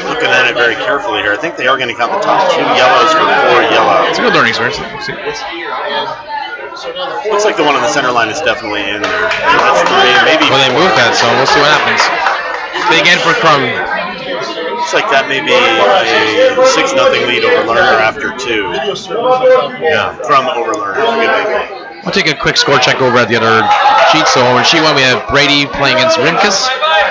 Looking at it very carefully here. I think they are going to count the top 2 yellows for 4 yellows. It's a good learning experience. Looks like the one on the center line is definitely in there. That's 3, maybe. Well, they moved that, so we'll see what happens. Big end for Crumb. Looks like that may be a 6-0 lead over Lerner after 2. Yeah, from over Lerner. We'll take a quick score check over at the other sheet. So in sheet 1, we have Brady playing against Rimkus.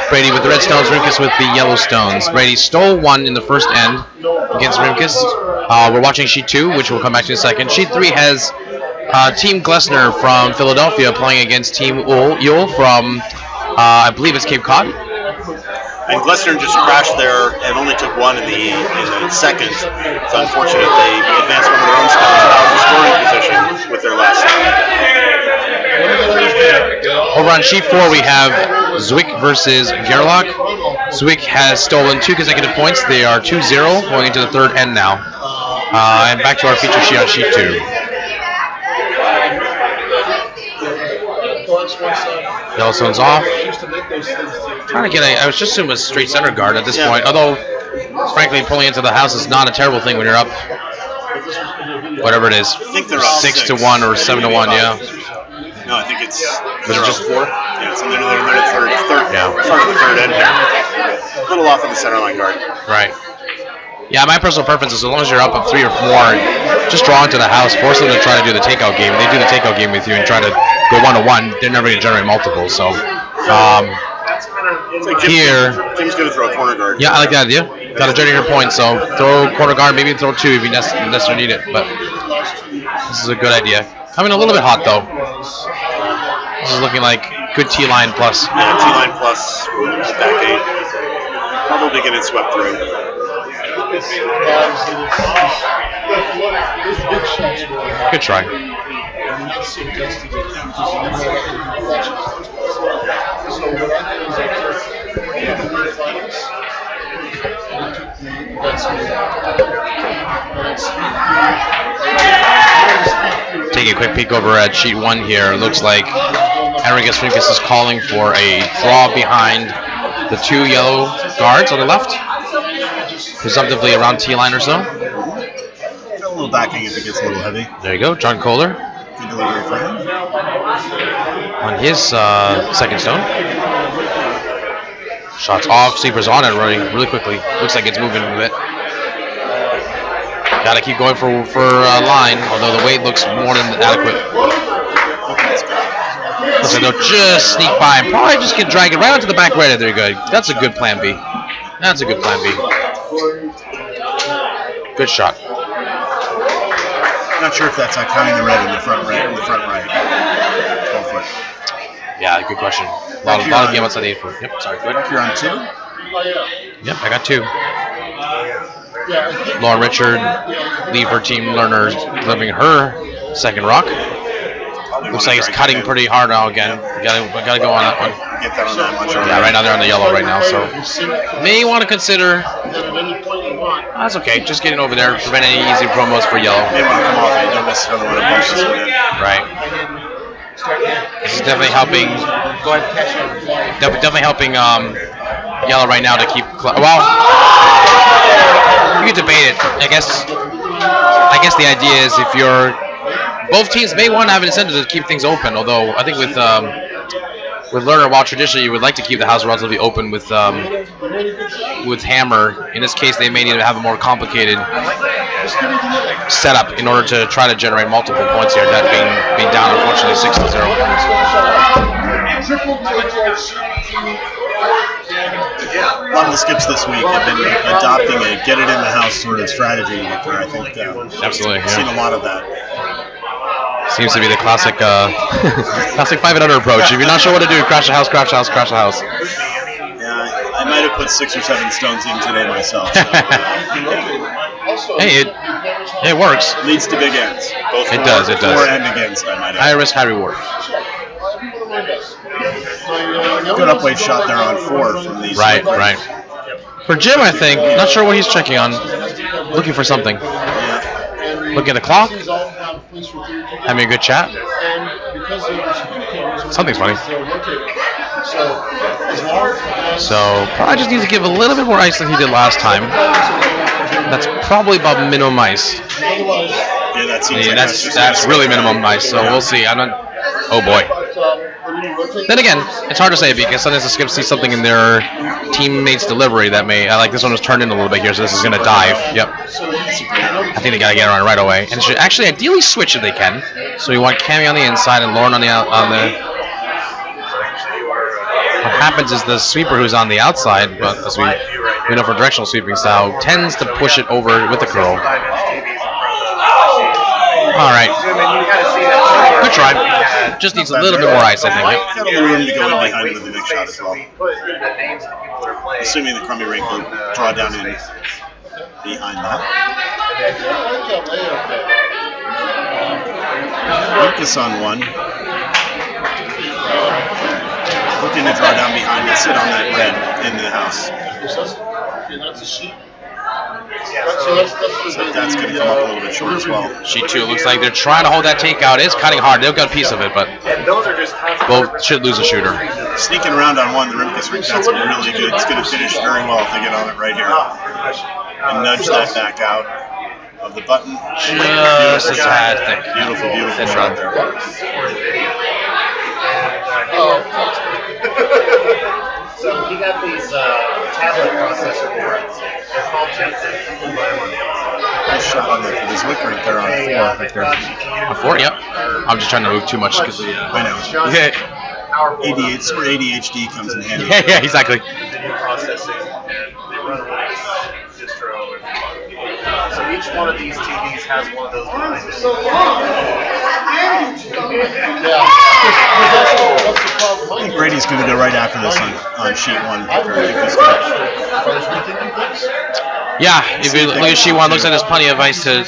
Brady with the red stones, Rimkus with the yellow stones. Brady stole 1 in the first end against Rimkus. We're watching sheet 2, which we'll come back to in a second. Sheet 3 has Team Glessner from Philadelphia playing against Team Yule from, I believe it's Cape Cod. And Glessner just crashed there and only took 1 in the second. It's unfortunate they advanced one of their own stones out of the scoring position with their last stone. Over on sheet 4, we have Zwick versus Gerlach. Zwick has stolen 2 consecutive points. They are 2-0 going into the third end now. And back to our feature sheet on sheet 2. Yellowstone's off. Trying to get I was just assuming it was straight center guard at this point. Although, frankly, pulling into the house is not a terrible thing when you're up. Whatever it is. I think they're all 6-1 or 7-1, yeah. No, I think it's. Was it just 4? Yeah, so they're at third. Start of the third end here. A little off of the center line guard. Right. Yeah, my personal preference is as long as you're up 3 or 4, just draw into the house, force them to try to do the takeout game. If they do the takeout game with you and try to go 1-1, they're never going to generate multiples. So, here. Jim's going to throw a corner guard. Yeah, I like that idea. Got a generator point, so throw corner guard, maybe throw 2 if you necessarily need it. But this is a good idea. Coming a little bit hot though. This is looking like good T-line plus. Yeah, T-line plus back 8. Probably get it swept through. Good try. Taking a quick peek over at sheet 1 here. It looks like Henrikus Finkus is calling for a draw behind the 2 yellow guards on the left, presumptively around T-line or so. A little backing if it gets a little heavy. There you go, John Kohler. Good delivery for him. On his second stone. Shots off, sweepers on it running really quickly. Looks like it's moving a bit. Gotta keep going for line, although the weight looks more than adequate. Looks like they'll just sneak by and probably just get drag it right onto the back right. There you go. That's a good plan B. That's a good plan B. Good shot. Not sure if that's counting the red in the front right. 12 foot. Yeah, good question. A lot of game outside the 8 foot. Yep, sorry. Good. You're on 2? Yep, I got 2. Lauren Richard, leave her team learner, delivering her second rock. Looks like it's cutting pretty hard now again. Gotta go on that one. Get that on that much. Yeah, right now they're on the yellow right now, so may want to consider. That's okay. Just getting over there, prevent any easy promos for yellow. May want to come off. You don't necessarily want to punch this one in. Right. This is definitely helping. Go ahead. Definitely helping yellow right now to keep. Well, you can debate it. I guess the idea is if you're both teams may want to have an incentive to keep things open. Although I think with Lerner, while traditionally you would like to keep the house relatively open with Hammer, in this case they may need to have a more complicated setup in order to try to generate multiple points here. That being down unfortunately 6-0. A lot of the skips this week have been adopting a get it in the house sort of strategy. Where I think absolutely, I've seen a lot of that. Seems to be the classic classic 5 and under approach. If you're not sure what to do, crash the house, crash the house, crash the house. Yeah, I might have put 6 or 7 stones in today myself. So, hey, it works. Leads to big ends. Both it does. It does. For and against, I might add. High risk, high reward. Good upweight shot there on 4 from these. Right. For Jim, I think, not sure what he's checking on. Looking for something. Looking at the clock. Having a good chat. Something's funny. So probably just needs to give a little bit more ice than he did last time. That's probably about minimum ice. Yeah, that seems like that's really minimum ice. So we'll see. I'm not. Oh boy. Then again, it's hard to say because sometimes the skips see something in their teammates' delivery that may. Like this one was turned in a little bit here, so this is gonna dive. Yep. I think they gotta get on right away, and should actually ideally switch if they can. So we want Cammy on the inside and Lauren on the. What happens is the sweeper who's on the outside, but as we know for directional sweeping style, tends to push it over with the curl. All right. Good try. Just needs a little bit more ice, I think. Got a little room to go in behind with the big shot as well. Assuming the crummy rink will draw down in behind that. Lucas on 1. Looking to draw down behind and sit on that red in the house. So that's going to come up a little bit short as well. Sheet 2 looks like they're trying to hold that takeout. It's cutting hard. They've got a piece of it, but both should lose a shooter. Sneaking around on 1, the Rimkus rink, that's really good. It's going to finish very well if they get on it right here. And nudge that back out of the button. Just a tad thick. Beautiful shot there. So he got these tablet processor boards. They're called Jensen. You can buy them on Amazon. Nice shot on there for this wick rink there on 4. On 4, yep. I'm just trying to move too much because I know. Yeah. It's where ADHD comes in handy. Yeah, exactly. Video processing, and they run a Linux distro. So each one of these TVs has one of those behind it. I think Brady's going to go right after this on sheet 1. Yeah, if you look at sheet 1, looks like there's plenty of ice to.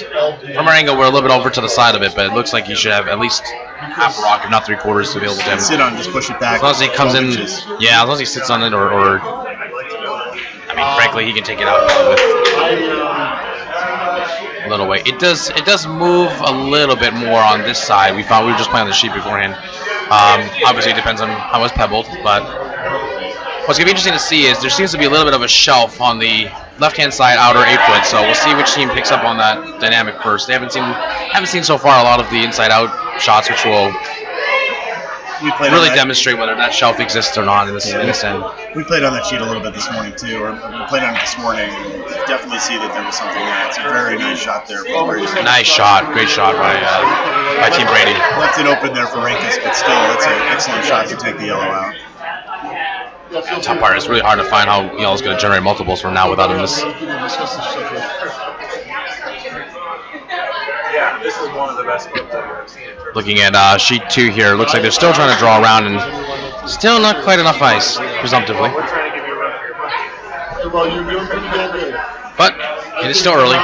From our angle, we're a little bit over to the side of it, but it looks like he should have at least half a rock, if not 3/4, to be able to have. Sit on, just push it back. As long as he comes in, yeah, as long as he sits on it, or I mean, frankly, he can take it out with a little weight. It does move a little bit more on this side. We were just playing on the sheet beforehand. Obviously, it depends on how it's pebbled, but what's going to be interesting to see is there seems to be a little bit of a shelf on the left-hand side outer 8-foot, so we'll see which team picks up on that dynamic first. They haven't seen so far a lot of the inside-out shots, which will really demonstrate whether that shelf exists or not in this end. We played on that sheet a little bit this morning too, or we played on it this morning. And definitely see that there was something there. It's a very nice shot there. Nice shot, great shot by Team Brady. Left it open there for Rinkus, but still, it's an excellent shot to take the yellow out. The top part is really hard to find how yellow's going to generate multiples from now without a miss. Yeah, this is one of the best ones I've seen. Looking at sheet 2 here, looks like they're still trying to draw around and still not quite enough ice, presumptively. We're trying to give you a run for your money. But it is still early.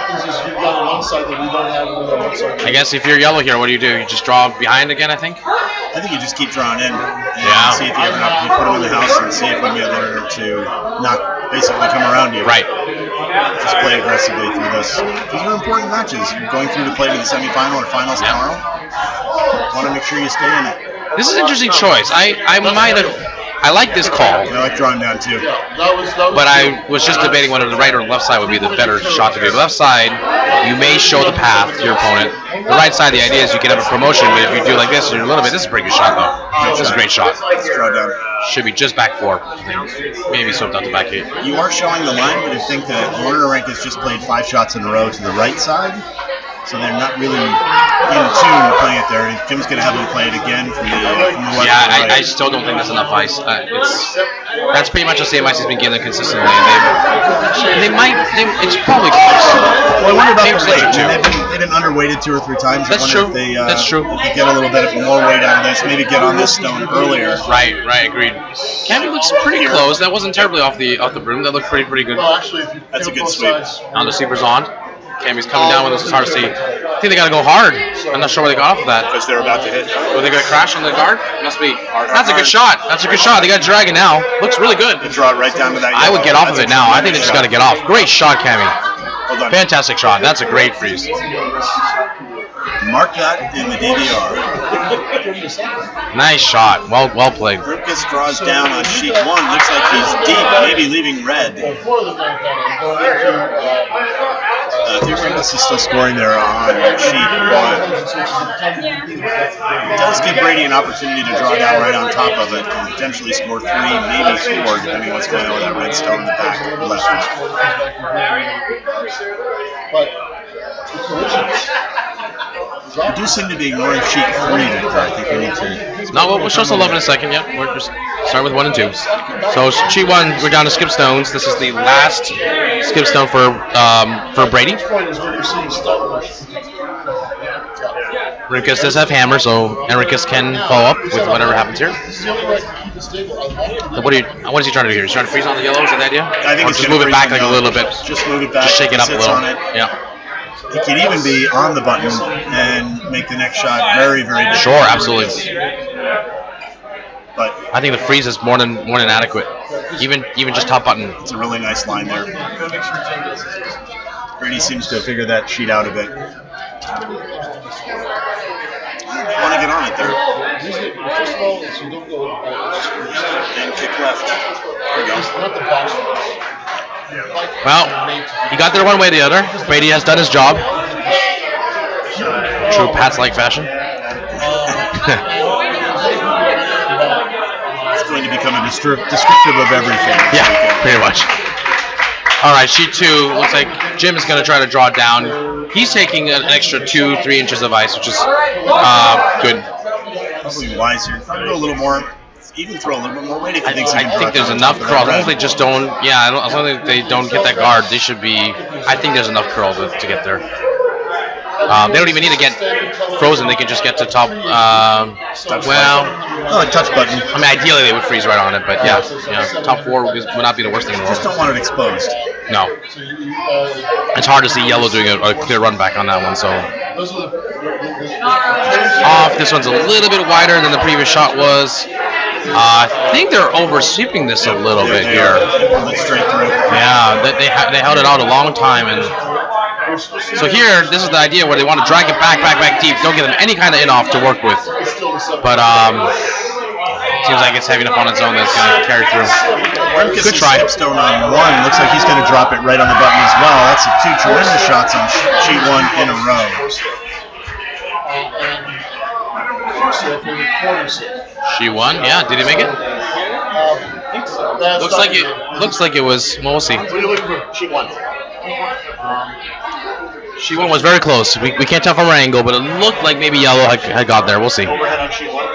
I guess if you're yellow here, what do? You just draw behind again, I think? I think you just keep drawing in and see if you ever you put them in the house and see if we can get there to not basically come around you. Right. Just play aggressively through this. These are important matches. You're going through to play to the semifinal or finals tomorrow. Want to make sure you stay in it. This is an interesting choice. I like this call. I like drawing down too. But I was just debating whether the right or the left side would be the better shot to do. The left side, you may show the path to your opponent. The right side, the idea is you can have a promotion, but if you do like this or a little bit, this is a pretty good shot though. This is a great shot. Let's draw down. Should be just back 4. Maybe swept out the back 8. You are showing the line, but I think that Warner Rank has just played 5 shots in a row to the right side. So they're not really in tune to playing it there. Jim's going to have them play it again from the left to the right. I still don't think that's enough ice. That's pretty much the same ice he's been getting consistently. It's probably close. Well, I wonder about the weight. They've been underweighted 2 or 3 times. That's true. That's true. If they get a little bit more weight out of this, maybe get on this stone earlier. Right, agreed. Cammy looks pretty close. That wasn't terribly off the broom. That looked pretty good. That's a good sweep. On the sweeper's on. Cammy's coming down with us. It's hard to see. I think they got to go hard. I'm not sure where they got off of that. Because they're about to hit. Were they going to crash on the guard? Must be. That's a good shot. That's a good shot. They got to drag it now. Looks really good. They draw it right down to that. I would get off of it now. I think they just got to get off. Great shot, Cammy. Well done. Fantastic shot. That's a great freeze. Mark that in the DVR. Nice shot. Well played. Rinkus draws down on sheet 1. Looks like he's deep, maybe leaving red. I think Rinkus is still scoring there on sheet 1. It does give Brady an opportunity to draw down right on top of it and potentially score 3, maybe 4, depending on what's going on with that red stone in the back left. We do seem to be ignoring sheet 3, Victor. I think we need to. No, we'll show some love in a second. Yeah, we're just start with 1 and 2. So sheet 1, we're down to skip stones. This is the last skip stone for Brady. Rinkus does have hammer, so Rinkus can follow up with whatever happens here. So what is he trying to do here? He's trying to freeze on the yellow. Is that the idea? I think or just move it back like a little bit. Just move it back. Just shake it up a little. Yeah. It can even be on the button and make the next shot very, very difficult. Sure, absolutely. But I think the freeze is more than adequate. Even just top button. It's a really nice line there. Brady seems to have figured that sheet out a bit. I want to get on it there. And kick left. There we go. Well, he got there one way or the other. Brady has done his job. True Pats-like fashion. It's going to become a descriptive of everything. Yeah, pretty much. All right, sheet 2. Looks like Jim is going to try to draw down. He's taking an extra 2-3 inches of ice, which is good. Probably wise here. Go a little more even throw a little bit more weight if he I thinks he can think drop there's on enough top of curl. that As long as red. they just don't, as long as they don't get that guard, they should be. I think there's enough curl to get there. They don't even need to get frozen. They can just get to top. Touch button. I mean, ideally they would freeze right on it, but top 4 would not be the worst thing in the world. Just don't want it exposed. No. It's hard to see yellow doing a clear run back on that one. So off. This one's a little bit wider than the previous shot was. I think they're oversweeping this a little bit here. Straight through. Yeah, they held it out a long time, and so here, this is the idea where they want to drag it back deep. Don't give them any kind of in-off to work with. But seems like it's heavy enough on its own that it's going to carry through. Good try. Stone on 1. Looks like he's going to drop it right on the button as well. That's 2 tremendous shots on sheet 1 in a row. She won. Yeah. Did he make it? Looks like it was. Well, we'll see. What are you looking for? Sheet 1. Sheet 1 was very close. We can't tell from our angle, but it looked like maybe yellow had got there. We'll see. Overhead on sheet 1.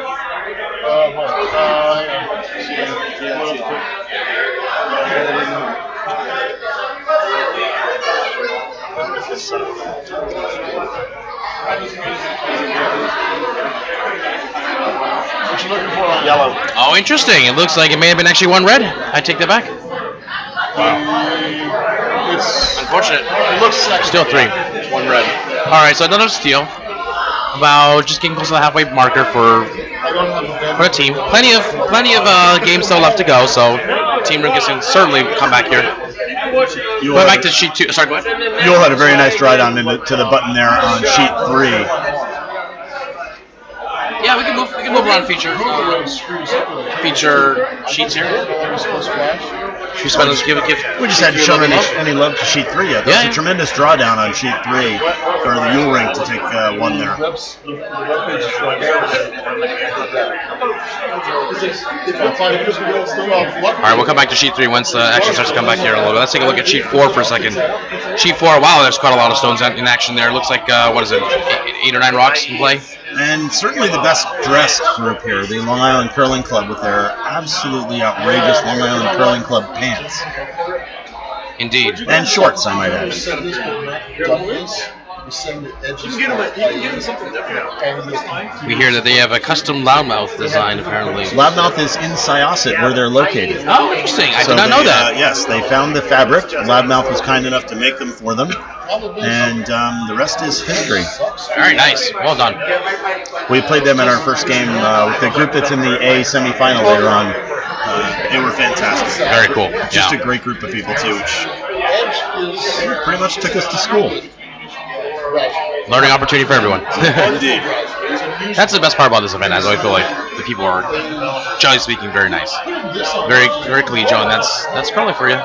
What you looking for on yellow? Oh, interesting. It looks like it may have been actually 1 red. I take that back. It's unfortunate. It looks like Still 3. 1 red. All right, so another steal. About just getting close to the halfway marker for the team. Plenty of games still left to go, so Team Rinkus can certainly come back here. Going back to sheet 2. Sorry, go ahead. Yule had a very nice ride on to the button there on sheet 3. Yeah, we can move around feature sheets here. We just hadn't shown any love to sheet 3 yet. That's a tremendous drawdown on sheet 3 for the Yule ring to take 1 there. All right, we'll come back to sheet 3 once the action starts to come back here a little bit. Let's take a look at sheet 4 for a second. Sheet 4, wow, there's quite a lot of stones in action there. Looks like, 8 or 9 rocks in play. And certainly the best dressed group here, the Long Island Curling Club with their absolutely outrageous Long Island Curling Club pants. Indeed. And shorts, I might add. We hear that they have a custom loudmouth design, apparently. Loudmouth is in Syosset, where they're located. Oh, interesting. I did not know that. Yes, they found the fabric. Loudmouth was kind enough to make them for them. And the rest is history. Very nice. Well done. We played them in our first game with the group that's in the A semifinal later on. They were fantastic. Very cool. Just a great group of people, too, which pretty much took us to school. Learning opportunity for everyone. Indeed. That's the best part about this event. I always feel like the people are, generally speaking, very nice, very collegial, and that's curling for you.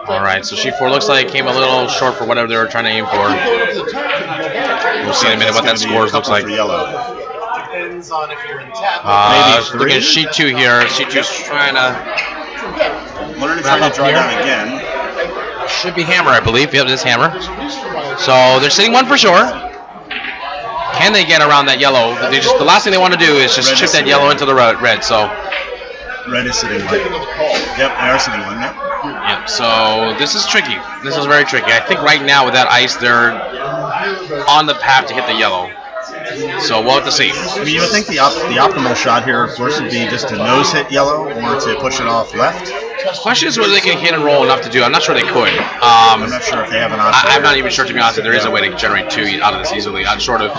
All right, so sheet 4 looks like it came a little short for whatever they were trying to aim for. We'll see in a minute what that scores looks like. Depends on if you're in tap. Look at sheet 2 here. Sheet 2 is trying to learn how to draw down again. Should be hammer, I believe. Yep, it is hammer. So they're sitting 1 for sure. Can they get around that yellow? The last thing they want to do is just chip that yellow into the red. So red is sitting 1. Yep, they are sitting 1. Yep. So this is tricky. This is very tricky. I think right now with that ice, they're on the path to hit the yellow. So we'll have to see. I mean, you would think the optimal shot here, of course, would be just to nose hit yellow or to push it off left. Question is whether they can hit and roll enough to do. I'm not sure they could. I'm not sure if they have an option. I'm not even sure, to be honest, if there is a way to generate 2 out of this easily. I'm sort of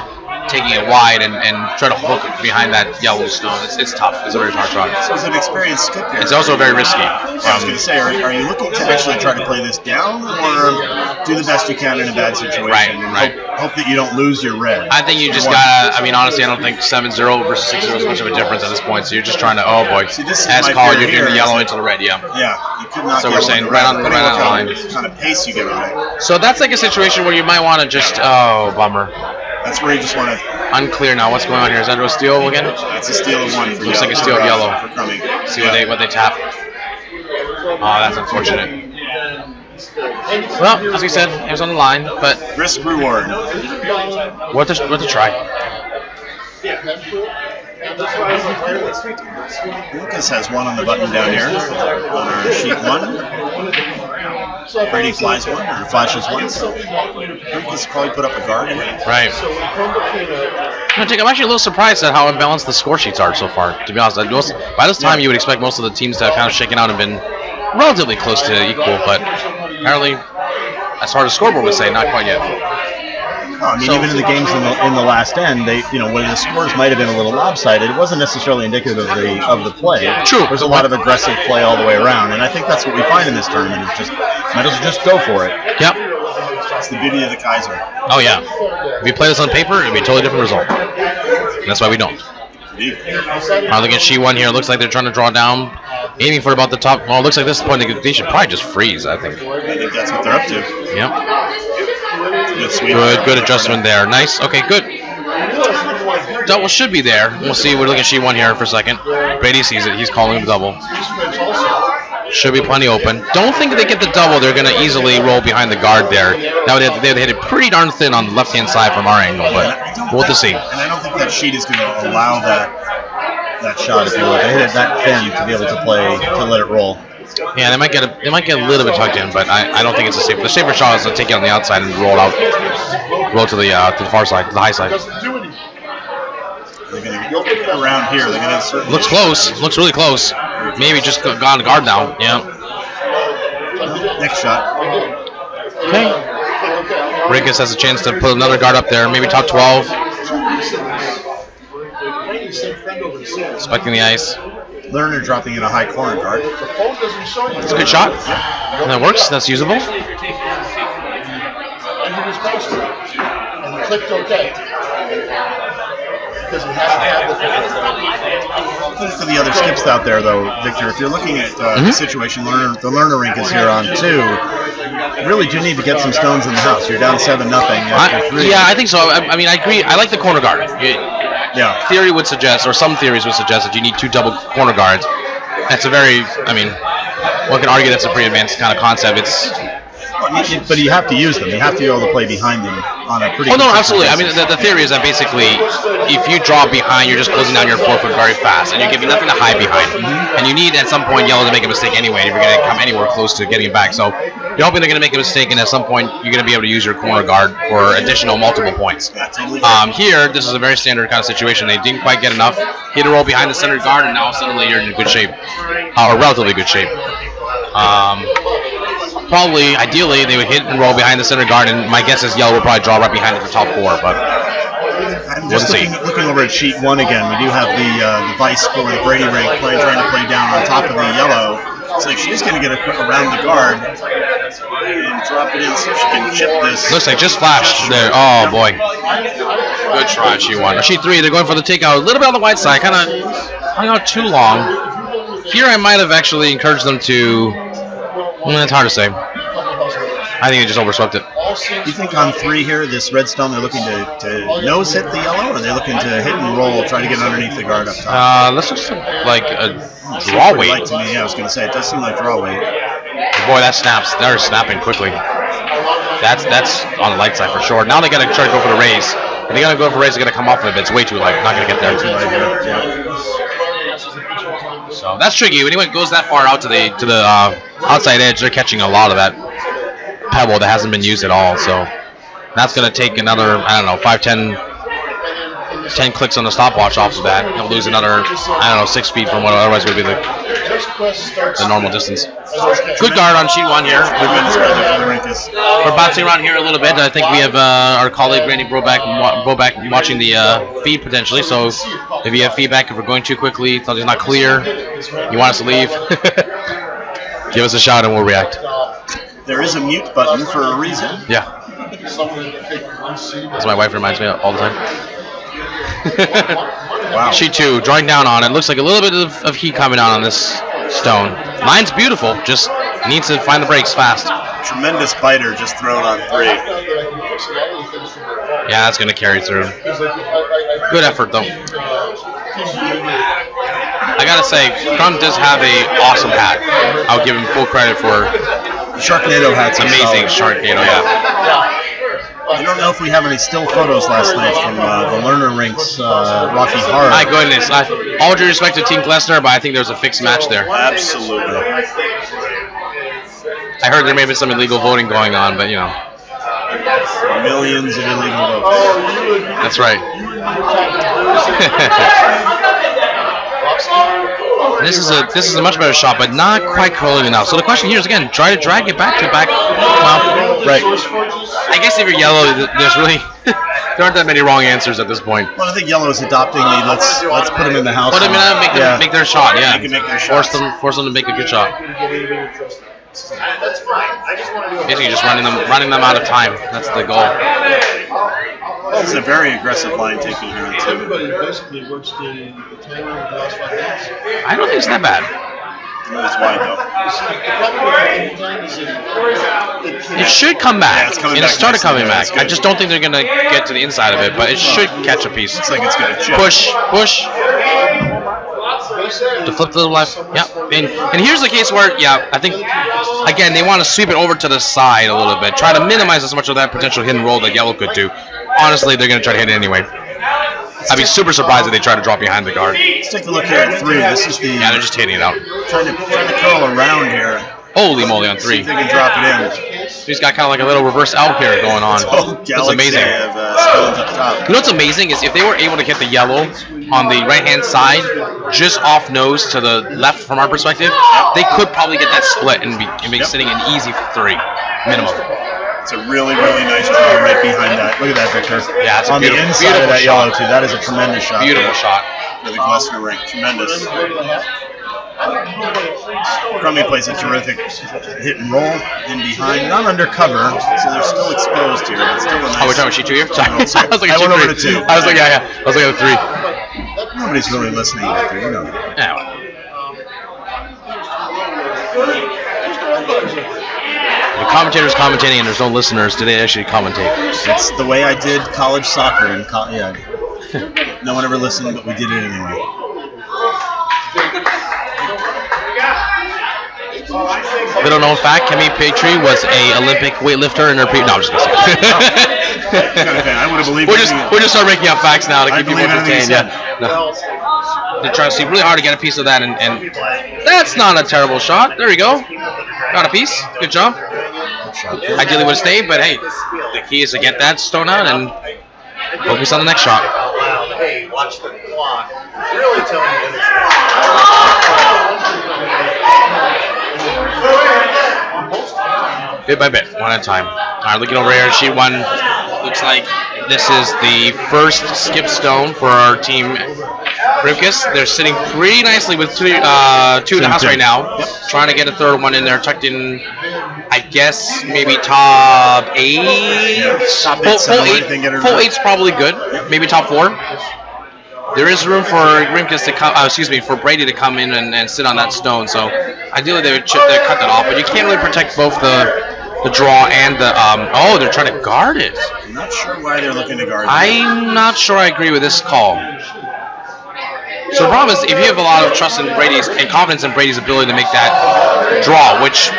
taking it wide and try to hook behind that yellow stone. It's tough. It's a very hard shot. So it's an experienced skipper. It's also very risky. I was going to say, are you looking to actually try to play this down or do the best you can in a bad situation and hope that you don't lose your red? I think you just gotta, I mean, honestly, I don't think 7-0 versus 6-0 is much of a difference at this point. So you're just trying to, oh boy, as call, you're doing the yellow into the red, Yeah, you could not. So we're saying right on the line. What kind of pace you get on it. So that's like a situation where you might want to just, oh, bummer. That's where you just want to. Unclear now. What's going on here? Is that a steal again? It's a steal of 1. Looks like a steal of yellow. See what they tap. Oh, that's unfortunate. Well, as we said, it was on the line, but risk reward. What to try. Lucas has one on the button down here on our sheet 1. Brady flies one or flashes one, so Lucas probably put up a guard here. Right. I'm actually a little surprised at how imbalanced the score sheets are so far, to be honest. By this time, you would expect most of the teams to have kind of shaken out and been relatively close to equal, but apparently, as far as the scoreboard would say, not quite yet. I mean, even in the games in the last end, when the scores might have been a little lopsided, it wasn't necessarily indicative of the play. True. There's a lot of aggressive play all the way around, and I think that's what we find in this tournament. Is just might as well just go for it. Yep. That's the beauty of the Kayser. Oh yeah. If you play this on paper, it'd be a totally different result. And that's why we don't. Now look at She1 here. Looks like they're trying to draw down, aiming for about the top. Well, it looks like this point they should probably just freeze. I think that's what they're up to. Yep. Good adjustment there. Nice. Okay, good. Double should be there. We'll see. We're looking at She1 here for a second. Brady sees it. He's calling him double. Should be plenty open. Don't think if they get the double, they're going to easily roll behind the guard there. Now they hit it pretty darn thin on the left-hand side from our angle, but we'll have to see. And I don't think that sheet is going to allow that shot, if you will. They hit it that thin to be able to let it roll. Yeah, they might get a little bit tucked in, but I don't think it's a safe. The safer shot is to take it on the outside and roll to the far side, to the high side. They're going to go around here. They're going to looks close. Looks really close. Maybe just gone guard down. Yeah. Next shot. Okay. Rikus has a chance to put another guard up there. Maybe top 12. Expecting the ice. Lerner dropping in a high corner guard. It's a good shot. And that works. That's usable. And he was posted. And he clicked OK. Because he hasn't had For the other skips out there, though, Victor, if you're looking at the situation, the Lerner rink is here on 2. You really do need to get some stones in the house. You're down 7-0 after 3. Yeah, I think so. I mean, I agree. I like the corner guard. Yeah. Theory would suggest, or some theories would suggest, that you need 2 double corner guards. That's a very, I mean, one can argue that's a pretty advanced kind of concept. But you have to use them. You have to be able to play behind them on a pretty. Oh no, absolutely. I mean, the theory is that basically, if you draw behind, you're just closing down your forefoot very fast, and you're giving nothing to hide behind. And you need at some point yellow to make a mistake anyway if you're going to come anywhere close to getting it back. So you're hoping they're going to make a mistake, and at some point you're going to be able to use your corner guard for additional multiple points. Here, this is a very standard kind of situation. They didn't quite get enough. Hit a roll behind the center guard, and now suddenly you're in good shape, or relatively good shape. Probably, ideally, they would hit and roll behind the center guard, and my guess is yellow will probably draw right behind it for top 4, but we'll see. Looking over at sheet 1 again, we do have the vice for the Brady rink trying to play down on top of the yellow. Looks like she's going to get around the guard and drop it in so she can chip this. Looks like just flashed there. Oh, boy. Good try, sheet 1. Sheet 3, they're going for the takeout. A little bit on the wide side, kind of hung out too long. Here I might have actually encouraged them to... it's hard to say. I think they just overswept it. Do you think on 3 here, this redstone, they're looking to nose hit the yellow, or are they looking to hit and roll, try to get underneath the guard up top? Let's just like a draw weight. Light to me. Yeah, I was going to say, it does seem like draw weight. Boy, that snaps. They're snapping quickly. That's on the light side for sure. Now they got to try to go for the raise. If they got to go for the raise, they got to come off of it. It's way too light. Not going to get there. Too light here. Yeah. So that's tricky. When anyone goes that far out to the outside edge, they're catching a lot of that pebble that hasn't been used at all. So that's going to take another, 5, 10 clicks on the stopwatch off of that. He'll lose another, 6 feet from what otherwise would be the normal distance. Good guard on sheet 1 here. We're bouncing around here a little bit. I think we have our colleague Randy Broback watching the feed potentially. So if you have feedback, if we're going too quickly, something's not clear, you want us to leave, give us a shout and we'll react. There is a mute button for a reason. Yeah. As my wife reminds me all the time. Wow. Sheet 2, drawing down on it. Looks like a little bit of heat coming on this stone. Line's beautiful, just needs to find the brakes fast. Tremendous biter just thrown on 3. Yeah, that's going to carry through. Good effort, though. I got to say, Crumb does have a awesome hat. I'll give him full credit for Sharknado hats. Amazing Sharknado, yeah. I don't know if we have any still photos last night from the Lerner Rinks Rocky Horror. My goodness. All due respect to Team Glessner, but I think there's a fixed match there. Absolutely. I heard there may have been some illegal voting going on, but you know. Millions of illegal votes. That's right. This is a much better shot, but not quite curling enough. So the question here is again, try to drag it back to back. Well, right. I guess if you're yellow, there's really there aren't that many wrong answers at this point. Well, I think yellow is adopting the let's put them in the house. Put them in, make their shot. Yeah. Make their shots. Force them to make a good shot. That's fine. I just want to do it. Basically, just running them out of time. That's the goal. This is a very aggressive line taking here too. Everybody basically works the timer in the last 5 minutes. I don't think it's that bad. It's wide though. It should come back. Yeah, and it started coming back. I just don't think they're gonna get to the inside of it, but it should catch a piece. Looks like it's gonna chip. Push. To flip to the left. Yeah. And here's the case where, I think, again, they want to sweep it over to the side a little bit. Try to minimize as much of that potential hidden roll that yellow could do. Honestly, they're going to try to hit it anyway. I'd be super surprised if they try to drop behind the guard. Let's take a look here at 3. This is the... Yeah, they're just hitting it out. Trying to curl around here. Holy moly on 3. See if they can drop it in. He's got kind of like a little reverse out here going on. That's amazing. You know what's amazing is if they were able to hit the yellow on the right-hand side, just off nose to the left from our perspective, they could probably get that split and be sitting an easy 3 minimum. It's a really, really nice draw right behind that. Look at that, Victor. Yeah, it's on the inside of that yellow too. That is a tremendous shot. Beautiful shot. For the Glessner Rink. Tremendous. Crummy plays a terrific hit and roll in behind, not under cover, so they're still exposed here. But still a nice. Oh, we're talking about sheet 2 here? Sorry. I was looking at I went over to 2. I was looking, I was looking at 3. Nobody's really listening, Victor. You know that. Yeah. The commentator's commentating and there's no listeners. Do they actually commentate? It's the way I did college soccer. No one ever listened, but we did it anyway. Little known fact, Kemi Petrie was a Olympic weightlifter in her No, I'm just kidding. I would have believed We're just start making up facts now to keep people entertained. Yeah. No. They're trying to see really hard to get a piece of that, and that's not a terrible shot. There you go. Got a piece. Good job. Ideally would have stayed, but hey, the key is to get that stone out and focus on the next shot. Hey, watch the clock. Really tell me when it's Bit by bit, one at a time. All right, looking over here at sheet 1. Looks like this is the first skip stone for our team. Rivkus, they're sitting pretty nicely with 2 in the house right now. Yep. Trying to get a third one in there, tucked in, I guess, maybe top 8. Yeah, top Full 8's probably good. Yep. Maybe top 4. There is room for Grimkus to come. For Brady to come in and sit on that stone. So ideally they would cut that off, but you can't really protect both the draw and the. They're trying to guard it. I'm not sure why they're looking to guard it. I'm not sure I agree with this call. So the problem is, if you have a lot of trust in Brady's and confidence in Brady's ability to make that draw, which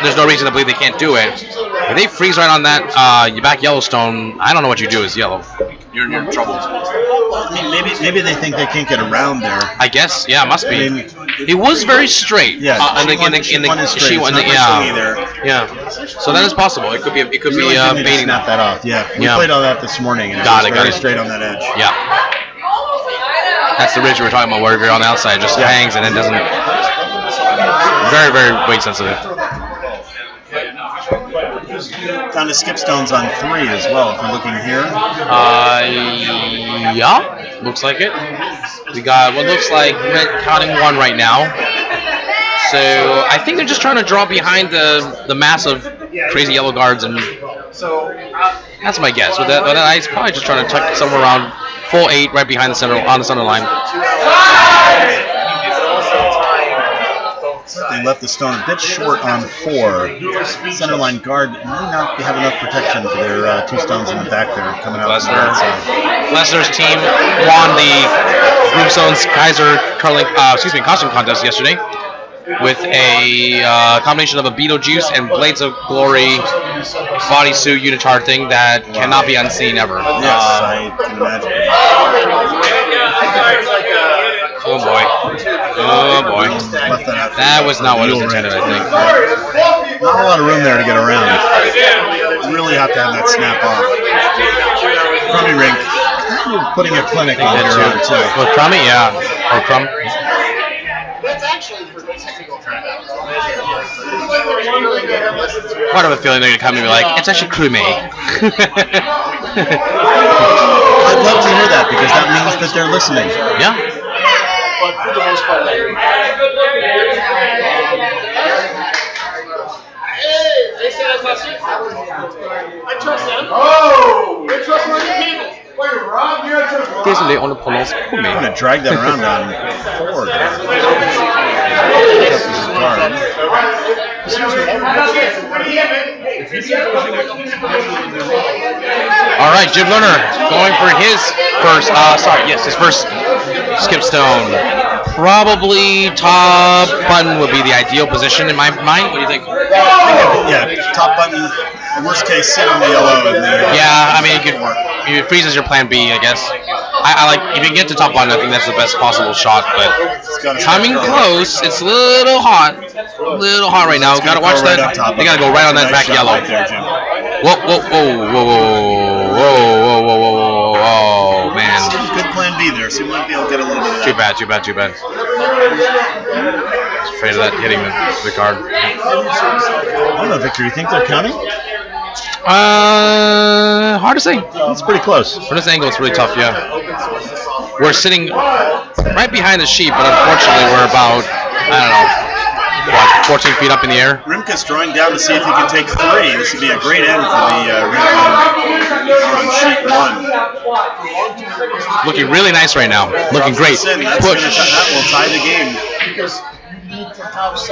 there's no reason to believe they can't do it. If they freeze right on that back Yellowstone, I don't know what you do as yellow. You're in trouble. I mean, maybe they think they can't get around there. I guess, yeah, it must be. I mean, it was very straight. Yeah, yeah. So that is possible. It could be baiting snap that off. Yeah, we played all that this morning, and it was very straight on that edge. Yeah. That's the ridge we were talking about, where if you're on the outside, it just hangs and it doesn't. Very, very weight sensitive. Down to skip stones on 3 as well, if we're looking here. Yeah, looks like it. We got what looks like red counting 1 right now. So I think they're just trying to draw behind the massive crazy yellow guards, and that's my guess. With that, he's probably just trying to tuck somewhere around full 8 right behind the center line. They left the stone a bit short on 4. Center line guard may not have enough protection for their 2 stones in the back there coming out. Glessner's team won the Broomstones Kayser costume contest yesterday. with a combination of a Beetlejuice and Blades of Glory bodysuit unitard thing that cannot be unseen ever. Yes, I can imagine. Oh boy. Oh boy. That was not what it was intended, I think. Not a lot of room there to get around. You really have to have that snap off. Crummy Rink putting a clinic on here too. Well, Crummy, yeah. Or Crumb. That's actually for technical tryouts. Part of a feeling they're going to come and be like, it's actually crummy. I'd love to hear that because that means that they're listening. Yeah. But for the most part, they I trust them. Oh! They trust my people. Wait, Rob, you're trust Désolé, on le prononce crummy. I'm going to drag that around on forward. All right, Jim Lerner going for his first, his first skip stone. Probably top button would be the ideal position in my mind. What do you think? Yeah, top button. Worst case, sit on the yellow. And yeah, I mean, it freezes your plan B, I guess. I like, if you get to top button, I think that's the best possible shot, but coming close, it's a little hot right now. Gotta watch that. They gotta go right on that back yellow. Whoa, man. Good plan B there, so you might be able to get a little bit of that. Too bad. I was afraid of that hitting the card. I don't know, Victor, you think they're counting? Hard to say. It's pretty close. From this angle, it's really tough, yeah. We're sitting right behind the sheep, but unfortunately we're about, 14 feet up in the air. Rimka's drawing down to see if he can take 3. This would be a great end for the Rimka on sheet 1. Looking really nice right now. Looking great. Push. That will tie the game.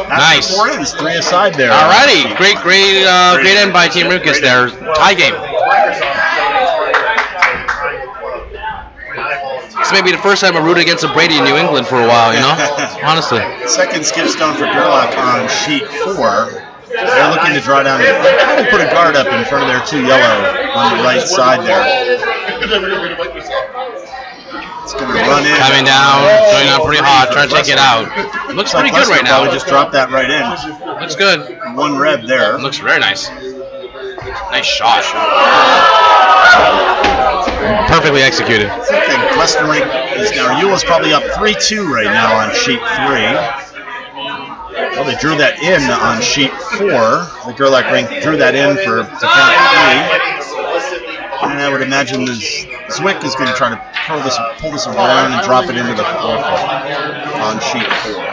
Nice. 4 ends, 3 aside there. Alrighty, great end by Team Rimkus there. Tie game. This may be the first time I rooted against a Brady in New England for a while, you know? Honestly. Second skip stone for Gerlach on sheet 4. They're looking to draw down. They put a guard up in front of their 2 yellow on the right side there. It's going to run in. Coming down, going down pretty hot, trying to take it out. Looks pretty good right now. Probably just drop that right in. Looks good. 1 red there. Looks very nice. Nice shot. Perfectly executed. I think Western Rink is now. Eula's probably up 3-2 right now on sheet 3. Well, they drew that in on sheet 4. The Gerlach Rink drew that in to count 3. And I would imagine Zwick is going to try to pull this around and drop it into the 4th on sheet 4.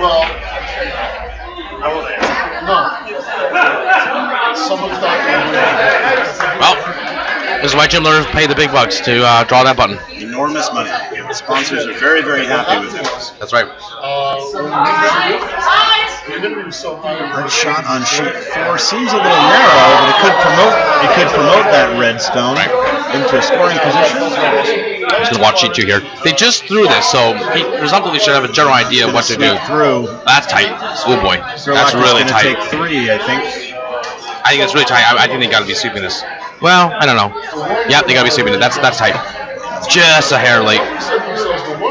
Well, I won't answer. No. Someone's not going to Well, this is why Jim Lerner paid the big bucks to draw that button. Enormous money. The sponsors are very, very happy with it. That's right. Red shot on sheet 4 seems a little narrow, but it could promote that red stone into a scoring position. I'm just gonna watch sheet 2 here. They just threw this, so he presumptively should have a general idea of what to do. That's tight. Oh boy, that's really tight. Take 3, I think. I think it's really tight. I think they gotta be sweeping this. Well, I don't know. Yeah, they gotta be sweeping it. That's tight. Just a hair late.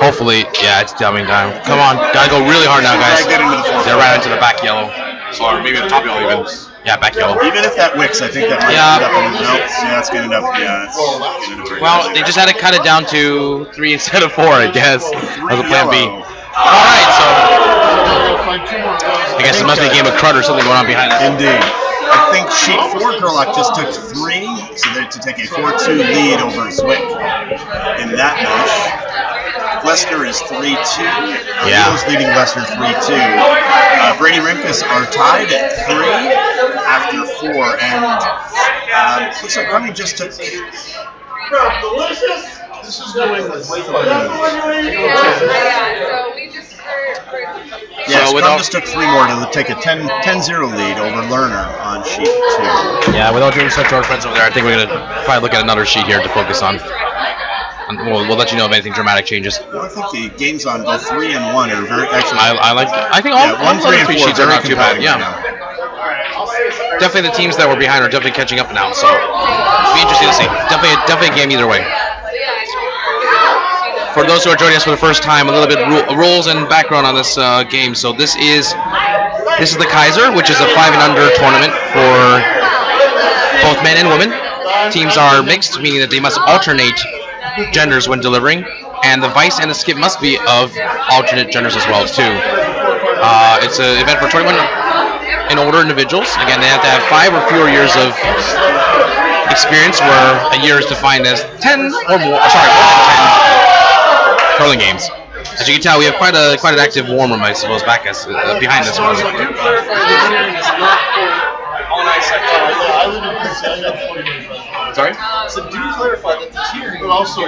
Hopefully, yeah, it's dumbing time. Come on, gotta go really hard now, guys. They're right into the back yellow, or maybe the top yellow even. Yeah, back yellow. Even if that wicks, I think that might end up in the notes. Yeah, it's gonna end up. Yeah, it's well, they just had to cut it down to 3 instead of 4, I guess, as a plan B. All right, so I guess it must be a game of crud or something going on behind us. Indeed. I think sheet 4 Gerlach just took 3, so they're to take a 4-2 lead over Zwick in that match. Lester is 3-2. Eagles leading Lester 3-2. Brady Rimkus are tied at 3 after 4, and looks like Rummy just took. delicious. This is New England. So we just heard. Yes, so Scrum just took 3 more to take a 10-0 lead over Lerner on sheet 2. Yeah, without doing such to our friends over there, I think we're going to probably look at another sheet here to focus on. And we'll let you know if anything dramatic changes. Well, I think the games on both 3 and 1 are very actually. I think all 1, 3, and 4 sheets are not too bad. right Yeah. now. Definitely the teams that were behind are definitely catching up now. So it'll be interesting to see. Definitely a game either way. For those who are joining us for the first time, a little bit rules and background on this game. So this is the Kayser, which is a 5 and under tournament for both men and women. Teams are mixed, meaning that they must alternate genders when delivering, and the vice and the skip must be of alternate genders as well too. It's an event for 21 and older individuals. Again, they have to have 5 or fewer years of experience, where a year is defined as 10 or more. Sorry, more than 10 curling games. As you can tell, we have quite an active warm room, I suppose, back us behind us. Sorry? So do clarify that the cheering also,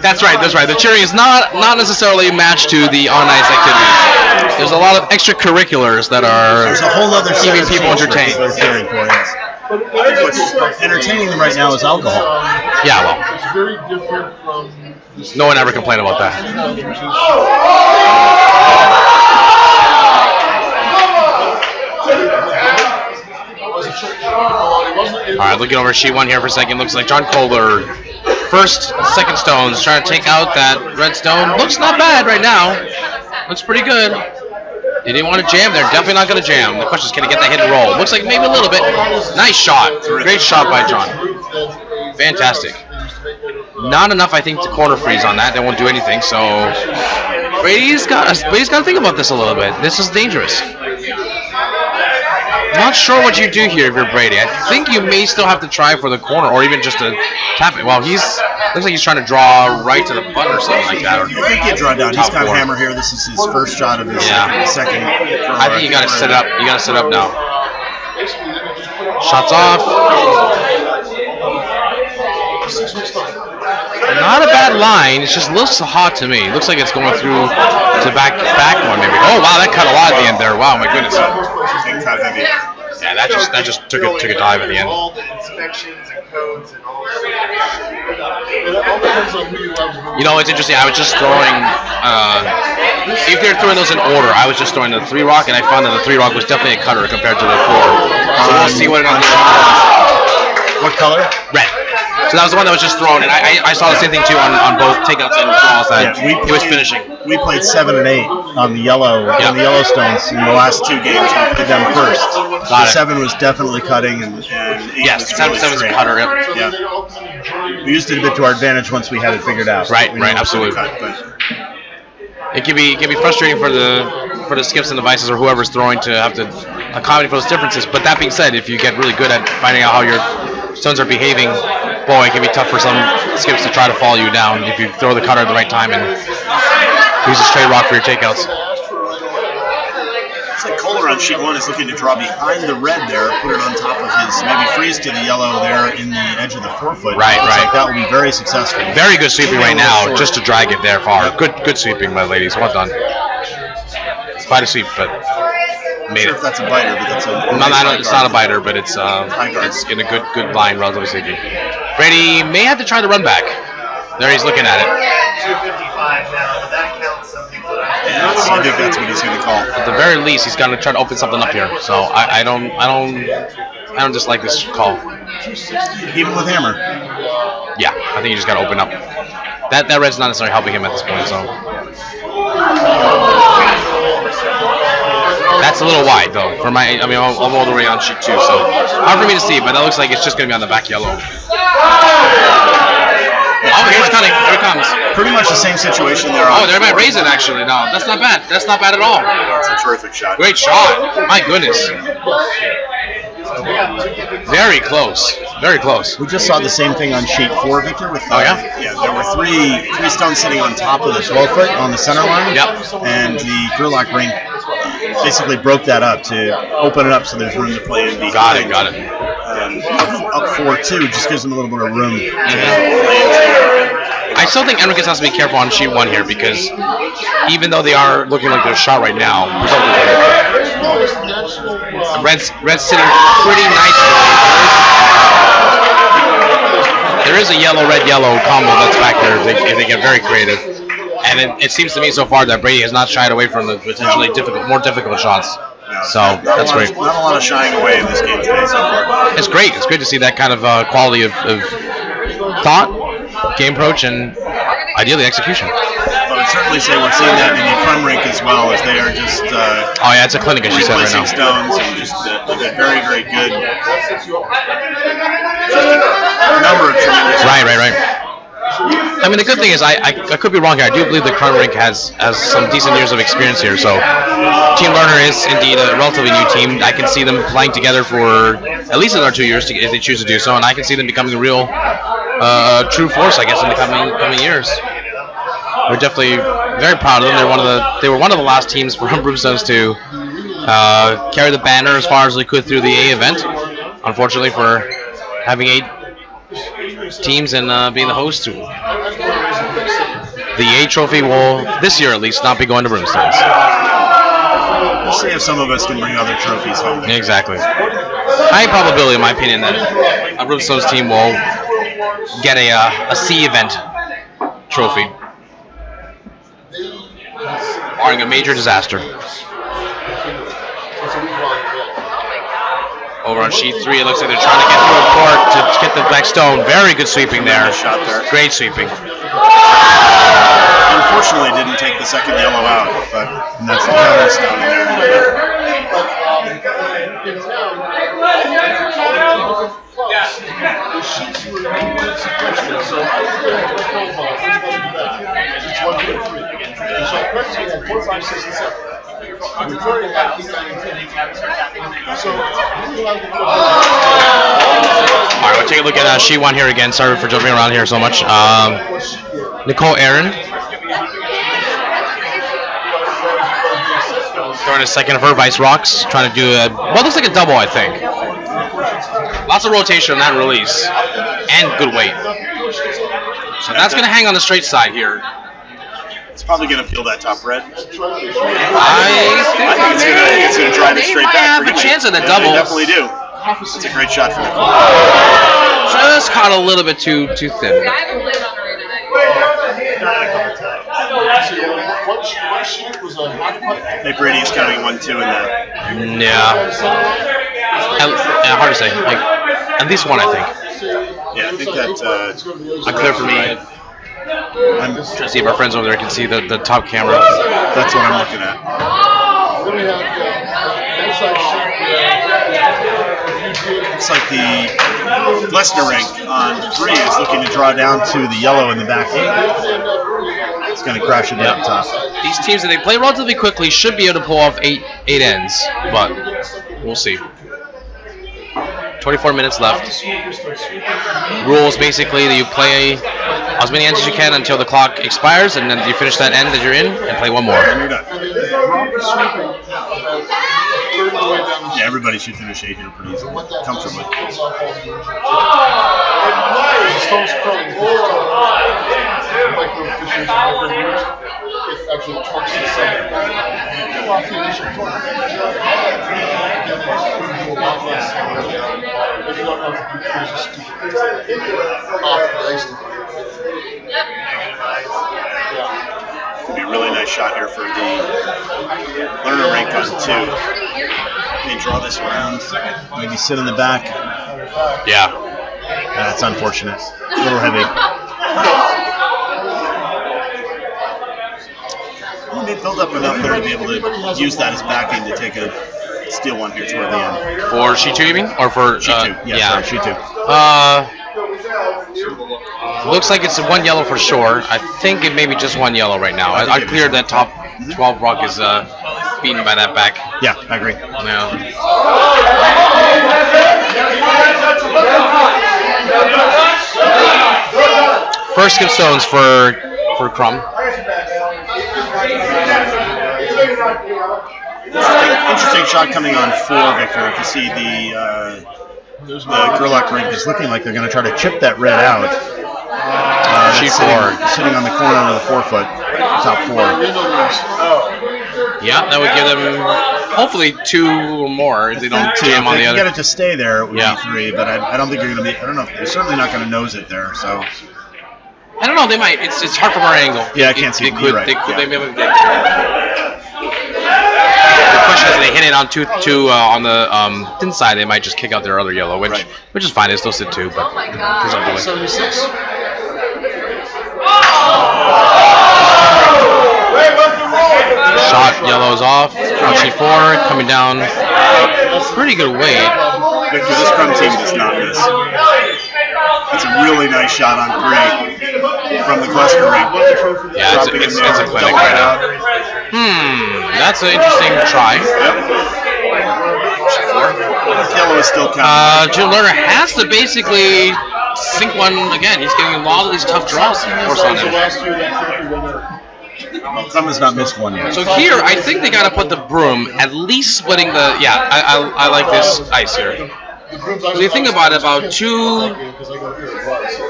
That's right. The cheering is not necessarily matched to the on-ice activities. There's a lot of extracurriculars that are There's a whole other keeping people entertained. What's entertaining them right now is alcohol. Yeah, well. It's very different from. No one ever complained about that. Alright, looking over sheet 1 here for a second. Looks like John Kohler, first, second stones, trying to take out that red stone. Looks not bad right now. Looks pretty good. They didn't want to jam. They're definitely not going to jam. The question is, can he get that hit and roll? Looks like maybe a little bit. Nice shot. Great shot by John. Fantastic. Not enough, I think, to corner freeze on that. They won't do anything. So Brady's got to think about this a little bit. This is dangerous. Not sure what you do here if you're Brady. I think you may still have to try for the corner, or even just to tap it. Well, looks like he's trying to draw right to the button or something like that. Or I think you draw down. He's got a hammer here. This is his first shot of his second. I think you got to set up. You got to set up now. Shots off. Not a bad line. It just looks hot to me. It looks like it's going through to back one maybe. Oh wow, that cut a lot at the end there. Wow, my goodness. Cut heavy. Yeah, that just took a dive at the end. All the inspections and codes and all that. It all depends on who you love. You know, it's interesting. I was just throwing. If they're throwing those in order, I was just throwing the 3 rock, and I found that the 3 rock was definitely a cutter compared to the 4. So we'll see what it on the. What color? Red. So that was the one that was just thrown, and I saw the same thing too on both takeouts and draws that he was finishing. We played 7 and 8 on the yellow on the Yellowstones in the last 2 games. We played them first. So 7 was definitely cutting, and 8 yes, was really 7 was a straight. cutter. Yep. Yeah. We used it a bit to our advantage once we had it figured out. Right, We knew it was absolutely. gonna cut, but It can be frustrating for the skips and devices or whoever's throwing to have to accommodate for those differences. But that being said, if you get really good at finding out how your stones are behaving, boy, it can be tough for some skips to try to follow you down if you throw the cutter at the right time and use a straight rock for your takeouts. it's like Kohler on sheet 1 is looking to draw behind the red there, put it on top of his, maybe freeze to the yellow there in the edge of the 4-foot. Right. Like that would be very successful. Very good sweeping right now, just to drag it there far. Good sweeping, my ladies. Well done. Quite a sweep, but made I'm not sure if it. that's a biter, but that's a. No, it's not a biter, but it's in a good line, relatively speaking. Brady may have to try the run back. There he's looking at it. 255 now, but that counts something. Yes, I think that's what he's going to call. At the very least, he's going to try to open something up here. So I don't dislike this call. Even with hammer. Yeah, I think you just got to open up. That red's not necessarily helping him at this point. So that's a little wide though. For my, I'm all the way on sheet 2, so hard for me to see. But that looks like it's just going to be on the back yellow. Oh, here's cutting. Here it comes. Pretty much the same situation there. Oh, they might raise it actually. No, that's not bad. That's not bad at all. That's a terrific shot. Great shot. My goodness. Very close. Very close. We just saw the same thing on sheet 4, Victor. With Oh, yeah? Yeah, there were three stones sitting on top of the 12-foot on the center line. Yep. And the Gerlach ring basically broke that up to open it up so there's room to play in behind. Got it. Up 4-2 just gives them a little bit of room. I still think Enriquez has to be careful on sheet 1 here because even though they are looking like they're shot right now, Red's sitting pretty nicely. There is a yellow-red-yellow combo that's back there if they get very creative. And it seems to me so far that Brady has not shied away from the potentially more difficult shots. So that's great. Not a lot of shying away in this game today so far. It's great. It's great to see that kind of quality of thought, game approach, and ideally execution. I would certainly say we're seeing that in the front rink as well, as they are just oh yeah, it's a clinic as you said right now. Stones and just a very, very good number of tremendous. Right. I mean, the good thing is, I could be wrong here. I do believe the Crown Rink has some decent years of experience here. So, Team Lerner is indeed a relatively new team. I can see them playing together for at least another 2 years if they choose to do so, and I can see them becoming a real true force, I guess, in the coming years. We're definitely very proud of them. They were one of the last teams from Broomstones to carry the banner as far as they could through the A event. Unfortunately, for having 8 teams and being the host, the A trophy will, this year at least, not be going to Broomstones. We'll see if some of us can bring other trophies home. Exactly. High probability, in my opinion, that a Broomstones team will get a C event trophy, barring a major disaster. Over on sheet 3, it looks like they're trying to get through a court to get the back stone. Very good sweeping there. Shot there. Great sweeping. Unfortunately, didn't take the second yellow out, but that's the counter stone in there. Alright, we'll take a look at sheet 1 here again. Sorry for jumping around here so much. Nicole Aaron throwing a second of her Vice Rocks, trying to do what looks like a double, I think. Lots of rotation on that release, and good weight. So that's going to hang on the straight side here. It's probably going to peel that top red. I think it's going to drive it straight back. Have a chance at a double. They definitely do. It's a great shot for Nicole. Just caught a little bit too thin. Nick Brady is counting 1, 2 in that. Yeah. Hard to say. Like, at least one, I think. Yeah, I think that unclear for me. I'm trying to see if our friends over there can see the top camera. That's what I'm looking at. Looks like the Lesnar rink on 3 is looking to draw down to the yellow in the back. It's going to crash it down the top. These teams, if they play relatively quickly, should be able to pull off 8 ends, but we'll see. 24 minutes left. Rules basically that you play as many ends as you can until the clock expires, and then you finish that end that you're in and play one more. And you're done. Yeah, everybody should finish 8 here pretty easily, comfortably. Could be a really nice shot here for the Lerner rink on 2. They draw this around, maybe sit in the back. Yeah. That's unfortunate. A little heavy. Well, they build up enough there to be able to use that as backing to take a steal one here toward the end. For sheet 2, you mean? Or for sheet 2? Yeah, sheet 2. Looks like it's 1 yellow for sure. I think it may be just 1 yellow right now. I cleared that top 12 rock is beaten by that back. Yeah, I agree. Yeah. First skip stones for Crum. Interesting shot coming on 4, Victor. If you see the Gerlach rink is looking like they're going to try to chip that red out. Sheet sitting on the corner of the forefoot, top 4. Yeah, that would give them hopefully 2 or more if they don't jam on the other. If they get it to stay there, it would be 3, but I don't think you're going to be. I don't know. They're certainly not going to nose it there. So I don't know. They might. It's hard from our angle. Yeah, I can't see. They could. Right. They could. Maybe. The question is, if they hit it on two on the thin side, they might just kick out their other yellow, which is fine. They still sit 2, but presumably. 76. Shot yellows off. On sheet 4, coming down. Pretty good weight. Victor, this scrum team does not miss. That's a really nice shot on 3 from the cluster ring. Yeah, it's a clinic right now. That's an interesting try. Yellow is still counting. Jim Lerner has to basically sink one again. He's getting a lot of these tough draws forced on him. Someone's not missed one yet. So here, I think they got to put the broom at least splitting the. Yeah, I like this ice here. So you think about it, about 2.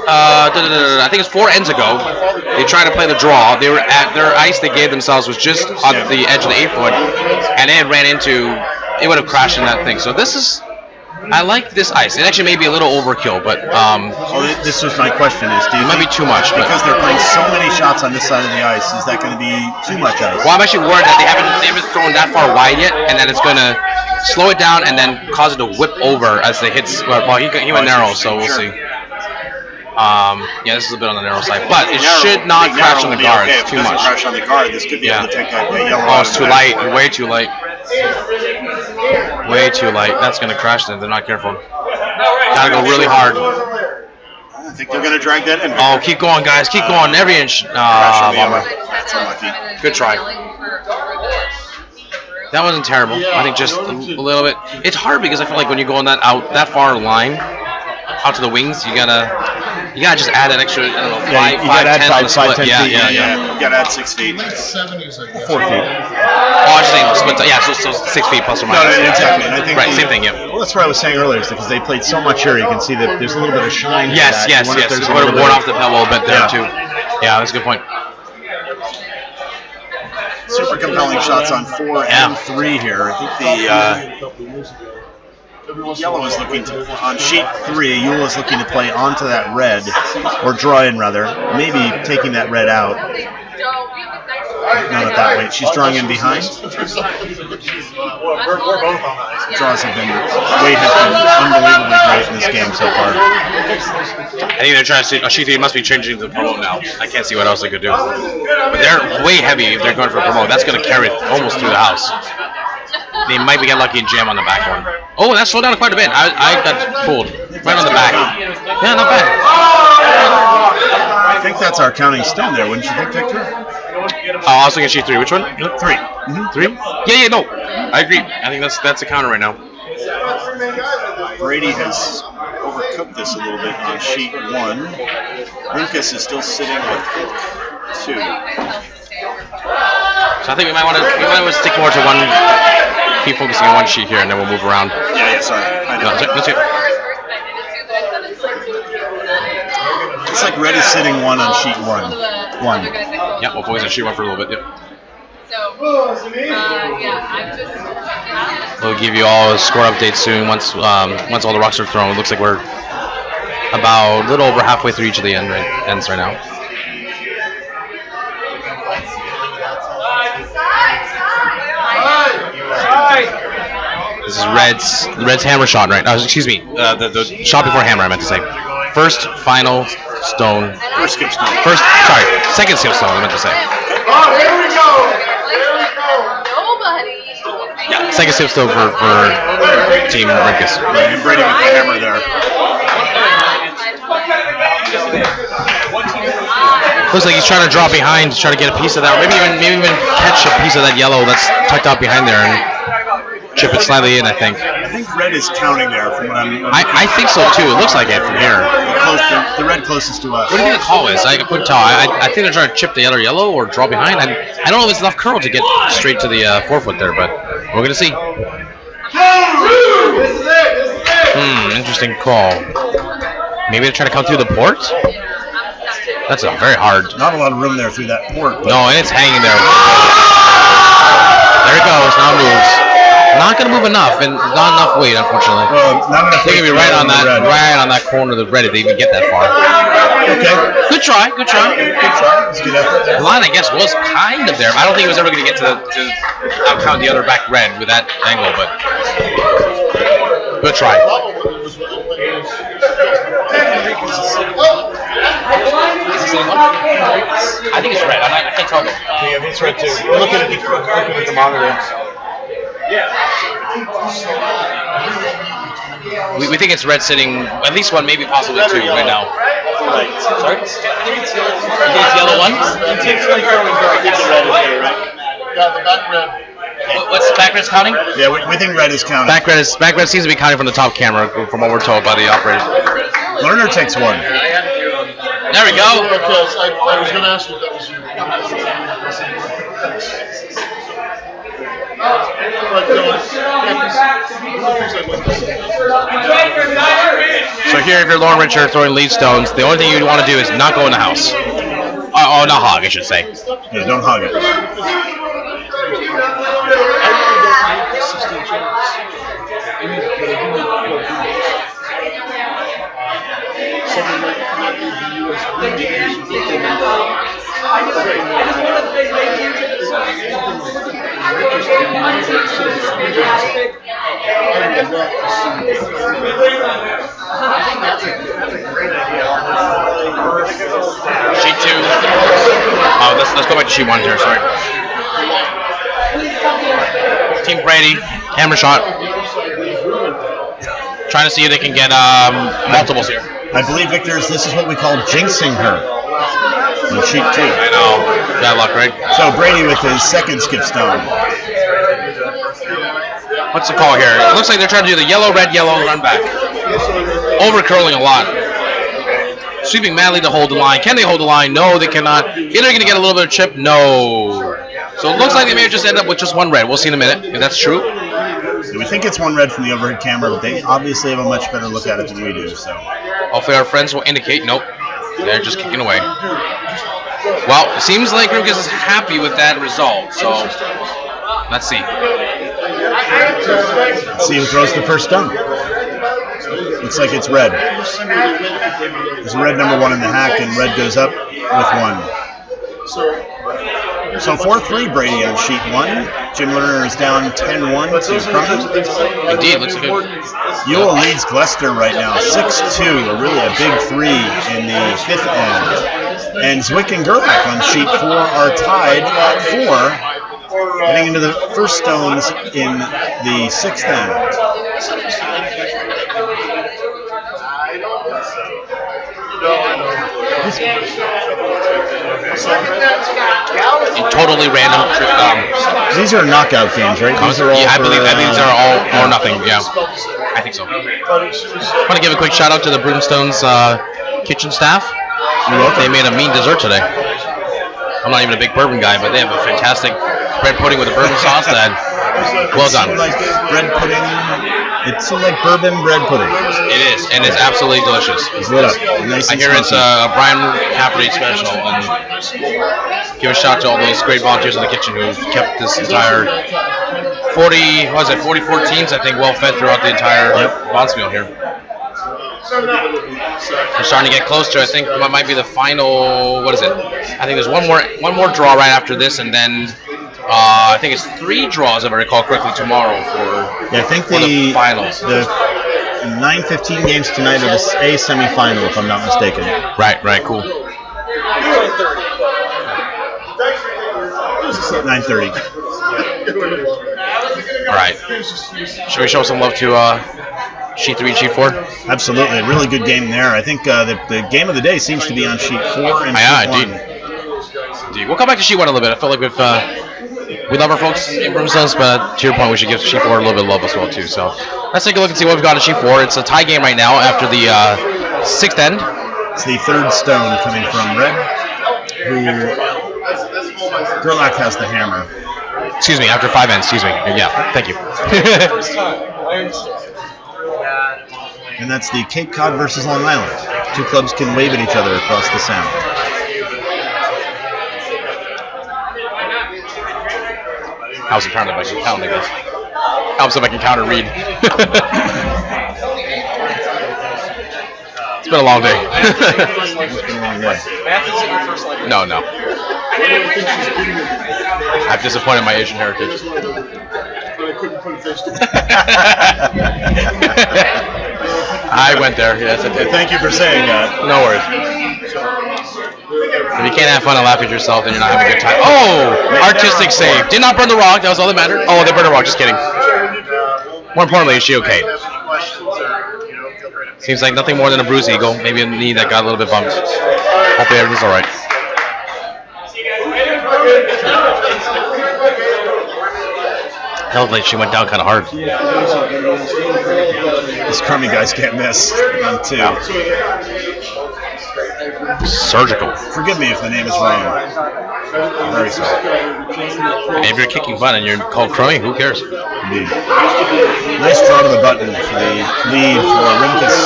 I think it's 4 ends ago. They tried to play the draw. They were at their ice they gave themselves was just on the edge of the 8-foot, and it ran into. It would have crashed in that thing. So this is. I like this ice. It actually may be a little overkill, but this was my question: is it might be too much? Because they're playing so many shots on this side of the ice, is that going to be too much ice? Well, I'm actually worried that they haven't thrown that far wide yet, and that it's going to slow it down and then cause it to whip over as they hit. Well, he went narrow, so we'll see. Yeah, this is a bit on the narrow side, but it should not crash on the guard too much. Crash on the guard. This could be able to take that yellow. Oh, it's too light. Way too light. Way too light. That's going to crash them. They're not careful. Got to go really hard. I think they're going to drag that in. Oh, keep going, guys. Keep going. Every inch. Bummer. That's unlucky. Good try. That wasn't terrible. I think just a little bit. It's hard because I feel like when you go on that far line, out to the wings, you gotta just add that extra. I don't know, 5, 10 on the split. Yeah. You gotta add 6 feet. 4 feet. Oh, I just saying split. Yeah, so 6 feet plus or minus. No, exactly. And I think same thing. Yeah. Well, that's what I was saying earlier, is because they played so much here, you can see that there's a little bit of shine. Yes. It would have worn off the pebble a bit there too. Yeah, that's a good point. Super compelling shots on 4 and 3 here. I think the yellow is looking to, on sheet 3, Yule is looking to play onto that red, or draw in rather, maybe taking that red out. Not that way. She's drawing in behind. Draws have been, weight has been unbelievably great in this game so far. I think they're trying to see, sheet 3 must be changing to promote now. I can't see what else they could do. But they're way heavy if they're going for promote. That's going to carry it almost through the house. They might be getting lucky and jam on the back one. Oh, that slowed down quite a bit. I got fooled. Right on the back. Yeah, not bad. I think that's our counting stone there, wouldn't you think, Victor? Oh, I was looking at sheet 3. Which one? 3. Mm-hmm. 3? Yeah, no. I agree. I think that's a counter right now. Brady has overcooked this a little bit on sheet 1. Lucas is still sitting with 2. So I think we might want to stick more to one. Keep focusing on one sheet here, and then we'll move around. Yeah, sorry. I know. That's it. It's like Red is sitting 1 on sheet 1. Yeah, we'll focus on sheet 1 for a little bit. Yep. We'll give you all a score update soon once all the rocks are thrown. It looks like we're about a little over halfway through each of the ends right now. This is Red's hammer shot, right? Excuse me, the shot before hammer, I meant to say. First, final stone. First skip stone. Second skip stone, I meant to say. Oh, here we go. Yeah, second skip stone for Team Rinkus. And Brady with the hammer there. Looks like he's trying to draw behind, try to get a piece of that, maybe even catch a piece of that yellow that's tucked out behind there and chip it slightly in, I think. I think Red is counting there from what I'm... I think so too. It looks like it from here. The red closest to us. What do you think the call is? I couldn't tell. I think they're trying to chip the other yellow or draw behind. I don't know if it's enough curl to get straight to the forefoot there, but we're going to see. Interesting call. Maybe they're trying to come through the port? That's a very hard. Not a lot of room there through that port. No, and it's hanging there. There it goes. Now moves. Not going to move enough, and not enough weight, unfortunately. Well, not enough weight. They're going to be right on that corner of the red if they even get that far. Okay. Good try. Good try. It's a good effort there. The line, I guess, was kind of there. I don't think it was ever going to get to count the other back red with that angle, but good try. I think it's red. I can't tell though. Yeah, it's red too. We're looking at the monitor. We think it's red sitting at least one, maybe possibly two right now. Right. Sorry? You think it's yellow one? Yeah, the back red. What's the back red's counting? Yeah, we think red is counting. Back red seems to be counting from the top camera, from what we're told by the operators. Learner takes one. There we go. Because I was going to ask you if that was you. So here, if you're Lauren Richard throwing lead stones, the only thing you want to do is not go in the house. Oh, not hog, I should say. Yeah, don't hog it. Sheet 2. Oh, let's go back to sheet 1 here, sorry. Team Brady, camera shot. Trying to see if they can get multiples here. I believe, Victor, this is what we call jinxing her. On sheet 2. I know. Bad luck, right? So Brady with his second skip stone. What's the call here? It looks like they're trying to do the yellow, red, yellow, run back. Over-curling a lot. Sweeping madly to hold the line. Can they hold the line? No, they cannot. Are they going to get a little bit of chip? No. So it looks like they may have just end up with just one red. We'll see in a minute if that's true. We think it's one red from the overhead camera, but they obviously have a much better look at it than we do. So hopefully our friends will indicate. Nope. They're just kicking away. Well, it seems like Lucas is happy with that result. So let's see. Let's see who throws the first stone. Looks like it's red. There's red number 1 in the hack, and red goes up with 1. So 4-3 Brady on sheet 1. Jim Lerner is down 10-1 to Crum. Indeed, looks good. Ewell leads Gloucester right now, 6-2, really a big 3 in the 5th end. And Zwick and Gerlach on sheet 4 are tied at 4, heading into the first stones in the 6th end. Totally random. These are knockout games, right? These are all I believe these are all or nothing. Yeah, I think so. I want to give a quick shout out to the Broomstones kitchen staff. They made a mean dessert today. I'm not even a big bourbon guy, but they have a fantastic bread pudding with a bourbon sauce. Well done. Like bread pudding. It seemed like bourbon bread pudding. It is, and it's absolutely delicious. It's lit up. Nice. I hear it's a Brian Cafferty special, and give a shout out to all those great volunteers in the kitchen who kept this entire 44 teams, I think, well fed throughout the entire bonds meal here. We're starting to get close to, I think, what might be the final. What is it? I think there's one more draw right after this, and then I think it's 3 draws, if I recall correctly, tomorrow for I think the finals. The 9-15 games tonight are the A semifinal, if I'm not mistaken. Right, cool. 9:30. All right. Should we show some love to sheet 3 and sheet 4? Absolutely, a really good game there. I think the game of the day seems to be on sheet 4 and sheet 1. Indeed. We'll come back to sheet 1 a little bit. I feel like we love our folks in Broomstones, but to your point, we should give sheet 4 a little bit of love as well too. So let's take a look and see what we've got in sheet 4. It's a tie game right now after the 6th end. It's the 3rd stone coming from red, who Gerlach has the hammer. Excuse me, after 5 ends. Excuse me. Yeah, thank you. And that's the Cape Cod versus Long Island. 2 clubs can wave at each other across the sound. Helps apparently if I can count, I guess. Helps if I can count and read. It's been a long day. Math isn't your first language. No. I've disappointed my Asian heritage. I went there. Yes, I did. Thank you for saying that. No worries. If you can't have fun and laugh at yourself, then you're not having a good time. Oh! Artistic save. Did not burn the rock. That was all that mattered. Oh, they burned the rock. Just kidding. More importantly, is she okay? Seems like nothing more than a bruised eagle. Maybe a knee that got a little bit bumped. Hopefully everything's alright. Hell, like she went down kind of hard. These crummy guys can't miss on 2. Surgical. Forgive me if the name is wrong. I'm very sorry. And if you're kicking butt and you're called crummy, who cares? Indeed. Nice draw to the button for the lead for Rimkus.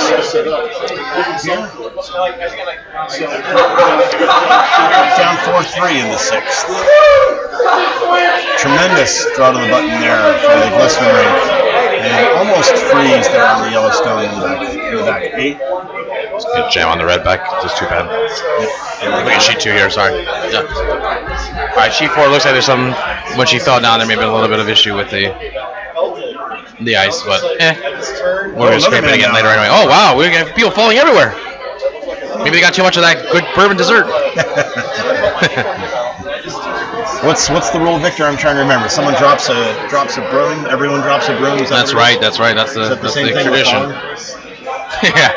Down 4-3 in the 6th. Tremendous draw to the button there for the Glistening Rink. And almost freeze there on the Yellowstone in the back 8. Good jam on the red back. Just too bad. Yep. Look at sheet 2 here. Sorry. Yeah. All right, sheet 4 looks like there's some. When she fell down, there may have been a little bit of issue with the ice, but we're gonna scrape it again later anyway. Oh wow, we got people falling everywhere. Maybe they got too much of that good bourbon dessert. What's the rule, Victor? I'm trying to remember. Someone drops a broom. Everyone drops a broom. That's right. That's the tradition. Yeah.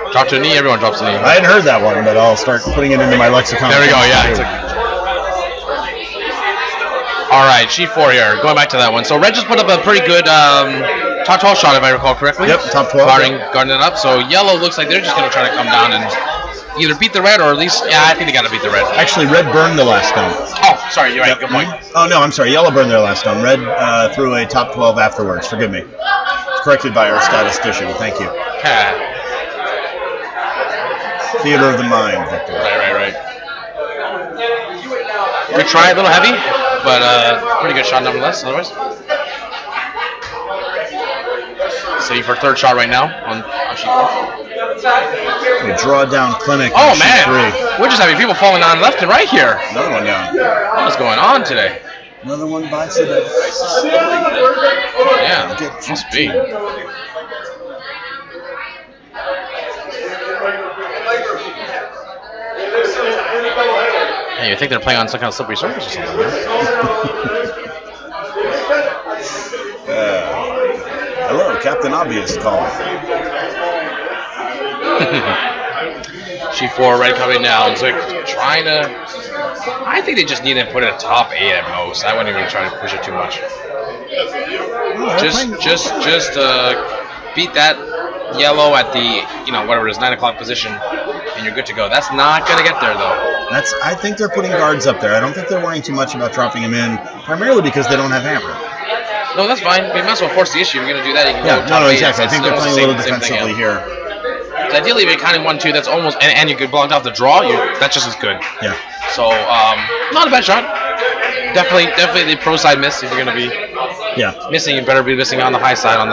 Drop to a knee. Everyone drops a knee. I hadn't heard that one, but I'll start putting it into my lexicon. There we go. Yeah. All right, sheet 4 here. Going back to that one. So Red just put up a pretty good top 12 shot, if I recall correctly. Yep, top 12. Guarding it up. So yellow looks like they're just going to try to come down and either beat the red or at least, I think they got to beat the red. Actually, red burned the last stone. Oh, sorry, you're right. Good point. Oh, no, I'm sorry. Yellow burned their last stone. Red threw a top 12 afterwards. Forgive me. It's corrected by our statistician. Thank you. Theater of the mind, Victor. Right. Good try, a little heavy, but pretty good shot nonetheless, otherwise. Sitting for third shot right now on sheet 4. A draw down clinic. Oh man, we're just having people falling down left and right here. Another one down. What's going on today? Another one bites the dust. Yeah, must be. Hey, you think they're playing on some kind of slippery surface or something? Hello, Captain Obvious calling. Sheet 4, red coming down. So trying to. I think they just need to put it at top 8 at most. I wouldn't even try to push it too much. Just beat that yellow at the whatever it is 9 o'clock position, and you're good to go. That's not gonna get there though. I think they're putting guards up there. I don't think they're worrying too much about dropping him in, primarily because they don't have hammer. No, that's fine. You might as well force the issue. If you're gonna do that, you can go top 8. Exactly. I think they're playing a little defensively here. Ideally, if you're counting 1-2, that's almost and you could block off the draw. That's just as good. Yeah. So not a bad shot. Definitely the pro side miss. If you're gonna be missing, you better be missing on the high side on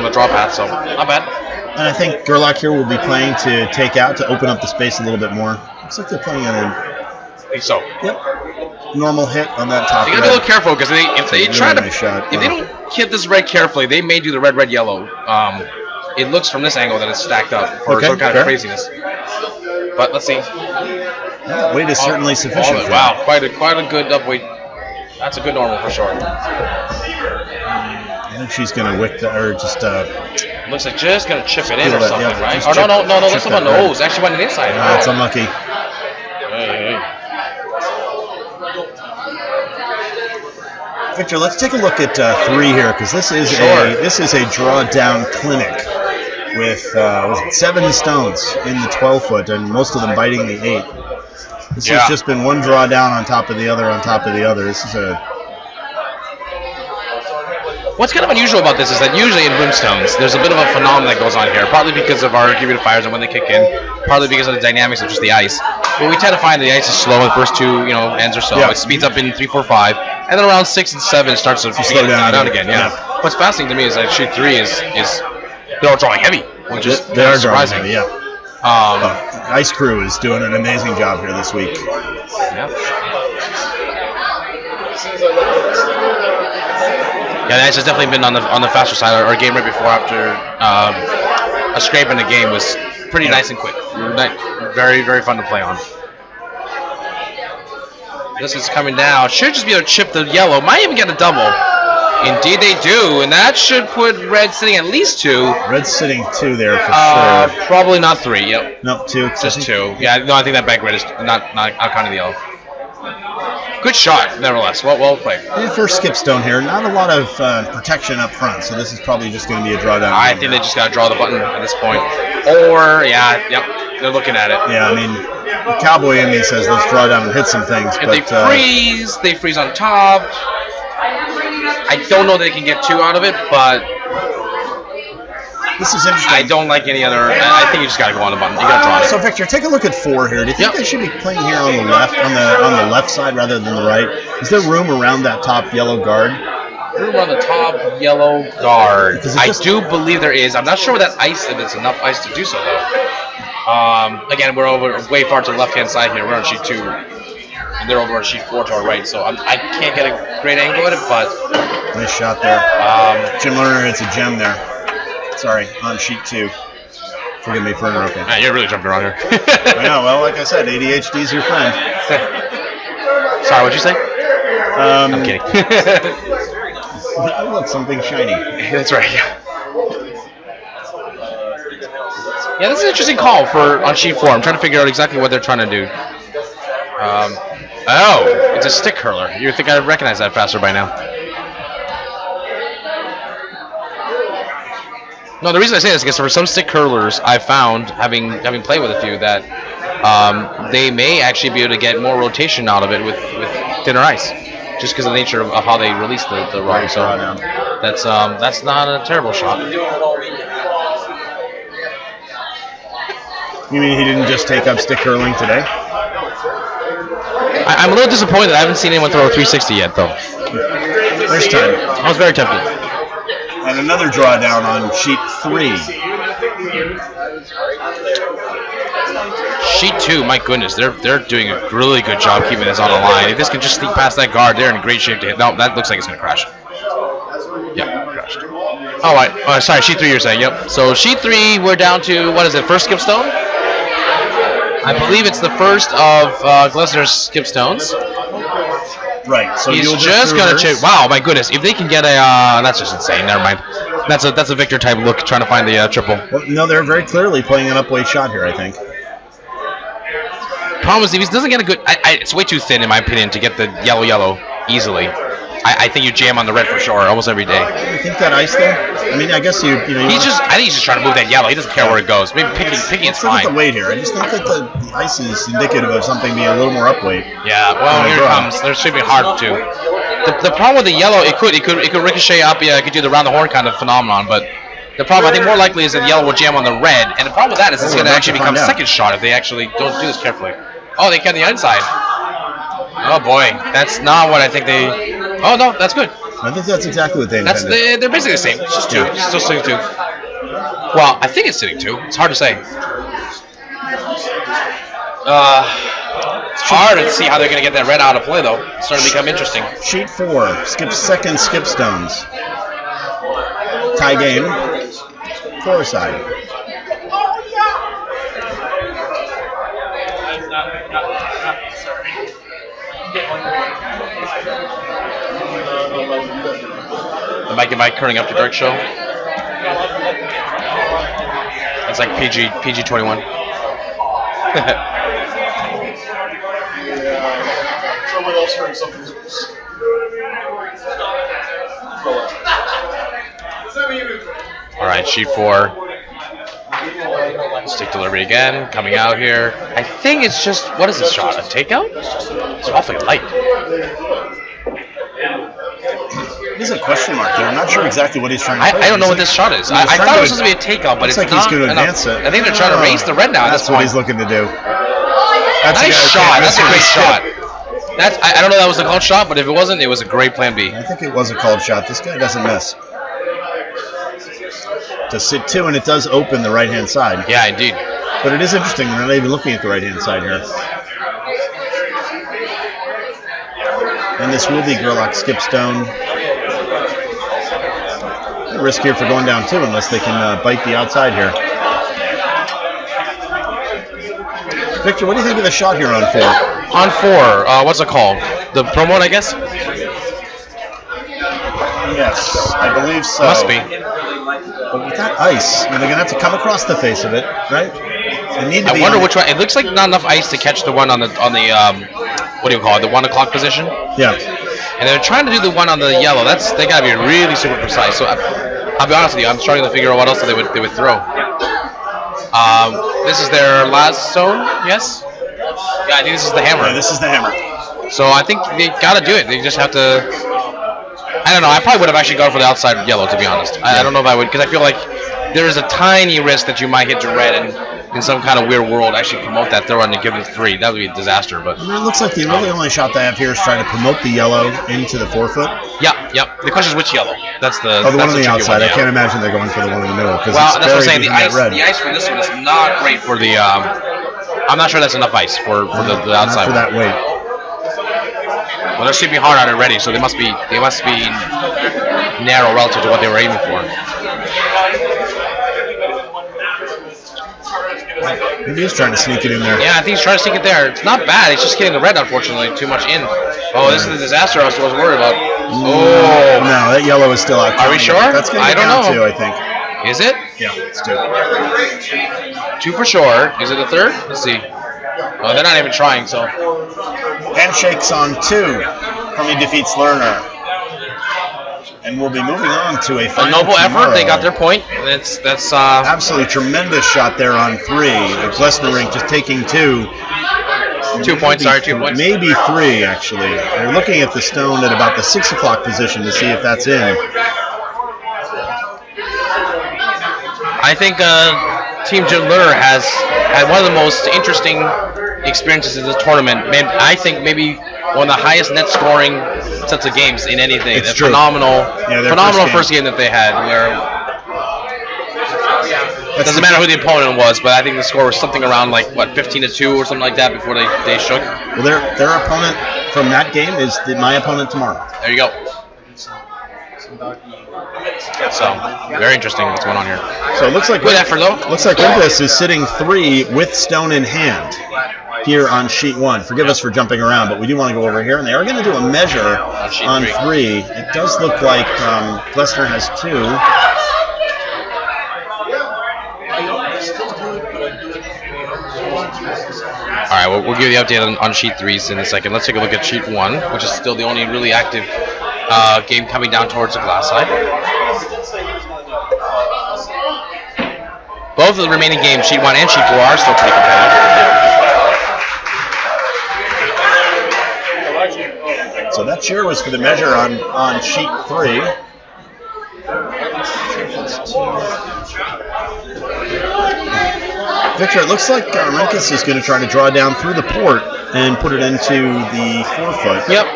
the draw path. So not bad. And I think Gerlach here will be playing to take out to open up the space a little bit more. Looks like they're playing on I think so. Yep. Normal hit on that top. You gotta be a little careful because if they try to if they don't hit this red carefully, they may do the red yellow. It looks from this angle that it's stacked up for some kind of craziness. But let's see. Yeah, weight is certainly sufficient. Wow, quite a good up weight. That's a good normal for sure. I think she's gonna wick that, or just. Looks like just gonna chip it in or something, right? Oh no! That's on the nose. Actually went to the inside. That's unlucky. Hey. Victor, let's take a look at 3 here, because this is a draw down clinic with 7 stones in the 12-foot, and most of them biting the 8. This has just been one draw down on top of the other on top of the other. This is a. What's kind of unusual about this is that usually in Broomstones, there's a bit of a phenomenon that goes on here, partly because of our humidifiers and when they kick in, partly because of the dynamics of just the ice. Well, we tend to find the ice is slow in the first 2 ends or so. Yeah. It speeds up in 3, 4, 5, and then around 6 and 7 it starts to slow down again. Yeah. What's fascinating to me is that sheet 3 is they're all drawing heavy, which is they are surprising. Heavy, yeah. Ice Crew is doing an amazing job here this week. Yeah. Yeah, the ice has definitely been on the faster side. Our game right before after a scrape in the game was pretty nice and quick. Very, very fun to play on. This is coming down. Should just be able to chip the yellow. Might even get a double. Indeed they do, and that should put red sitting at least 2. Red's sitting 2 there for sure. Probably not 3. Yep. Nope, 2. Just 2. Yeah, no, I think that bank red is not counting the yellow. Good shot, nevertheless. Well played. Yeah, first skip stone here. Not a lot of protection up front, so this is probably just going to be a drawdown. I think they just got to draw the button at this point. Or, they're looking at it. Yeah, I mean, the cowboy in me says let's draw down and hit some things. If they freeze on top. I don't know that they can get 2 out of it, but this is interesting. I don't like any other. I think you just got to go on the button. You got to draw it. So Victor, take a look at 4 here. Do you think they should be playing here on the left, on the left side rather than the right? Is there room around that top yellow guard? Room on the top yellow guard. I do believe there is. I'm not sure that ice, if it's enough ice to do so though. Again, we're way far to the left hand side here. We're on sheet 2. And they're over on sheet 4 to our right, so I can't get a great angle at it, but nice shot there. Jim Lerner, it's a gem there. Sorry, on sheet 2. Forgive me for interrupting. You're really jumping around here. I know. Well, like I said, ADHD's your friend. Sorry, what'd you say? I'm kidding. I love something shiny. That's right. Yeah, this is an interesting call on sheet 4. I'm trying to figure out exactly what they're trying to do. It's a stick curler. You would think I'd recognize that faster by now. No, the reason I say this is because for some stick curlers, I've found, having played with a few, that they may actually be able to get more rotation out of it with thinner ice, just because of the nature of how they release the rod. So that's not a terrible shot. You mean he didn't just take up stick curling today? I'm a little disappointed. I haven't seen anyone throw a 360 yet, though. There's time. I was very tempted. And another drawdown on sheet 3. Sheet 2, my goodness, they're doing a really good job keeping this on the line. If this can just sneak past that guard, they're in great shape to hit. No, that looks like it's going to crash. Yep, crashed. All right. Sorry, sheet 3 you're saying. Yep. So sheet 3, we're down to, what is it, first skip stone? I believe it's the first of Glesner's skip stones. Right. So he's just gonna chip. Wow, my goodness! If they can get a, that's just insane. Never mind. That's a Victor type look, trying to find the triple. Well, no, they're very clearly playing an upweight shot here, I think. Problem is, if he doesn't get a good, it's way too thin in my opinion to get the yellow easily. I think you jam on the red for sure, almost every day. You think that ice there? I mean, I guess you know. I think he's just trying to move that yellow. He doesn't care where it goes. Maybe picking it's fine. Look at the weight here. I just think that the ice is indicative of something being a little more upweight. Yeah. Well, here it comes. There should be hard too. The problem with the yellow, it could ricochet up. Yeah, it could do the round the horn kind of phenomenon. But the problem, I think, more likely is that the yellow will jam on the red. And the problem with that is it's going to actually become second shot if they actually don't do this carefully. Oh, they kept the inside. Oh boy, that's not what I think they. Oh no, that's good. I think that's exactly what they intended. They're basically the same. It's just 2. Yeah. It's still sitting 2. Well, I think it's sitting 2. It's hard to say. It's hard to see how they're going to get that red out of play, though. It's starting to become interesting. Sheet 4, second skip stones. Tie game. 4 side. Am I curling up to dark show? It's like PG-21. Someone else heard something. All right, sheet 4. Stick delivery again, coming out here. I think it's just, what is this shot? A takeout? It's awfully light. There's a question mark there. I'm not sure exactly what he's trying to play. I don't know what this shot is. I thought it was supposed to be a takeout, but it's like not. He's going to advance it. I think they're trying to raise the red now. That's what he's looking to do. Nice shot. That's a great shot. I don't know if that was a called shot, but if it wasn't, it was a great plan B. I think it was a called shot. This guy doesn't miss. To sit 2, and it does open the right-hand side. Yeah, indeed. But it is interesting. They're not even looking at the right-hand side here. And this will be Gerlach skip stone. Risk here for going down 2 unless they can bite the outside here. Victor, what do you think of the shot here on 4? On 4, what's it called? The pro one, I guess? Yes, I believe so. Must be. But with that ice, they're going to have to come across the face of it, right? They need to I wonder which one. It looks like not enough ice to catch the one on the what do you call it? The 1 o'clock position. Yeah. And they're trying to do the one on the yellow. They gotta be really super precise. So I'll be honest with you, I'm struggling to figure out what else they would throw. This is their last stone, yes? Yeah, I think this is the hammer. Yeah, this is the hammer. So I think they gotta do it. They just have to. I don't know. I probably would have actually gone for the outside yellow, to be honest. I don't know if I would, because I feel like there is a tiny risk that you might hit your red and in some kind of weird world actually promote that throw and give it 3. That would be a disaster. But I mean, it looks like the really only shot they have here is trying to promote the yellow into the 4-foot. Yep. The question is which yellow. That's the one on the outside. I can't imagine they're going for the one in the middle. Well, that's what I'm saying. The ice for this one is not great for the. I'm not sure that's enough ice for the outside. Not for that weight. Well, they're sleeping hard on it already, so they must be narrow relative to what they were aiming for. Maybe he's trying to sneak it in there. Yeah, I think he's trying to sneak it there. It's not bad. It's just getting the red, unfortunately, too much in. Oh, this is the disaster I was worried about. Oh. No, that yellow is still out. Are we sure? That's going to be down 2, I think. Is it? Yeah, it's 2. 2 for sure. Is it a 3rd? Let's see. Oh, they're not even trying, so. Handshakes on 2. Crummy defeats Lerner. And we'll be moving on to a final noble tomorrow. effort. They got their point. That's absolutely tremendous shot there on 3. Glessner Rink just taking 2. 2 points. Sorry, 2 points. Maybe 3 actually. They're looking at the stone at about the 6 o'clock position to see if that's in. I think Team Jim Lerner has had one of the most interesting experiences in this tournament. I think maybe one of the highest net scoring sets of games in anything. It's true. Phenomenal first game that they had. It doesn't matter who the opponent was, but I think the score was something around 15-2 or something like that before they shook. Well, their opponent from that game is my opponent tomorrow. There you go. So very interesting what's going on here. So it looks like good effort though. Looks like Olympus is sitting 3 with stone in hand here on sheet 1. Forgive us for jumping around, but we do want to go over here, and they are going to do a measure on 3. It does look like Glessner has 2. All right, we'll give you the update on sheet 3s in a second. Let's take a look at sheet 1, which is still the only really active game coming down towards the glass side. Both of the remaining games, sheet 1 and sheet 4, are still pretty competitive. So that cheer was for the measure on sheet 3. Victor, it looks like Renkus is going to try to draw down through the port and put it into the 4-foot. Yep.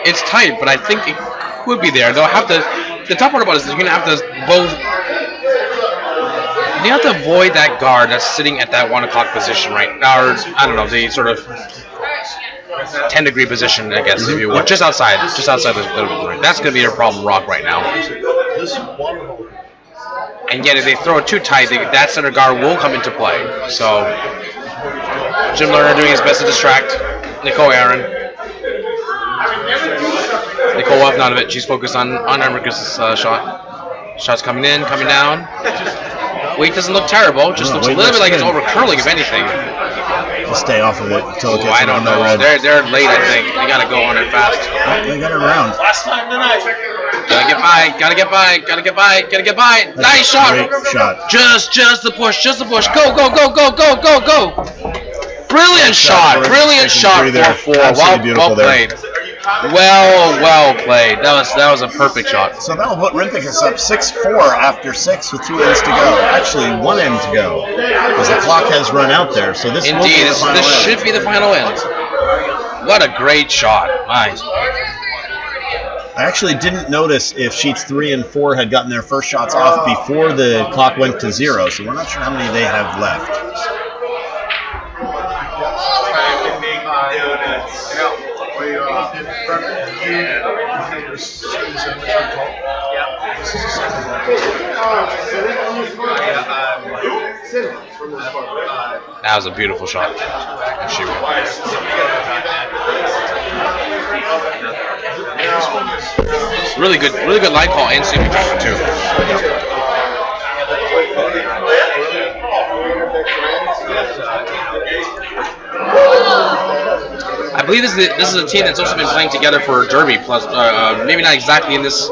It's tight, but I think it could be there. They'll have to. The tough part about it is you're going to have to both. You have to avoid that guard that's sitting at that 1 o'clock position right now, or I don't know, the sort of 10-degree position, I guess, if you will, just outside the. That's going to be your problem, rock right now. And yet, if they throw it too tight, that center guard will come into play. So, Jim Lerner doing his best to distract Nicole Aaron. Nicole will have none of it. She's focused on America's shot. Shots coming in, coming down. Weight doesn't look terrible. Just looks a little bit like it's over curling, if anything. Just stay off of it until it gets I don't know. They're late, I think. They got to go on it fast. They got it around. Last time tonight. Gotta get by. Nice shot. Great shot. Just the push. Go. Brilliant shot. 4-4. Well played. Well played. That was a perfect shot. So that'll put Rimpicus up 6-4 after 6 with 2 ends to go. Actually, 1 end to go, because the clock has run out there. So this will be the final this end. should be the final end. What a great shot. Nice. I actually didn't notice if sheets 3 and 4 had gotten their first shots off before the clock went to 0, so we're not sure how many they have left. That was a beautiful shot. And she really good line call and sweeping driver too. I believe this is a team that's also been playing together for Derby, plus maybe not exactly in this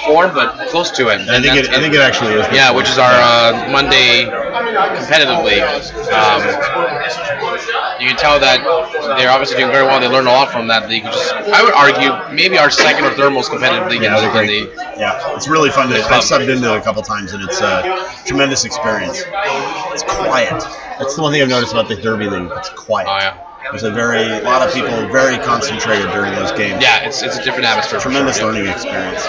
form, but close to it. I think it actually is. Yeah, which is our Monday competitive league. You can tell that they're obviously doing very well. They learned a lot from that league. I would argue maybe our second or third most competitive league in the. Yeah, it's really fun. I've subbed into it a couple times, and it's a tremendous experience. It's quiet. That's the one thing I've noticed about the Derby league. It's quiet. Oh, yeah. There's a lot of people very concentrated during those games. Yeah, it's a different atmosphere. Tremendous learning experience.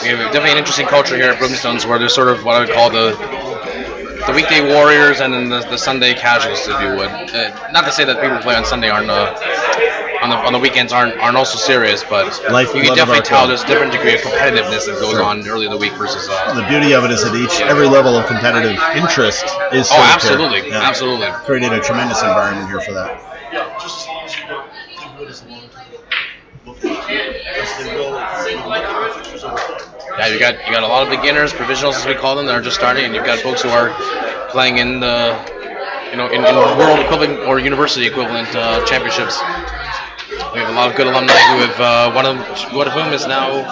We have definitely an interesting culture here at Broomstones, where there's sort of what I would call the weekday warriors and then the Sunday casuals, if you would. Not to say that people who play on Sunday aren't on the weekends aren't also serious, but you can definitely tell there's a different degree of competitiveness that goes on early in the week versus. The beauty of it is that every level of competitive interest is. Oh, absolutely, absolutely. Created a tremendous environment here for that. Yeah, you got a lot of beginners, provisionals as we call them, that are just starting, and you've got folks who are playing in the in world equivalent or university equivalent championships. We have a lot of good alumni who have one of whom is now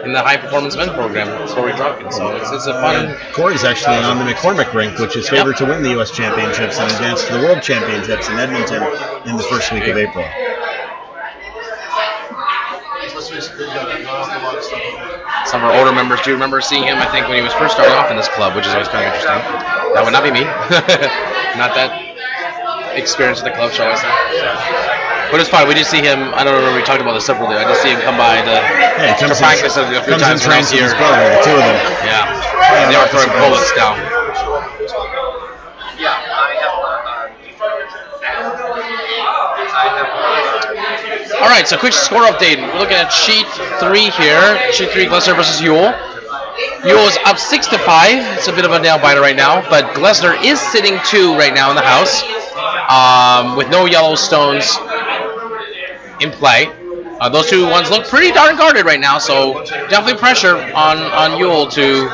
in the high performance men program, Corey Dropkins. So it's a fun. Corey's actually on the McCormick rink, which is favored to win the U.S. Championships and advance to the World Championships in Edmonton in the first week of April. Some of our older members do remember seeing him, I think, when he was first starting off in this club, which is always kind of interesting. That would not be me. Not that experienced with the club, shall I say. But it's fun. We did see him, I don't remember, we talked about this separately. I did see him come by to practice a few times when I was here. The two of them. Yeah. And they were throwing bullets down. All right, so quick score update. We're looking at sheet 3 here. Sheet 3, Glessner versus Ewell. Ewell is up 6-5. It's a bit of a nail biter right now, but Glessner is sitting 2 right now in the house, with no yellow stones in play. Those two ones look pretty darn guarded right now, so definitely pressure on Ewell to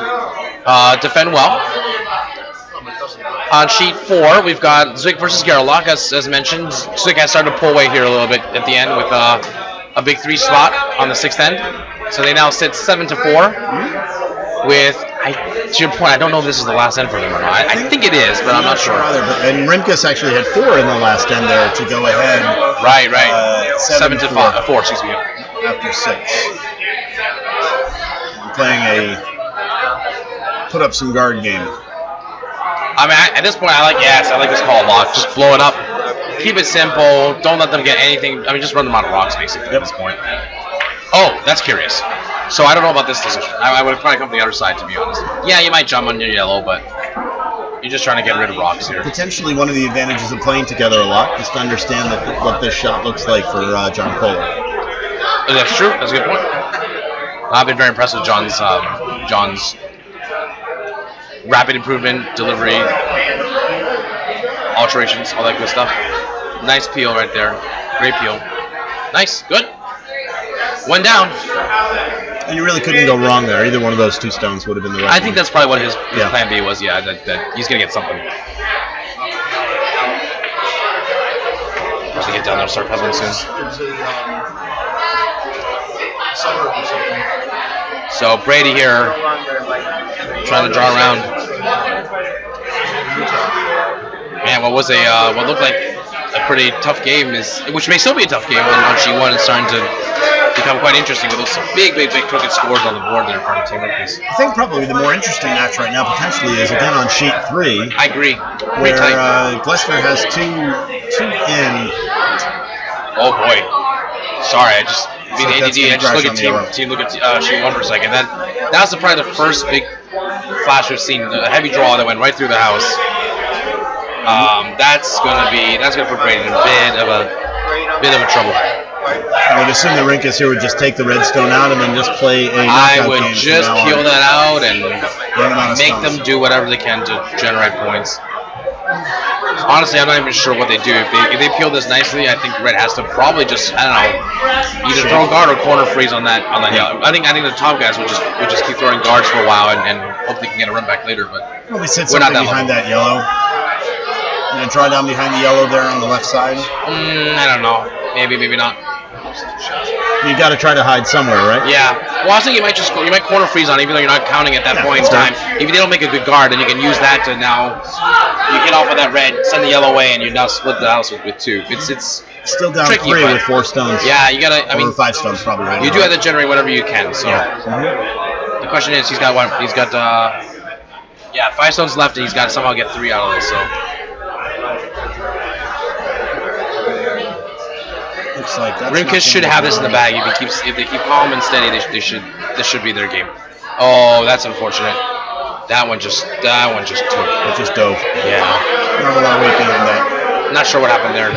defend well. On sheet 4, we've got Zwick versus Gerlach, as mentioned. Zwick has started to pull away here a little bit at the end with a big 3 spot on the 6th end. So they now sit 7-4 with, to your point, I don't know if this is the last end for them or not. I think it is, but I'm not sure. And Rimkus actually had 4 in the last end there to go ahead. Right. 7-4, excuse me. After 6. Playing a put up some guard game. I mean, at this point, I like this call a lot. Just blow it up. Keep it simple. Don't let them get anything. I mean, just run them out of rocks, basically, at this point. Oh, that's curious. So I don't know about this decision. I would have probably come to the other side, to be honest. Yeah, you might jump on your yellow, but you're just trying to get rid of rocks here. Potentially one of the advantages of playing together a lot is to understand what this shot looks like for John Kohler. That's true. That's a good point. I've been very impressed with John's rapid improvement, delivery, alterations, all that good stuff. Nice peel right there. Great peel. Nice. Good. One down. And you really couldn't go wrong there. Either one of those 2 stones would have been the right I think that's probably what his plan B was, that he's going to get something. Once they get down there, start puzzling soon. So Brady here, trying to draw around. and what was what looked like a pretty tough game which may still be a tough game on Sheet 1 is starting to become quite interesting with those big crooked scores on the board there from Team Rookies. I think probably the more interesting match right now potentially is again on Sheet 3. I agree. Where Glessner has two in. Oh boy. Sorry, I just being ADD. I just look at Sheet 1 for a second. That was probably the first big flash we've seen. A heavy draw that went right through the house. That's gonna put Brady in a bit of a trouble. I would assume the Rinkus here would just take the redstone out and then just play a knockout game. I would just peel that out and make them do whatever they can to generate points. Honestly, I'm not even sure what they do. If they peel this nicely, I think Red has to probably just, I don't know, either throw guard or corner freeze on that yellow. I think the top guys would just keep throwing guards for a while and hope they can get a run back later. But probably sit something behind that yellow. And then draw down behind the yellow there on the left side. I don't know. Maybe not. You got to try to hide somewhere, right? Yeah. Well, I think you might corner freeze on, even though you're not counting at that point in time. If they don't make a good guard, then you can use that to now you get off of that red, send the yellow away, and you now split the house with 2. It's still down tricky, 3 with 4 stones. Yeah, you gotta. Or 5 stones probably. Right you do have to generate whatever you can. So the question is, he's got 5 stones left, and he's got to somehow get 3 out of this. So. Looks like Rimkus should have this in the bag. If they keep calm and steady, this should be their game. Oh, that's unfortunate. That one just took. It just dove. Yeah. Not a lot of weight behind that. Not sure what happened there.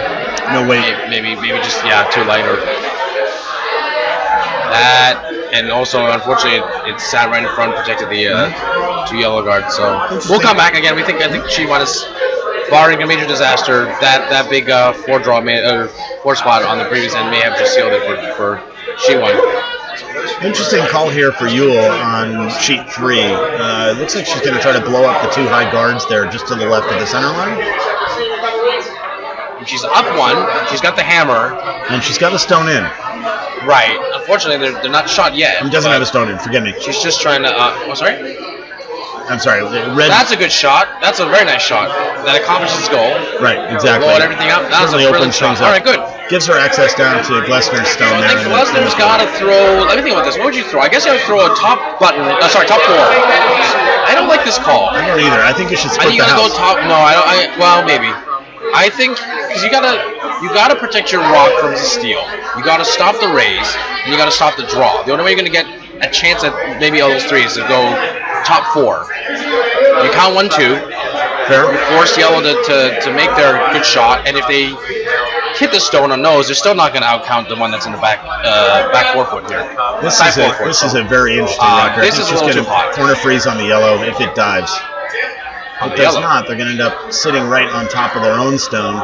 No weight. Maybe just too light or that. And also, unfortunately, it sat right in front, protected the 2 yellow guards. So we'll come back again. I think Sheet 1 is. Barring a major disaster, that big 4 spot on the previous end may have just sealed it for Sheet 1. Interesting call here for Yule on Sheet 3. It looks like she's going to try to blow up the 2 high guards there just to the left of the center line. She's up 1. She's got the hammer. And she's got a stone in. Right. Unfortunately, they're not shot yet. He doesn't have a stone in. Forgive me. She's just trying to... sorry? I'm sorry. Red. That's a good shot. That's a very nice shot. That accomplishes its goal. Right, exactly. Blowing everything up. That was a brilliant shot. All right, good. Gives her access down to Glessner's stone there. I think Glessner's got to throw. Let me think about this. What would you throw? I guess you would throw a top button. Top 4. I don't like this call. I don't either. I think you should split the house. I think you gotta go top. No, I don't. Well, maybe. I think because you gotta protect your rock from the steal. You gotta stop the raise. And you gotta stop the draw. The only way you're gonna get a chance at maybe all those 3 is to go top 4. You count 1, 2. Fair. You force yellow to make their good shot, and if they hit the stone on nose, they're still not going to outcount the one that's in the back 4 foot here. This is a very interesting rocker. This is just going to corner freeze on the yellow if it dives. If it does not, they're going to end up sitting right on top of their own stone.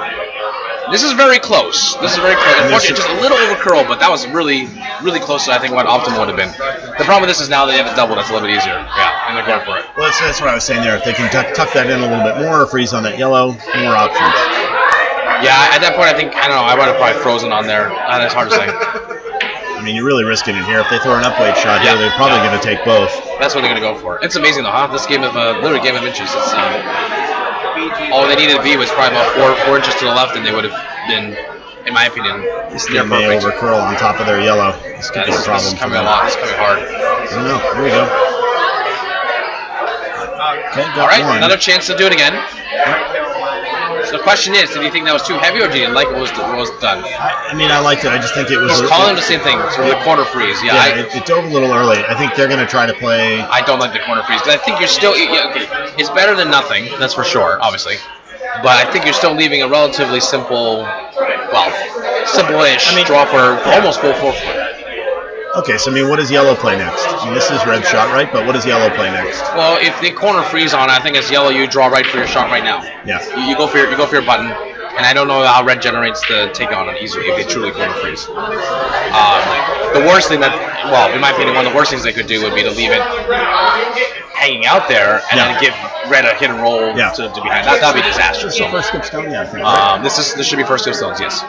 This is very close. Unfortunately, just a little over curl, but that was really, really close to I think what optimal would have been. The problem with this is now they have a double that's a little bit easier. Yeah, and they're going for it. Well, that's what I was saying there. If they can tuck that in a little bit more or freeze on that yellow, more options. Yeah, at that point, I don't know. I would have probably frozen on there. It's hard to say. I mean, you're really risking it here. If they throw an up-weight shot here, they're probably going to take both. That's what they're going to go for. It's amazing, though, huh? This game of literally game of inches. It's, all they needed to be was probably about 4 inches to the left, and they would have been, in my opinion, near perfect. Over curl on top of their yellow. This could be a problem. This is coming a lot. This is coming hard. I don't know. Here we go. Okay, got all right, 1. another chance to do it again. So the question is, did you think that was too heavy, or did you like what was done? I mean, I liked it. I just think it was... He's calling the same thing, sort of the corner freeze. It dove a little early. I think they're going to try to play... I don't like the corner freeze, because I think you're still... okay, it's better than nothing, that's for sure, obviously. But I think you're still leaving a relatively simple... Well, simple-ish draw for almost full 4 foot. Okay, so I mean, what does yellow play next? I mean, this is red shot, right? But what does yellow play next? Well, if they corner freeze on, I think as yellow, you draw right for your shot right now. Yeah. You go for your button, and I don't know how red generates the take on it easily if they truly corner freeze. The worst thing in my opinion, one of the worst things they could do would be to leave it hanging out there and then give red a hit and roll to behind. That'd be disastrous. This is first skip stone, I think. Right? This should be first skip stones, yes.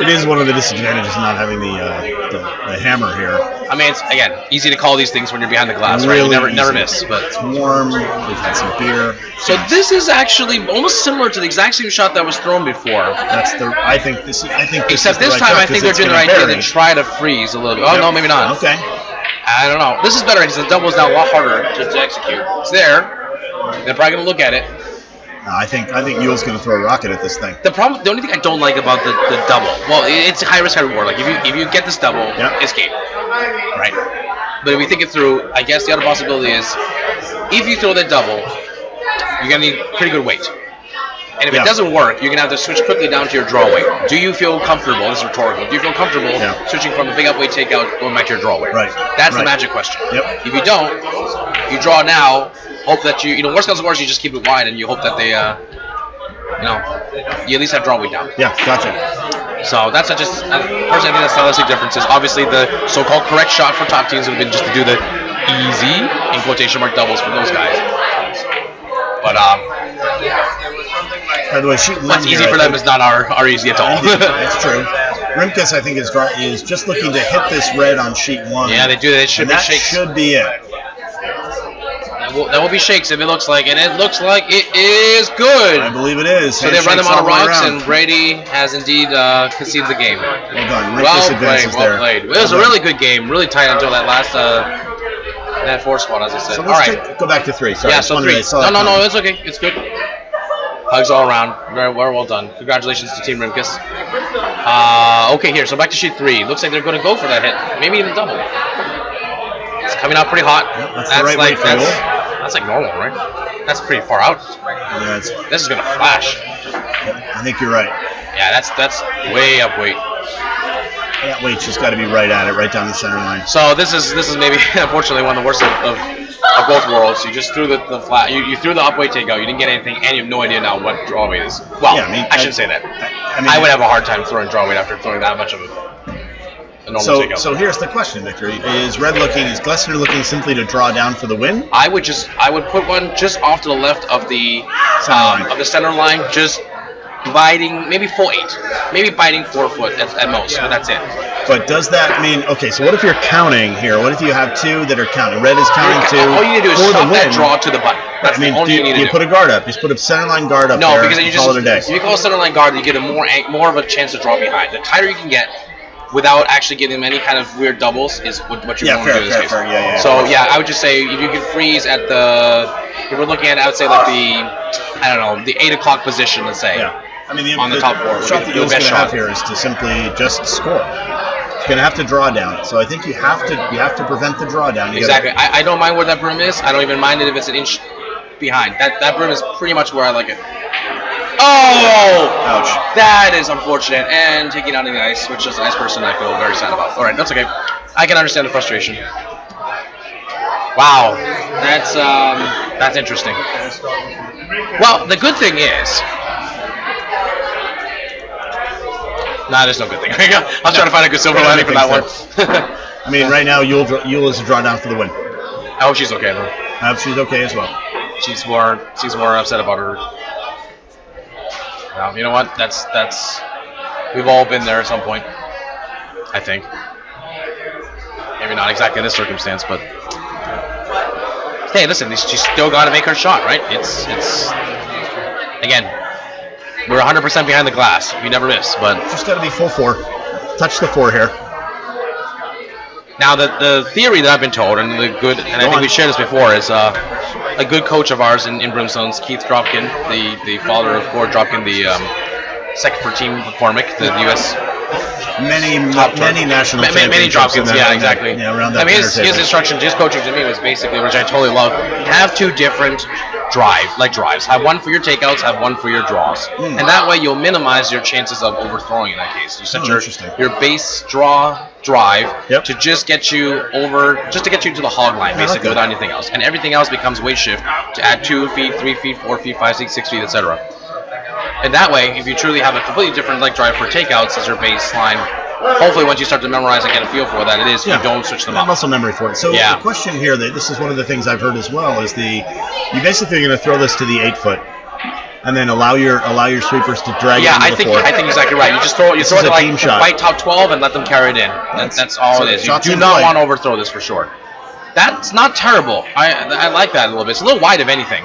It is one of the disadvantages of not having the hammer here. I mean, it's, again, easy to call these things when you're behind the glass, Really right? You never easy. miss. But It's warm. We've had some beer. so this is actually almost similar to the exact same shot that was thrown before. I think this Except is the this right time, shot I think 'cause they're it's doing the gonna right thing vary. to try to freeze a little bit. Oh, Yep. no, maybe not. Okay. I don't know. This is better because the double is now a lot harder to execute. It's there. They're probably going to look at it. I think Yule's going to throw a rocket at this thing. The only thing I don't like about the double, well, it's high risk, high reward. Like if you get this double, it's game, right? But if we think it through, I guess the other possibility is, if you throw that double, you're gonna need pretty good weight. And if it doesn't work, you're gonna have to switch quickly down to your draw weight. Do you feel comfortable? This is rhetorical. Do you feel comfortable switching from a big up weight takeout going back to your draw weight? Right. That's the magic question. Yep. If you don't, you draw now. Hope that you worst comes to worst, you just keep it wide, and you hope that they, you at least have draw weight down. Yeah, gotcha. So that's personally, I think that's stylistic differences. Obviously, the so-called correct shot for top teams would have been just to do the easy, in quotation mark, doubles for those guys. But by the way, sheet one what's easy for them is not our easy at all. That's true. Rimkus, I think, is just looking to hit this red on sheet one. Yeah, they do. It should be that shakes. Should be it. That will be shakes if it looks like, and it looks like it is good. I believe it is. So they run them out of rocks, and Brady has indeed conceded the game. Well done. Well played. It was a really good game, really tight until that last that four spot, as I said. So All right, go back to 3. Sorry. Yeah, so 3. No, it's okay. It's good. Hugs all around. Very well done. Congratulations to Team Rimkus. Okay, here. So back to sheet 3. Looks like they're going to go for that hit. Maybe even double. It's coming out pretty hot. That's the right weight for Yule. That's like normal, right? That's pretty far out. Yeah, this is gonna flash. I think you're right. Yeah, that's way up weight. That weight's just got to be right at it, right down the center line. So this is maybe unfortunately one of the worst of both worlds. You just threw the flat. You threw the up weight takeout. You didn't get anything, and you have no idea now what draw weight is. Well, yeah, I shouldn't say that. I would have a hard time throwing draw weight after throwing that much of a normal takeout. So here's the question, Victor: is Glessner looking simply to draw down for the win? I would put one just off to the left of the center line, just biting maybe full 8, maybe biting 4 foot at most, but that's it. But does that mean, okay, so what if you're counting here? What if you have 2 that are counting? Red is counting 2 all you need to do is for the stop win. that draw to the button. That's the only thing you need to do. Put a guard up. Just put a center line guard up there. No, because then you just call it a day. if you call a center line guard, you get a more of a chance to draw behind. The tighter you can get without actually getting them any kind of weird doubles is what you're going to do in this case. Yeah, so I would just say if you can freeze at if we're looking at, I would say like the 8 o'clock position, let's say. Yeah. I mean, on the top 4. The shot that Yule's going to have here is to simply just score. He's going to have to draw down. So I think you have to prevent the drawdown. Exactly. I don't mind where that broom is. I don't even mind it if it's an inch behind. That broom is pretty much where I like it. Oh! Ouch. That is unfortunate. And taking out in the ice, which as an ice person I feel very sad about. All right, that's okay. I can understand the frustration. Wow. That's interesting. Well, the good thing is... Nah, there's no good thing. I was trying to find a good silver lining for that one. I mean, right now, Yule is a draw down for the win. I hope she's okay, though. I hope she's okay as well. She's more upset about her. Well, you know what? That's we've all been there at some point. I think. Maybe not exactly in this circumstance, but hey, listen, she's still got to make her shot, right? It's again. We're 100% behind the glass. We never miss, but just got to be full 4. Touch the 4 here. Now, the theory that I've been told, and I think we shared this before, is a good coach of ours in Broomstones, Keith Dropkin, the father of Gord Dropkin, the second for Team McCormick, the U.S. Many national championships. Many Dropkins, yeah, exactly. Around that his instruction, his coaching to me was basically, which I totally love, have 2 different drives. Have one for your takeouts, have one for your draws. And that way you'll minimize your chances of overthrowing in that case. You set your base drive to just get you to the hog line, basically, without anything else. And everything else becomes weight shift to add 2 feet, 3 feet, 4 feet, 5 feet, 6 feet, etc. And that way, if you truly have a completely different leg drive for takeouts as your baseline, hopefully once you start to memorize and get a feel for what that is, you don't switch them up. Muscle memory for it. So the question here, this is one of the things I've heard as well, is you basically are going to throw this to the 8 foot. and then allow your sweepers to drag it Yeah, into I the think fourth. exactly right. You just throw it This to is a like team shot. right top 12 and let them carry it in. That's all it is. You shots do in not play. want to overthrow this for sure. That's not terrible. I like that a little bit. It's a little wide if anything.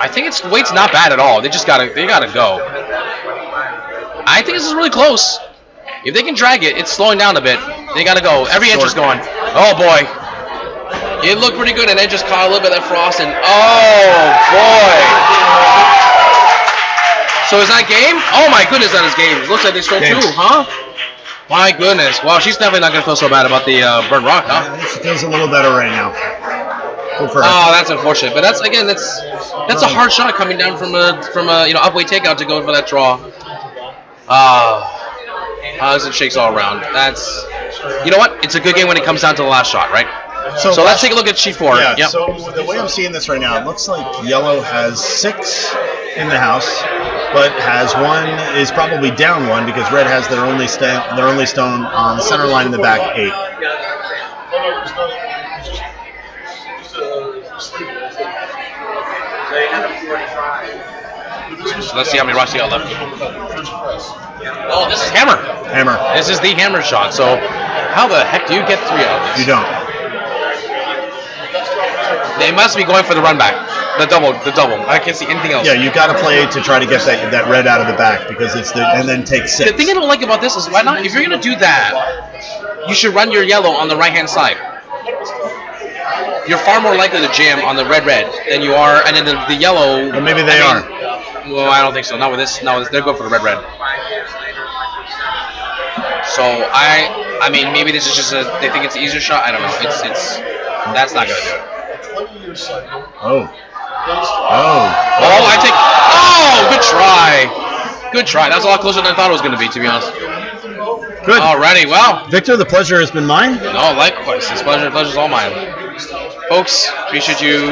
I think its weight's not bad at all. They gotta go. I think this is really close. If they can drag it, it's slowing down a bit. They gotta go. Every inch is going. Oh boy. It looked pretty good, and then just caught a little bit of that frost, and oh boy. So is that game? Oh my goodness, that is game. It looks like they stole 2, huh? My goodness. Wow, she's definitely not gonna feel so bad about the burnt rock, huh? She feels a little better right now. Good for her. Oh, that's unfortunate. But that's a hard shot coming down from a upweight takeout to go for that draw. Hugs and shakes all around. That's, you know what? It's a good game when it comes down to the last shot, right? So let's take a look at sheet 4. Yeah, Yep. so the way I'm seeing this right now, it looks like yellow has 6 in the house, but has 1, is probably down 1 because red has their only stone on the center line in the back, 8. So let's see how many rocks you got left. Oh, this is hammer. Hammer. This is the hammer shot. So how the heck do you get 3 out of this? You don't. They must be going for the run back. The double. I can't see anything else. Yeah, you got to play to try to get that red out of the back because it's and then take 6. The thing I don't like about this is why not? If you're gonna do that, you should run your yellow on the right hand side. You're far more likely to jam on the red than you are, and then the yellow. Well, maybe they are. Well, I don't think so. Not with this. No, they're going for the red. So I mean, maybe this is just they think it's an easier shot. I don't know. It's that's not gonna do it. Oh, I take. Oh, good try. That was a lot closer than I thought it was going to be, to be honest. Good. Alrighty, well. Victor, the pleasure has been mine. No, likewise. This pleasure's all mine. Folks, appreciate you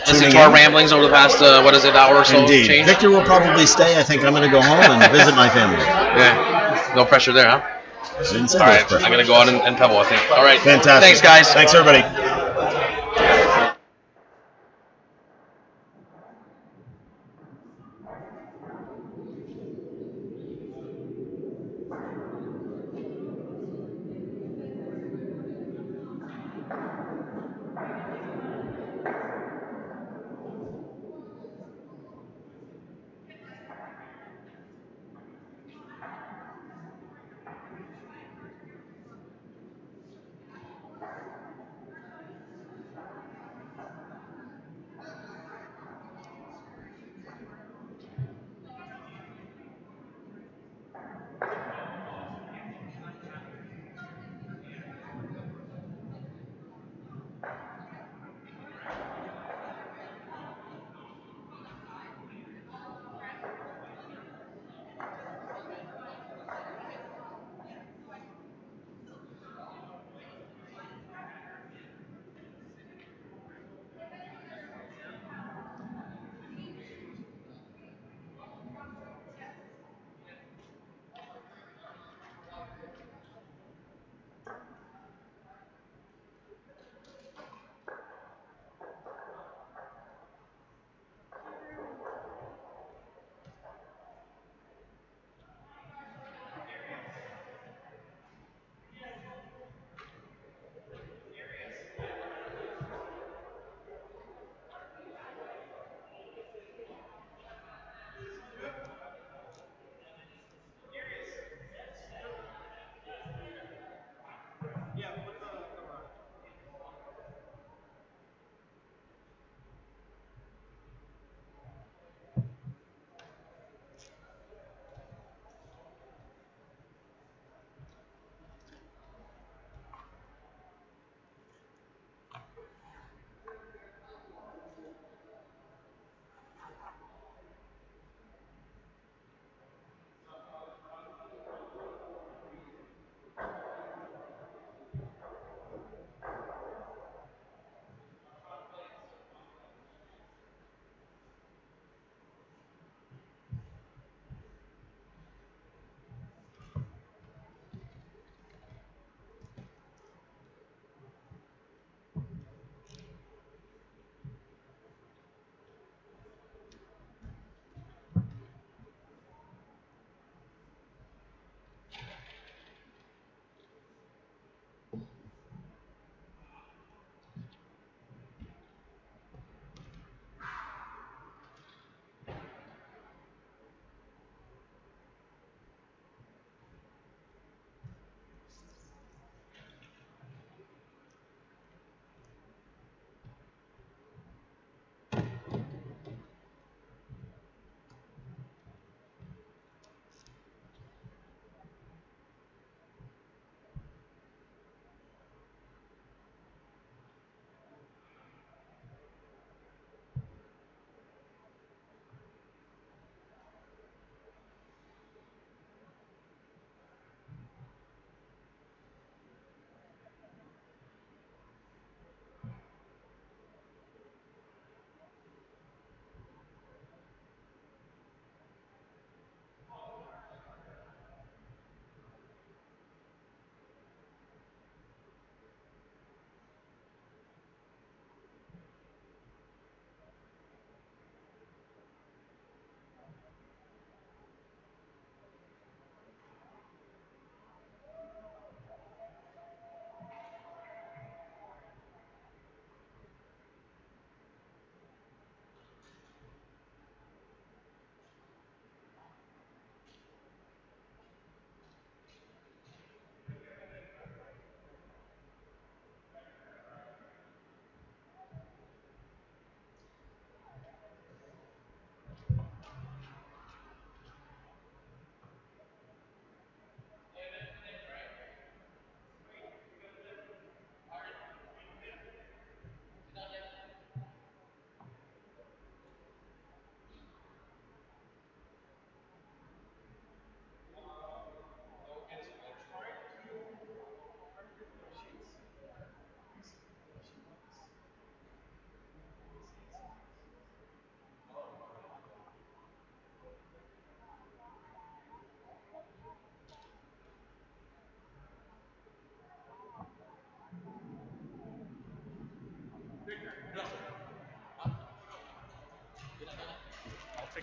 listening to our ramblings over the past, hour or so. Indeed. Change. Victor will probably stay. I think I'm going to go home and visit my family. Yeah. No pressure there, huh? Didn't say all right, pressure. I'm going to go out and pebble, I think. All right. Fantastic. Thanks, guys. Thanks, everybody.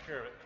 take care of it.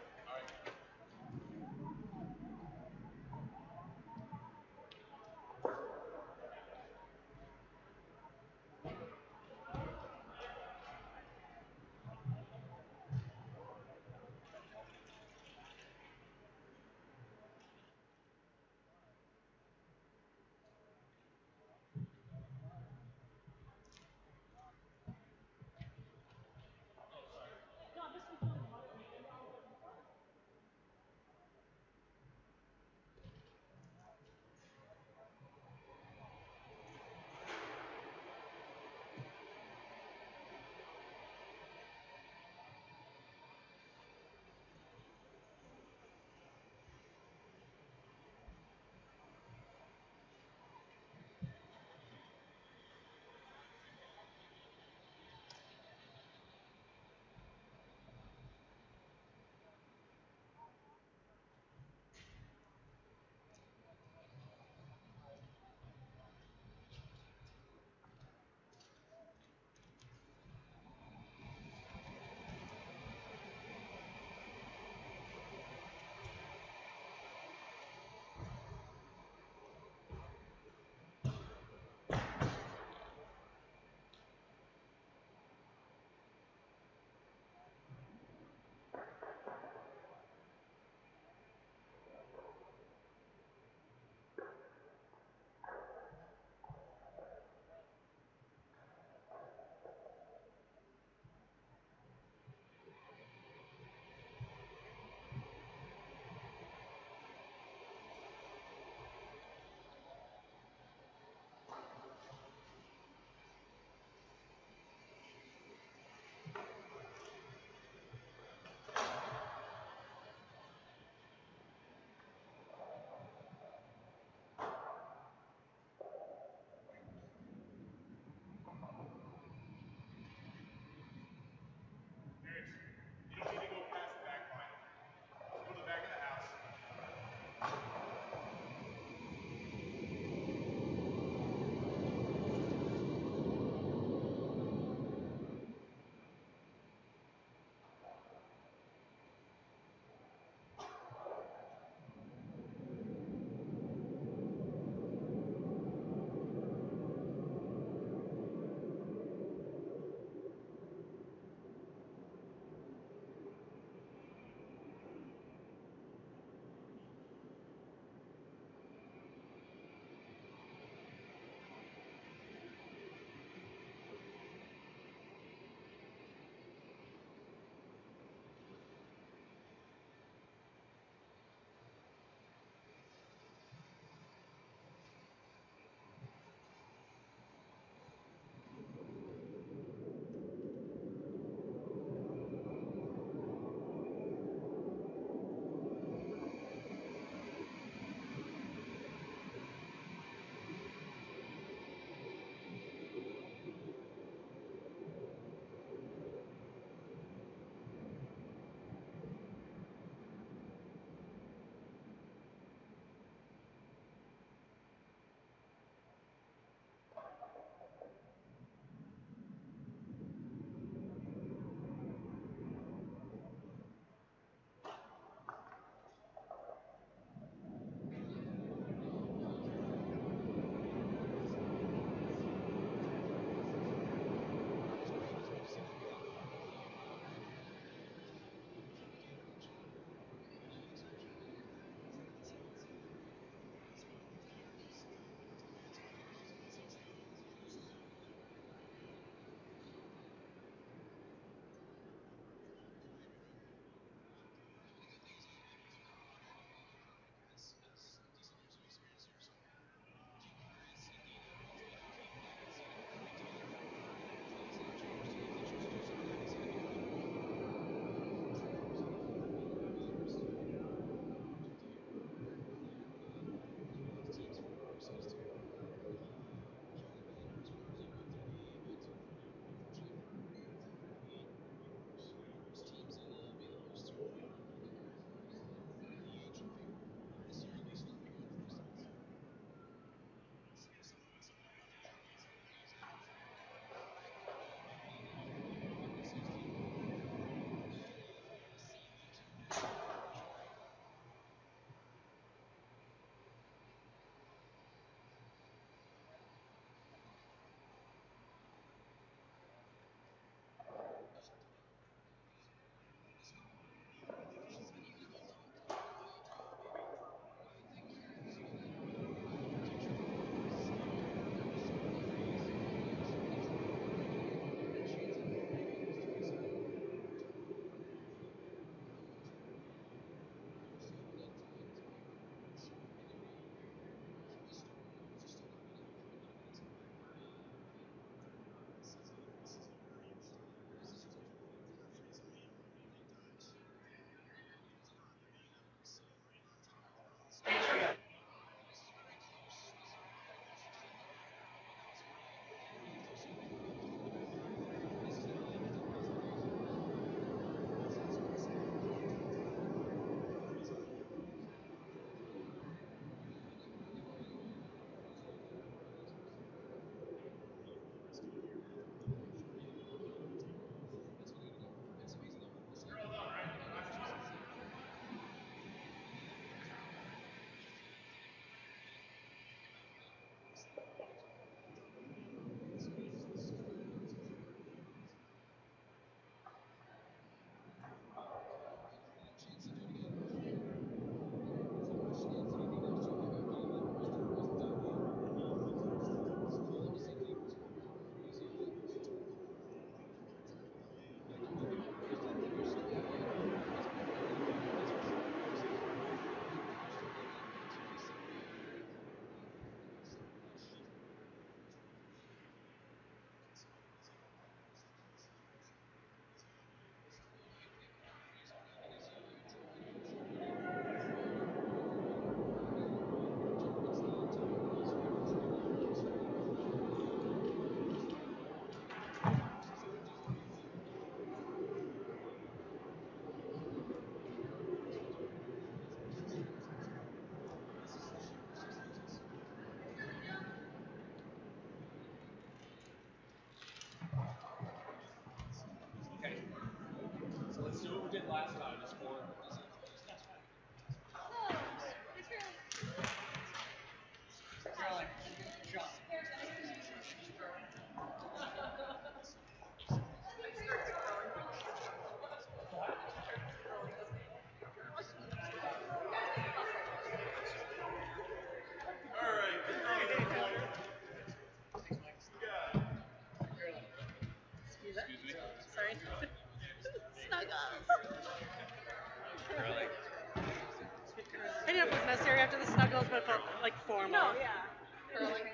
if it's necessary after the snuggles, but felt like formal. No, yeah. Curling.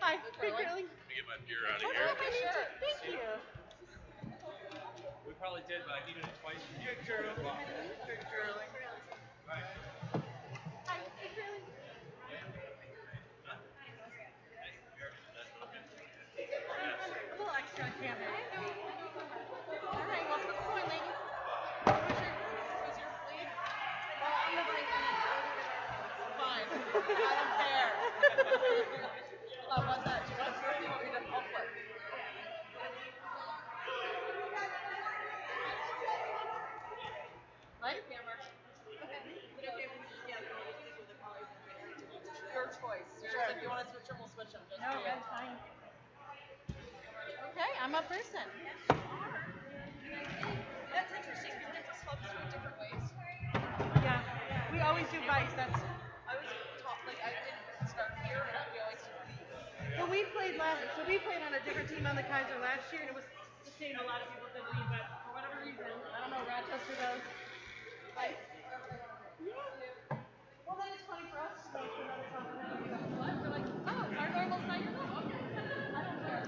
Hi, hey, curling. Let me get my beer out of Oh, here. no, my name too. Thank you. We probably did, but I needed it twice. Good curling. Good curling. Hi, hey, curling. A little extra on camera. All right, welcome to the point, ladies. Who's your lead? Well, I'm the vice Fine. I don't care. How about that? Do you want to flip? You want me to I'll flip? Light camera. Okay. Is it okay with yeah, no, we'll stick with the colors. Your choice. Sure. If you want to switch them, we'll switch them. Just No, for you. that's fine. Okay, I'm up first then. That's interesting. You get to swap between different ways. Yeah, we always do vice. That's. I was taught like I didn't start here, but we always do these. Well, we played on a different team on the Kayser last year, and it was the same. A lot of people said leave, but for whatever reason, I don't know. Rochester does. Vice. Yeah. Well, then it's funny for us to go to another company. What? We're like, oh, our normal's not your normal. Okay. I don't care.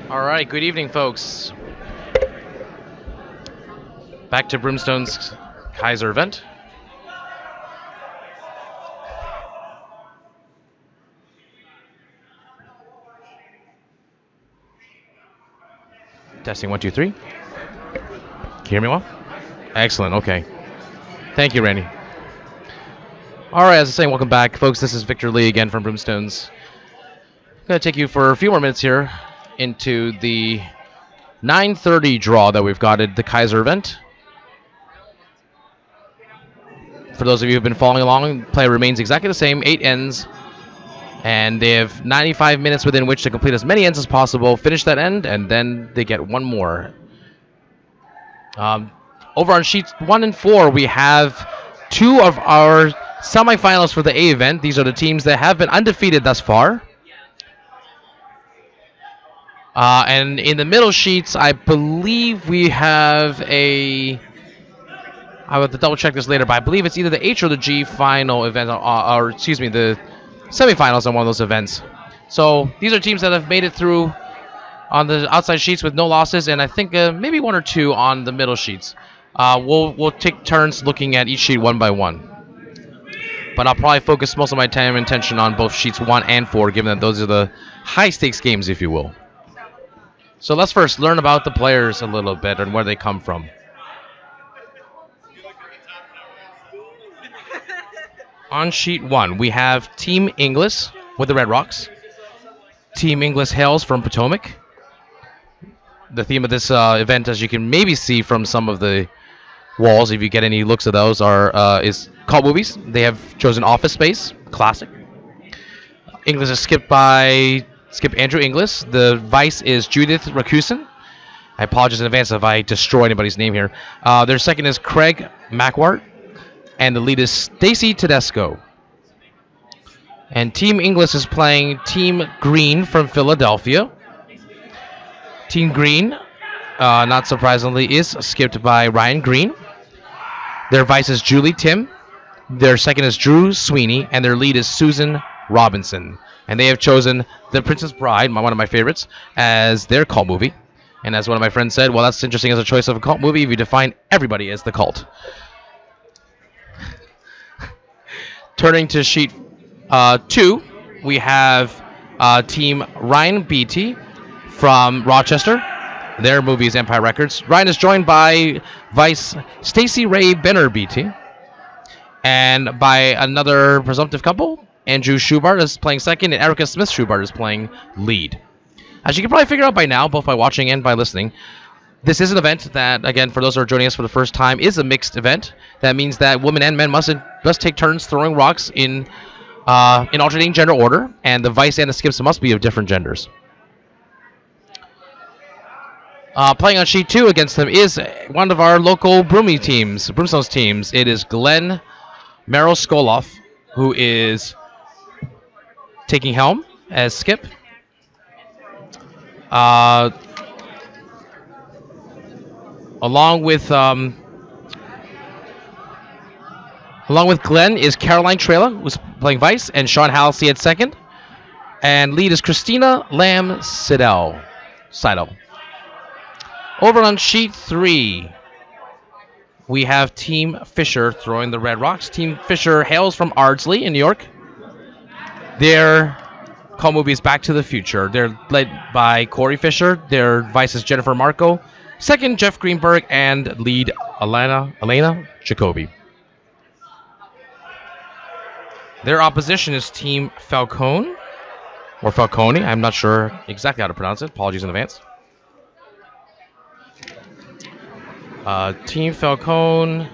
All right, good evening, folks. Back to Broomstones Kayser event. Testing 1, 2, 3. Can you hear me well? Excellent. Okay. Thank you, Randy. All right, as I was saying, welcome back, folks. This is Victor Lee again from Broomstones. I'm going to take you for a few more minutes here into the 9:30 draw that we've got at the Kayser event. For those of you who've been following along, play remains exactly the same, 8 ends, and they have 95 minutes within which to complete as many ends as possible, finish that end, and then they get one more. Over on sheets 1 and 4, we have 2 of our semifinals for the A event. These are the teams that have been undefeated thus far. And in the middle sheets, I believe we have a... I will have to double check this later, but I believe it's either the H or the G final event, or excuse me, the semifinals on one of those events. So these are teams that have made it through on the outside sheets with no losses, and I think maybe 1 or 2 on the middle sheets. We'll take turns looking at each sheet one by one. But I'll probably focus most of my time and attention on both sheets 1 and 4, given that those are the high-stakes games, if you will. So let's first learn about the players a little bit and where they come from. On sheet 1, we have Team Inglis with the Red Rocks. Team Inglis hails from Potomac. The theme of this event, as you can maybe see from some of the walls, if you get any looks of those, is cult movies. They have chosen Office Space, classic. Inglis is skipped by Andrew Inglis. The vice is Judith Rakusin. I apologize in advance if I destroy anybody's name here. Their second is Craig Macwart. And the lead is Stacy Tedesco. And Team Inglis is playing Team Green from Philadelphia. Team Green, not surprisingly, is skipped by Ryan Green. Their vice is Julie Tim. Their second is Drew Sweeney. And their lead is Susan Robinson. And they have chosen The Princess Bride, one of my favorites, as their cult movie. And as one of my friends said, well, that's interesting as a choice of a cult movie if you define everybody as the cult. Turning to sheet 2, we have Team Ryan Beatty from Rochester. Their movie is Empire Records. Ryan is joined by Vice Stacy Ray Benner Beatty, and by another presumptive couple, Andrew Schubart is playing second, and Erica Smith Schubart is playing lead. As you can probably figure out by now, both by watching and by listening, this is an event that, again, for those who are joining us for the first time, is a mixed event. That means that women and men must take turns throwing rocks in alternating gender order, and the vice and the skips must be of different genders. Playing on sheet 2 against them is one of our local Broomstones teams. It is Glenn Merrill Skoloff, who is taking helm as skip. Along with Glenn is Caroline Trela, who's playing vice, and Sean Halsey at second. And lead is Christina Lamb Seidel. Over on sheet 3, we have Team Fisher throwing the red rocks. Team Fisher hails from Ardsley in New York. Their call movie is Back to the Future. They're led by Corey Fisher. Their vice is Jennifer Marco. Second, Jeff Greenberg, and lead Elena Jacoby. Their opposition is Team Falcone, or Falcone. I'm not sure exactly how to pronounce it. Apologies in advance. Team Falcone